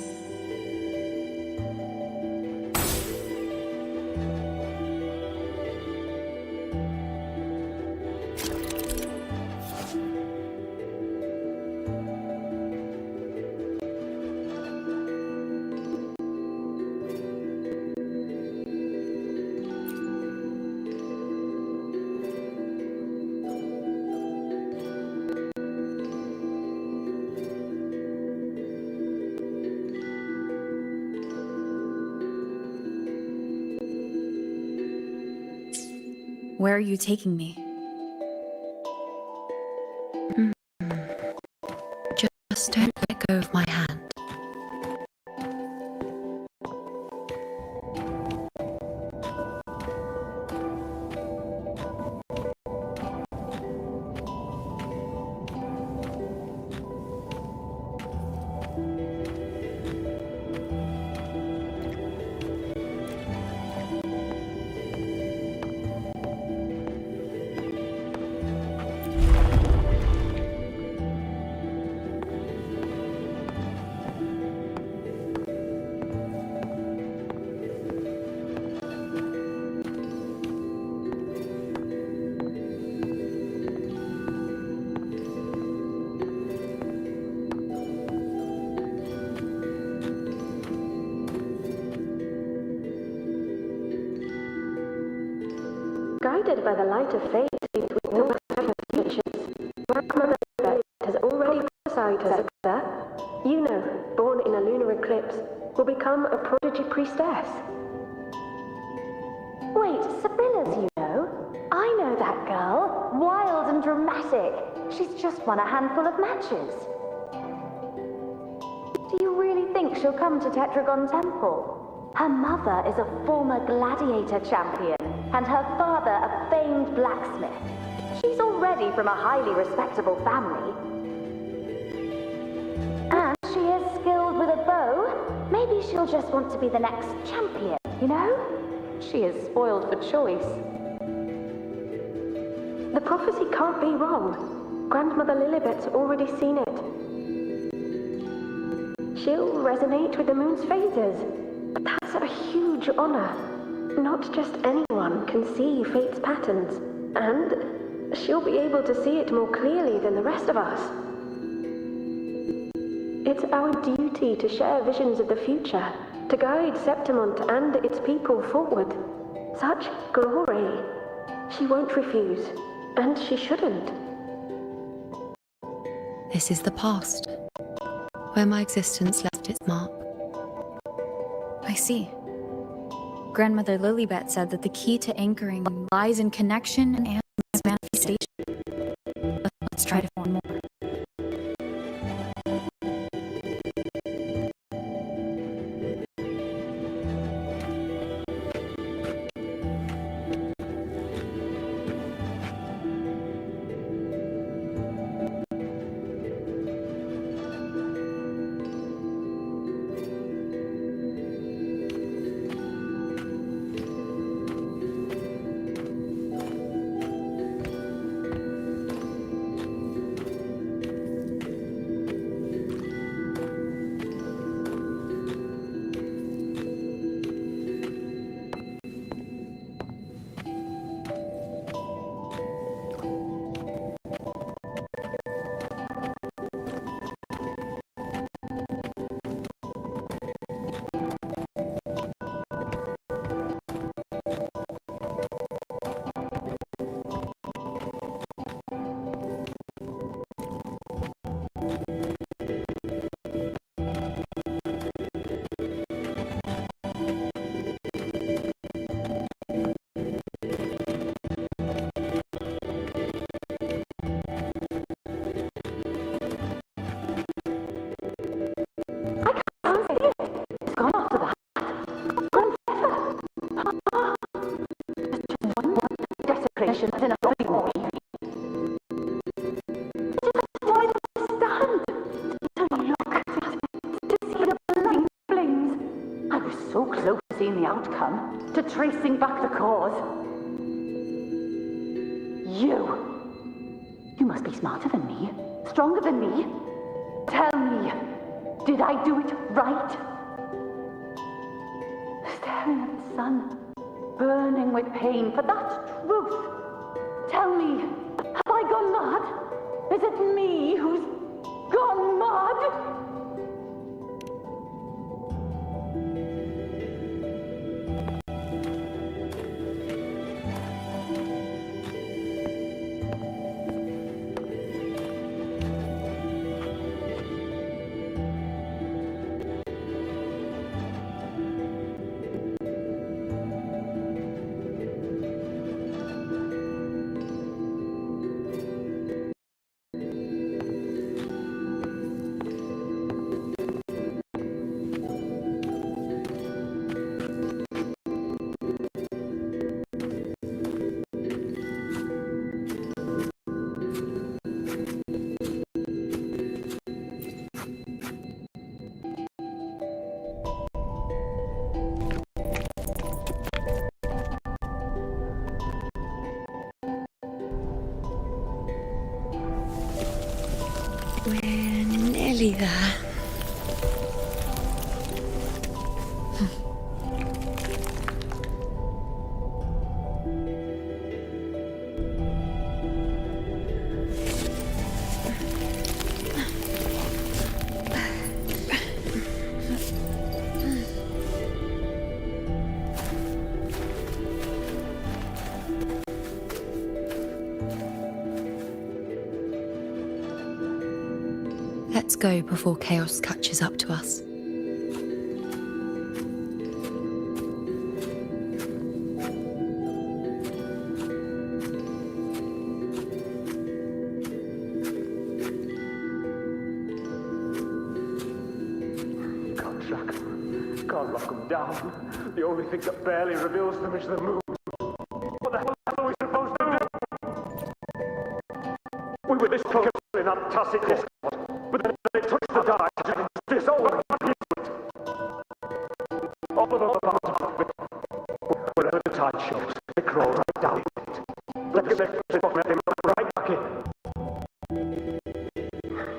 Where are you taking me? Just don't let go of my hand. Guided by the light of fate, with no patience, Grandmother has already prophesied her successor. Yuno, born in a lunar eclipse, will become a prodigy priestess. Wait, Sibylla's Yuno? I know that girl. Wild and dramatic. She's just won a handful of matches. Do you really think she'll come to Tetragon Temple? Her mother is a former gladiator champion, and her father a famed blacksmith. She's already from a highly respectable family. And she is skilled with a bow. Maybe she'll just want to be the next champion, you know? She is spoiled for choice. The prophecy can't be wrong. Grandmother Lilibet's already seen it. She'll resonate with the moon's phases. That's a huge honor. Not just anyone can see fate's patterns, and she'll be able to see it more clearly than the rest of us. It's our duty to share visions of the future, to guide Septimont and its people forward. Such glory. She won't refuse, and she shouldn't. This is the past, where my existence left its mark. I see. Grandmother Lilibet said that the key to anchoring lies in connection and manifestation. Let's try to find more. possession than a boy. Why did you stand? To look at it, to see the bloody flames. I was so close to seeing the outcome, to tracing back the cause. You must be smarter than me, stronger than me. Tell me, did I do it right? Staring at the sun, burning with pain for that truth. Tell me, have I gone mad? Is it me who's gone mad? We're nearly there. Let's go before chaos catches up to us. Can't track them. Can't lock them down. The only thing that barely reveals them is the moon. What the hell are we supposed to do? We were this close in our tacit discord, but then it touched the dark and dissolved into it. All of the parts of it, wherever the tide shows, they crawl right down in it. Let them right back in.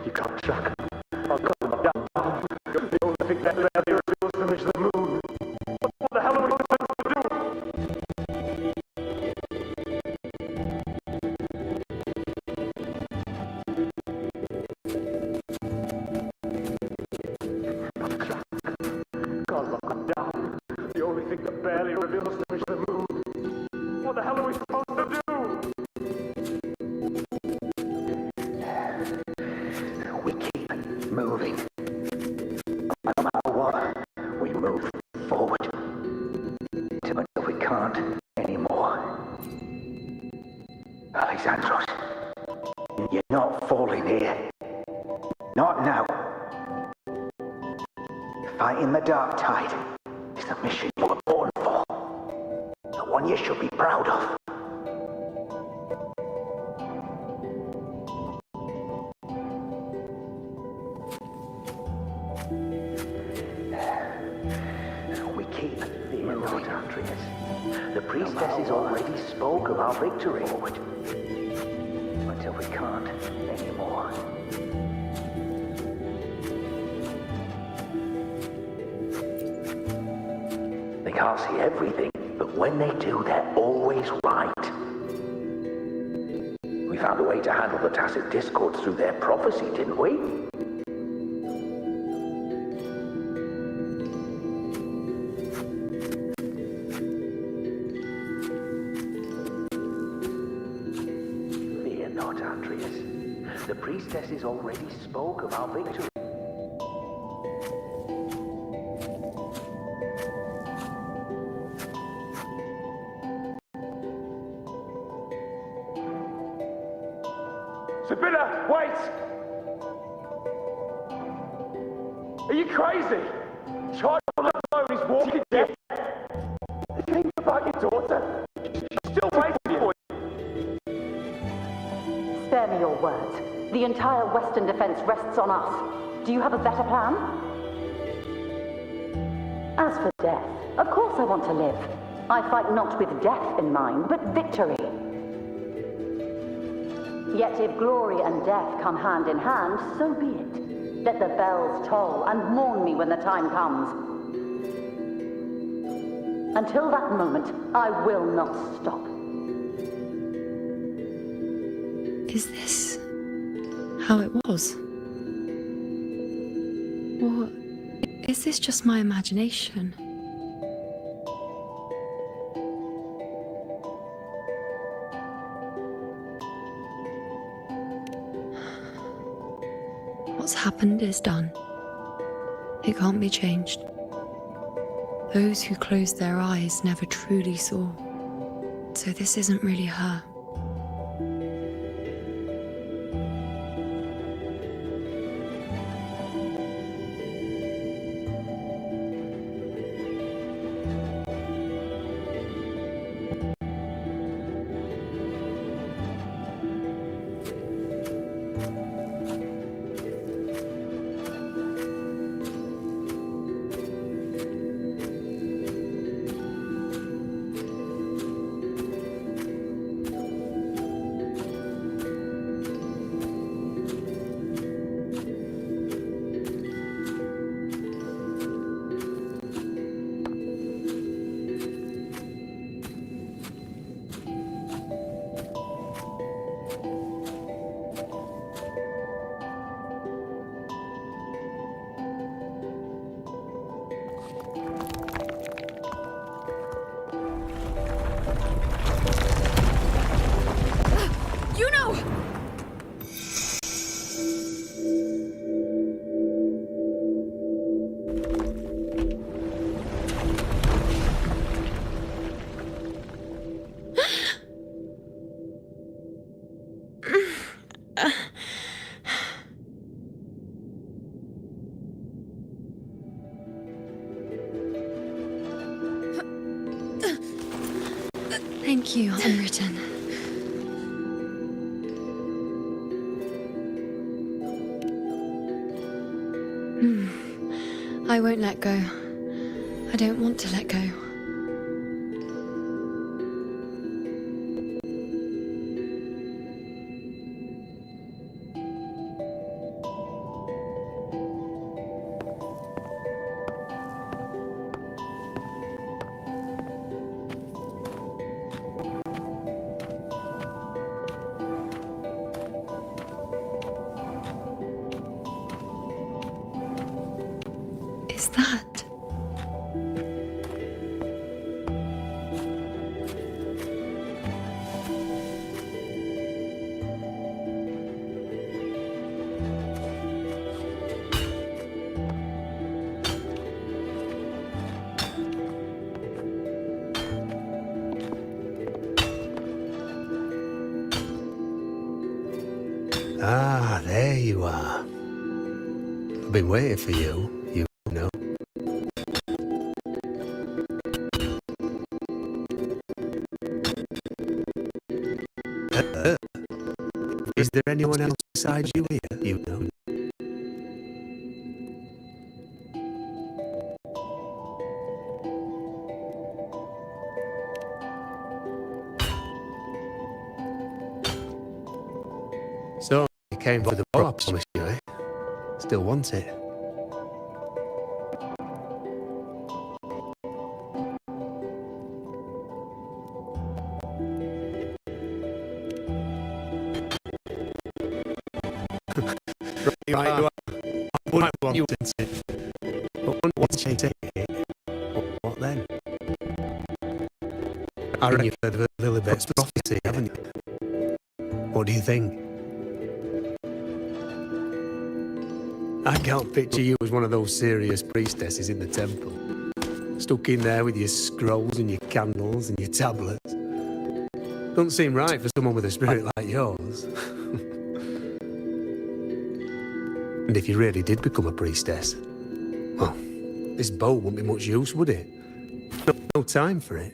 You can't track them. I'll cut them down. The only thing that barely reveals them is the moon. What the hell are we supposed to do? Can't lock them down. The only thing that barely reveals them is the moon. What the hell are we supposed to do? We keep moving. No matter what, we move forward. Until we can't anymore. Alexandros, you're not falling here. Not now. Fighting the dark tide is the mission you were born for. The one you should be proud of. We keep moving, Andreas. The priestesses already spoke of our victory. Forward. Until we can't anymore. They can't see everything, but when they do, they're always right. We found a way to handle the tacit discord through their prophecy, didn't we? Fear not, Andreas. The priestesses already spoke of our victory. Sibylla, wait! Are you crazy? Child alone is walking dead. Think about your daughter. She's still waiting for you. words. The entire Western defense rests on us. Do you have a better plan? As for death, of course I want to live. I fight not with death in mind, but victory. Yet if glory and death come hand in hand, so be it. Let the bells toll and mourn me when the time comes. Until that moment, I will not stop. Is this how it was? Or is this just my imagination? What's happened is done. It can't be changed. Those who closed their eyes never truly saw. So this isn't really her. Thank you, Unwritten. I won't let go. I don't want to let go. Is that? Ah, there you are. I've been waiting for you, you know. Is there anyone else besides you here, you know? So, you came for the bow, I promise you, eh? Still want it? Right, I wouldn't want it. But once you take it, what then? I reckon you've heard of Lilibet's prophecy, haven't you? What do you think? I can't picture you as one of those serious priestesses in the temple. Stuck in there with your scrolls and your candles and your tablets. Doesn't seem right for someone with a spirit like yours. And if you really did become a priestess, well, this bow wouldn't be much use, would it? No time for it.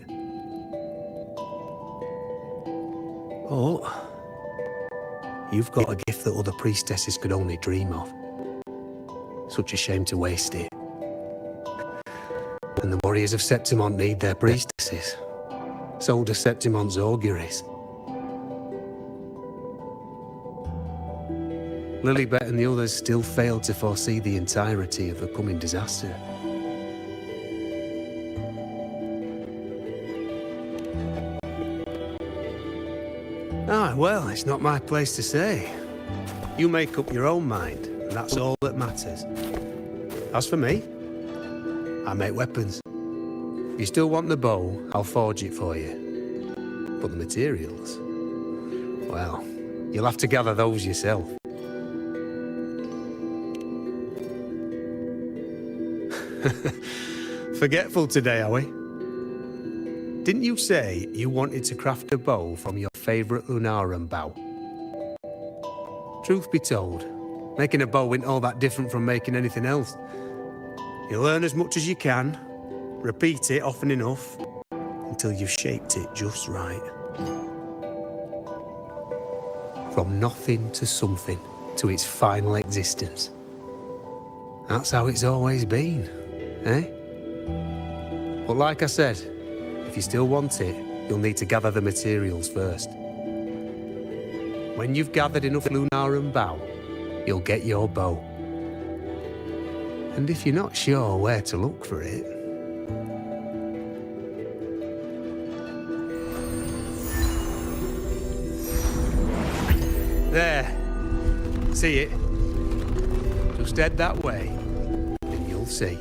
Oh, You've got a gift that other priestesses could only dream of. Such a shame to waste it. And the warriors of Septimont need their priestesses. So do Septimont's auguries. Lilibet and the others still failed to foresee the entirety of the coming disaster. Ah, well, it's not my place to say. You make up your own mind, and that's all that matters. As for me, I make weapons. If you still want the bow, I'll forge it for you. But the materials, well, you'll have to gather those yourself. Forgetful today, are we? Didn't you say you wanted to craft a bow from your favourite Lunarum bow? Truth be told, making a bow isn't all that different from making anything else. You learn as much as you can, repeat it often enough, until you've shaped it just right. From nothing to something, to its final existence. That's how it's always been, eh? But like I said, if you still want it, you'll need to gather the materials first. When you've gathered enough Lunarum bow, you'll get your bow. And if you're not sure where to look for it... There. See it? Just head that way, and you'll see.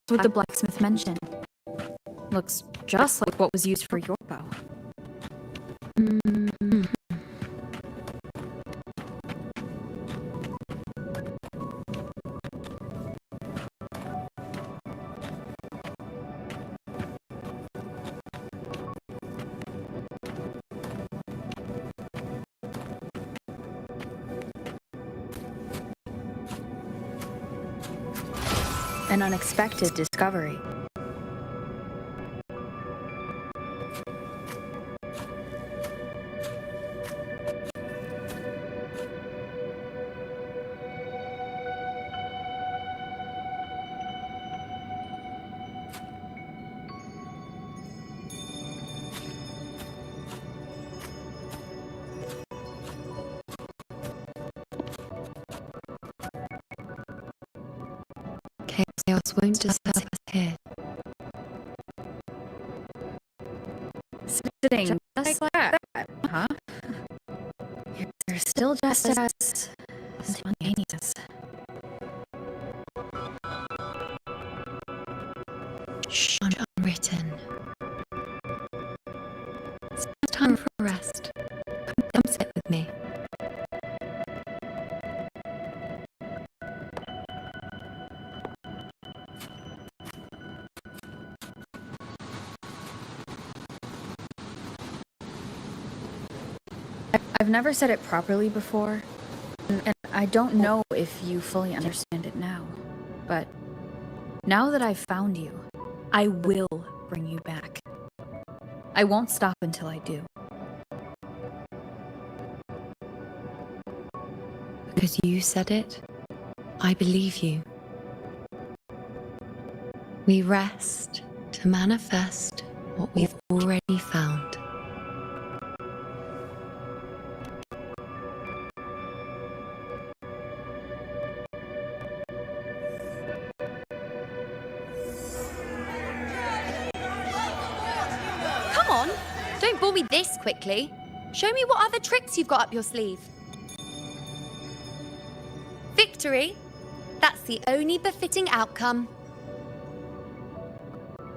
What the blacksmith mentioned. Looks just like what was used for your bow. An unexpected discovery. Chaos won't disturb us here. Sitting just like that, huh? You're still just as spontaneous. Shh, unwritten. It's time for a rest. Come sit with me. I've never said it properly before, and I don't know if you fully understand it now, but now that I've found you, I will bring you back. I won't stop until I do. Because you said it, I believe you. We rest to manifest what we've already found. Come on, don't bore me this quickly. Show me what other tricks you've got up your sleeve. Victory? That's the only befitting outcome.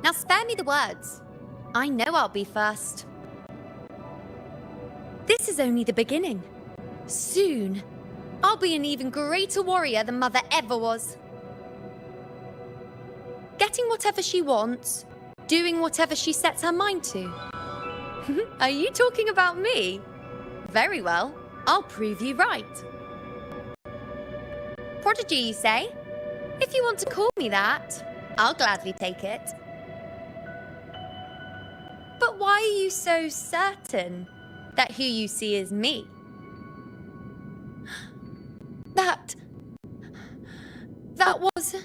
Now spare me the words. I know I'll be first. This is only the beginning. Soon, I'll be an even greater warrior than Mother ever was. getting whatever she wants, doing whatever she sets her mind to. Are you talking about me? Very well, I'll prove you right. Prodigy, you say? If you want to call me that, I'll gladly take it. But why are you so certain that who you see is me? That was...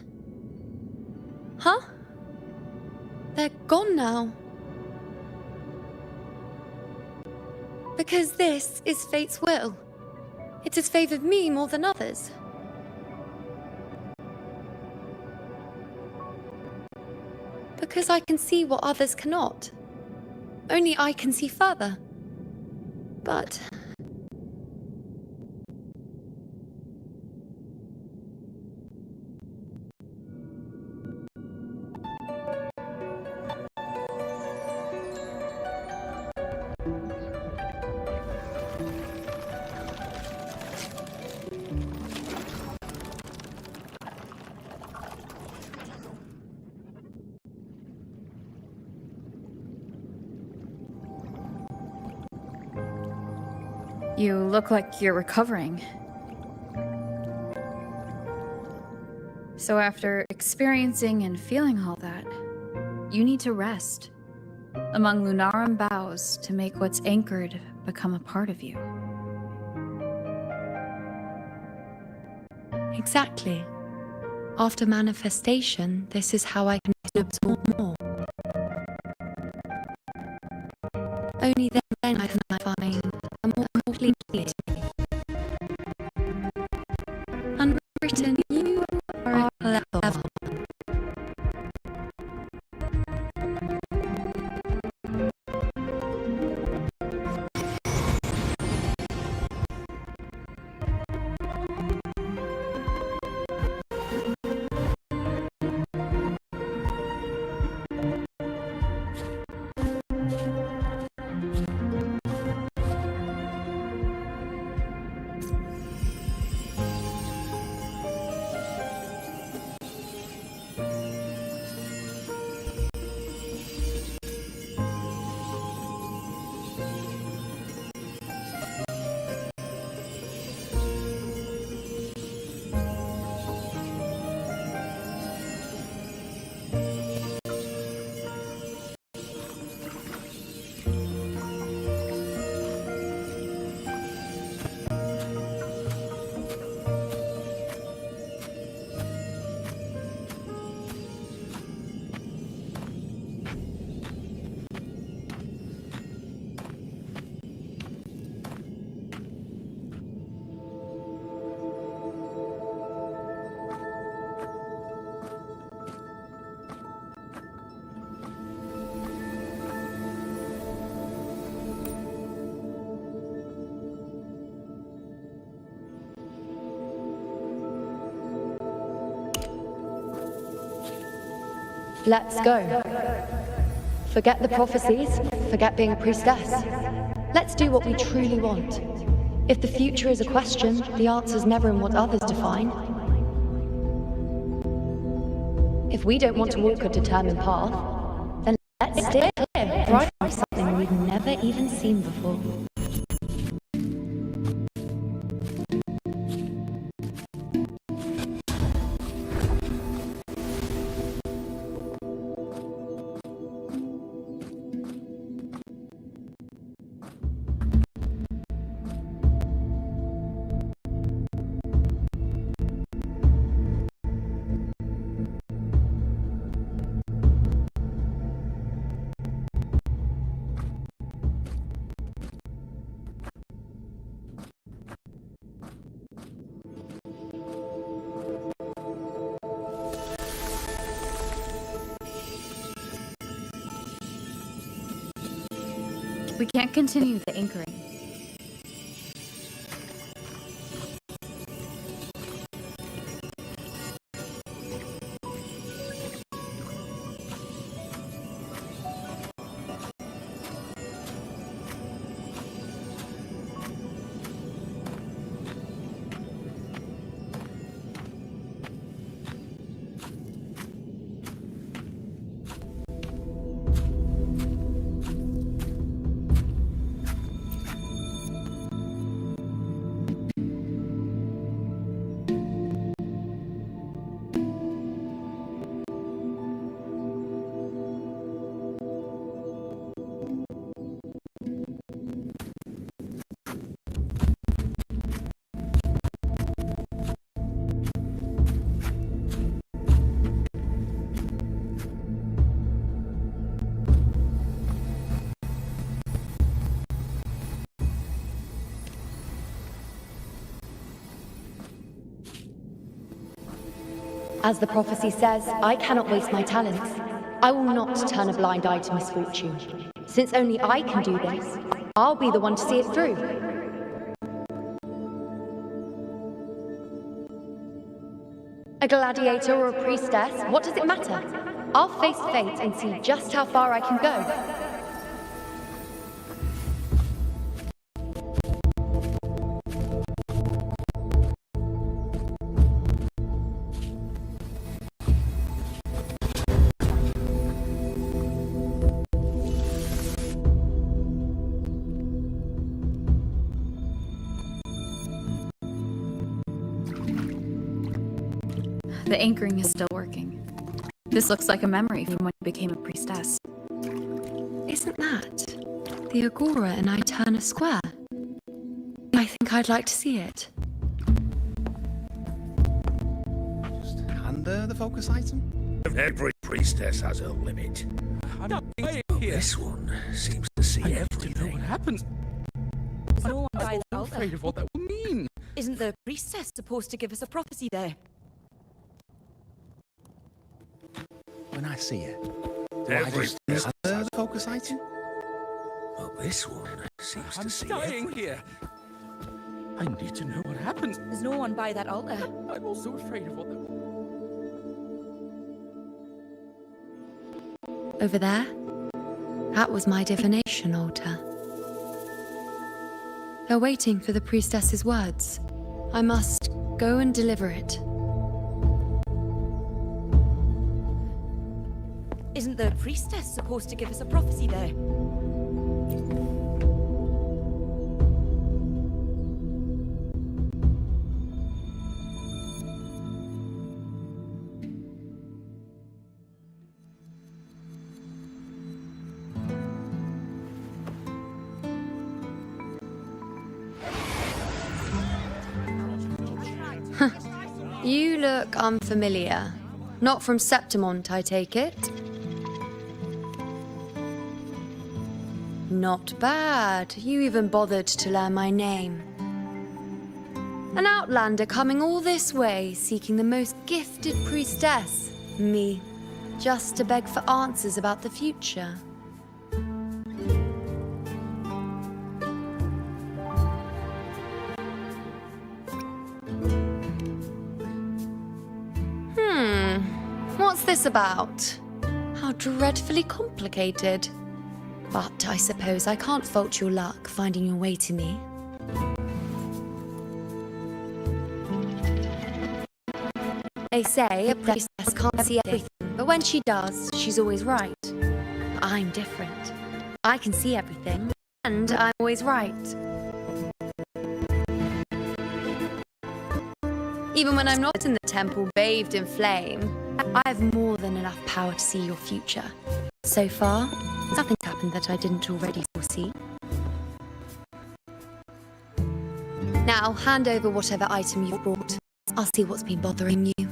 Huh? They're gone now. Because this is fate's will. It has favored me more than others. Because I can see what others cannot. Only I can see further. But... You look like you're recovering. So after experiencing and feeling all that, you need to rest among Lunarum boughs to make what's anchored become a part of you. Exactly. After manifestation, this is how I can absorb more. Only then I can find a more complete reality. Unwritten, you are a level. Let's go. Forget the prophecies, forget being a priestess. Let's do what we truly want. If the future is a question, the answer's never in what others define. If we don't want to walk a determined path, then let's steer clear, right from something we've never even seen before. We can't continue the anchoring. As the prophecy says, I cannot waste my talents. I will not turn a blind eye to misfortune. Since only I can do this, I'll be the one to see it through. A gladiator or a priestess, what does it matter? I'll face fate and see just how far I can go. The anchoring is still working. This looks like a memory from when you became a priestess. Isn't that the Agora in Eterna Square? I think I'd like to see it. Just hand her the focus item. Every priestess has her limit. This one seems to see everything. What happens? No, I'm afraid of what that will mean. Isn't the priestess supposed to give us a prophecy there? When I see it, do I Every just priestess hand her has the focus item? Well, this one seems I'm to see dying everything. here. I need to know what happens. There's no one by that altar. I'm also afraid of what that will Over there? That was my divination altar. They're waiting for the priestess's words. I must go and deliver it. Isn't the priestess supposed to give us a prophecy there? You look unfamiliar. Not from Septimont, I take it. Not bad. You even bothered to learn my name. An outlander coming all this way, seeking the most gifted priestess, me, just to beg for answers about the future. What's this about? How dreadfully complicated. But I suppose I can't fault your luck finding your way to me. They say a priestess can't see everything, but when she does, she's always right. I'm different. I can see everything, and I'm always right. Even when I'm not in the temple bathed in flame, I have more than enough power to see your future. So far, nothing's happened that I didn't already foresee. Now, hand over whatever item you've brought. I'll see what's been bothering you.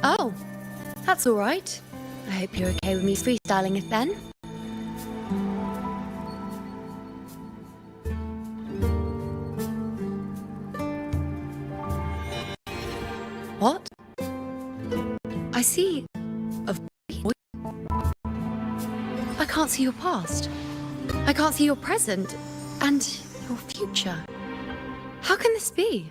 Oh, that's all right. I hope you're okay with me freestyling it then. What? I see a void. I can't see your past. I can't see your present and your future. How can this be?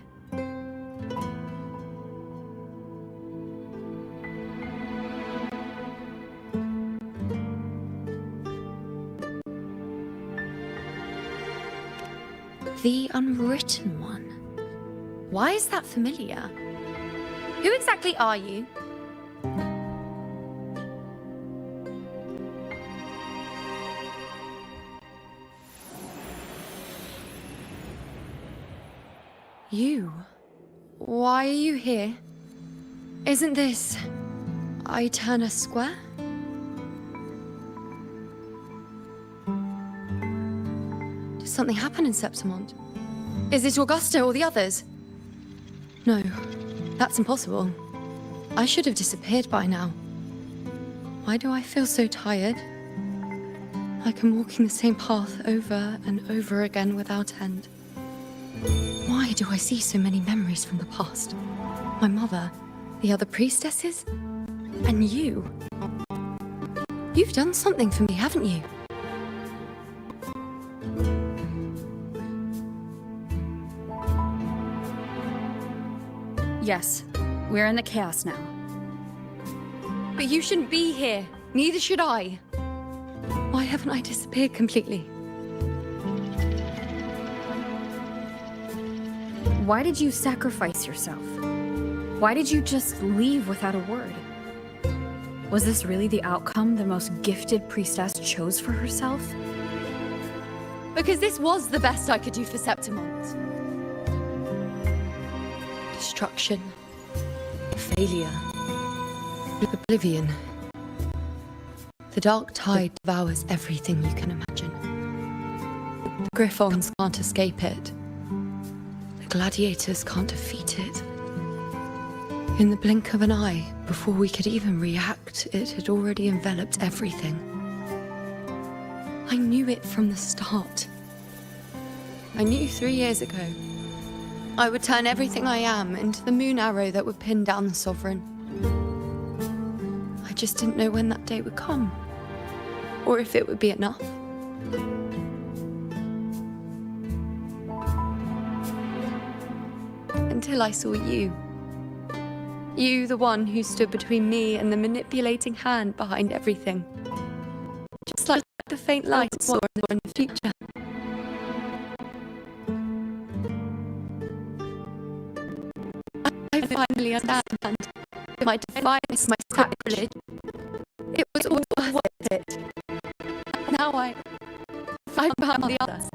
The Unwritten One. Why is that familiar? Who exactly are you? You? Why are you here? Isn't this Eterna Square? Did something happen in Septimont? Is it Augusta or the others? No, that's impossible. I should have disappeared by now. Why do I feel so tired? Like I'm walking the same path over and over again without end. Why do I see so many memories from the past? My mother, the other priestesses, and you. You've done something for me, haven't you? Yes, we're in the chaos now. But you shouldn't be here. Neither should I. Why haven't I disappeared completely? Why did you sacrifice yourself? Why did you just leave without a word? Was this really the outcome the most gifted priestess chose for herself? Because this was the best I could do for Septimont. Destruction. Failure. Oblivion. The dark tide devours everything you can imagine. The Griffons can't escape it. The gladiators can't defeat it. In the blink of an eye, before we could even react, it had already enveloped everything. I knew it from the start. I knew 3 years ago. I would turn everything I am into the moon arrow that would pin down the Sovereign. I just didn't know when that day would come, or if it would be enough. Until I saw you. You, the one who stood between me and the manipulating hand behind everything. Just like the faint light I saw in the future. I finally understand my defiance, my sacrilege. It was all worth it. Now I found the others.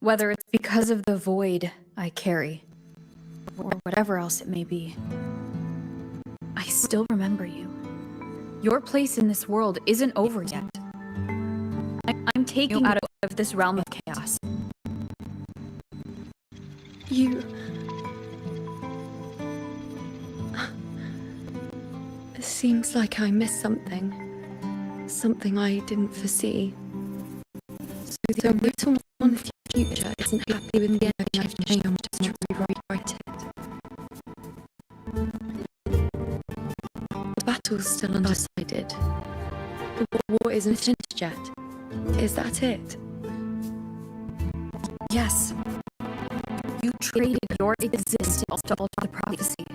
Whether it's because of the void I carry, or whatever else it may be, I still remember you. Your place in this world isn't over yet. I'm taking you out of this realm of chaos. You... It seems like I missed something. Something I didn't foresee. So the little one of the future isn't happy with the energy I've changed to rewrite it. The battle's still undecided. The war isn't finished yet. Is that it? Yes. You traded your existence to alter the prophecy.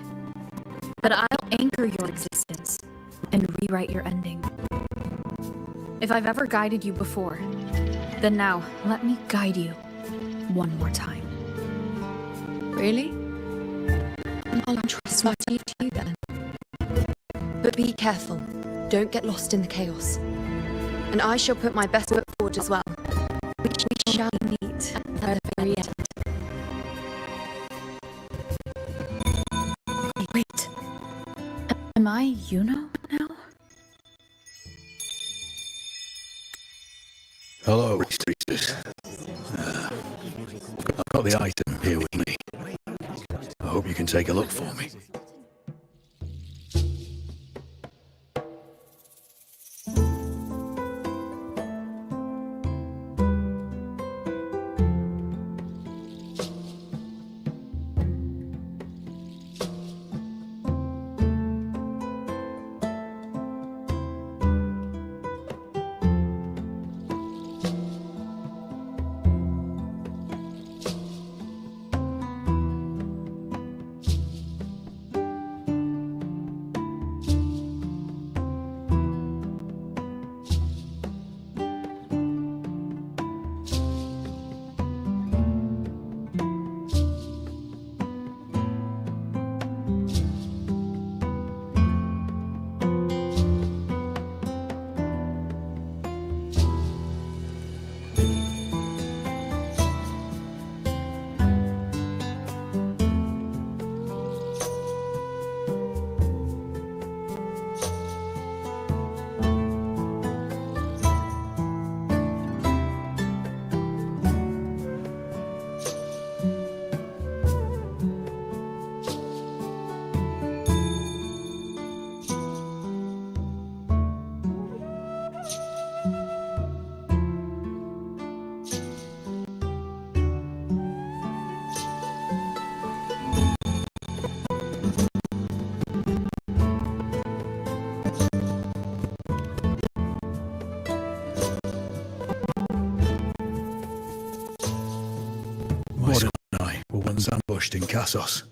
But I'll anchor your existence and rewrite your ending. If I've ever guided you before, then now let me guide you one more time. Really? I'll trust my deed to you then. But be careful. Don't get lost in the chaos. And I shall put my best foot forward as well. We shall meet at the very end. Wait. Am I Yuno now? Hello, priestess. I've got the item here with me. I hope you can take a look for me. was ambushed in Kassos.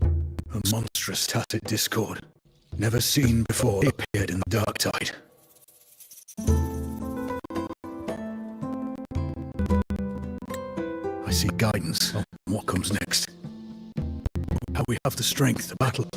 A monstrous tacit discord, never seen before, appeared in the dark tide. I see guidance on what comes next. How we have the strength to battle.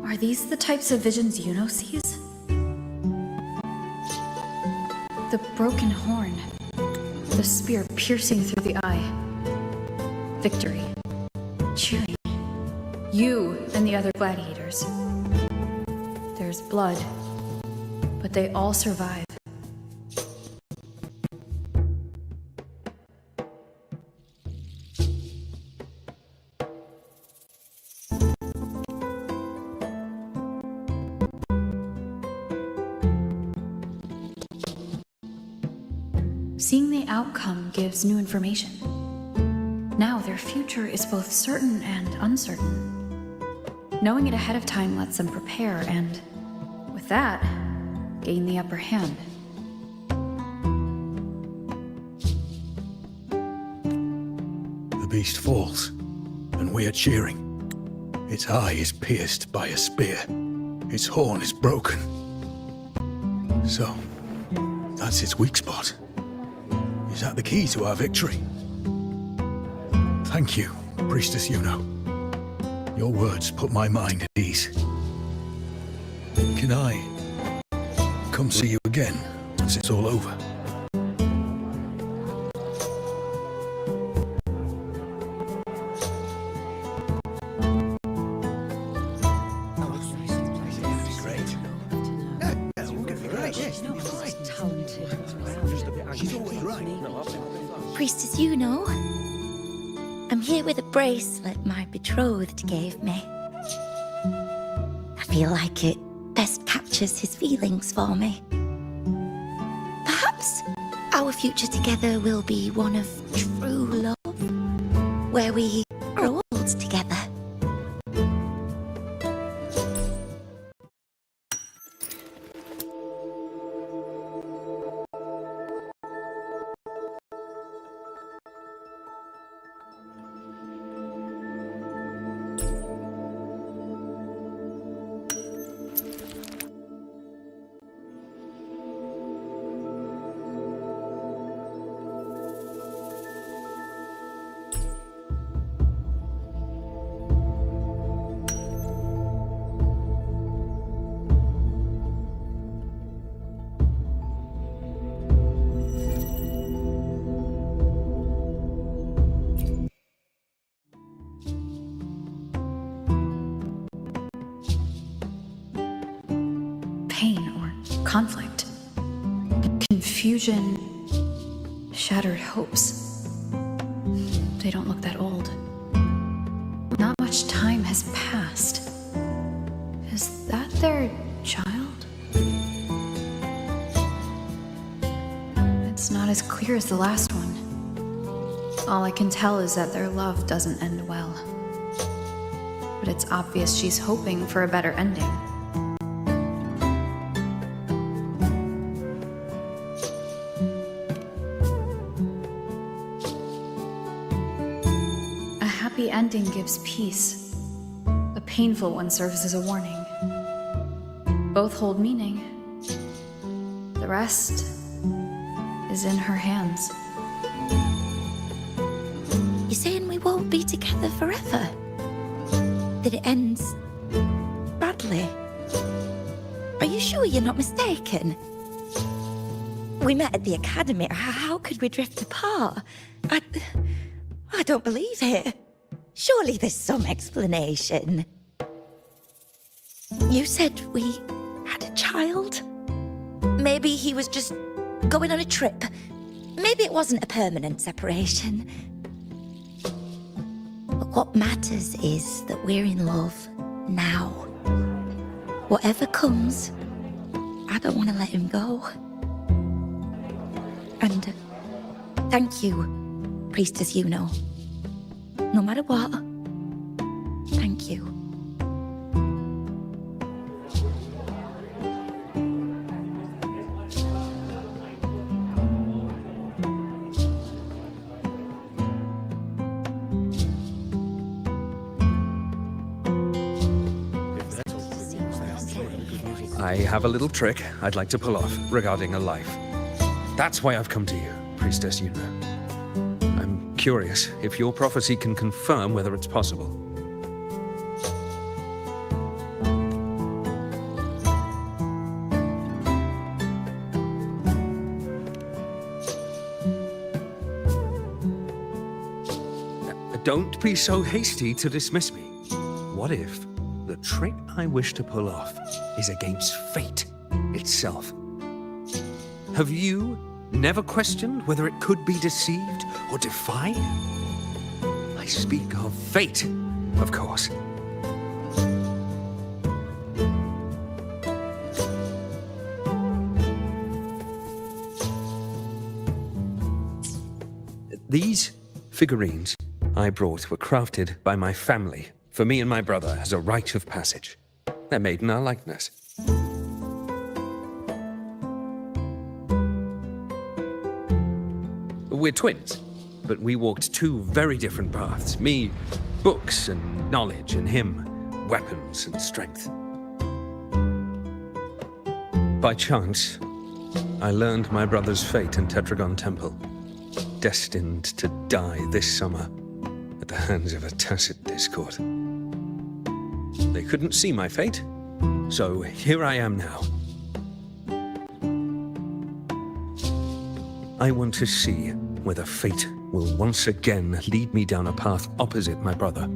Are these the types of visions Yuno sees? The broken horn, the spear piercing through the eye. Victory. Cheering. You and the other gladiators. There's blood, but they all survive. Seeing the outcome gives new information. Now their future is both certain and uncertain. Knowing it ahead of time lets them prepare and, with that, gain the upper hand. The beast falls, and we are cheering. Its eye is pierced by a spear. Its horn is broken. So, that's its weak spot. Is that the key to our victory? Thank you, Priestess Yuno. Your words put my mind at ease. Can I come see you again once it's all over? Priestess Yuno, I'm here with a bracelet my betrothed gave me. I feel like it best captures his feelings for me. Perhaps our future together will be one of true love, where we grow old together. Conflict, confusion, shattered hopes. They don't look that old. Not much time has passed. Is that their child? It's not as clear as the last one. All I can tell is that their love doesn't end well. But it's obvious she's hoping for a better ending. The ending gives peace. A painful one serves as a warning. Both hold meaning, The rest is in her hands. You're saying we won't be together forever? That it ends badly? Are you sure you're not mistaken? We met at the academy. How could we drift apart? I don't believe it. Surely there's some explanation. You said we had a child? Maybe he was just going on a trip. Maybe it wasn't a permanent separation. But what matters is that we're in love now. Whatever comes, I don't want to let him go. And thank you, Priestess Yuno. No matter what, thank you. I have a little trick I'd like to pull off regarding a life. That's why I've come to you, Priestess Yuno. I'm curious if your prophecy can confirm whether it's possible. Don't be so hasty to dismiss me. What if the trick I wish to pull off is against fate itself? Have you never questioned whether it could be deceived or defied? I speak of fate, of course. These figurines I brought were crafted by my family for me and my brother as a rite of passage. They're made in our likeness. We're twins, but we walked two very different paths. Me, books and knowledge, and him, weapons and strength. By chance, I learned my brother's fate in Tetragon Temple, destined to die this summer at the hands of a tacit discord. They couldn't see my fate, so here I am now. I want to see whether fate will once again lead me down a path opposite my brother.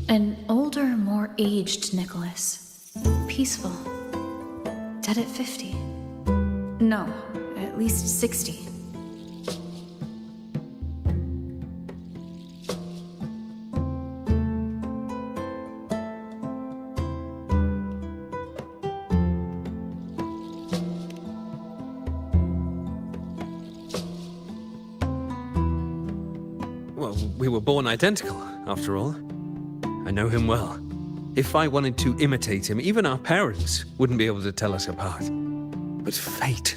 An older, more aged Nicholas. Peaceful. Dead at 50. No, at least 60. Well, we were born identical, after all. I know him well. If I wanted to imitate him, even our parents wouldn't be able to tell us apart. But fate,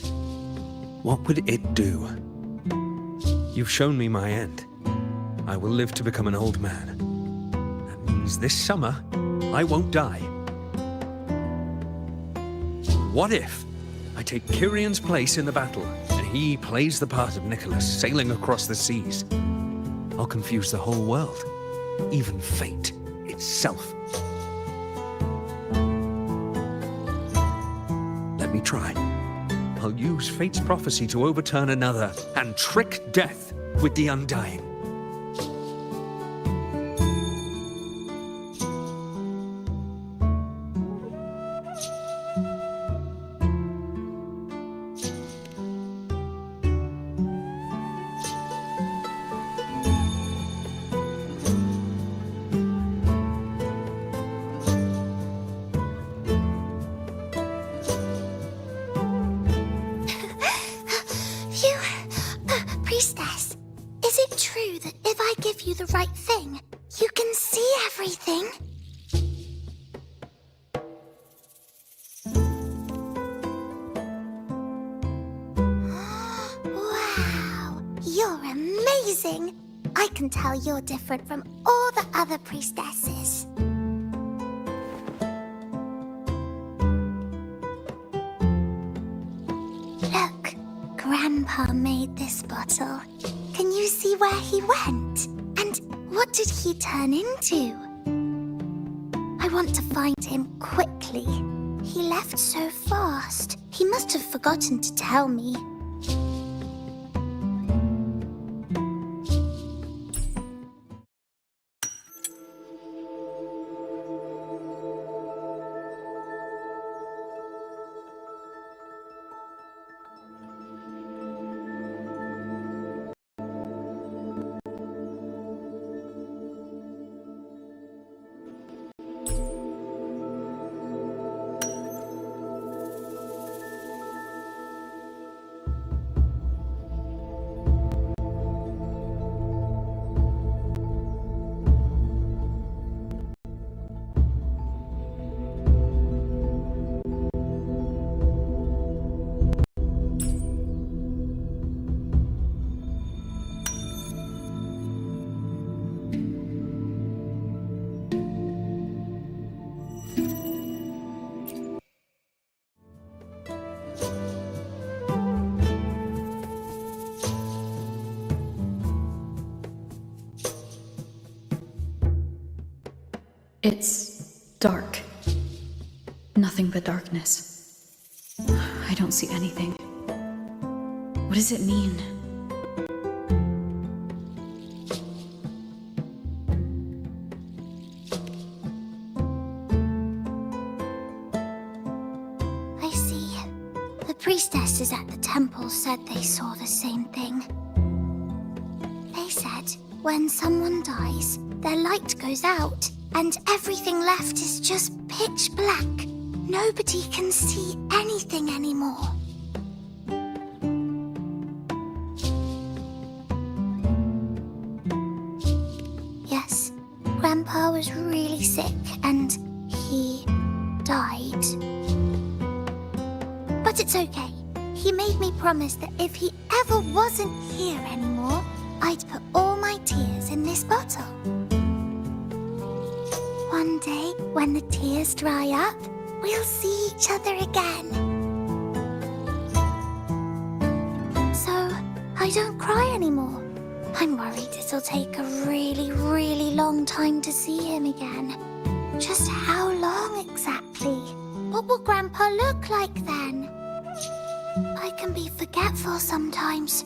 what would it do? You've shown me my end. I will live to become an old man. That means this summer, I won't die. What if I take Kyrion's place in the battle, and he plays the part of Nicholas, sailing across the seas? I'll confuse the whole world, even fate itself. Let me try. I'll use fate's prophecy to overturn another and trick death with the undying. Priestess, is it true that if I give you the right thing, you can see everything? Wow, you're amazing! I can tell you're different from all the other priestesses. Look, Grandpa made this bottle. Can you see where he went? And what did he turn into? I want to find him quickly. He left so fast. He must have forgotten to tell me. It's dark. Nothing but darkness. I don't see anything. What does it mean? I see. The priestesses at the temple said they saw the same thing. They said when someone dies, their light goes out, and everything left is just pitch black. Nobody can see anything anymore. Yes, Grandpa was really sick and he died. But it's okay. He made me promise that if he ever wasn't here anymore, I'd put all my tears in this bottle. One day, when the tears dry up, we'll see each other again. So, I don't cry anymore. I'm worried it'll take a really, really long time to see him again. Just how long exactly? What will Grandpa look like then? I can be forgetful sometimes.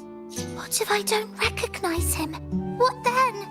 What if I don't recognize him? What then?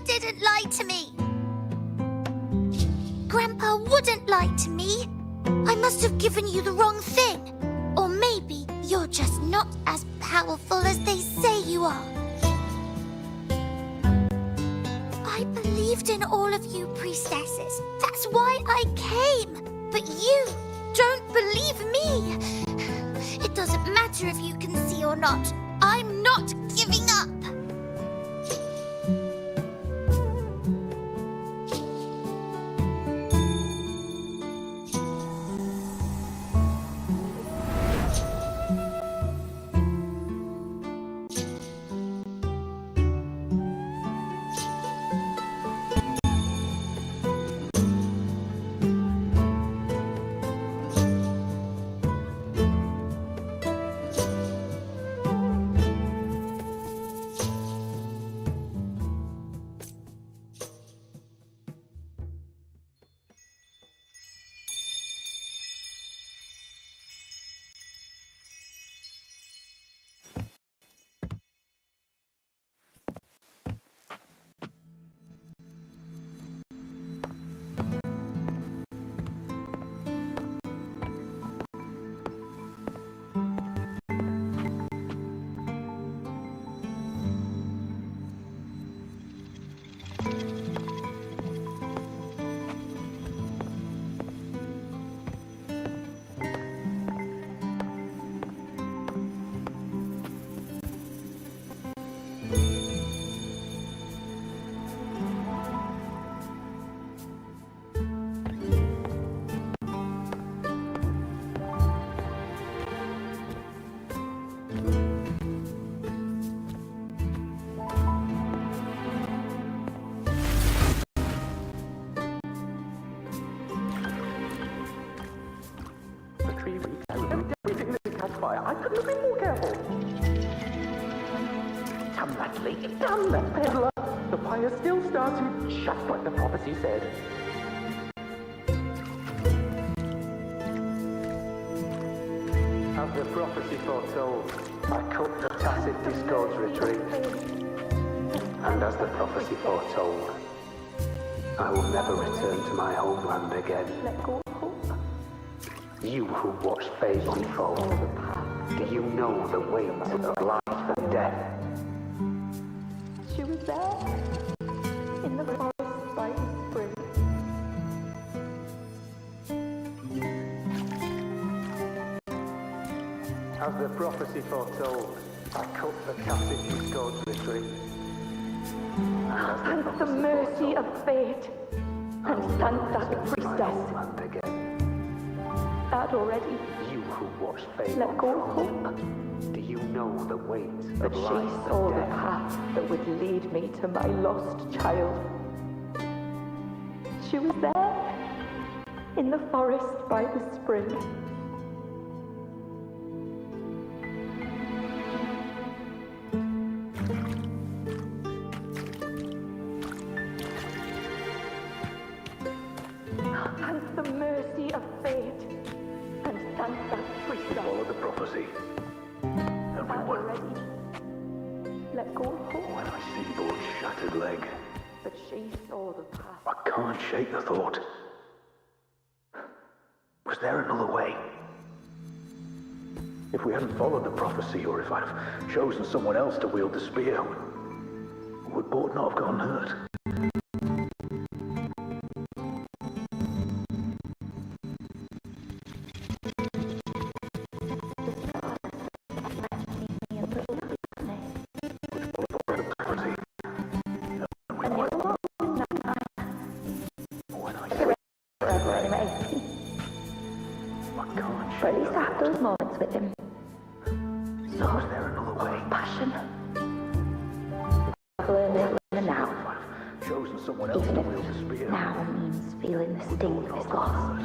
Didn't lie to me. Grandpa wouldn't lie to me. I must have given you the wrong thing. Or maybe you're just not as powerful as they say you are. I believed in all of you priestesses. That's why I came. But you don't believe me. It doesn't matter if you can see or not. I'm not giving up. I couldn't have been more careful. Damn that leak, damn that peddler. The fire still started just like the prophecy said. As the prophecy foretold, I cut the tacit discord's retreat. And as the prophecy foretold, I will never return to my homeland again. Let go of hope. You who watched fate unfold, do you know the weight of life and death? She was there, in the forest by the spring. As the prophecy foretold, I cut the tacit discord's retreat. And the mercy of fate, and thank that priestess. That already. You who watched fate let go of hope. Do you know the weight But of she life saw and the death? path that would lead me to my lost child. She was there, in the forest by the spring. Thank the mercy of fate, and thank that priestess. Follow the prophecy. And we won. Let go of hope. When I see Lord's shattered leg, But she saw the path. I can't shake the thought. Was there another way? If we hadn't followed the prophecy, or if I'd have chosen someone else to wield the spear, would Bort not have gotten hurt? Forever anyway. But at least I have those moments with him. So, Was there another way? passion. I've learned it now. Chosen someone else Even to if wield the spear. now means feeling the sting of his loss.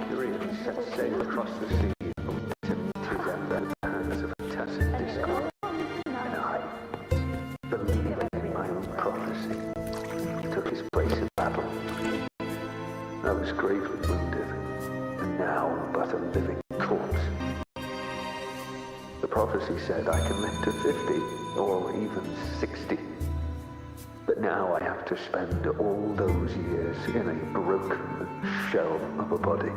Curious set sail across the sea, together in the hands of a tacit discord. And I, believing in my own prophecy, took his place in battle. I was gravely wounded, and now I'm but a living corpse. The prophecy said I can live to 50, or even 60. But now I have to spend all those years in a broken shell of a body.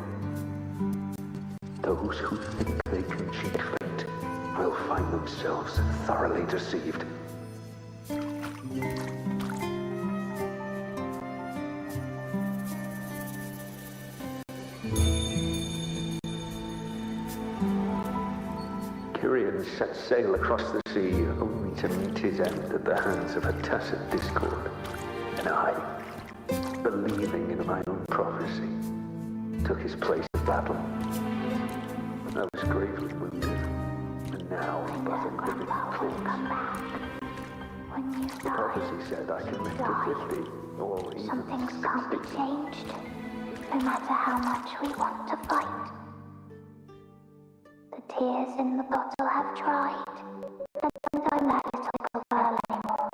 Those who think they can cheat fate will find themselves thoroughly deceived. Kyrian set sail across the sea only to meet his end at the hands of a tacit discord. And I, believing in my own prophecy, took his place of battle. I was gravely wounded, and now but a living corpse. The prophecy said I can live to 50, or even Something 60. can't be changed, no matter how much we want to fight. The tears in the bottle have dried, and don't let it all burn anymore.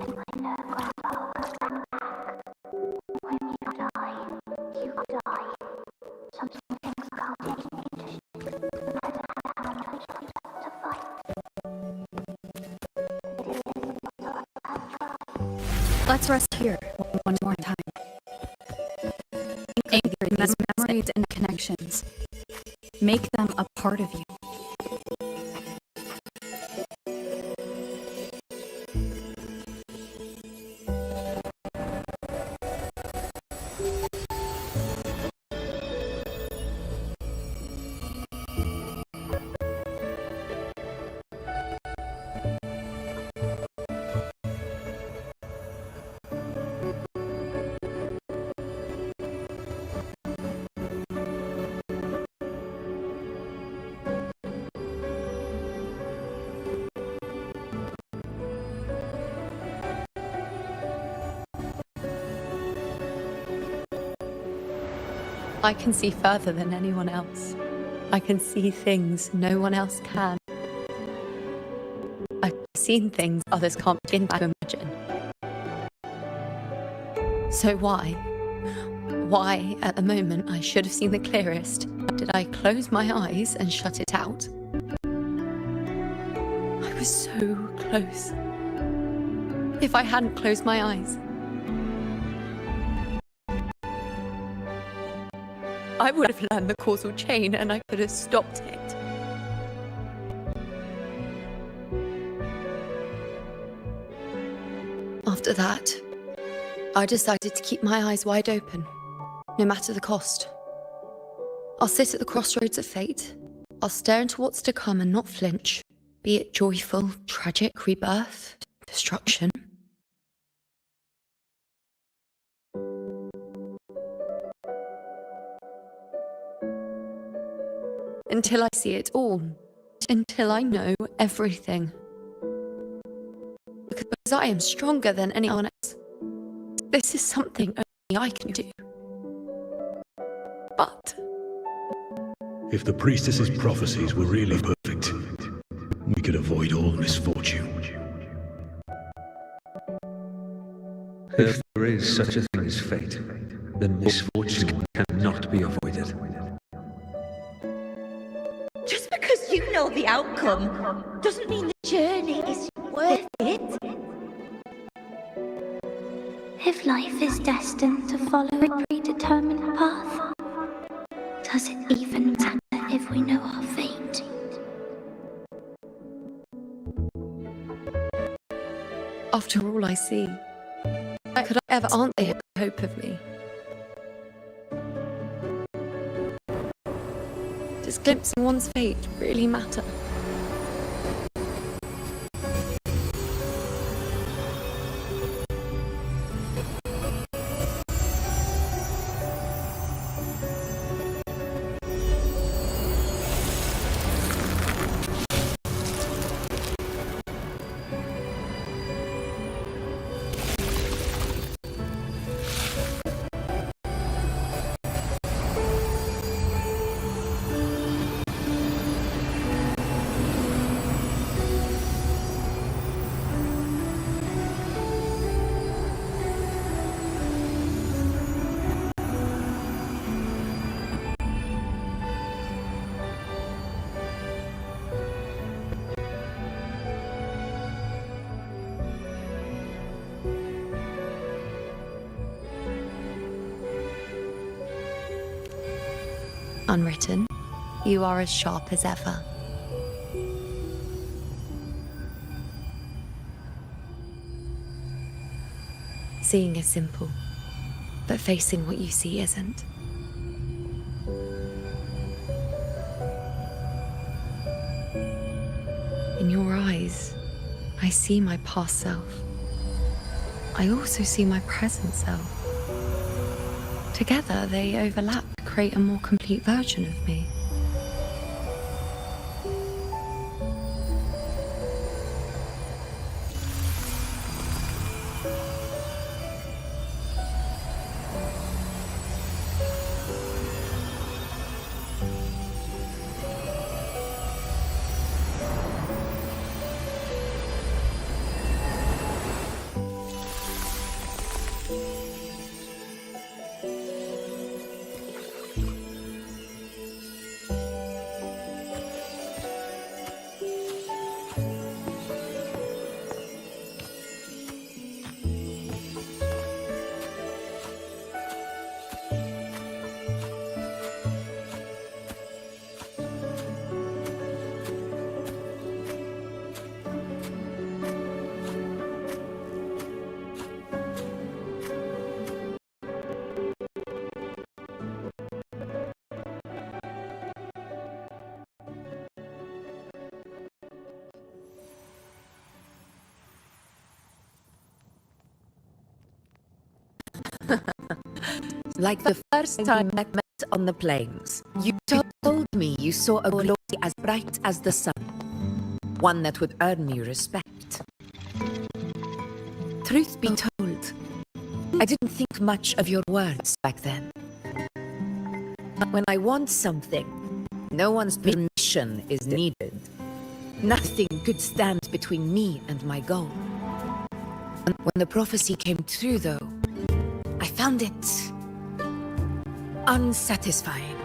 And I know Grandpa will come back. When you die, you die. Some things can't be changed, no matter how much we want to fight. Let's rest here one more time. Anchor these memories and connections. Make them a part of you. I can see further than anyone else. I can see things no one else can. I've seen things others can't begin to imagine. So why? Why, at the moment I should have seen the clearest, did I close my eyes and shut it out? I was so close. If I hadn't closed my eyes, I would have learned the causal chain and I could have stopped it. After that, I decided to keep my eyes wide open, no matter the cost. I'll sit at the crossroads of fate. I'll stare into what's to come and not flinch, be it joyful, tragic, rebirth, destruction. Until I see it all. Until I know everything. Because I am stronger than anyone else. This is something only I can do. But if the priestess's prophecies were really perfect, we could avoid all misfortune. If there is such a thing as fate, then misfortune cannot be avoided. Just because you know the outcome doesn't mean the journey is worth it. If life is destined to follow a predetermined path, does it even matter if we know our fate? after all I see, could I ever aunt the hope of me? Does glimpsing one's fate really matter? Unwritten, you are as sharp as ever. Seeing is simple, but facing what you see isn't. In your eyes, I see my past self. I also see my present self. Together, they overlap to create a more complete version of me. Like the first time I met on the plains, you told me you saw a glory as bright as the sun, one that would earn me respect. Truth be told, I didn't think much of your words back then. When I want something, no one's permission is needed. Nothing could stand between me and my goal. And when the prophecy came true, though, I found it unsatisfying.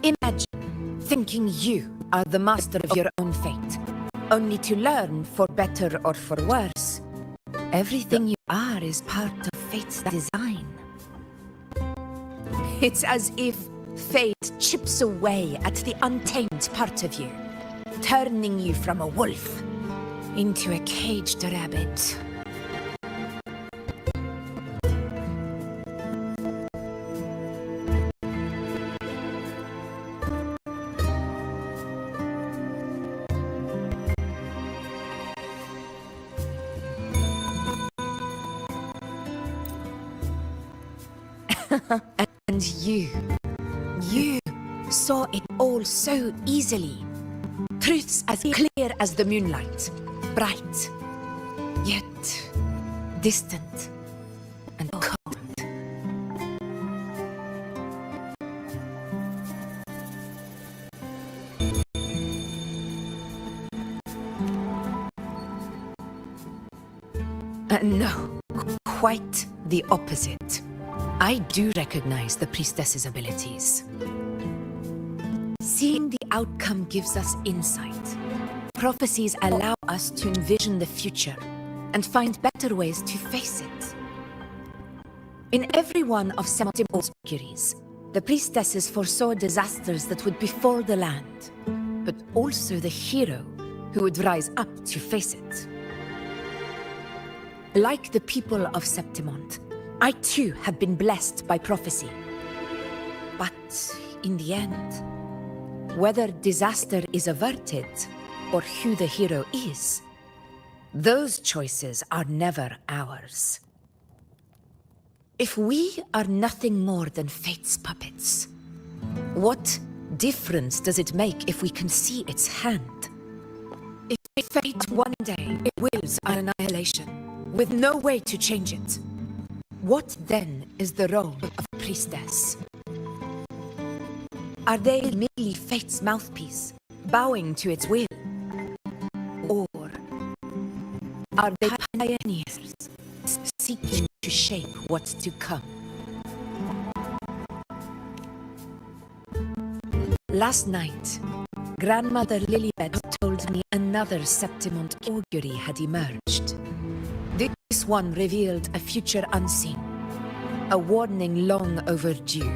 Imagine thinking you are the master of your own fate, only to learn, for better or for worse, everything you are is part of fate's design. It's as if fate chips away at the untamed part of you, turning you from a wolf into a caged rabbit. And you saw it all so easily. Truths as clear as the moonlight, bright, yet distant and cold. No, quite the opposite. I do recognize the priestess's abilities. Seeing the outcome gives us insight. Prophecies allow us to envision the future and find better ways to face it. In every one of Septimon's Mercuries, the priestesses foresaw disasters that would befall the land, but also the hero who would rise up to face it. Like the people of Septimont, I too have been blessed by prophecy. But in the end, whether disaster is averted or who the hero is, those choices are never ours. If we are nothing more than fate's puppets, what difference does it make if we can see its hand? If fate one day wills our annihilation, with no way to change it, what then is the role of a priestess? Are they merely fate's mouthpiece, bowing to its will? Or are they pioneers, seeking to shape what's to come? Last night, Grandmother Lilybeth told me another Septimont augury had emerged. This one revealed a future unseen, a warning long overdue.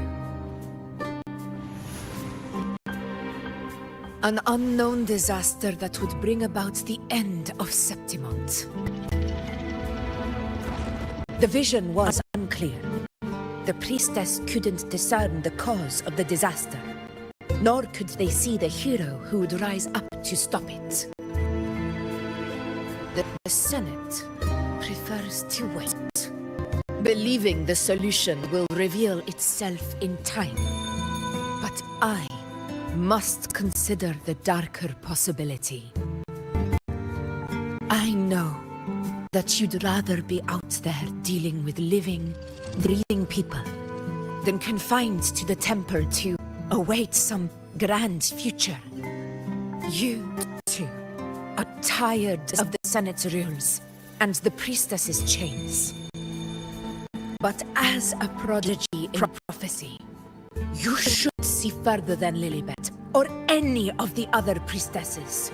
An unknown disaster that would bring about the end of Septimont. The vision was unclear. The priestess couldn't discern the cause of the disaster, nor could they see the hero who would rise up to stop it. The Senate prefers to wait, believing the solution will reveal itself in time. But I must consider the darker possibility. I know that you'd rather be out there dealing with living, breathing people than confined to the temple to await some grand future. You, too, are tired of the Senate's rules and the priestess's chains. But as a prodigy in prophecy, you should see further than Lilibet or any of the other priestesses.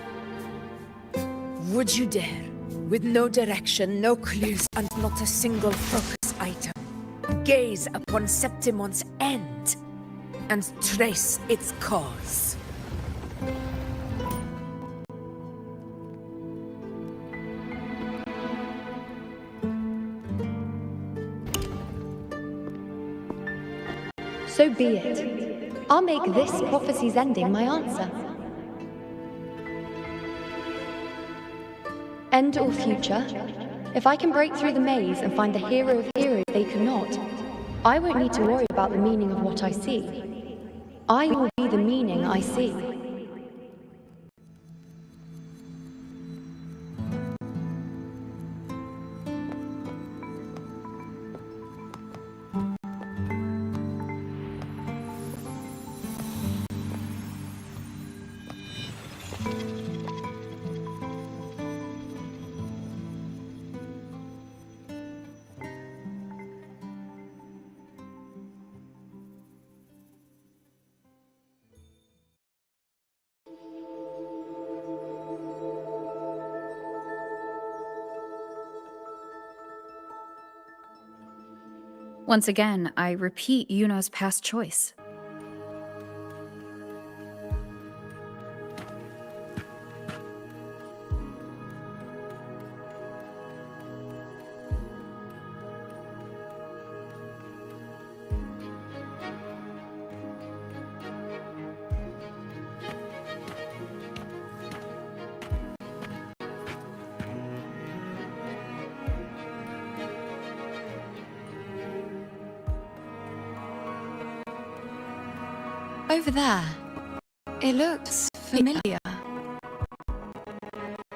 Would you dare, with no direction, no clues, and not a single focus item, gaze upon Septimont's end and trace its cause? So be it. I'll make this prophecy's ending my answer. End or future, if I can break through the maze and find the hero of heroes they could not, I won't need to worry about the meaning of what I see. I will be the meaning I see. Once again, I repeat Yuno's past choice. Over there. It looks familiar.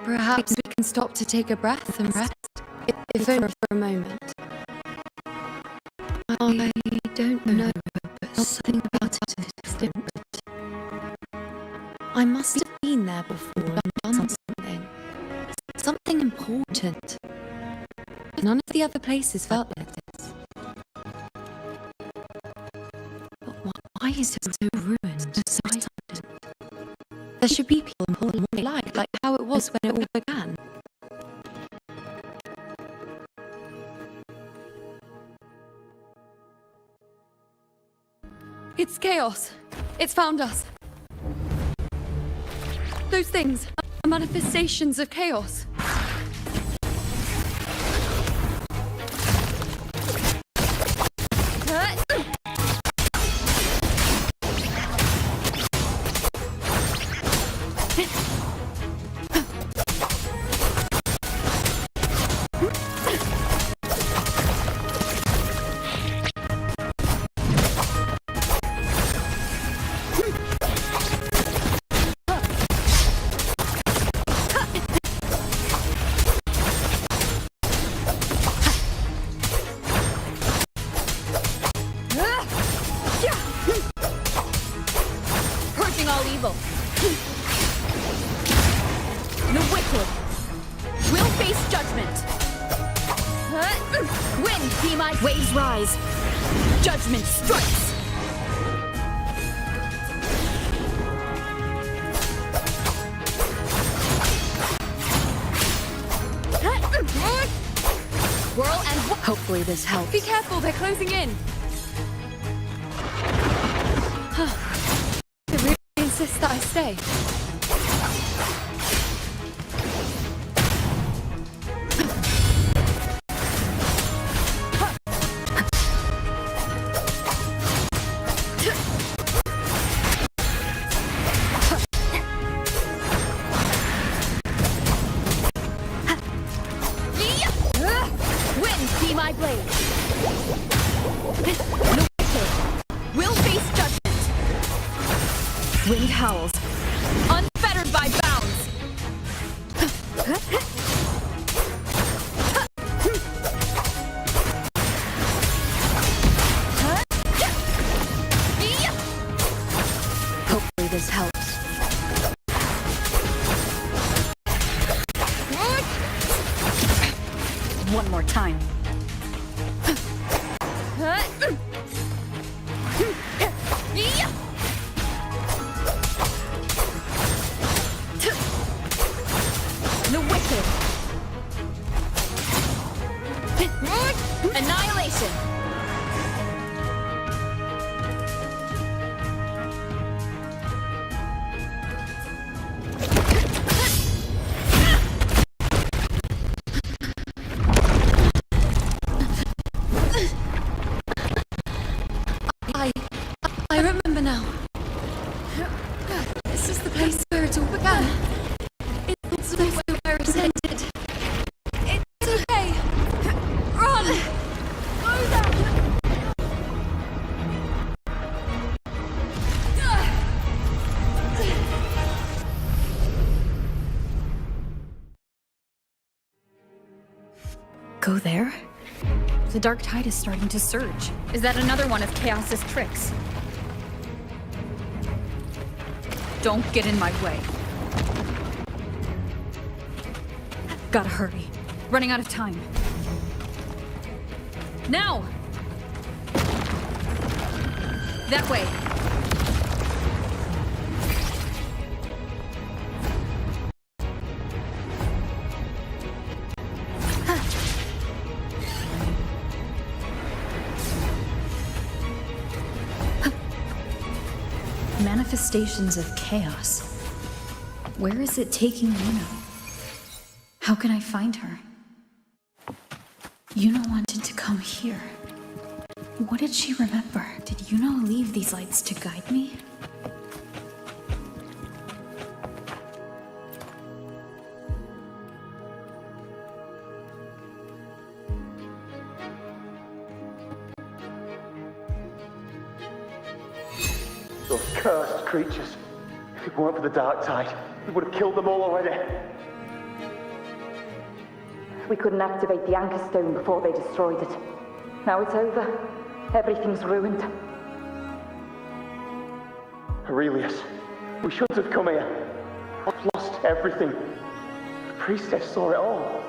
Perhaps we can stop to take a breath and rest, if only for a moment. I don't know, but something about it is different. I must have been there before and done something. Something important. None of the other places felt like this. Why is it so ruined, so silent? There should be people and more like how it was when it all began. It's chaos. It's found us. Those things are manifestations of chaos. Judgment strikes! Whirl and hopefully this helps. Be careful, they're closing in. They really insist that I stay. blade. The wicked will face judgment. Wind howls, unfettered by bounds. Hopefully this helps. One more time. The wicked. Annihilation. I remember now. This is the place where it all began. It's also where it's ended. It's okay. Run! Go there! Go there? The dark tide is starting to surge. Is that another one of Chaos's tricks? Don't get in my way. Gotta hurry. Running out of time. Now! That way. Manifestations of chaos. Where is it taking Yuno? How can I find her? Yuno wanted to come here. What did she remember? Did Yuno leave these lights to guide me? Those cursed creatures. If it weren't for the dark tide, we would have killed them all already. We couldn't activate the anchor stone before they destroyed it. Now it's over. Everything's ruined. Aurelius, we shouldn't have come here. I've lost everything. The priestess saw it all.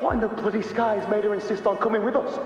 What in the bloody skies made her insist on coming with us?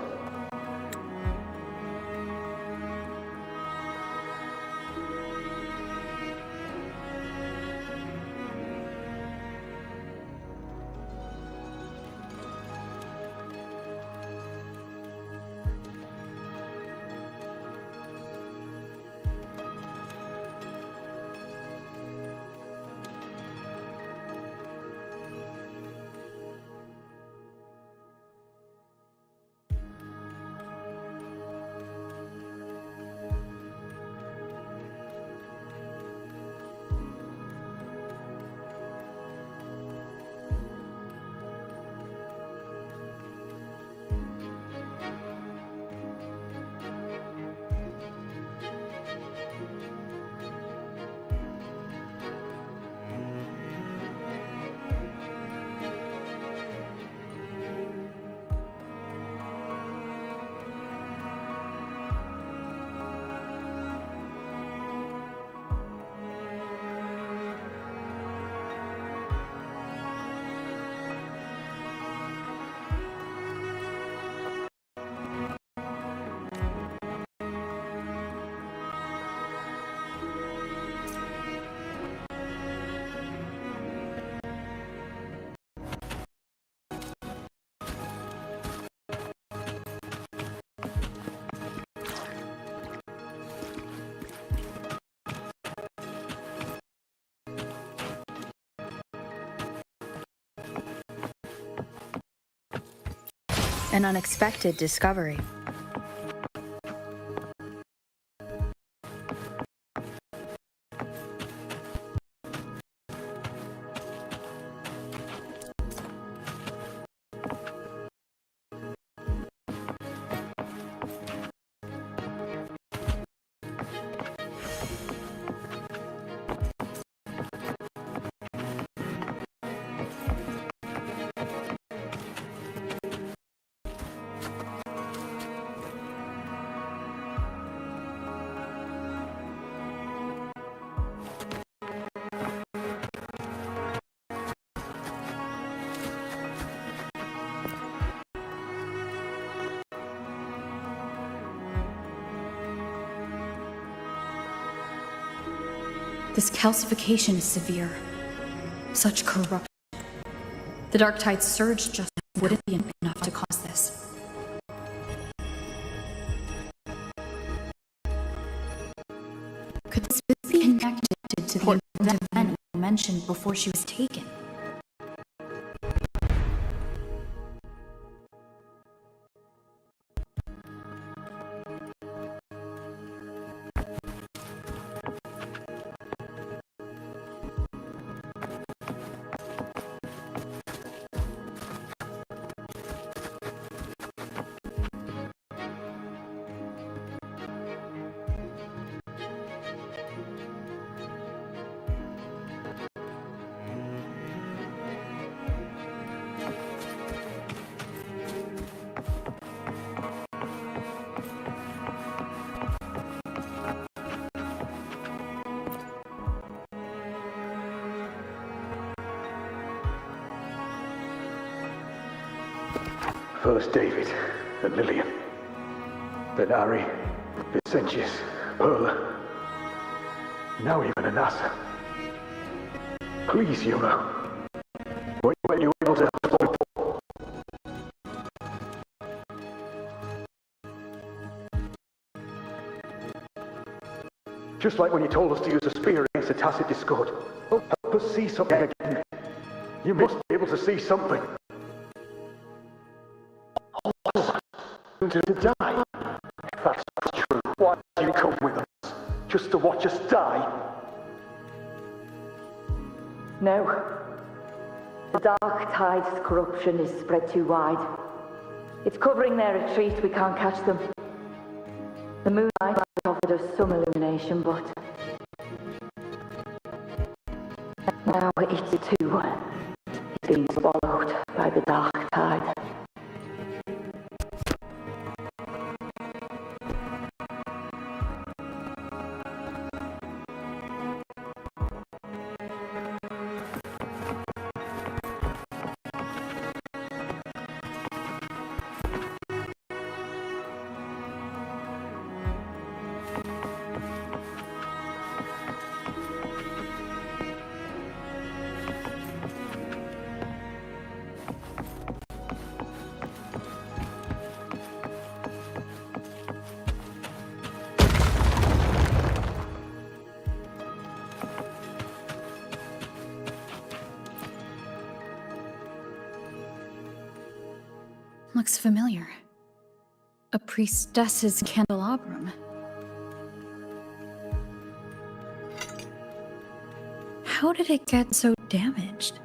An unexpected discovery. This calcification is severe. Such corruption. The dark tide surge just wouldn't be enough to cause this. Could this be connected to the event mentioned before she was taken? First David, then Lillian, then Harry, Vicentius, Perla, now even Anassa. Please, Juno, when you're able to help Paul. Just like when you told us to use a spear against the Tacit Discord. Help us see something again. You must be able to see something. To die. If that's true, why did you come with us? Just to watch us die? No. The dark tide's corruption is spread too wide. It's covering their retreat, we can't catch them. The moonlight offered us some illumination, but now it too is being swallowed by the dark tide. Looks familiar. A priestess's candelabrum. How did it get so damaged?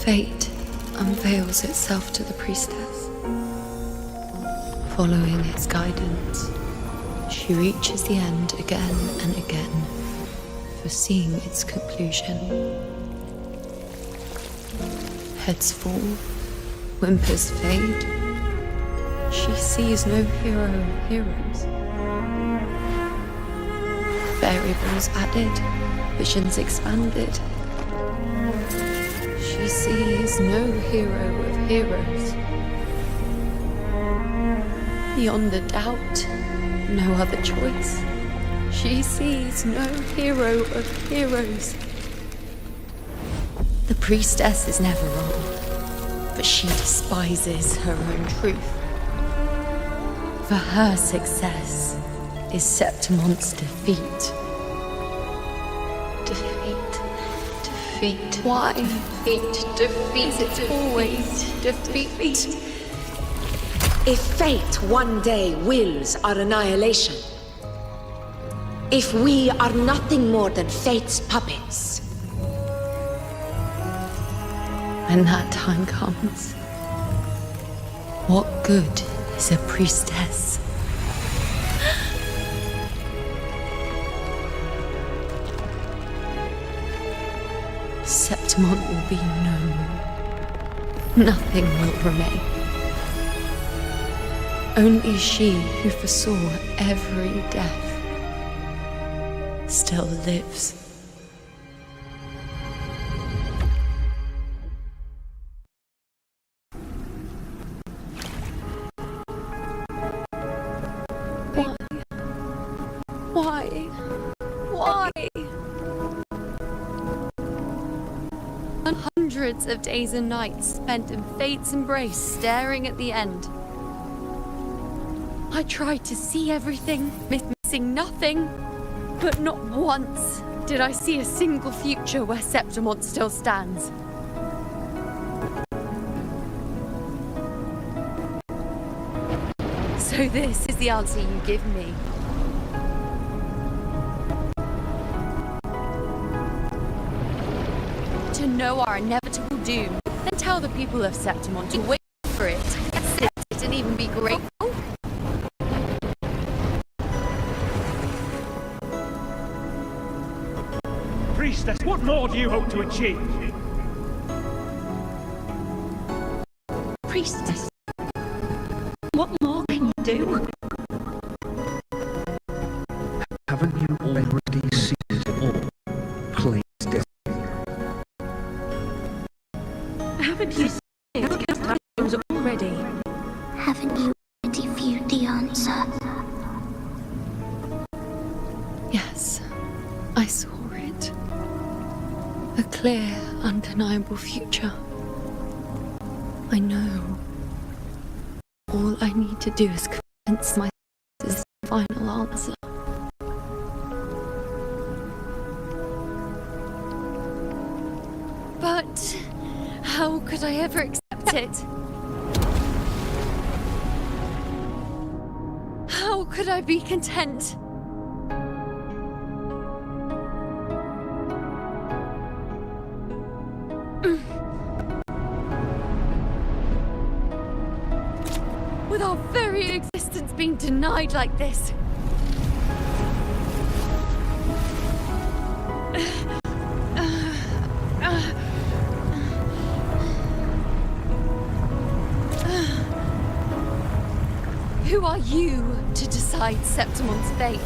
Fate unveils itself to the priestess. Following its guidance, she reaches the end again and again, foreseeing its conclusion. Heads fall, whimpers fade. She sees no hero of heroes. Variables added, visions expanded. She sees no hero of heroes. Beyond a doubt, no other choice. She sees no hero of heroes. The priestess is never wrong, but she despises her own truth. For her success is Septimon's defeat. Defeat. Why? Defeat. It's always defeat. If fate one day wills our annihilation, if we are nothing more than fate's puppets, when that time comes, what good is a priestess? Septimont will be no more. Nothing will remain. Only she who foresaw every death still lives. Why? Hundreds of days and nights spent in fate's embrace, staring at the end. I tried to see everything, missing nothing, but not once did I see a single future where Septimont still stands. So this is the answer you give me. To know our inevitable doom, then tell the people of Septimont to wait for it, accept it, and even be grateful. Priestess, what more do you hope to achieve? Priestess, what more can you do? Haven't you already seen it all? Plain destiny. Haven't you seen it already? Haven't you already viewed the answer? Yes, I saw it. A clear, undeniable future. I know. All I need to do is convince myself this is the final answer. But how could I ever accept it? How could I be content? With our very existence being denied like this. Who are you to decide Septimont's fate?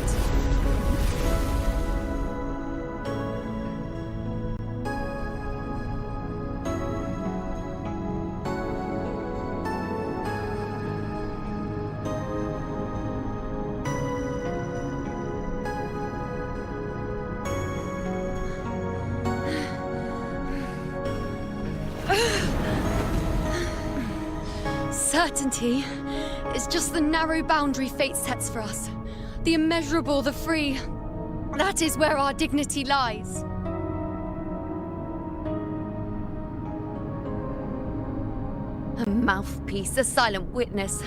Certainty is just the narrow boundary fate sets for us. The immeasurable, the free. That is where our dignity lies. A mouthpiece, a silent witness.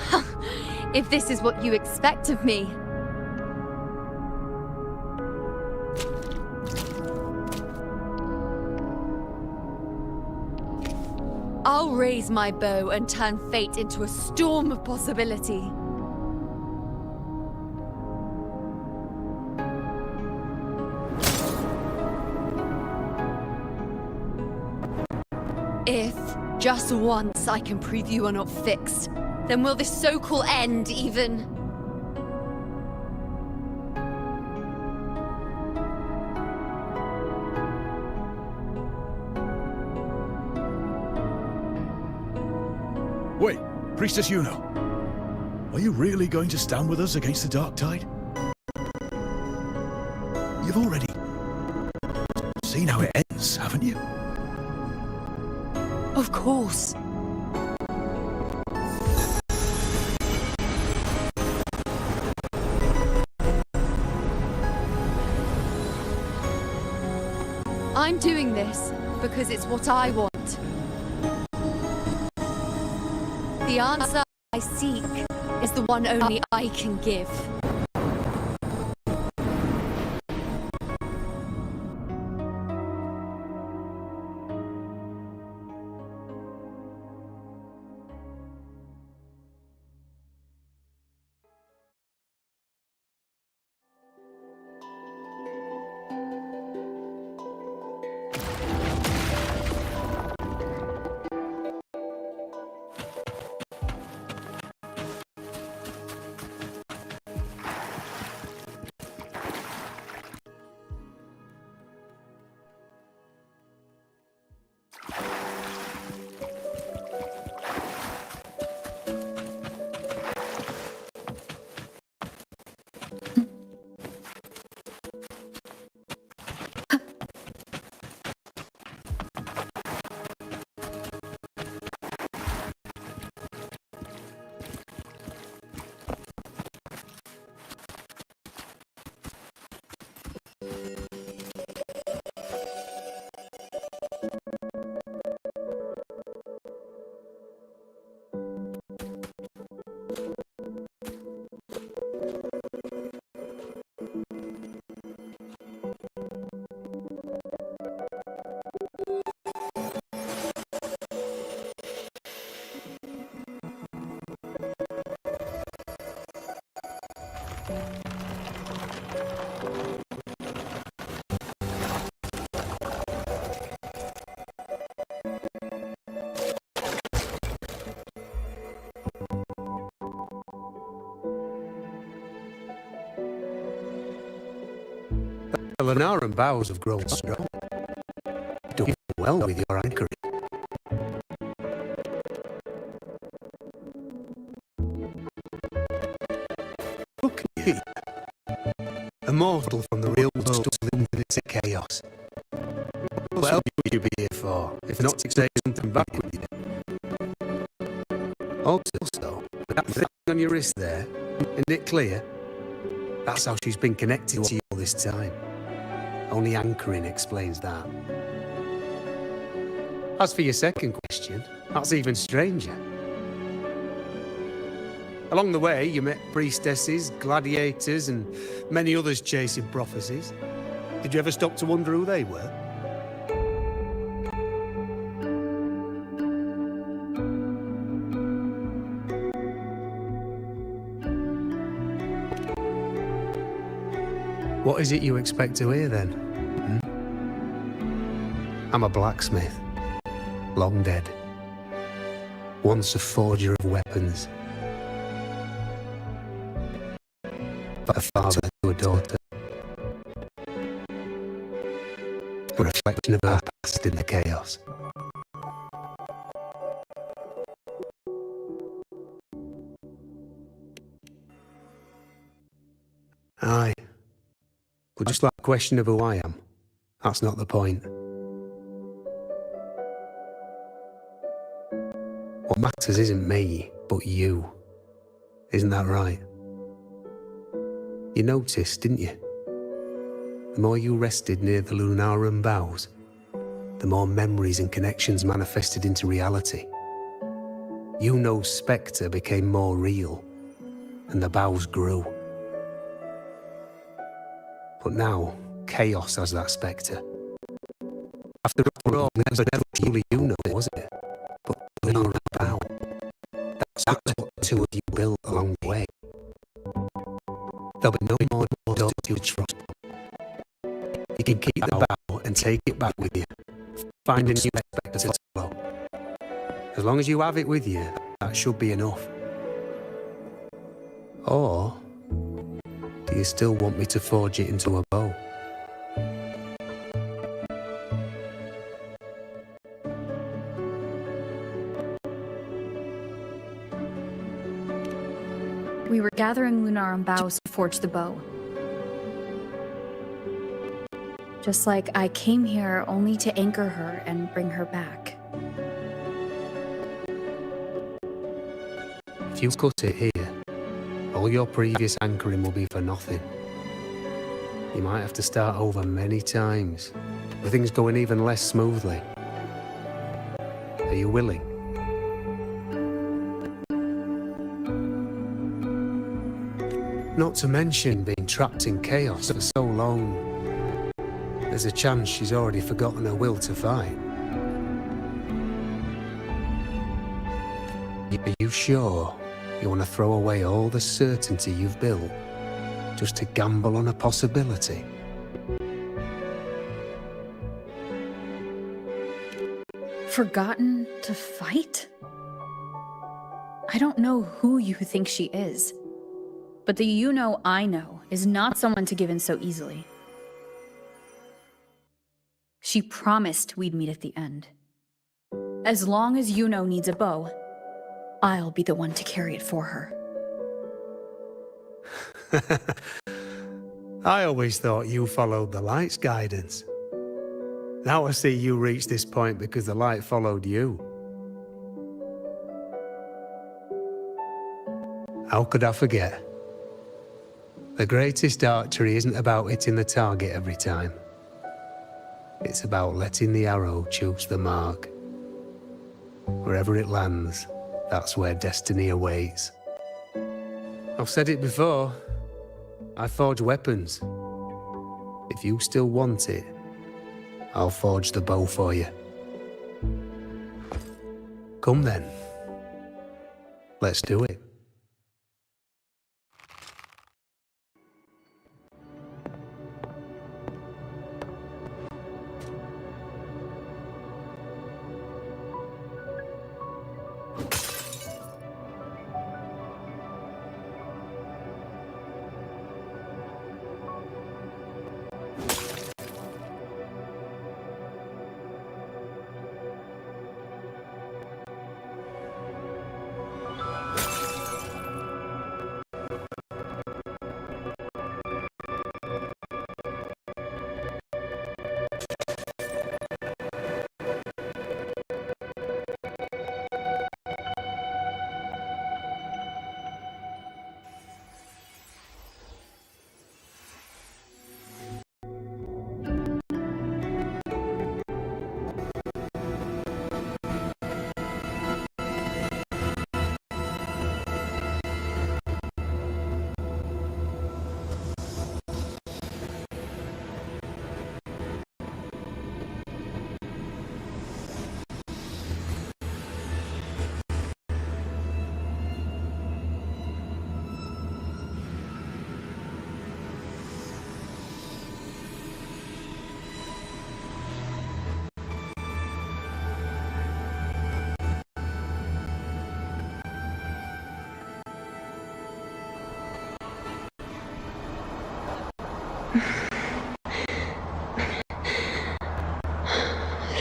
If this is what you expect of me. I'll raise my bow and turn fate into a storm of possibility. If, just once, I can prove you are not fixed, then will this so-called end even... Wait, Priestess Yuno. Are you really going to stand with us against the Dark Tide? You've already seen how it ends, haven't you? Of course. I'm doing this because it's what I want. The answer I seek is the one only I can give. The Lunaran bows have grown strong. Doing well with your anchoring. Look at you. A mortal from the real world stumbled into this chaos. What else would you be here for, if not to take something back with you? Also, that thing on your wrist there, isn't it clear? That's how she's been connected to you all this time. Only anchoring explains that. As for your second question, that's even stranger. Along the way, you met priestesses, gladiators, and many others chasing prophecies. Did you ever stop to wonder who they were? What is it you expect to hear, then? I'm a blacksmith. Long dead. Once a forger of weapons. But a father to a daughter. A reflection of our past in the chaos. Aye. But just like a question of who I am, that's not the point. What matters isn't me, but you. Isn't that right? You noticed, didn't you? The more you rested near the Lunaran bows, the more memories and connections manifested into reality. Yuno's spectre became more real, and the bows grew. But now, chaos has that spectre. After all, it was never truly Yuno, was it? But Lunaran bow. That's what the two of you built along the way. There'll be no more doors to trust. You can keep the bow and take it back with you. Find a new spectre to follow. As long as you have it with you, that should be enough. Or do you still want me to forge it into a bow? We were gathering Lunaran boughs to forge the bow. Just like I came here only to anchor her and bring her back. If you cut it here, all your previous anchoring will be for nothing. You might have to start over many times, with things going even less smoothly. Are you willing? Not to mention being trapped in chaos for so long. There's a chance she's already forgotten her will to fight. Are you sure you want to throw away all the certainty you've built just to gamble on a possibility? Forgotten to fight? I don't know who you think she is. But the Yuno I know is not someone to give in so easily. She promised we'd meet at the end. As long as Yuno needs a bow, I'll be the one to carry it for her. I always thought you followed the light's guidance. Now I see you reached this point because the light followed you. How could I forget? The greatest archery isn't about hitting the target every time. It's about letting the arrow choose the mark. Wherever it lands, that's where destiny awaits. I've said it before. I forge weapons. If you still want it, I'll forge the bow for you. Come then. Let's do it.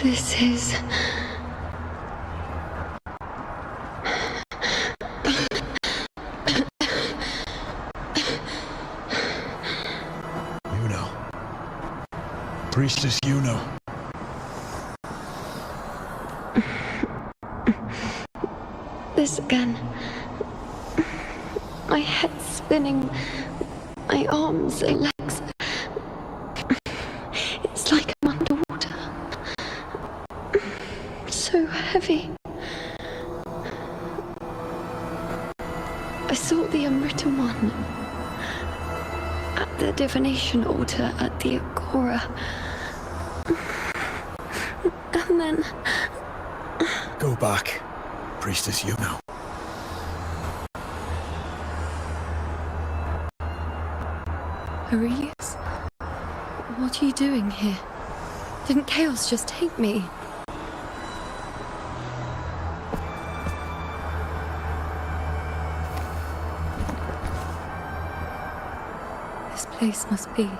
This is... Yuno. Priestess Yuno. This again. My head spinning, my arms and legs. It's like I'm underwater. So heavy. I sought the unwritten one at the divination altar at the Agora. And then... Go back, Priestess Yuno. Aurelius? What are you doing here? Didn't chaos just take me? This place must be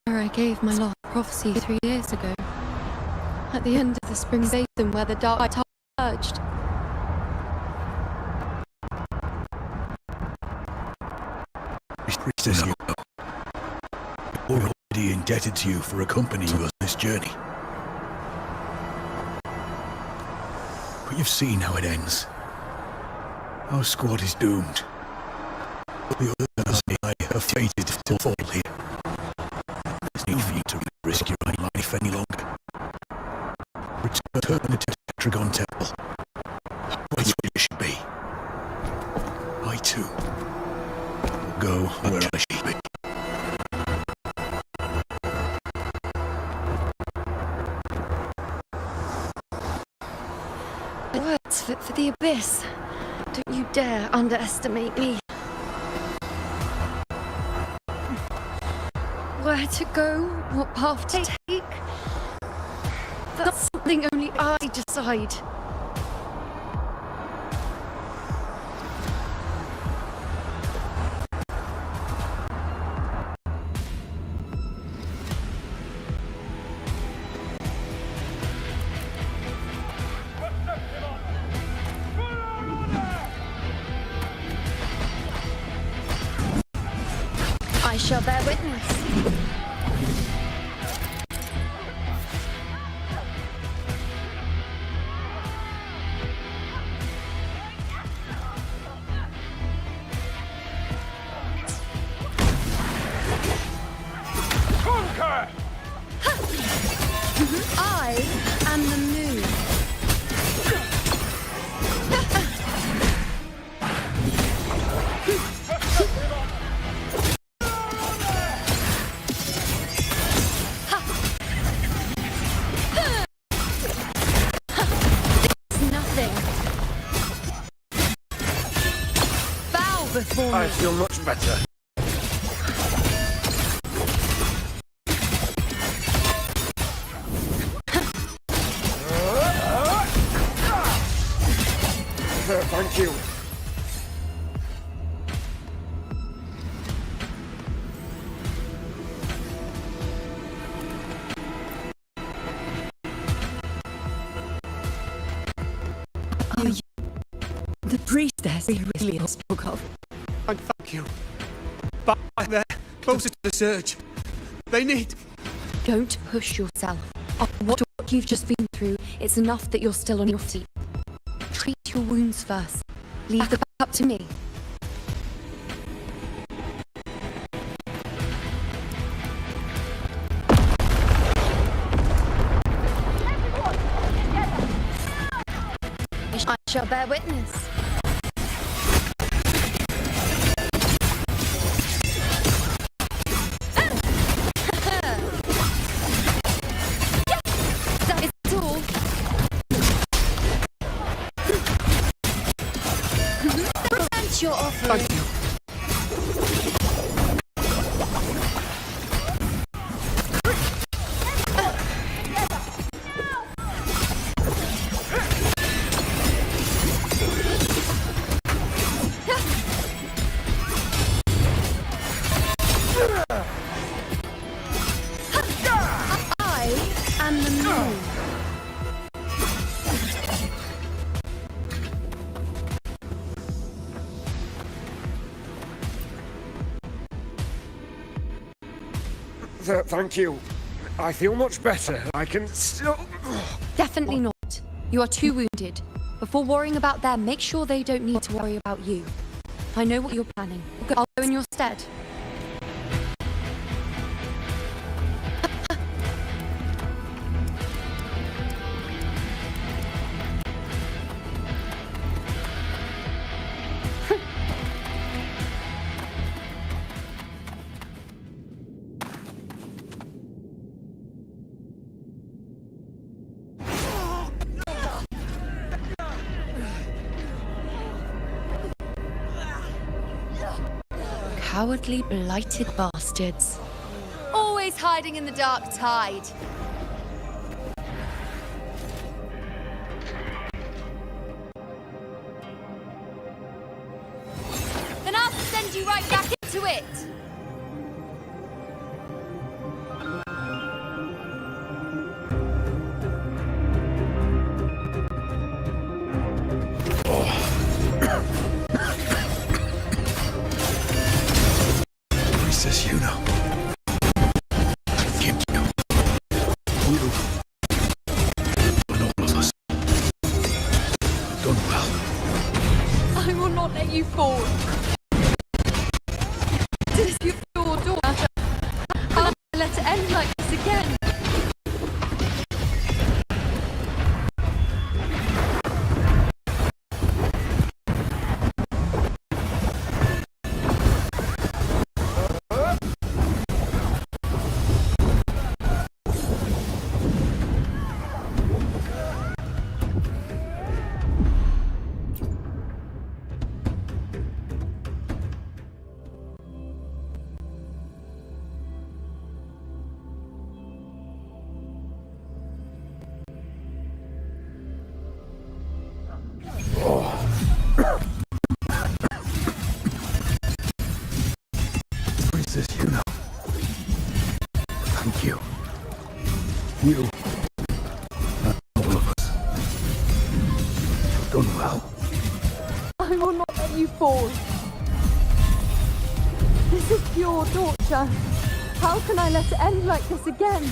where I gave my last prophecy 3 years ago. At the end of the spring basin where the dark tide urged. Priestess Yuno. We're already indebted to you for accompanying us on this journey. But you've seen how it ends. Our squad is doomed. The others and I are fated to fall here. There's no need for you to risk your own life any longer. Return to the Tetragon Temple. Where you should be. I too will go where I should be. Words for the abyss. Don't you dare underestimate me. Where to go, what path to take, that's something only I decide. I shall bear witness. I am the moon. It's nothing. Bow before me. I feel much better. Thank you. Are you the priestess Aurelius spoke of? And thank you. Back there, closer to the surge. They need... Don't push yourself. After what you've just been through, it's enough that you're still on your feet. Treat your wounds first. Leave the back up to me. I shall bear witness. That is all. Present your offering. Thank you. I am the moon. Thank you. I feel much better. I can still... Definitely not. You are too wounded. Before worrying about them, make sure they don't need to worry about you. I know what you're planning. I'll go in your stead. Cowardly, blighted bastards. Always hiding in the dark tide. Then I'll send you right back into it! Princess Yuna. Thank you. You and all of us. Done well. I will not let you fall. This is your daughter. I'll let it end like this again. Princess Yuna. Thank you. You and all of us. Done well. I will not let you fall. This is pure torture. How can I let it end like this again?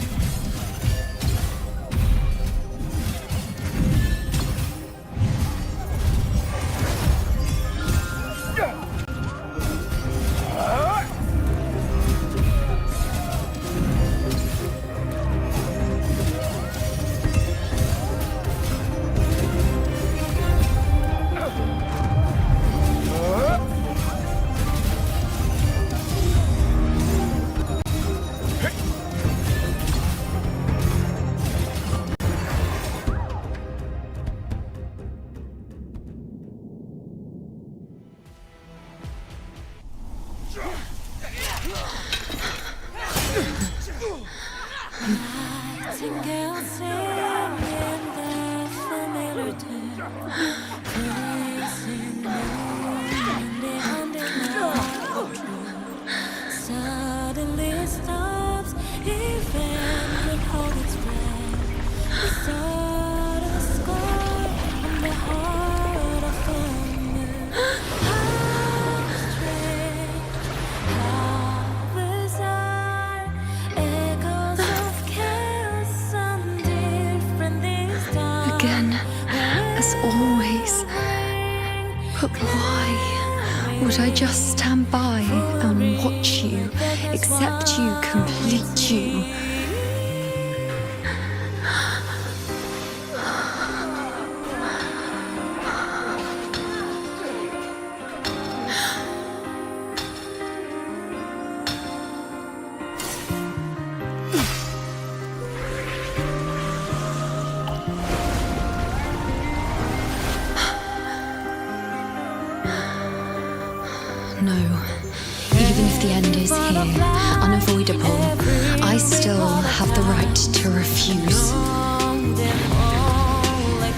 Suddenly stops, even with all its breath. The start of a scar on the heart of a moon. How strange, how bizarre. Echoes of chaos sound different this time. Again, as always. But why? Would I just stand by and watch you, accept you, complete you? No. Even if the end is here, unavoidable, I still have the right to refuse.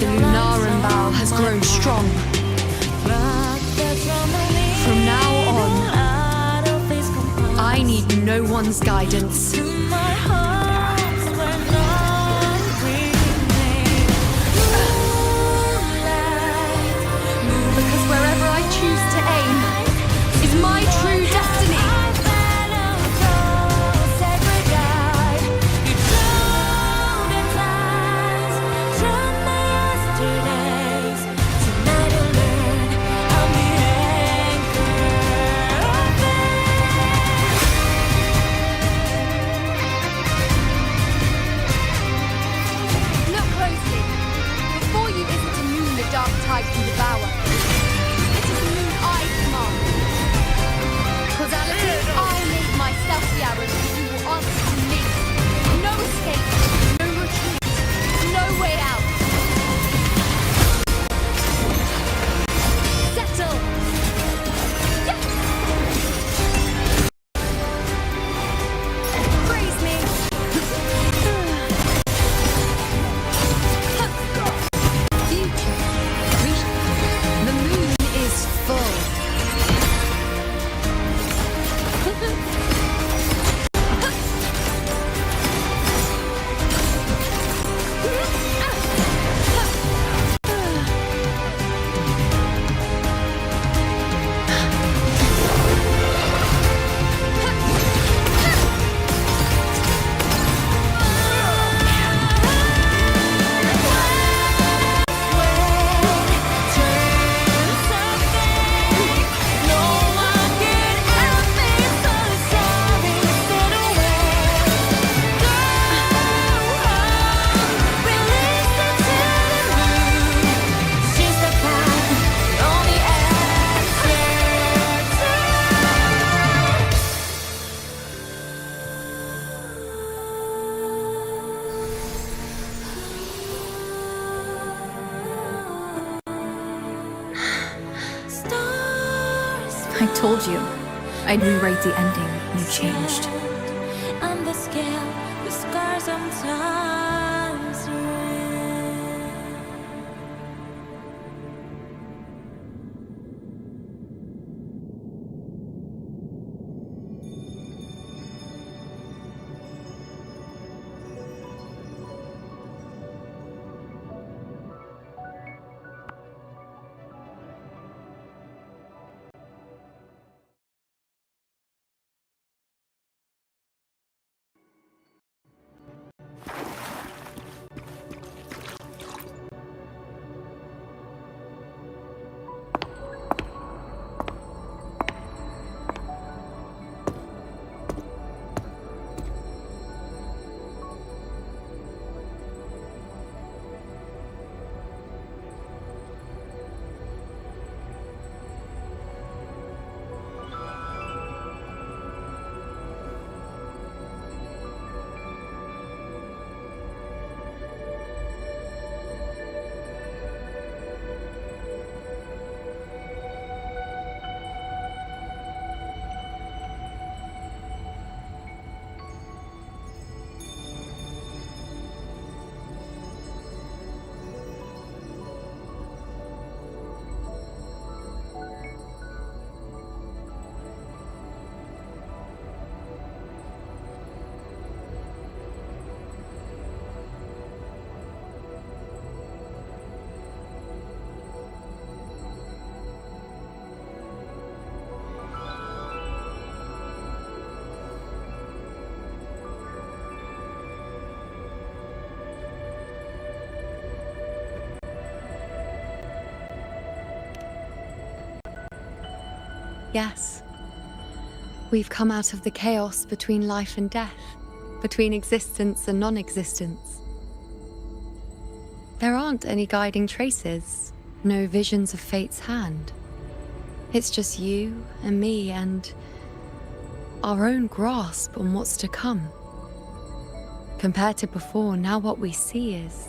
The Lunaran vow has grown strong. From now on, I need no one's guidance. Because wherever I choose to aim is my true destiny. I told you. I'd rewrite the ending, and you changed. On the scale, the scars sometimes ring. Yes. We've come out of the chaos between life and death, between existence and non-existence. There aren't any guiding traces, no visions of fate's hand. It's just you and me and our own grasp on what's to come. Compared to before, now what we see is...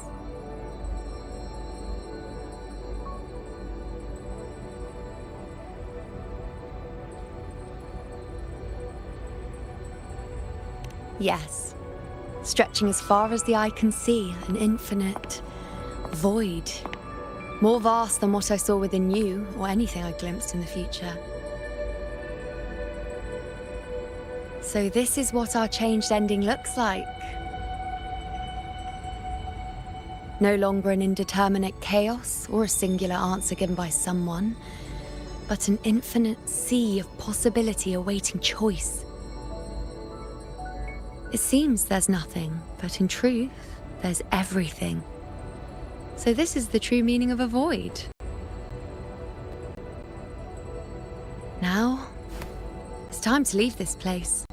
Yes, stretching as far as the eye can see, an infinite void. More vast than what I saw within you, or anything I glimpsed in the future. So this is what our changed ending looks like. No longer an indeterminate chaos, or a singular answer given by someone, but an infinite sea of possibility awaiting choice. It seems there's nothing, but in truth, there's everything. So this is the true meaning of a void. Now, it's time to leave this place.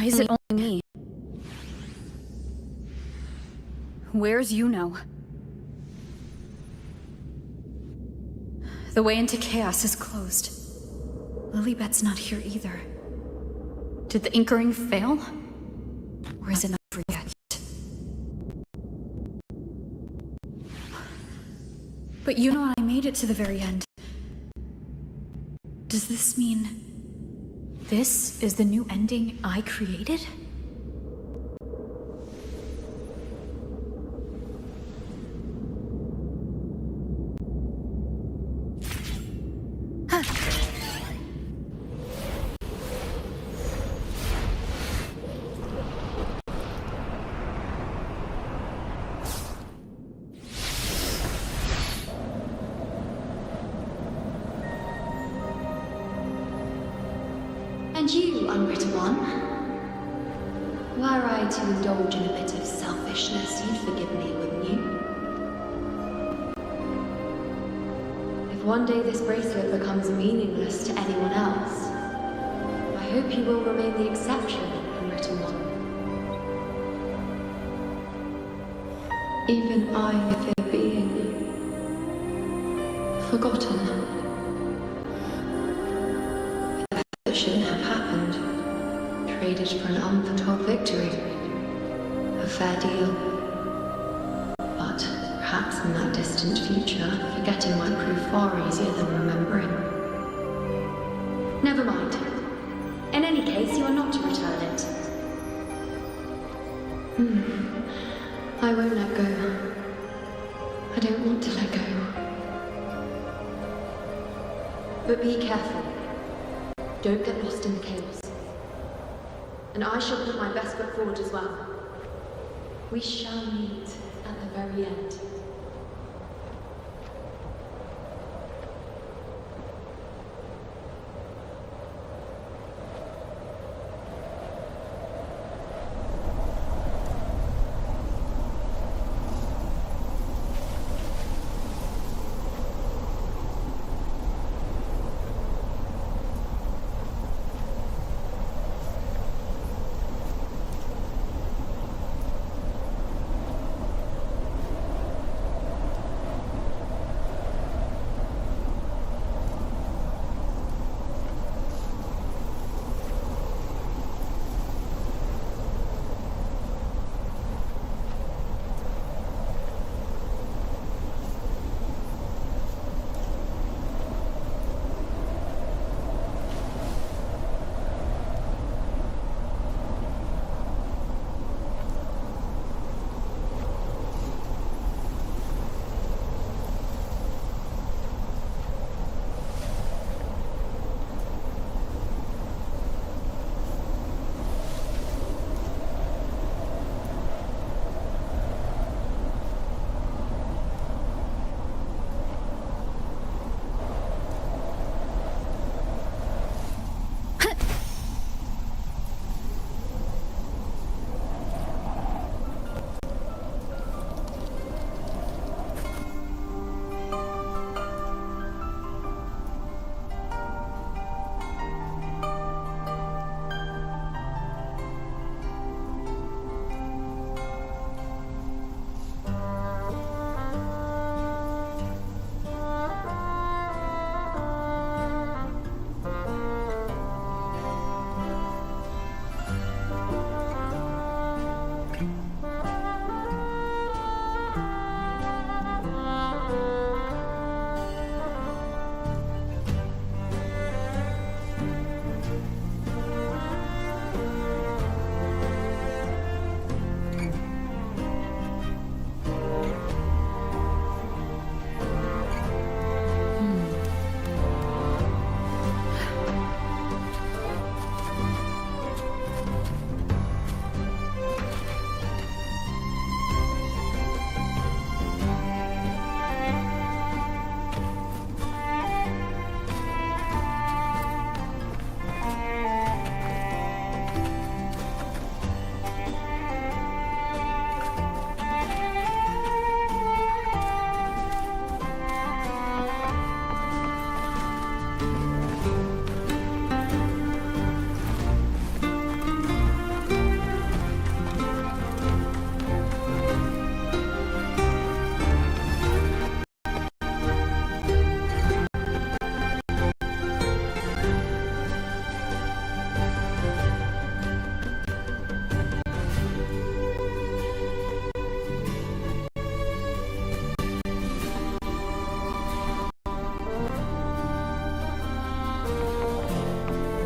Why is it only me? Where's Yuno? The way into chaos is closed. Lilybet's not here either. Did the Inkering fail? Or is it not over yet? But Yuno and I made it to the very end. Does this mean this is the new ending I created? And you, unwritten one? Were I to indulge in a bit of selfishness, you'd forgive me, wouldn't you? If one day this bracelet becomes meaningless to anyone else, I hope you will remain the exception, unwritten one. Even I fear being forgotten. That shouldn't have happened. Traded for an unforetold victory. A fair deal. But perhaps in that distant future, forgetting might prove far easier than remembering. Never mind. In any case, you are not to return it. I won't let go. I don't want to let go. But be careful. Don't get lost in the chaos. And I shall put my best foot forward as well. We shall meet at the very end.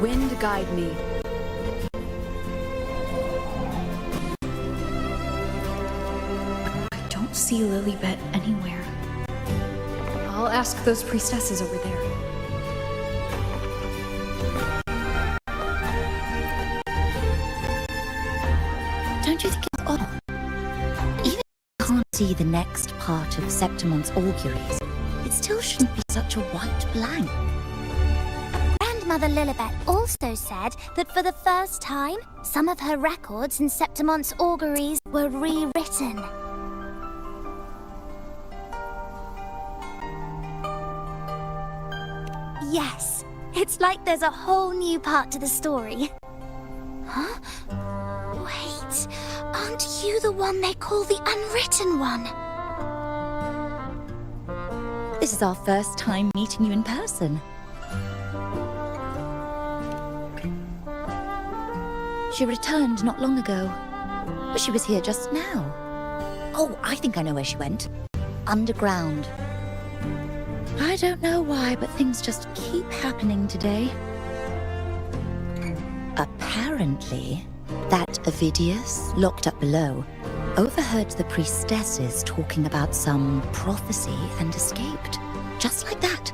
Wind guide me. I don't see Lilibet anywhere. I'll ask those priestesses over there. Don't you think it's odd? Even if you can't see the next part of Septimon's auguries, it still shouldn't be such a white blank. Grandmother Lilibet also said that for the first time, some of her records in Septimon's auguries were rewritten. Yes, it's like there's a whole new part to the story. Huh? Wait, aren't you the one they call the unwritten one? This is our first time meeting you in person. She returned not long ago, but she was here just now. Oh, I think I know where she went. Underground. I don't know why, but things just keep happening today. Apparently, that Ovidius, locked up below, overheard the priestesses talking about some prophecy and escaped. Just like that.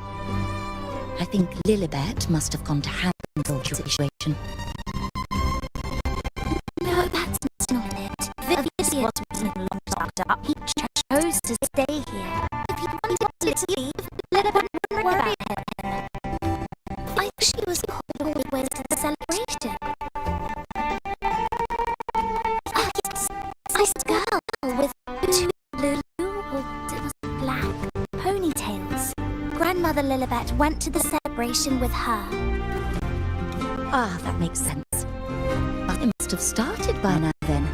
I think Lilibet must have gone to handle the situation. No, that's not it. Ovidius wasn't locked up. He chose to stay here. If he wanted to leave, Lilibet wouldn't worry about him. I think she was called all the way to the celebration. Oh, yes. This girl with two blue or it was black ponytails. Grandmother Lilibet went to the celebration with her. Ah, that makes sense. It must have started by now then.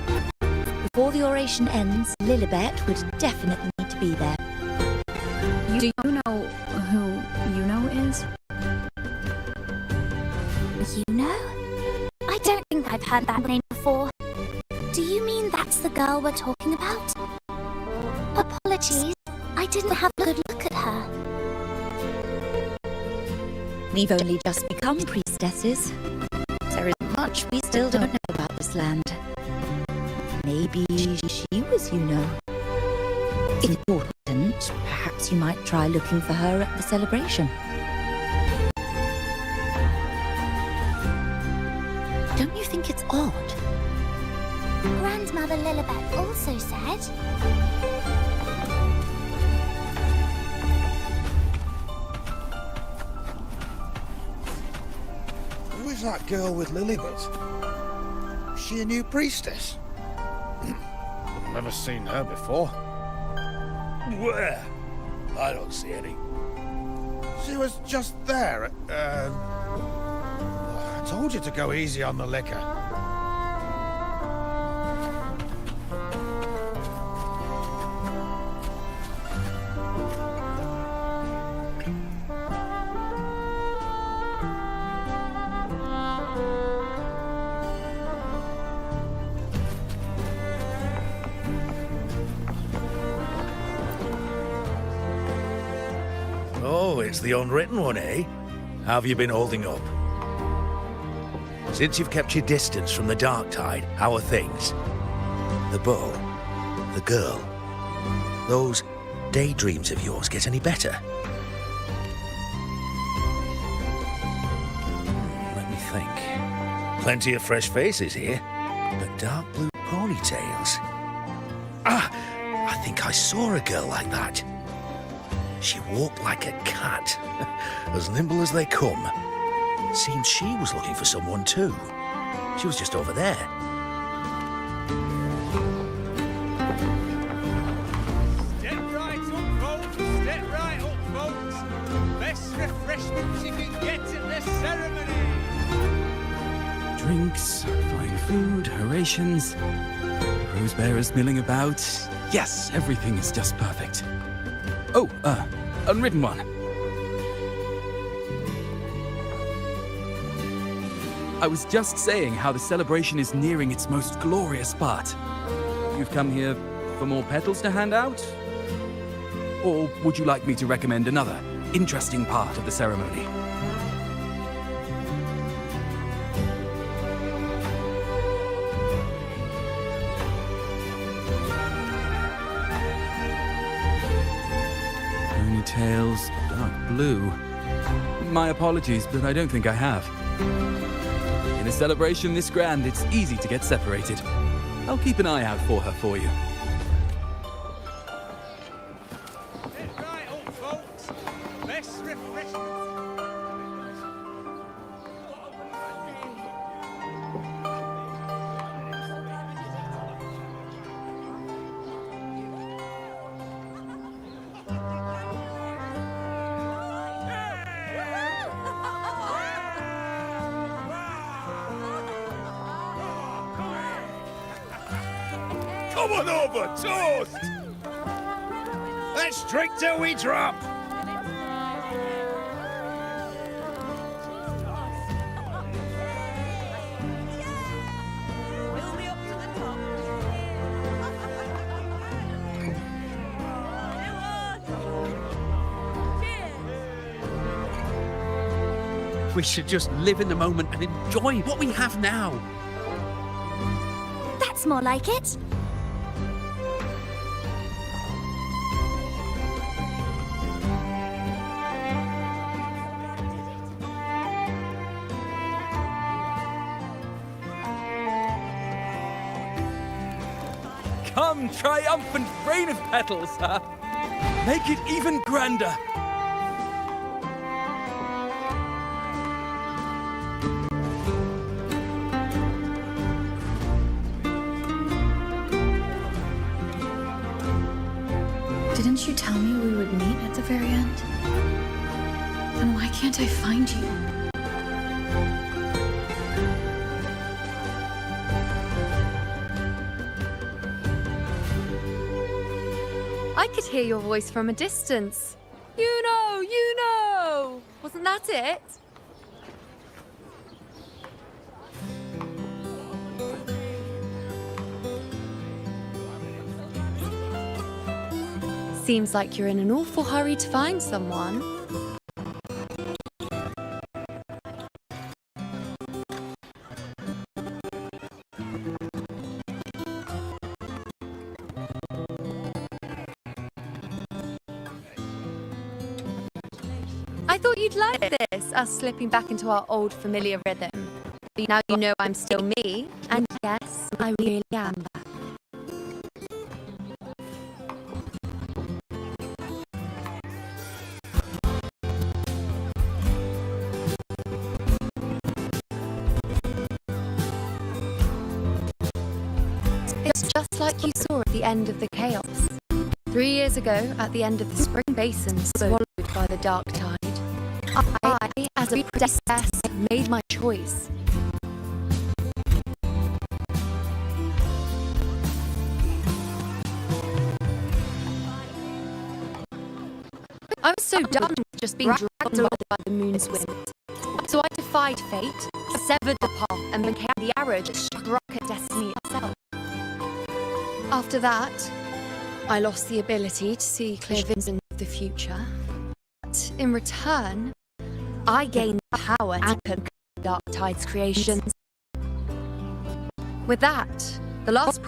Before the oration ends, Lilibet would definitely need to be there. Do you know who you know is? You know? I don't think I've heard that name before. Do you mean that's the girl we're talking about? Apologies, I didn't have a good look at her. We've only just become priestesses. There isn't much we still don't know about this land. Maybe she was, you know. If important, perhaps you might try looking for her at the celebration. Don't you think it's odd? Grandmother Lilibet also said... Who is that girl with Lilibet? Is she a new priestess? I've never seen her before. Where? I don't see any. She was just there. I told you to go easy on the liquor. Oh, it's the unwritten one, eh? How have you been holding up? Since you've kept your distance from the dark tide, how are things? The bow, the girl, those daydreams of yours get any better? Let me think. Plenty of fresh faces here, but dark blue ponytails. Ah, I think I saw a girl like that. She walked like a cat, as nimble as they come. Seems she was looking for someone too. She was just over there. Step right up, folks. Step right up, folks. Best refreshments you can get at the ceremony. Drinks, fine food, orations, rose bearers milling about. Yes, everything is just perfect. Oh, unwritten one. I was just saying how the celebration is nearing its most glorious part. You've come here for more petals to hand out? Or would you like me to recommend another interesting part of the ceremony? tails, dark blue. My apologies, but I don't think I have. In a celebration this grand, it's easy to get separated. I'll keep an eye out for her for you. Right, old folks. Best refreshments. Come on over, toast! Let's drink till we drop! We should just live in the moment and enjoy what we have now. That's more like it. Come, triumphant rain of petals, huh? Make it even grander. Didn't you tell me we would meet at the very end? Then why can't I find you? I could hear your voice from a distance. You know, you know! Wasn't that it? Seems like you're in an awful hurry to find someone. I thought you'd like this, us slipping back into our old familiar rhythm. But now you know I'm still me, and yes, I really am back. It's just like you saw at the end of the chaos. 3 years ago, at the end of the spring basin, swallowed by the dark tide, I, as a princess, made my choice. I was so done with just being dragged along by the moon's wind. So I defied fate, severed the path, and became the arrow that struck rocket destiny itself. After that, I lost the ability to see clear visions of the future. But in return, I gained the power to conquer Dark Tide's creations. With that, the last